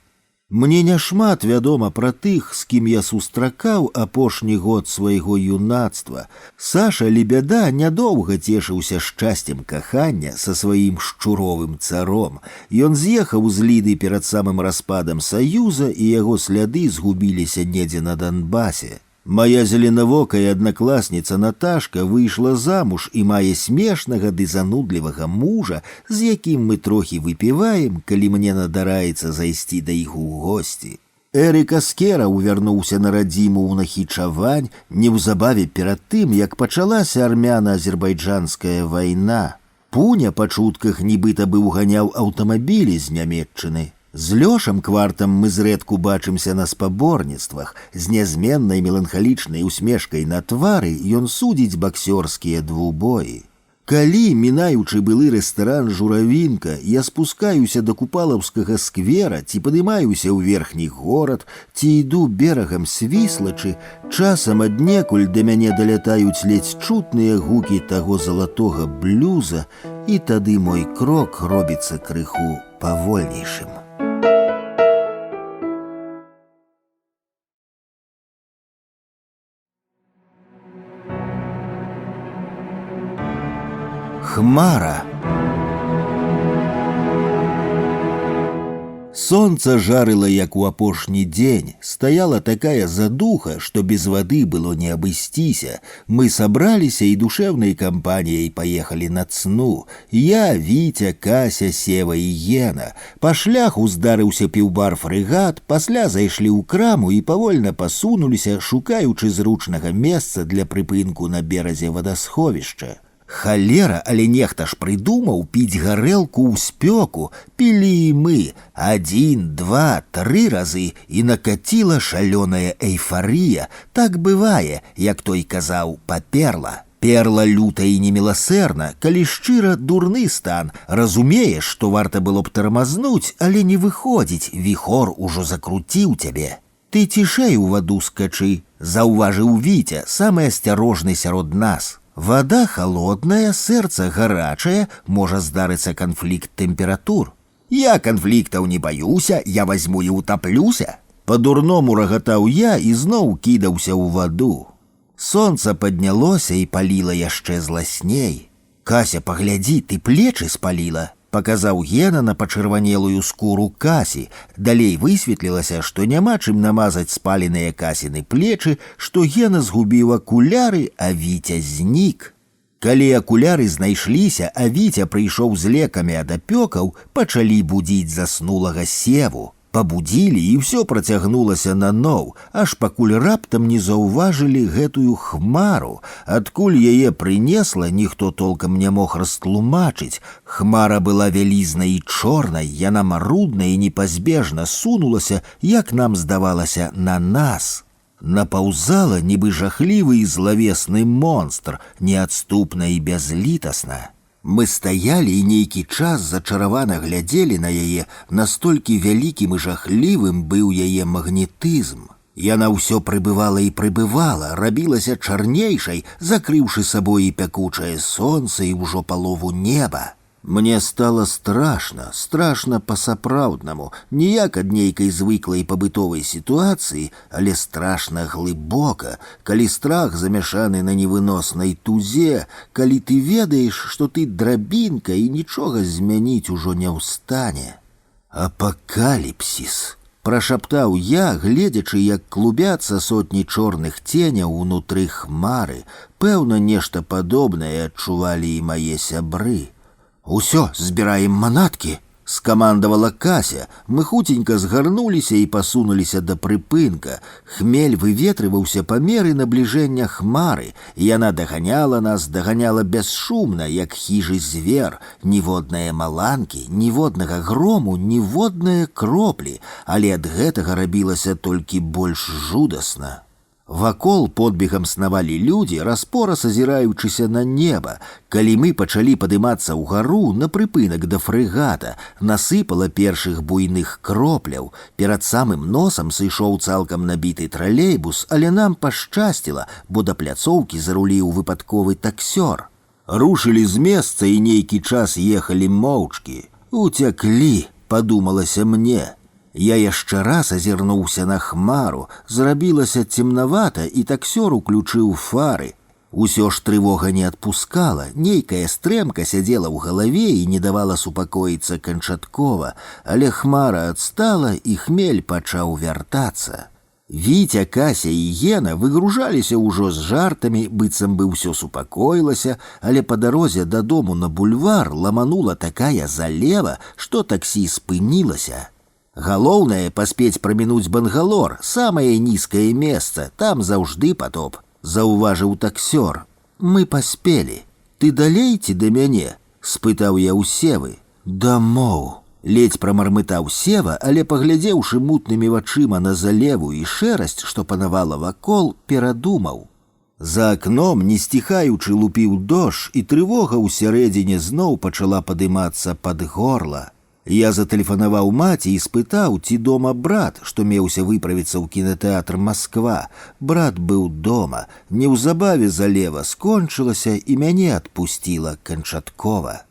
Speaker 2: Мне няшмат вядома пра тых, з кім я сустракаў апошні год свайго юнацтва. Саша Лебяда нядоўга цешыўся шчасцем кахання са сваім шчуровым царом. Ён з'ехаў з Ліды перад самым распадам Саюза, і яго сляды згубіліся недзе на Донбасе. Моя зеленавокая аднакласніца Наташка выйшла замуж і мае смешнага ды занудлівага мужа, з якім мы трохі выпіваем, калі мне надараецца зайсці да іх у госці. Эрык Аскераў вярнуўся на радзіму ў Нахічавань неўзабаве перад тым, як пачалася армяна-азербайджанская вайна. Пуня па чутках нібыта бы ўганяў аўтамабілі з Нямецчыны. З Лёшам Квартам мы зрэдку бачымся на спаборніцтвах. З нязменнай меланхалічнай усмешкай на твары ён судзіць баксёрскія двубоі. Калі, мінаючы былы рэстаран «Журавінка», я спускаюся да Купалаўскага сквера ці падымаюся ў верхні горад, ці іду берагам Свіслачы, часам аднекуль да мяне далятаюць ледзь чутныя гукі таго залатога блюза, і тады мой крок робіцца крыху павольнейшым. Хмара. Сонца жарыла, як у апошні дзень. Стаяла такая задуха, што без вады было не абысціся. Мы сабраліся і душэўнай кампаніяй паехалі на цну. Я, Віця, Кася, Сева і Гена. Па шляху здарыўся піўбар «Фрэгат», пасля зайшлі ў краму і павольна пасунуліся, шукаючы зручнага месца для прыпынку на беразе вадасховішча. Халера, але нехта ж прыдумаў піць гарэлку ў спёку. Пілі і мы 1, 2, 3 разы, і накаціла шалёная эйфарыя. Так бывае, як той казаў, паперла. Перла люта і неміласэрна, калі шчыра дурны стан. Разумееш, што варта было б тармазнуць, але не выходзіць, віхор ужо закруціў цябе. Ты цішэй у ваду скачы, заўважыў Віця, самы асцярожны сярод нас. Вода холодная, сэрца гарачае, можа здарыцца канфлікт тэмператур. Я канфліктаў не баюся, я возьму і утаплюся. Па-дурному рагатаў я і зноў кідаўся ў ваду. Сонца паднялося і паліла яшчэ зласней. Кася, паглядзі, ты плечы спаліла. Паказаў Гена на пачырванелую скуру Касі. Далей высветлілася, што няма чым намазаць спаленыя Касіны плечы, што Гена згубіў акуляры, а Віця знік. Калі акуляры знайшліся, а Віця прыйшоў з лекамі ад апёкаў, пачалі будзіць заснулага Севу. Пабудзілі, і ўсё працягнулася наноў, аж пакуль раптам не заўважылі гэтую хмару. Адкуль яе прынесла, ніхто толкам не мог растлумачыць. Хмара была вялізнай і чорнай, яна марудна і непазбежна сунулася, як нам здавалася, на нас. Напаўзала, нібы жахлівы і злавесны монстр, неадступна і бязлітасна. Мы стаялі і нейкі час зачаравана глядзелі на яе, настолькі вялікім і жахлівым быў яе магнетызм. Яна ўсё прыбывала і прыбывала, рабілася чарнейшай, закрыўшы сабой і пякучае сонца і ўжо палову неба. Мне стало страшна, страшна па-сапраўднаму, не як ад нейкай звыклай пабытовай сітуацыі, але страшна глыбока, калі страх замяшаны на невыноснай тузе, калі ты ведаеш, што ты драбінка і нічога змяніць ужо не ў стане. Апакаліпсіс. Прашаптаў я, гледзячы, як клубяцца сотні чорных ценяў унутры хмары. Пэўна, нешта падобнае адчувалі і мае сябры. «Усё, збіраем манаткі!» — скамандавала Кася. Мы хуценька згарнуліся і пасунуліся да прыпынка. Хмель выветрываўся па меры набліжэння хмары. Яна даганяла нас, даганяла бясшумна, як хіжы звер. Ніводнае маланкі, ніводнага грому, ніводнае кроплі, але ад гэтага рабілася толькі больш жудасна. Вакол подбегам снавалі людзі, распораз азіраючыся на неба. Калі мы пачалі падымацца ўгару на прыпынак да фрэгата, насыпала першых буйных кропляў. Перад самым носам сышоў цалкам набіты тралейбус, але нам пашчасціла, бо да пляцоўкі заруліў выпадковы таксёр. Рушылі з месца і нейкі час ехалі моўчкі. Уцяклі, падумалася мне. Я яшчэ раз азірнуўся на хмару, зрабілася цемнавата, і таксёр уключыў фары. Усё ж трывога не адпускала, нейкая стрэмка сядзела ў галаве і не давала супакоіцца канчаткова, але хмара адстала, і хмель пачаў вяртацца. Віця, Кася і Гена выгружаліся ўжо з жартамі, быццам бы ўсё супакоілася, але па дарозе дадому на бульвар ламанула такая залева, што таксі спынілася. Галоўнае паспець прамінуць Бангалор, самае нізкае месца, там заўжды потоп, заўважыў таксёр. Мы паспелі. Ты далей ці да мяне? Спытаў я ў Севы. Дамоў. Ледзь прамармытаў Сева, але паглядзеўшы мутнымі вачыма на залеву і шэрасць, што панавала вакол, перадумаў. За акном, не сціхаючы, лупіў дождж, і трывога ўсярэдзіне зноў пачала падымацца пад горла. Я затэлефанаваў маці і спытаў, ці дома брат, што меўся выправіцца ў кінатэатр «Масква». Брат быў дома. Неўзабаве залева скончылася, і мяне адпусціла канчаткова.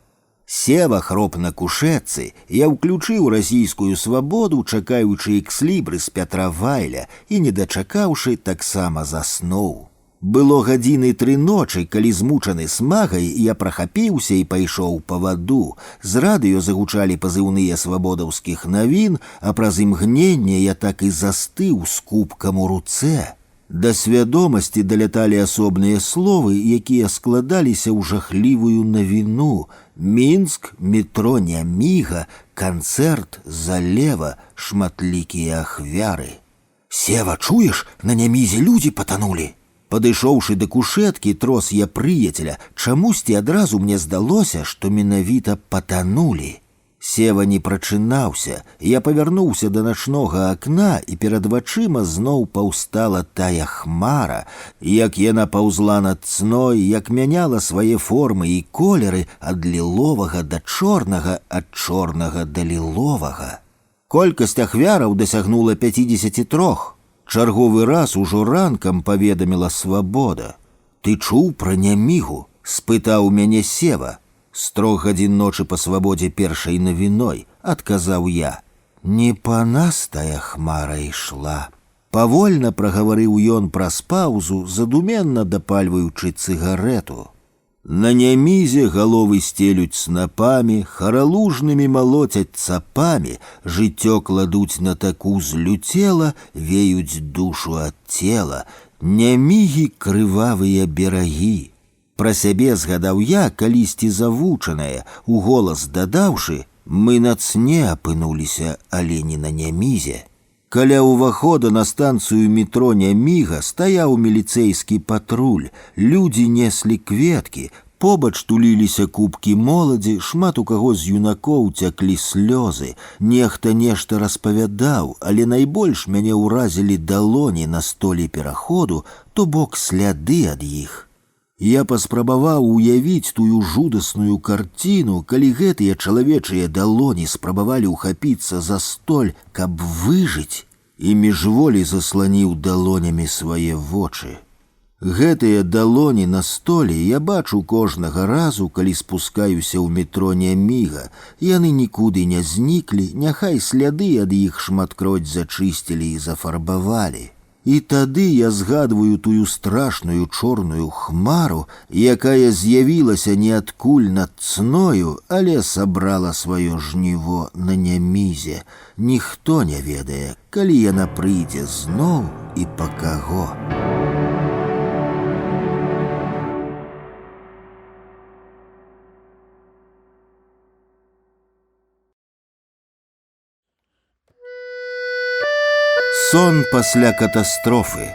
Speaker 2: Сева хроп на кушетцы, я ўключыў расійскую свабоду, чакаючы экслібры з Пятра Вайля, і, не дачакаўшы, таксама заснуў. Было гадзіны 3 ночы, калі змучаны смагай, я прахапіўся і пайшоў па ваду. З радыё загучалі пазыўныя свабодаўскіх навін, а праз імгненне я так і застыў з кубкам у руцэ. Да свядомасці даляталі асобныя словы, якія складаліся ў жахлівую навіну. Мінск, метро Няміга, канцэрт, залева, шматлікія ахвяры. Сева, чуеш, на Нямізе людзі патанулі. Падышоўшы да кушэткі, трос я прыяцеля, чамусьці адразу мне здалося, што менавіта патанулі. Сева не прачынаўся, я павярнуўся да начнога акна, і перад вачыма зноў паўстала тая хмара, як яна паўзла над цной, як мяняла свае формы і колеры ад ліловага да чорнага, ад чорнага да ліловага. Колькасць ахвяраў дасягнула 53. Чарговы раз ужо ранкам паведаміла свабода. Ты чуў пра Нямігу? Спытаў мяне Сева. З 3 гадзін ночы па свабодзе першай навіной, адказаў я. Не па нас тая хмара ішла. Павольна прагаварыў ён праз паўзу, задуменна дапальваючы цыгарету. На Нямізе галовы стелюць снапамі, харалужнымі малоцяць цапамі, жыццё кладуць на таку злюцела, веюць душу ад цела, Нямігі крывавыя берагі. Пра сябе згадаў я, калісьці завучанае, у голас дадаўшы, мы на цне апынуліся, але не на Нямізе. Каля ўвахода на станцыю метро Няміга стаяў міліцэйскі патруль, людзі неслі кветкі, побач туліліся кубкі моладзі, шмат у каго з юнакоў цяклі слёзы, нехта нешта распавядаў, але найбольш мяне ўразілі далоні на столі пераходу, то бок сляды ад іх. Я паспрабаваў уявіць тую жудасную карціну, калі гэтыя чалавечыя далоні спрабавалі ўхапіцца за столь, каб выжыць, і міжволі засланіў далонямі свае вочы. Гэтыя далоні на столі я бачу кожнага разу, калі спускаюся ў метро Няміга. Яны нікуды не зніклі, няхай сляды ад іх шматкроць зачысцілі і зафарбавалі. І тады я згадваю тую страшную чорную хмару, якая з'явілася неадкуль над цною, але сабрала сваё жніво на Нямізе. Ніхто не ведае, калі яна прыйдзе зноў і па каго. Сон пасля катастрофы.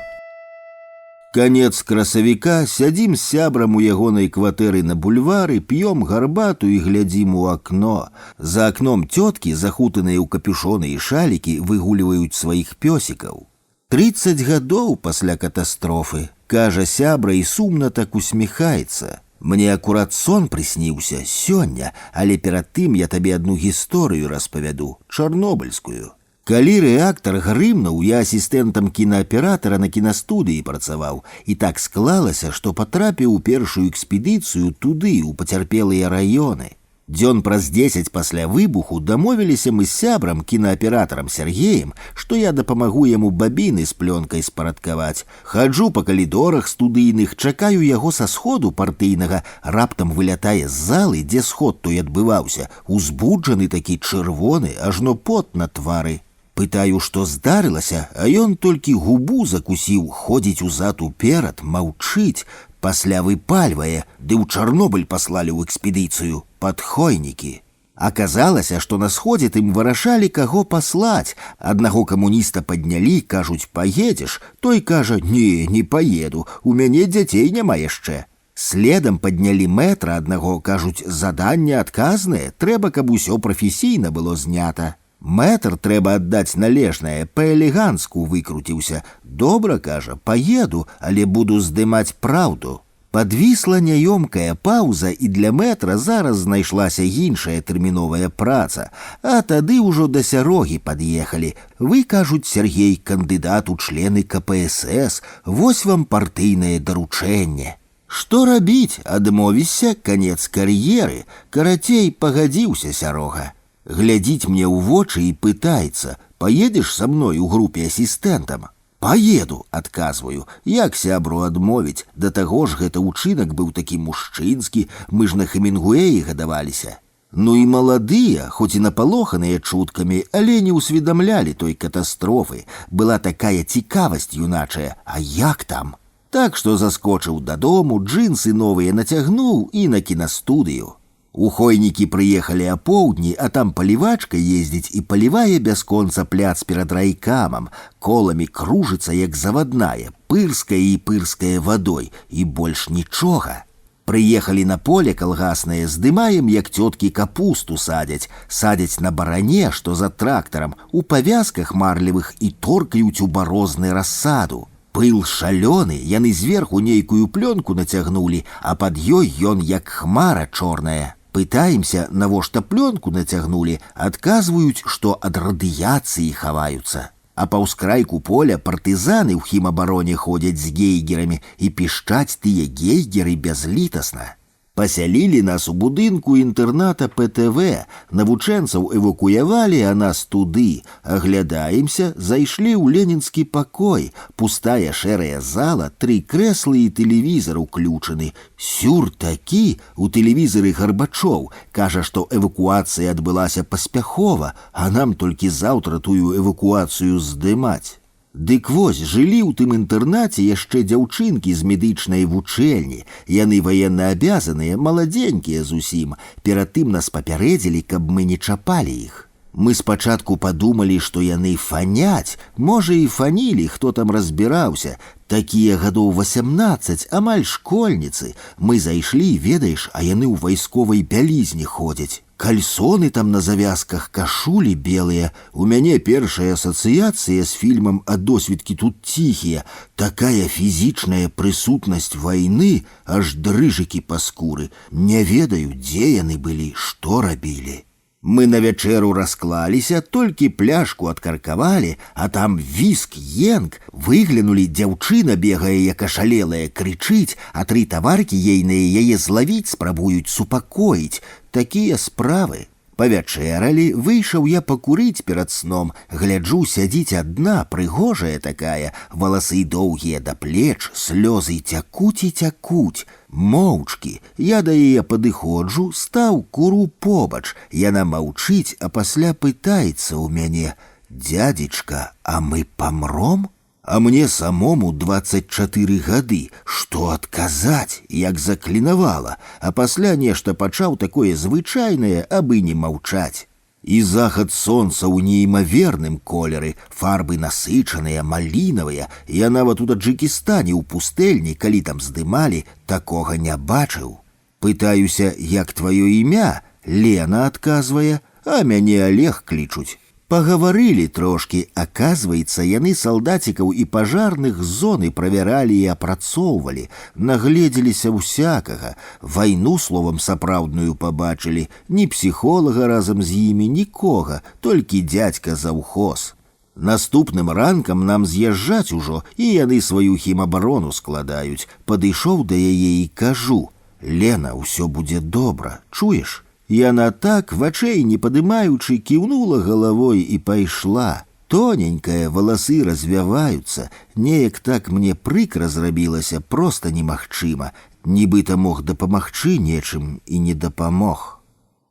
Speaker 2: Канец красавіка, сядзім з сябрам у ягонай кватэры на бульвары, п'ём гарбату і глядзім у акно. За акном цёткі, захутаныя ў капюшоны і шалікі, выгуліваюць сваіх пёсікаў. 30 гадоў пасля катастрофы, кажа сябра і сумна так усміхаецца. Мне акурат сон прысніўся сёння, але перад тым я табе адну гісторыю распавяду, чарнобыльскую. Калі рэактар грымнуў, я асістэнтам кінааператара на кінастудыі працаваў, і так склалася, што патрапіў у першую экспедыцыю туды, у пацярпелыя раёны. Дзён праз 10 пасля выбуху дамовіліся мы з сябрам, кінааператарам Сергеем, што я дапамагу яму бабіны з плёнкай спарадкаваць. Хаджу па калідорах студыйных, чакаю яго са сходу партыйнага, раптам вылятае з залы, дзе сход той адбываўся, узбуджаны такі чырвоны, ажно пот на твары. Пытаю, што здарылася, а ён толькі губу закусіў, ходзіць узад уперад, маўчыць, пасля выпальвае, ды ў Чарнобыль паслалі ў экспедыцыю, падхойнікі. Аказалася, што на сходзе тым вырашалі, каго паслаць. Аднаго камуніста паднялі, кажуць, паедзеш? Той кажа, не паеду, у мяне дзяцей няма яшчэ. Следам паднялі мэтра аднаго, кажуць, заданне адказнае, трэба, каб усё прафесійна было знята. Мэтр, трэба аддаць належнае, па-элеганску выкруціўся. Добра, кажа, паеду, але буду здымаць праўду. Падвісла няёмкая паўза, і для мэтра зараз знайшлася іншая тэрміновая праца. А тады ўжо да сярогі пад'ехалі. Вы, кажуць, Сергей, кандыдат у члены КПСС, вось вам партыйнае даручэнне. Што рабіць? Адмовіся, канец кар'еры. Карацей, пагадзіўся сярога. Глядзіць мне ў вочы і пытаецца, паедзеш са мной у групе асістэнтам? Паеду, адказваю, як сябру адмовіць, да таго ж гэта ўчынак быў такі мужчынскі, мы ж на Хемінгуэі гадаваліся. Ну і маладыя, хоць і напалоханыя чуткамі, але не ўсведамлялі той катастрофы, была такая цікавасць юначая, а як там? Так што заскочыў дадому, джинсы новыя нацягнуў і на кінастудыю. Ухойнікі прыехалі апоўдні, а там палівачка ездзіць і палівае бясконца пляц перад райкамам, коламі кружыцца, як завадная, пырская і пырская вадой, і больш нічога. Прыехалі на поле калгаснае, здымаем, як цёткі капусту садзяць, садзяць на баране, што за трактарам, у павязках марлевых і торкаюць у барозны рассаду. Пыл шалёны, яны зверху нейкую плёнку нацягнулі, а пад ёй ён як хмара чорная. Пытаемся, навошта плёнку нацягнулі, адказваюць, што ад радыяцыі хаваюцца. А паўз крайку поля партызаны ў хімабароне ходзяць з гейгерамі і пішчаць тыя гейгеры бязлітасна. Пасялілі нас у будынку інтэрната ПТВ, навучэнцаў эвакуявалі, а нас туды. Аглядаемся, зайшлі ў ленінскі пакой, пустая шэрая зала, 3 крэслы і тэлевізар уключаны. Сюр такі, у тэлевізары Гарбачоў, кажа, што эвакуацыя адбылася паспяхова, а нам толькі заўтра тую эвакуацыю здымаць. Дык вось, жылі ў тым інтэрнаце яшчэ дзяўчынкі з медычнай вучэльні. Яны ваеннаабязаныя, маладзенькія зусім. Перад тым нас папярэдзілі, каб мы не чапалі іх. Мы спачатку падумалі, што яны фаняць, можа і фанілі, хто там разбіраўся. Такія гадоў 18, амаль школьніцы. Мы зайшлі, ведаеш, а яны ў вайсковай бялізні ходзяць. Кальсоны там на завязках, кашулі белыя. У мяне першая асацыяцыя з фільмам «А досведкі тут ціхія». Такая фізічная прысутнасць вайны, аж дрыжыкі па скуры. Не ведаю, дзе яны былі, што рабілі. Мы на вячэру расклаліся, толькі пляшку адкаркавалі, а там віск, енк. Выглянулі, дзяўчына бегае, як ашалелая, крычыць, а 3 таваркі ейныя яе злавіць спрабуюць, супакоіць. Такія справы. Павячэралі, выйшаў я пакурыць перад сном, гляджу, сядзіць адна, прыгожая такая, валасы доўгія да плеч, слёзы цякуць і цякуць. Моўчкі, я да яе падыходжу, стаў, куру побач, яна маўчыць, а пасля пытаецца ў мяне: «Дзядзечка, а мы памром?» А мне самому 24 гады. Што адказаць, як заклінавала, а пасля нешта пачаў такое звычайнае, абы не маўчаць. І захад сонца ў неймаверным колеры, фарбы насычаныя, малінавыя. Я нават у Таджыкістане ў пустэльні, калі там здымалі, такога не бачыў. Пытаюся, як тваё імя? Лена адказвае, а мяне Олег клічуць. Пагаварылі трошкі, аказваецца, яны салдацікаў і пажарных з зоны правяралі і апрацоўвалі, нагледзеліся ўсякага, вайну, словам, сапраўдную пабачылі, ні псіхолага разам з імі, нікога, толькі дзядзька заўхоз. Наступным ранкам нам з'язджаць ужо, і яны сваю хімабарону складаюць. Падышоў да яе і кажу: «Лена, усё будзе добра, чуеш?» Яна так, вачэй не падымаючы, кіўнула галавой і пайшла. Тоненькая, валасы развяваюцца. Неяк так мне прыкра зрабілася, проста немагчыма. Нібыта мог дапамагчы нечым і не дапамог.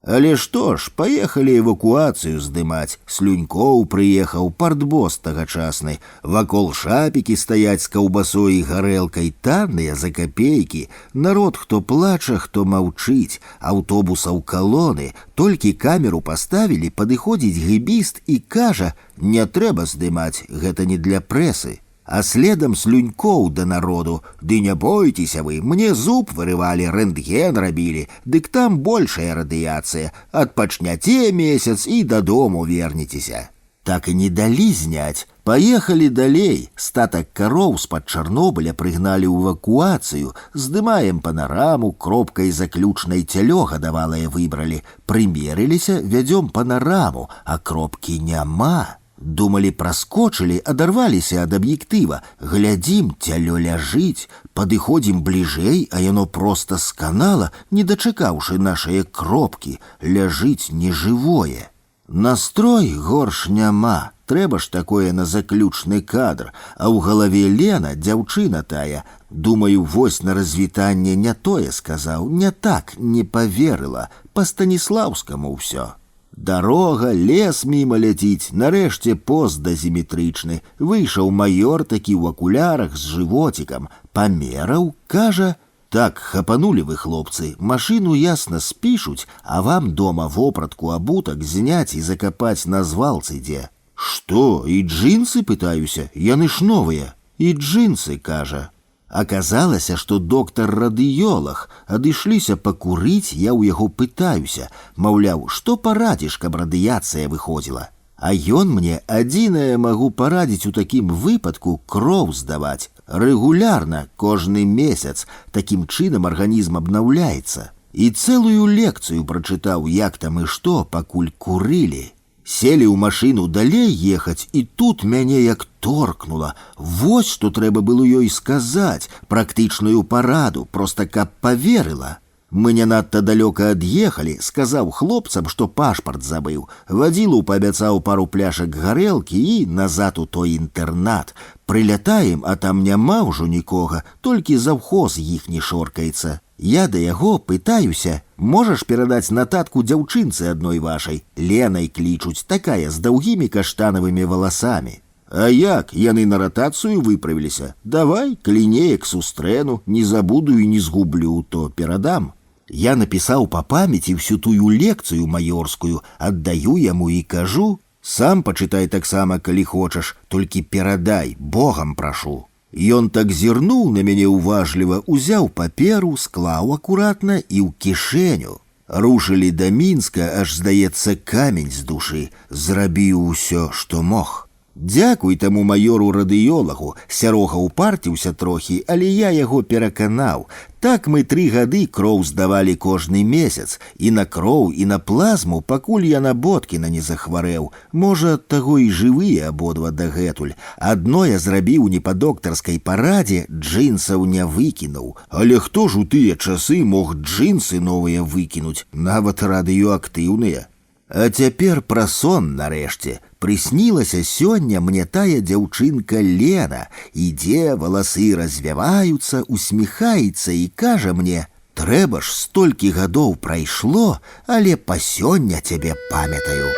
Speaker 2: Але што ж, паехалі эвакуацыю здымаць. Слюнькоў прыехаў, партбос тагачасны. Вакол шапікі стаяць з каўбасой і гарэлкай, танныя за капейкі. Народ, хто плача, хто маўчыць. Аўтобусаў калоны. Толькі камеру паставілі, падыходзіць гэбіст і кажа: «Не трэба здымаць, гэта не для прэсы». А следам слюнькоў да народу: «Ды не бойцеся вы, мне зуб вырывалі, рэнтген рабілі, дык там большая радыяцыя, адпачняце месяц і дадому вернецеся». Так і не далі зняць. Паехалі далей. Статак кароў з-пад Чарнобыля прыгналі ў эвакуацыю. Здымаем панараму, кропкай заключнай цялё гадавалае выбралі. Прымерыліся, вядзём панараму, а кропкі няма. Думалі, праскочылі, адарваліся ад аб'ектыва. Глядзім, цялё ляжыць. Падыходзім бліжэй, а яно проста сканала, не дачакаўшы нашае кропкі. Ляжыць нежывое. Настрой горш няма. Трэба ж такое на заключны кадр. А ў галаве Лена, дзяўчына тая. Думаю, вось на развітанне не тое сказаў, не так, не паверыла. Па Станіслаўскаму ўсё. Дарога, лес міма ляціць, нарэшце пост дазіметрычны. Выйшаў маёр такі ў акулярах з жывоцікам. Памераў, кажа: «Так, хапанулі вы, хлопцы, машыну ясна спішуць, а вам дома вопратку абутак зняць і закапаць на звалцы дзе». «Што, і джинсы, пытаюся, яны ж новыя». «І джинсы», кажа. Аказалася, што доктар-радыёлаг. Адышліся пакурыць, я ў яго пытаюся. Маўляў, што парадзіш, каб радыяцыя выходзіла? А ён мне: «Адзінае магу парадзіць у такім выпадку кроў здаваць. Рэгулярна, кожны месяц. Такім чынам арганізм абнаўляецца». І цэлую лекцыю прачытаў, як там і што, пакуль курылі. Селі ў машыну далей ехаць, і тут мяне як торкнула. Вось што трэба было ёй сказаць, практычную параду, проста каб паверыла. Мы не надта далёка ад'ехалі, сказаў хлопцам, што пашпарт забыў. Вадзілу паабяцаў пару пляшак гарэлкі і назад у той інтэрнат. Прылятаем, а там няма ўжо нікога, толькі завхоз іхні шоркаецца. Я да яго пытаюся: «Можаш перадаць нататку дзяўчынцы адной вашай? Ленай клічуць, такая з даўгімі каштанавымі валасамі». «А як? Яны на ратацыю выправіліся? Давай, калі неяк сустрэну, не забуду і не згублю, то перадам». Я напісаў па памяці всю тую лекцыю маёрскую, аддаю яму і кажу: «Сам пачытай таксама, калі хочаш, толькі перадай, Богам прашу». Ён так зірнуў на мяне уважліва, узяў паперу, склаў акуратна і ў кішэню. Рушылі да Мінска, аж, здаецца, камень з душы. Зрабіў усё, што мог. Дзякуй таму маёру-радыёлагу. Сярога ўпарціўся трохі, але я яго пераканаў. Так мы 3 гады кроў здавалі кожны месяц. І на кроў, і на плазму, пакуль я на Боткіна не захварэў. Можа, таго і жывыя абодва дагэтуль. Адно я зрабіў не па доктарскай парадзе, джинсаў не выкінуў. Але хто ж у тыя часы мог джинсы новыя выкінуць, нават радыёактыўныя? А цяпер пра сон нарэшце. Прыснілася сёння мне тая дзяўчынка Лена. Ідзе, валасы развяваюцца, усміхаецца і кажа мне: «Трэба ж, столькі гадоў прайшло, але па сёння цябе памятаю».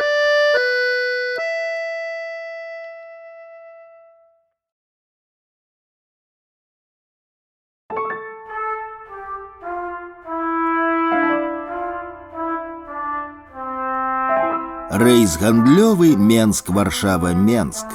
Speaker 2: Рэйс гандлёвы Менск-Варшава-Менск.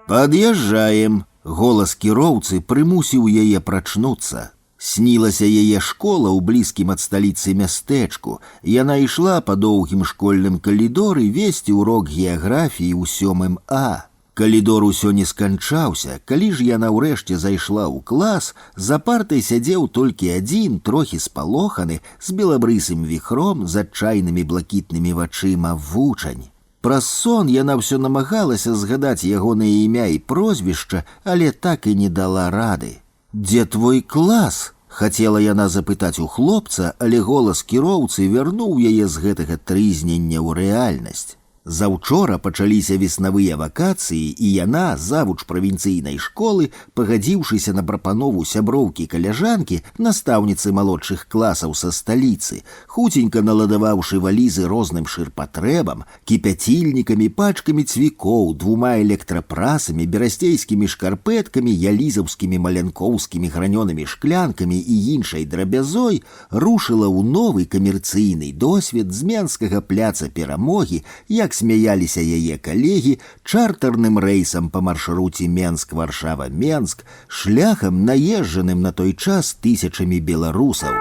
Speaker 2: Пад'язджаем. Голас кіроўцы прымусіў яе прачнуцца. Снілася яе школа ў блізкім ад сталіцы мястэчку. Яна ішла па доўгім школьным калідоры весці урок геаграфіі ў 7 А. Калідор усё не сканчаўся. Калі ж яна ўрэшце зайшла ў клас, за партай сядзеў толькі адзін, трохі спалоханы, з белабрысым віхром, з адчайнымі блакітнымі вачыма вучань. Праз сон яна ўсё намагалася згадаць ягонае імя і прозвішча, але так і не дала рады. «Дзе твой клас?» — хацела яна запытаць у хлопца, але голас кіроўцы вярнуў яе з гэтага трызнення ў рэальнасць. Заўчора пачаліся веснавыя вакацыі, і яна, завуч правінцыйнай школы, пагадзіўшыся на прапанову сяброўкі-каляжанкі, настаўніцы малодшых класаў са сталіцы, хуценька наладаваўшы валізы розным шырпатрэбам, кіпяцільнікамі, пачкамі цвікоў, 2 электрапрасамі, берасцейскімі шкарпэткамі, ялізаўскімі малянкоўскімі гранёнымі шклянкамі і іншай драбязой, рушыла ў новы камерцыйны досвед з Менскага пляца Перамогі, як смяяліся яе калегі, чартарным рэйсам па маршруце Менск-Варшава-Менск, шляхам, наезджаным на той час тысячамі беларусаў.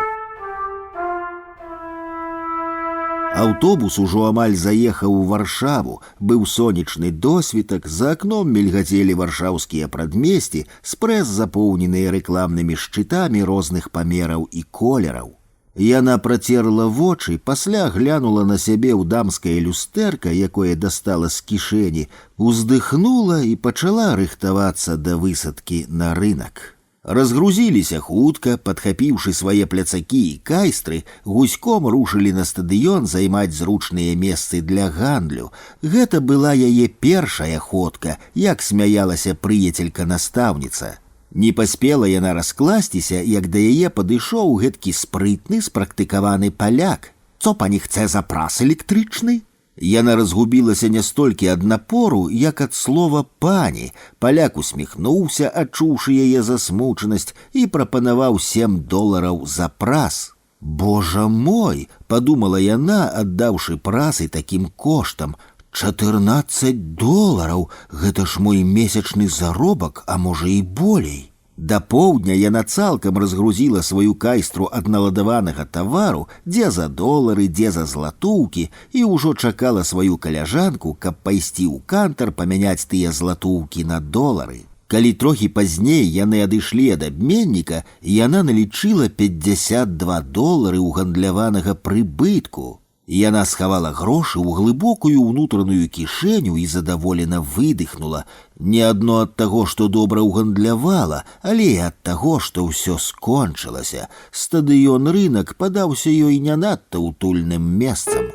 Speaker 2: Аўтобус ужо амаль заехаў у Варшаву, быў сонечны досвітак, за акном мільгацелі варшаўскія прадмесці, спрэс запоўненыя рэкламнымі шчытамі розных памераў і колераў. Яна працерла вочы, пасля глянула на сябе ў дамскае люстэрка, якое дастала з кішэні, уздыхнула і пачала рыхтавацца да высадкі на рынак. Разгрузіліся хутка, падхапіўшы свае пляцакі і кайстры, гуськом рушылі на стадыён займаць зручныя месцы для гандлю. Гэта была яе першая ходка, як смяялася прыяцелька-настаўніца. Не паспела яна раскласціся, як да яе падышоў гэткі спрытны, спрактыкаваны паляк. «Цо пані хце запрас электрычны?» Яна разгубілася не столькі ад напору, як ад слова «пані». Паляк усміхнуўся, адчуўшы яе засмучанасць, і прапанаваў $7 за прас. «Божа мой!» — падумала яна, аддаўшы прасы такім коштам. $14! Гэта ж мой месячны заробак, а можа і болей. Да поўдня яна цалкам разгрузіла сваю кайстру ад наладаванага тавару, дзе за долары, дзе за златоўкі, і ўжо чакала сваю каляжанку, каб пайсці ў кантар памяняць тыя златоўкі на долары. Калі трохі пазней яны адышлі ад абменніка, яна налічыла $52 у гандляванага прыбытку. Яна схавала грошы ў глыбокую ўнутраную кішэню і задаволена выдыхнула. Не адно ад таго, што добра ўгандлявала, але і ад таго, што ўсё скончылася. Стадыён-рынак падаўся ёй не надта утульным месцам.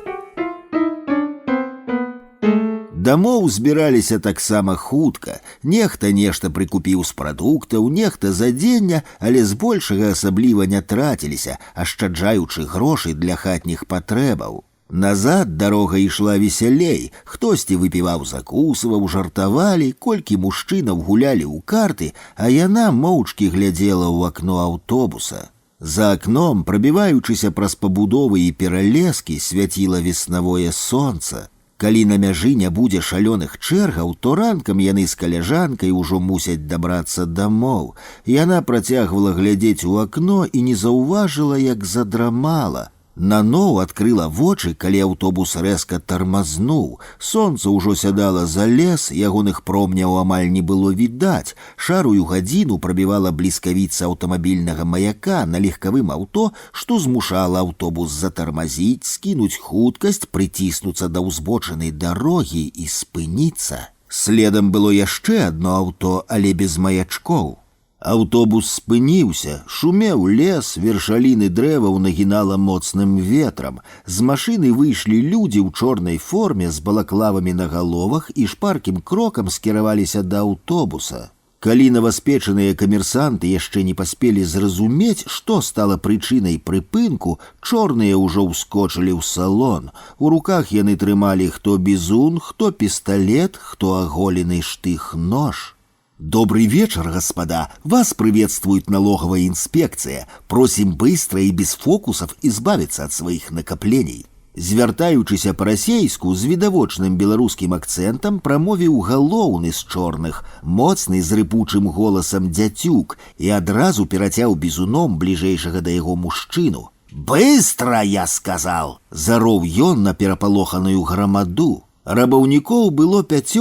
Speaker 2: Дамоў збіраліся таксама хутка. Нехта нешта прыкупіў з прадуктаў, нехта за дзення, але збольшага асабліва не траціліся, ашчаджаючы грошы для хатніх патрэбаў. Назад дарога ішла весялей, хтосьці выпіваў, закусываў, жартавалі, колькі мужчынаў гулялі ў карты, а яна моўчкі глядзела ў акно аўтобуса. За акном, прабіваючыся праз пабудовы і пералескі, свяціла веснавое сонца. Калі на мяжы не будзе шалёных чэргаў, то ранкам яны з каляжанкай ужо мусяць дабрацца дамоў. Яна працягвала глядзець у акно і не заўважыла, як задрамала. Наноў адкрыла вочы, калі аўтобус рэзка тармазнуў. Сонца ўжо сядала за лес, ягоных промняў амаль не было відаць. Шарую гадзіну прабівала бліскавіца аўтамабільнага маяка на легкавым аўто, што змушала аўтобус затармазіць, скінуць хуткасць, прыціснуцца да ўзбочынай дарогі і спыніцца. Следам было яшчэ адно аўто, але без маячкоў. Аўтобус спыніўся, шумеў лес, вершаліны дрэваў нагінала моцным ветрам. З машыны выйшлі людзі ў чорнай форме з балаклавамі на галовах і шпаркім крокам скіраваліся да аўтобуса. Калі новаспечаныя камерсанты яшчэ не паспелі зразумець, што стала прычынай прыпынку, чорныя ўжо ўскочылі ў салон. У руках яны трымалі хто бізун, хто пісталет, хто аголены штых-нож. «Добрый вечер, господа! Вас приветствует налоговая инспекция. Просим быстро и без фокусов избавиться от своих накоплений». Звяртаючыся па-расейску з відавочным беларускім акцэнтам прамовіў галоўны з чорных, моцны з рыпучым голасам дзяцюк і адразу перацяў бізуном бліжэйшага да яго мужчыну. «Быстро, я сказал!» – зароў ён на перапалоханую грамаду. Рабаўнікоў было 5,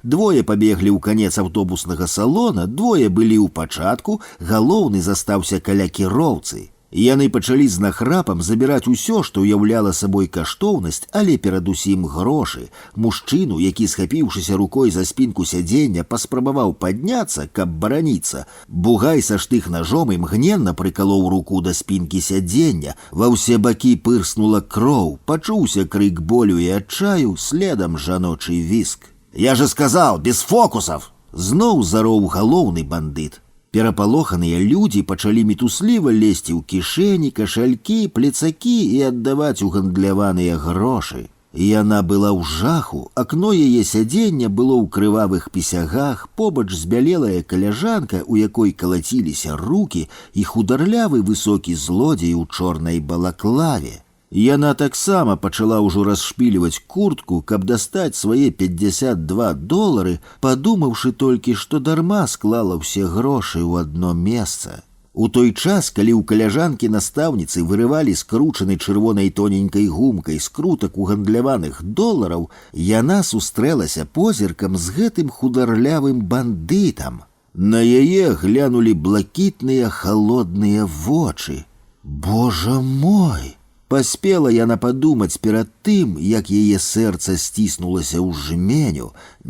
Speaker 2: 2 пабеглі ў канец аўтобуснага салона, 2 былі ў пачатку, галоўны застаўся каля кіроўцы. Яны пачалі з нахрапам забіраць усё, што ўяўляла сабой каштоўнасць, але перадусім грошы. Мужчыну, які, схапіўшыся рукой за спінку сядзення, паспрабаваў падняцца, каб бараніцца. Бугай са штых-нажом імгненна прыкалоў руку да спінкі сядзення. Ва ўсе бакі пырснула кроў, пачуўся крык болю і адчаю, следам жаночы віск. «Я же сказал, без фокусов!» Зноў зароў галоўны бандыт. Перапалоханыя людзі пачалі мітусліва лезці ў кішэні, кашалькі, пляцакі і аддаваць у гандляваныя грошы. Яна была ў жаху, акно яе сядзення было ў крывавых пісягах, побач збялелая каляжанка, у якой калаціліся рукі, і хударлявы высокі злодзей у чорнай балаклаве. Яна таксама пачала ўжо расшпіліваць куртку, каб дастаць свае $52, падумаўшы толькі, што дарма склала ўсе грошы ў адно месца. У той час, калі ў каляжанкі настаўніцы вырывалі скручаны чырвонай тоненькай гумкай скрутак у гандляваных долараў, яна сустрэлася позіркам з гэтым хударлявым бандытам. На яе глянулі блакітныя халодныя вочы. «Божа мой!» Паспела яна падумаць перад тым, як яе сэрца сціснулася ў жменю,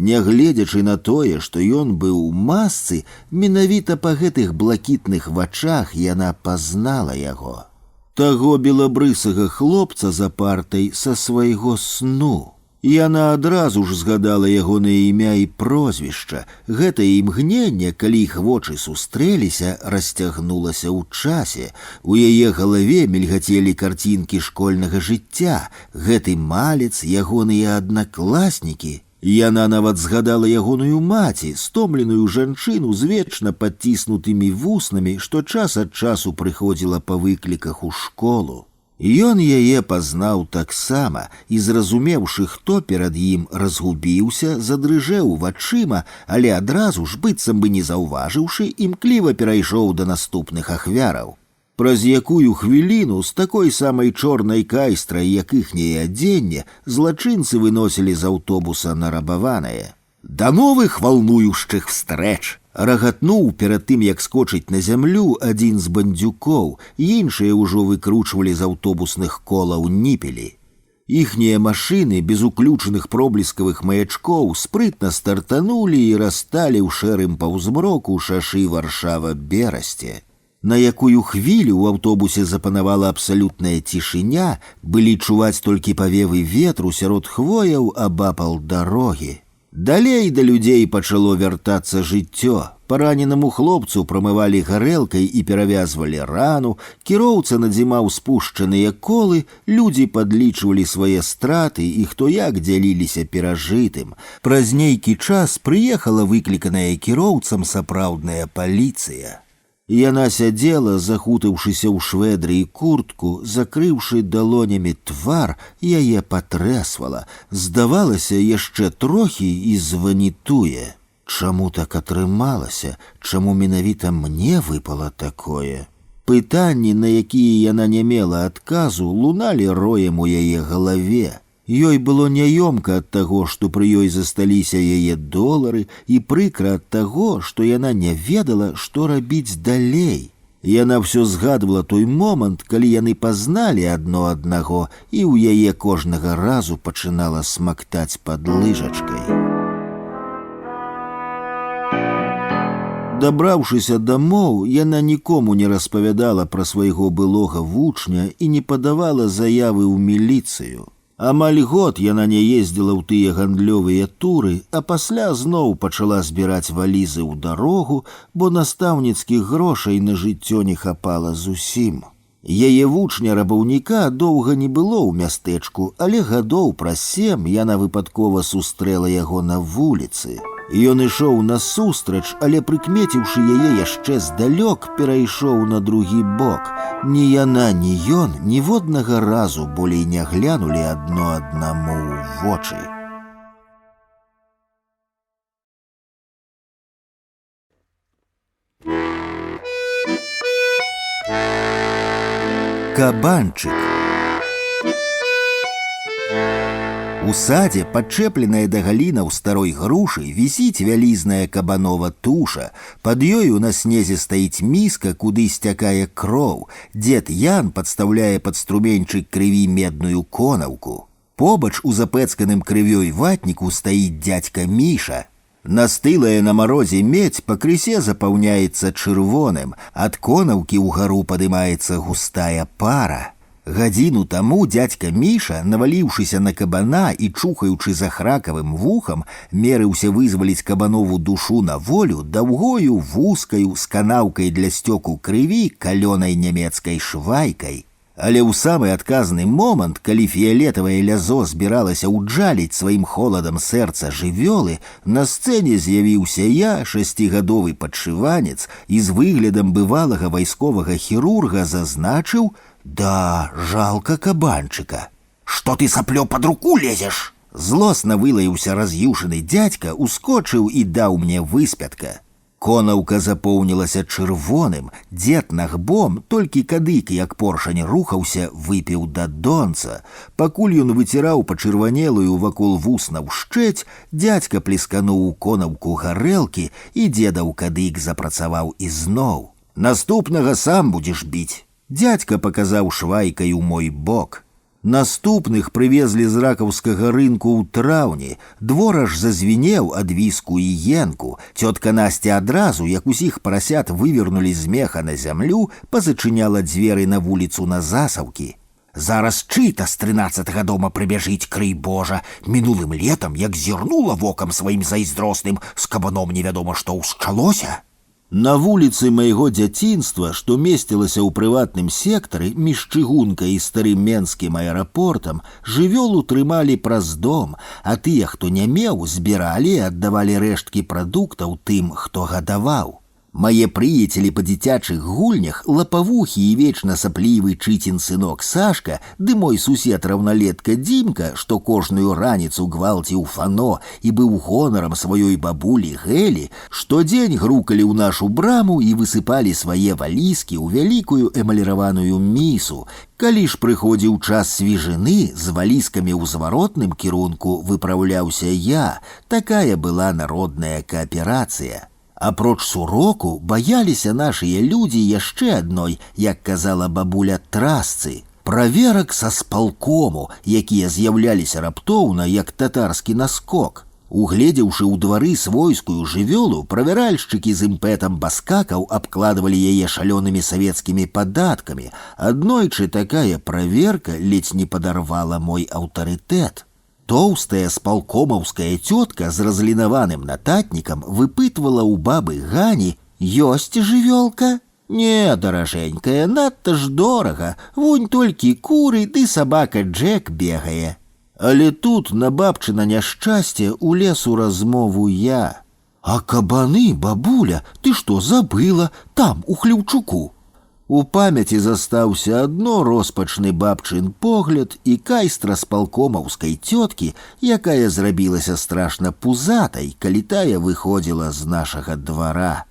Speaker 2: нягледзячы на тое, што ён быў у масцы, менавіта па гэтых блакітных вачах яна пазнала яго. Таго белабрысага хлопца за партай са свайго сну. Яна адразу ж згадала ягонае імя і прозвішча. Гэтае імгненне, калі іх вочы сустрэліся, расцягнулася ў часе. У яе галаве мільгацелі карцінкі школьнага жыцця. Гэты малец, ягоныя аднакласнікі. Яна нават згадала ягоную маці, стомленую жанчыну з вечна падціснутымі вуснамі, што час ад часу прыходзіла па выкліках у школу. Ён яе пазнаў таксама і, зразумеўшы, хто перад ім, разгубіўся, задрыжэў вачыма, але адразу ж, быццам бы не заўважыўшы, імкліва перайшоў да наступных ахвяраў. Праз якую хвіліну з такой самай чорнай кайстрай, як іхняе адзенне, злачынцы выносілі з аўтобуса нарабаванае. «До новых волнующих встрэч!» рагатнуў перад тым, як скочыць на зямлю адзін з бандзюкоў, іншыя ўжо выкручвалі з аўтобусных колаў ніпелі. Іхнія машыны без уключаных проблескавых маячкоў спрытна стартанулі і расталі ў шэрым паўзмроку шашы Варшава-Берасце. На якую хвілю ў аўтобусе запанавала абсалютная цішыня, былі чуваць толькі павевы ветру сярод хвояў абапал дарогі. Далей да людзей пачало вяртацца жыццё. Параненаму хлопцу прамывалі гарэлкай і перавязвалі рану, кіроўца надзімаў спушчаныя колы, людзі падлічвалі свае страты і хто як дзяліліся перажытым. Праз нейкі час прыехала выкліканая кіроўцам сапраўдная паліцыя. Яна сядзела, захутаўшыся ў швэдры і куртку, закрыўшы далонямі твар, яе патрэсвала. Здавалася, яшчэ трохі і званітуе. Чаму так атрымалася? Чаму менавіта мне выпала такое? Пытанні, на якія яна не мела адказу, луналі роем у яе галаве. Ёй было няёмка ад таго, што пры ёй засталіся яе долары, і прыкра ад таго, што яна не ведала, што рабіць далей. Яна ўсё згадвала той момант, калі яны пазналі адно аднаго, і ў яе кожнага разу пачынала смактаць пад лыжачкай. Дабраўшыся дамоў, яна нікому не распавядала пра свайго былога вучня і не падавала заявы ў міліцыю. Амаль год яна не ездзіла ў тыя гандлёвыя туры, а пасля зноў пачала збіраць валізы ў дарогу, бо настаўніцкіх грошай на жыццё не хапала зусім. Яе вучня-рабаўніка доўга не было ў мястэчку, але гадоў праз 7 яна выпадкова сустрэла яго на вуліцы. Ён ішоў насустрач, але, прыкмеціўшы яе яшчэ здалёк, перайшоў на другі бок. Ні яна, ні ён ніводнага разу болей не глянулі адно аднаму ў вочы. Кабанчык. У садзе, падчэпленая да галінаў старой грушы, вісіць вялізная кабанова туша. Пад ёю на снезе стаіць міска, куды сцякае кроў. Дзед Ян падстаўляе пад струменьчык крыві медную конаўку. Побач у запэцканым крывёй ватніку стаіць дзядзька Міша. Настылая на марозе медь пакрысе запаўняецца чырвоным, ад конаўкі ўгару падымаецца густая пара. Гадзіну таму дзядзька Міша, наваліўшыся на кабана і чухаючы за хракавым вухам, мерыўся вызваліць кабанову душу на волю даўгою вузкаю з канаўкай для сцёку крыві калёнай нямецкай швайкай. Але ў самы адказны момант, калі фіялетавае лязо збіралася ўджаліць сваім холадам сэрца жывёлы, на сцэне з'явіўся я, 6гадовы падшыванец, і з выглядам бывалага вайсковага хірурга зазначыў: «Да, жалка кабанчыка». «Што ты, саплё, пад руку лезеш?» Злосна вылаяўся раз'юшаны дзядзька, ускочыў і даў мне выспятка. Конаўка запоўнілася чырвоным, дзед нагбом, толькі кадык, як поршань рухаўся, выпіў да донца. Пакуль ён выціраў пачырванелую вакол вусна ўшчэць, дзядзька плескануў у конаўку гарэлкі, і дзедаў кадык запрацаваў ізноў. «Наступнага сам будзеш біць». Дзядзька паказаў швайкай у мой бок. Наступных прывезлі з ракаўскага рынку ў траўні. Двор аж зазвінеў ад віску і енку. Цётка Насця адразу, як усіх парасят вывернулі з меха на зямлю, пазачыняла дзверы на вуліцу на засаўкі. «Зараз чыта з 13-га дома прыбяжыць, крый Божа. Мінулым летам, як зірнула вокам сваім зайздросным, з кабаном невядома што ўсчалося». На вуліцы майго дзяцінства, што месцілася ў прыватным сектары між чыгункай і старым менскім аэрапортам, жывёлу трымалі праз дом, а тыя, хто не меў, збіралі і аддавалі рэшткі прадуктаў тым, хто гадаваў. Мае прыяцелі па дзіцячых гульнях, лапавухі і вечна саплівы чыцін сынок Сашка, ды мой сусед раўналетка Дзімка, што кожную раніцу гвалціў фано і быў гонарам сваёй бабулі Гэлі, штодзень грукалі ў нашу браму і высыпалі свае валізкі ў вялікую эмаліраваную місу. Калі ж прыходзіў час свіжыны, з валізкамі ў зваротным кірунку выпраўляўся я. Такая была народная кааперацыя. Апроч суроку баяліся нашыя людзі яшчэ адной, як казала бабуля, трасцы, праверак са спалкому, якія з'яўляліся раптоўна, як татарскі наскок. Угледзеўшы ў двары свойскую жывёлу, правяральшчыкі з імпэтам баскакаў абкладвалі яе шалёнымі савецкімі падаткамі. Аднойчы такая праверка ледзь не падарвала мой аўтарытэт. Тоўстая спалкомаўская цётка з разлінаваным нататнікам выпытвала ў бабы Гані: «Ёсць жывёлка?» «Не, даражэнькая, надта ж дорага, вунь толькі куры ды сабака Джек бегае». Але тут на бабчына няшчасце улез у размову я: «А кабаны, бабуля, ты што забыла там, у хлеўчуку?» У памяці застаўся адно роспачны бабчын погляд і кайстра спалкомаўскай цёткі, якая зрабілася страшна пузатай, калі тая выходзіла з нашага двара.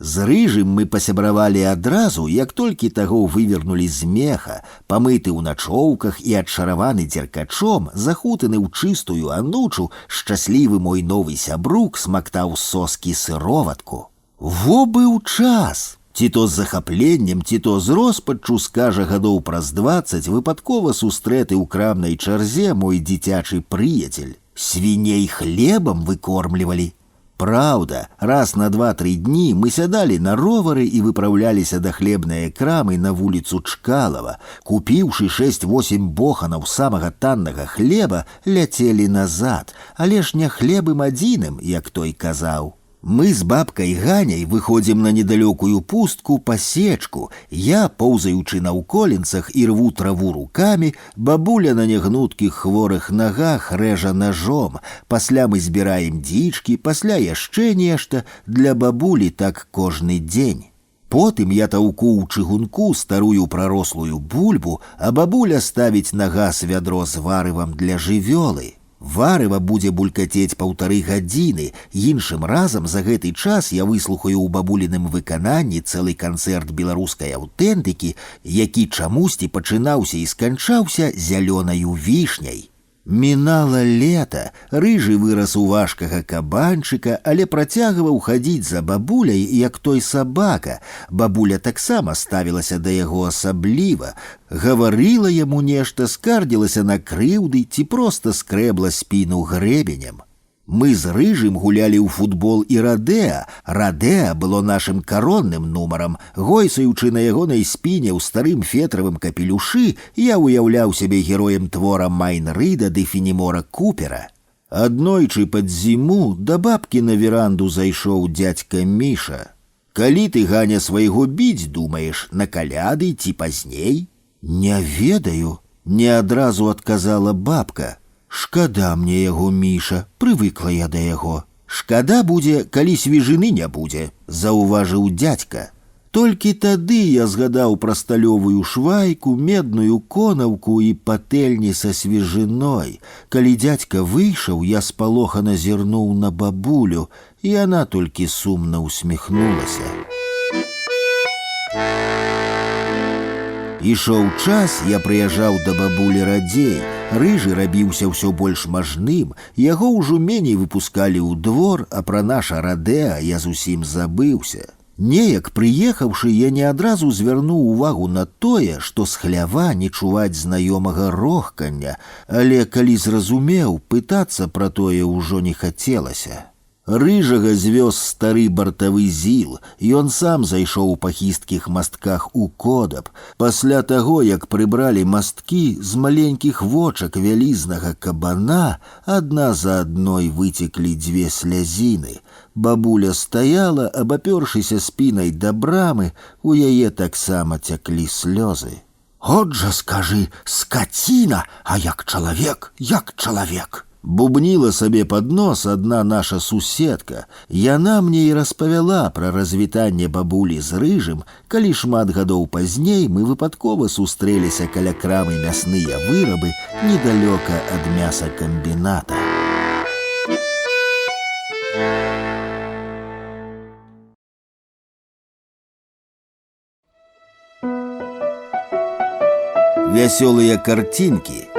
Speaker 2: З рыжым мы пасябравалі адразу, як толькі таго вывернулі з меха, памыты ў начоўках і адшараваны дзеркачом, захутаны ў чыстую анучу, шчаслівы мой новы сябрук смактаў соскі сыроватку. Во быў час! Ці то з захапленнем, ці то з роспаччу скажа гадоў праз 20 выпадкова сустрэты ў крамнай чарзе мой дзіцячы прыяцель. Свіней хлебам выкормлівалі. Праўда, раз на 2-3 дні мы сядалі на ровары і выпраўляліся да хлебнае крамы на вуліцу Чкалава. Купіўшы 6-8 боханаў самага таннага хлеба, ляцелі назад, але ж не хлебым адзіным, як той казаў. Мы з бабкай Ганяй выходзім на недалёкую пустку па сечку. Я, поўзаючы на ўколенцах і рву траву рукамі, бабуля на нягнуткіх хворых нагах рэжа ножом. Пасля мы збіраем дзічкі, пасля яшчэ нешта. Для бабулі так кожны дзень. Потым я таўку ў чыгунку старую прарослую бульбу, а бабуля ставіць на газ вядро з варывам для жывёлы. Варыва будзе булькацець 1,5 гадзіны. Іншым разам за гэты час я выслухаю ў бабуліным выкананні цэлы канцэрт беларускай аўтэнтыкі, які чамусьці пачынаўся і сканчаўся зялёнаю вішняй. Мінала лета, рыжы вырас у важкага кабанчыка, але працягваў хадзіць за бабуляй, як той сабака. Бабуля таксама ставілася да яго асабліва, гаварыла яму нешта, скардзілася на крыўды ці проста скрэбла спіну грэбенем. Мы з рыжым гулялі ў футбол і радэа. Радэа было нашым каронным нумарам. Гойсаючы на ягонай спіне ў старым фетравым капелюшы, я ўяўляў сябе героем твора Майн Рыда ды Фенемора Купера. Аднойчы пад зіму да бабкі на веранду зайшоў дзядзька Міша. «Калі ты, Ганя, свайго біць думаеш, на каляды ці пазней?» «Не ведаю», — не адразу адказала бабка. «Шкада мне яго, Міша, прывыкла я да яго». «Шкада будзе, калі свежыны не будзе», — заўважыў дзядзька. Толькі тады я згадаў пра сталёвую швайку, медную конаўку і патэльні са свежыной. Калі дзядзька выйшаў, я спалохана зірнуў на бабулю, і яна толькі сумна усміхнулася. Ішоў час, я прыязджаў да бабулі радзей. Рыжы рабіўся ўсё больш мажным, яго ўжо меней выпускалі ў двор, а пра наша радэа я зусім забыўся. Неяк прыехаўшы, я не адразу звярнуў увагу на тое, што з хлява не чуваць знаёмага рохкання, але калі зразумеў, пытацца пра тое ўжо не хацелася. Рыжага звёз стары бартавы зіл, ён сам зайшоў па хісткіх мастках у Кодаб. Пасля таго, як прыбралі масткі, з маленькіх вочак вялізнага кабана адна за адной выцеклі 2 слязіны. Бабуля стаяла, абапёршыся спінай да брамы, у яе таксама цяклі слёзы. «От жа скажы, скаціна, а як чалавек, як чалавек!» Бубніла сабе пад нос адна наша суседка. Яна мне і распавяла пра развітанне бабулі з рыжым, калі шмат гадоў пазней мы выпадкова сустрэліся каля крамы мясныя вырабы недалёка ад мясакамбіната. Вясёлыя карцінкі.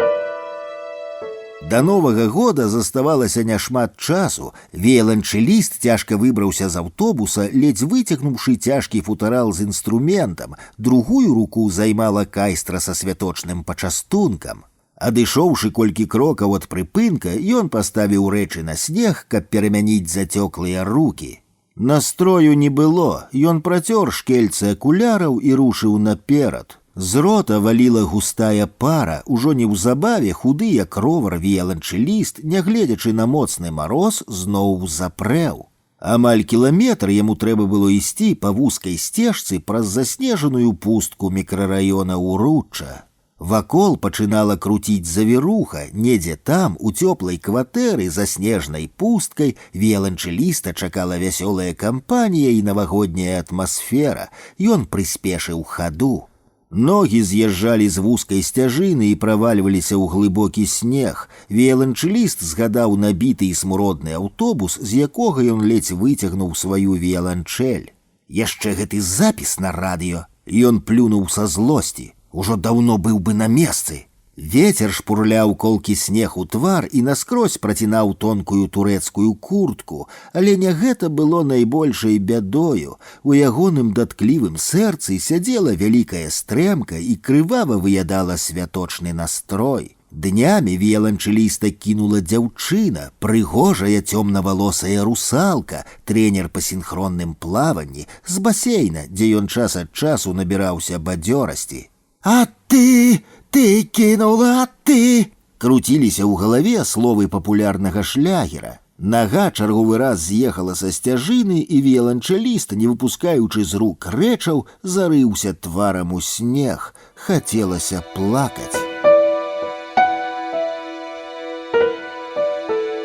Speaker 2: Да новага года заставалася няшмат часу. Віяланчэліст цяжка выбраўся з аўтобуса, ледзь выцягнуўшы цяжкі футарал з інструментам. Другую руку займала кайстра са святочным пачастункам. Адышоўшы колькі крокаў ад прыпынка, ён паставіў рэчы на снег, каб перамяніць зацёклыя рукі. Настрою не было, ён працёр шкельцы акуляраў і рушыў наперад. З рота валіла густая пара, ужо неўзабаве худы, як ровар віяланчэліст, нягледзячы на моцны мароз, зноў запрэў. Амаль кіламетр яму трэба было ісці па вузкай сцежцы праз заснежаную пустку мікрараёна Уручча. Вакол пачынала круціць завіруха, недзе там, у цёплай кватэры за снежнай пусткай, віяланчэліста чакала вясёлая кампанія і навагодняя атмасфера. Ён прыспешыў хаду. Ногі з'язджалі з вузкай сцяжыны і правальваліся ў глыбокі снег. Віяланчэліст згадаў набіты і смуродны аўтобус, з якога ён ледзь выцягнуў сваю віяланчэль. Яшчэ гэты запіс на радыё. Ён плюнуў са злосці. Ужо даўно быў бы на месцы. Вецер шпурляў колкі снег у твар і наскрозь працінаў тонкую турэцкую куртку, але не гэта было найбольшай бядою. У ягоным датклівым сэрцы сядзела вялікая стрэмка і крывава выядала святочны настрой. Днямі віяланчэліста кінула дзяўчына, прыгожая цёмнавалосая русалка, трэнер па сінхронным плаванні, з басейна, дзе ён час ад часу набіраўся бадзёрасці. «А ты кінула, ты!» Круціліся ў галаве словы папулярнага шлягера. Нага чарговы раз з'ехала са сцяжыны, і віяланчэліст, не выпускаючы з рук рэчаў, зарыўся тварам у снег. Хацелася плакаць.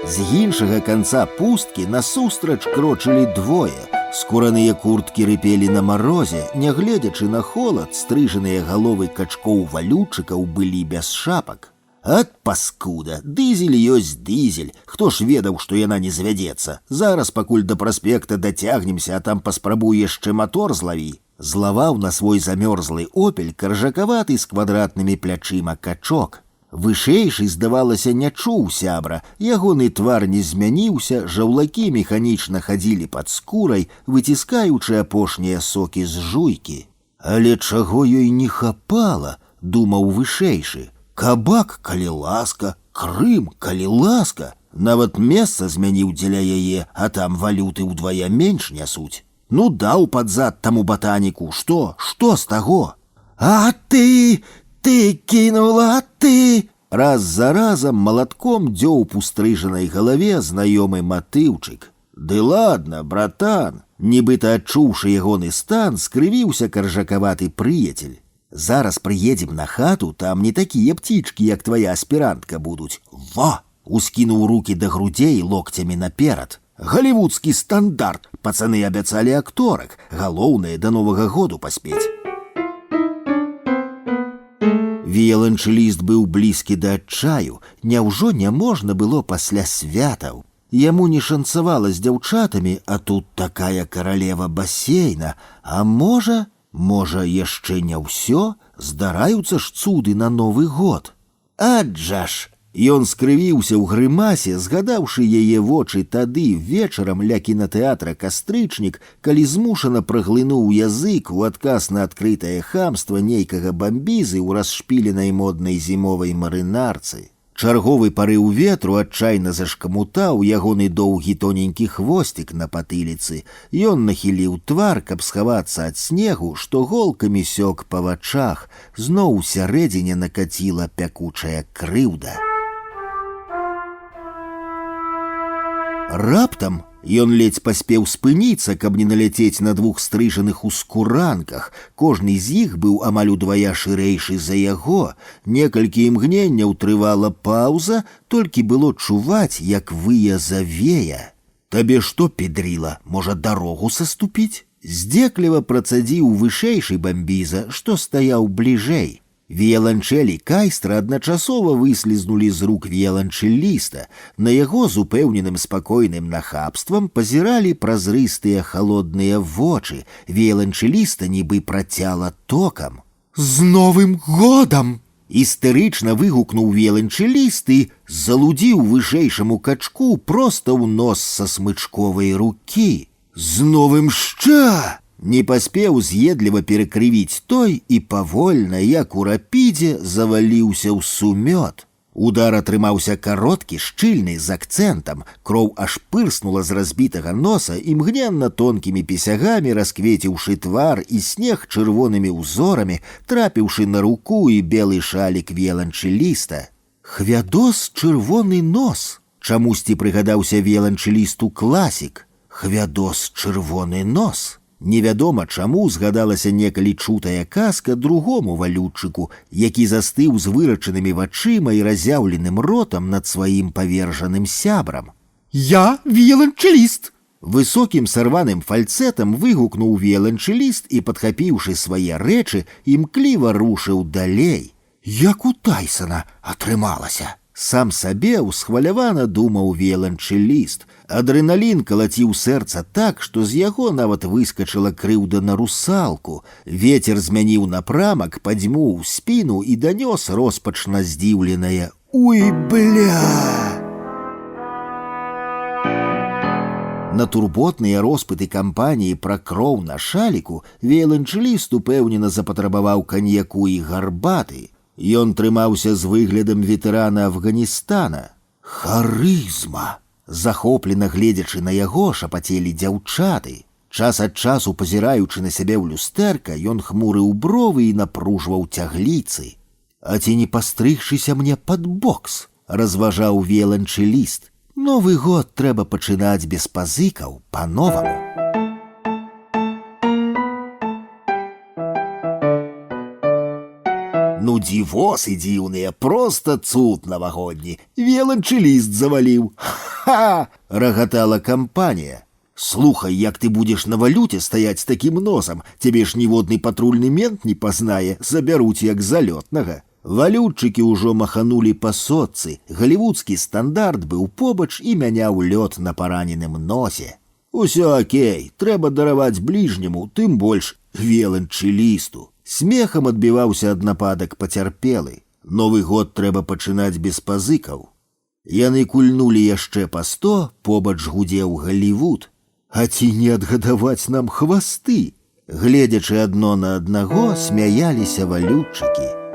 Speaker 2: З іншага канца пусткі насустрач крочылі двое. Скураныя курткі рыпелі на марозе, нягледзячы на холад, стрыжаныя галовы качкоў-валютчыкаў былі без шапак. Ат паскуда, дызель ёсць дызель. Хто ж ведаў, што яна не завядзецца? Зараз пакуль да праспекта дацягнемся, а там паспрабуй яшчэ матор злаві. Злаваў на свой замёрзлы опель каржакаваты з квадратнымі плячыма качок. Вышэйшы, здавалася, не чуў сябра. Ягоны твар не змяніўся, жаўлакі механічна хадзілі пад скурай, выціскаючы апошнія сокі з жуйкі. Але чаго ёй не хапала, думаў вышэйшы. Кабак, калі ласка, Крым, калі ласка. Нават месца змяніў дзеля яе, а там валюты ўдвая менш нясуць. Ну, даў пад зад таму батаніку, што з таго? А ты кінула, ты! Раз за разам малатком дзёў па стрыжанай галаве знаёмы матыўчык. Ды ладно, братан, нібыта адчуўшы ягоны стан, скрывіўся каржакаваты прыяцель. Зараз прыедзем на хату, там не такія птічкі, як твая аспірантка будуць. Ва! Ускінуў рукі да грудзей локцямі наперад. Галівудскі стандарт, пацаны абяцалі акторак, галоўнае да новага году паспець. Віяланчэліст быў блізкі да адчаю. Няўжо не можна было пасля святаў? Яму не шанцавала з дзяўчатамі, а тут такая каралева басейна. А можа, яшчэ не ўсё? Здараюцца ж цуды на Новы год. Аджа ж! Ён скрывіўся ў грымасе, згадаўшы яе вочы тады вечарам ля кінатэатра «Кастрычнік», калі змушана праглынуў язык у адказ на адкрытае хамства нейкага бамбізы ў расшпіленай моднай зімовай марынарцы. Чарговы парыў ветру адчайна зашкамутаў ягоны доўгі тоненькі хвосцік на патыліцы. Ён нахіліў твар, каб схавацца ад снегу, што голкамі сёк па вачах. Зноў усярэдзіне накаціла пякучая крыўда. Раптам ён ледзь паспеў спыніцца, каб не наляцець на двух стрыжаных ускуранках. Кожны з іх быў амаль удвая шырэйшы за яго. Некалькі імгненняў трывала паўза, толькі было чуваць, як выя завея. Табе што, педріла, можа, дарогу саступіць? Здзекліва працадзіў вышэйшы бамбіза, што стаяў бліжэй. Віяланчэлі кайстра адначасова выслізнулі з рук віяланчэліста. На яго з упэўненым спакойным нахабствам пазіралі празрыстыя халодныя вочы. Віяланчэліста нібы працяла токам. «З Новым годам!» Істэрычна выгукнуў віяланчэліст і залудзіў вышэйшаму качку проста ў нос са смычковай рукі. «З новым шча!» Не паспеў з'едліва перакрывіць той і павольна, як у рапідзе, заваліўся ў сумёт. Удар атрымаўся кароткі, шчыльны, з акцэнтам. Кроў аж пырснула з разбітага носа, імгненна тонкімі пісягамі расквеціўшы твар і снег чырвонымі ўзорамі, трапіўшы на руку і белы шалік віяланчэліста. Хвядос чырвоны нос. Чамусьці прыгадаўся віяланчэлісту класік. Хвядос чырвоны нос. Невядома чаму згадалася некалі чутая казка другому валютчыку, які застыў з вырачанымі вачыма і разяўленым ротам над сваім павержаным сябрам. «Я віяланчэліст!» Высокім сарваным фальцэтам выгукнуў віяланчэліст і, падхапіўшы свае рэчы, імкліва рушыў далей. «Як у Тайсона атрымалася!» Сам сабе ўсхвалявана думаў віяланчэліст. Адрэналін калаціў сэрца так, што з яго нават выскачыла крыўда на русалку. Вецер змяніў напрамак, падзьмуў спіну і данёс роспачна здзіўленае «Уй, бля!». На турботныя роспыты кампаніі пра кроў на шаліку віяланчэліст упэўнена запатрабаваў каньяку і гарбаты. Ён трымаўся з выглядам ветэрана Афганістана. «Харызма!» Захоплена гледзячы на яго, шапацелі дзяўчаты. Час ад часу, пазіраючы на сябе ў люстэрка, ён хмурыў бровы і напружваў цягліцы. «А ці не пастрыгшыся мне пад бокс?» — разважаў віяланчэліст. Новы год трэба пачынаць без пазыкаў па-новаму. Ну дзівосы дзіўныя, проста цуд навагодні. Веланчыліст заваліў. Ха! Рагатала кампанія. Слухай, як ты будзеш на валюце стаяць з такім носам, цябе ж ніводны патрульны мент не пазнае, забяруць як залётнага. Валютчыкі ўжо маханулі па сотцы, галівудскі стандарт быў побач і мяняў лёд на параненым носе. Усё акей, трэба дараваць бліжняму, тым больш веланчылісту. Смехам адбіваўся ад нападак пацярпелы. Новы год трэба пачынаць без пазыкаў. Яны кульнулі яшчэ па 100, побач гудзеў Галівуд. А ці не адгадаваць нам хвасты? Гледзячы адно на аднаго, смяяліся валютчыкі.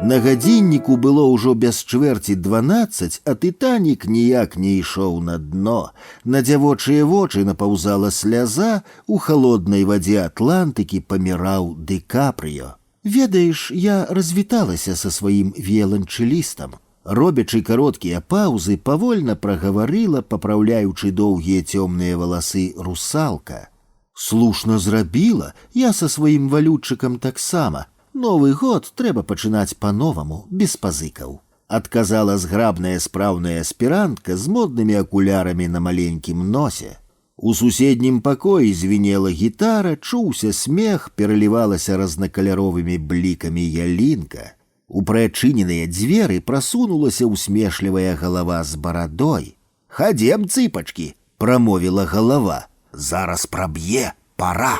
Speaker 2: На гадзінніку было ўжо без чвэрці 12, а «Тытанік» ніяк не ішоў на дно. На дзявочыя вочы напаўзала сляза, у халоднай вадзе Атлантыкі паміраў Ды Капрыё. Ведаеш, я развіталася са сваім веланчылістам. Робячы кароткія паўзы, павольна прагаварыла, папраўляючы доўгія цёмныя валасы, русалка. Слушна зрабіла, я са сваім валютчыкам таксама. Новы год трэба пачынаць па-новаму, без пазыкаў. Адказала зграбная спраўная аспірантка з моднымі акулярамі на маленькім носе. У суседнім пакоі звінела гітара, чуўся смех, пералівалася разнакаляровымі блікамі ялінка. У прыадчыненыя дзверы прасунулася усмешлівая галава з барадой. «Хадзем, цыпачкі!» – прамовіла галава. «Зараз праб'е, пара!»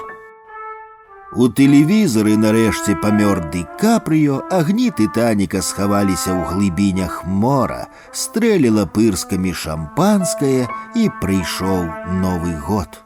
Speaker 2: У тэлевізары нарэшце памёр Ды Капрыё, агні «Тытаніка» схаваліся ў глыбінях мора, стрэліла пырскамі шампанскае, і прыйшоў Новы год.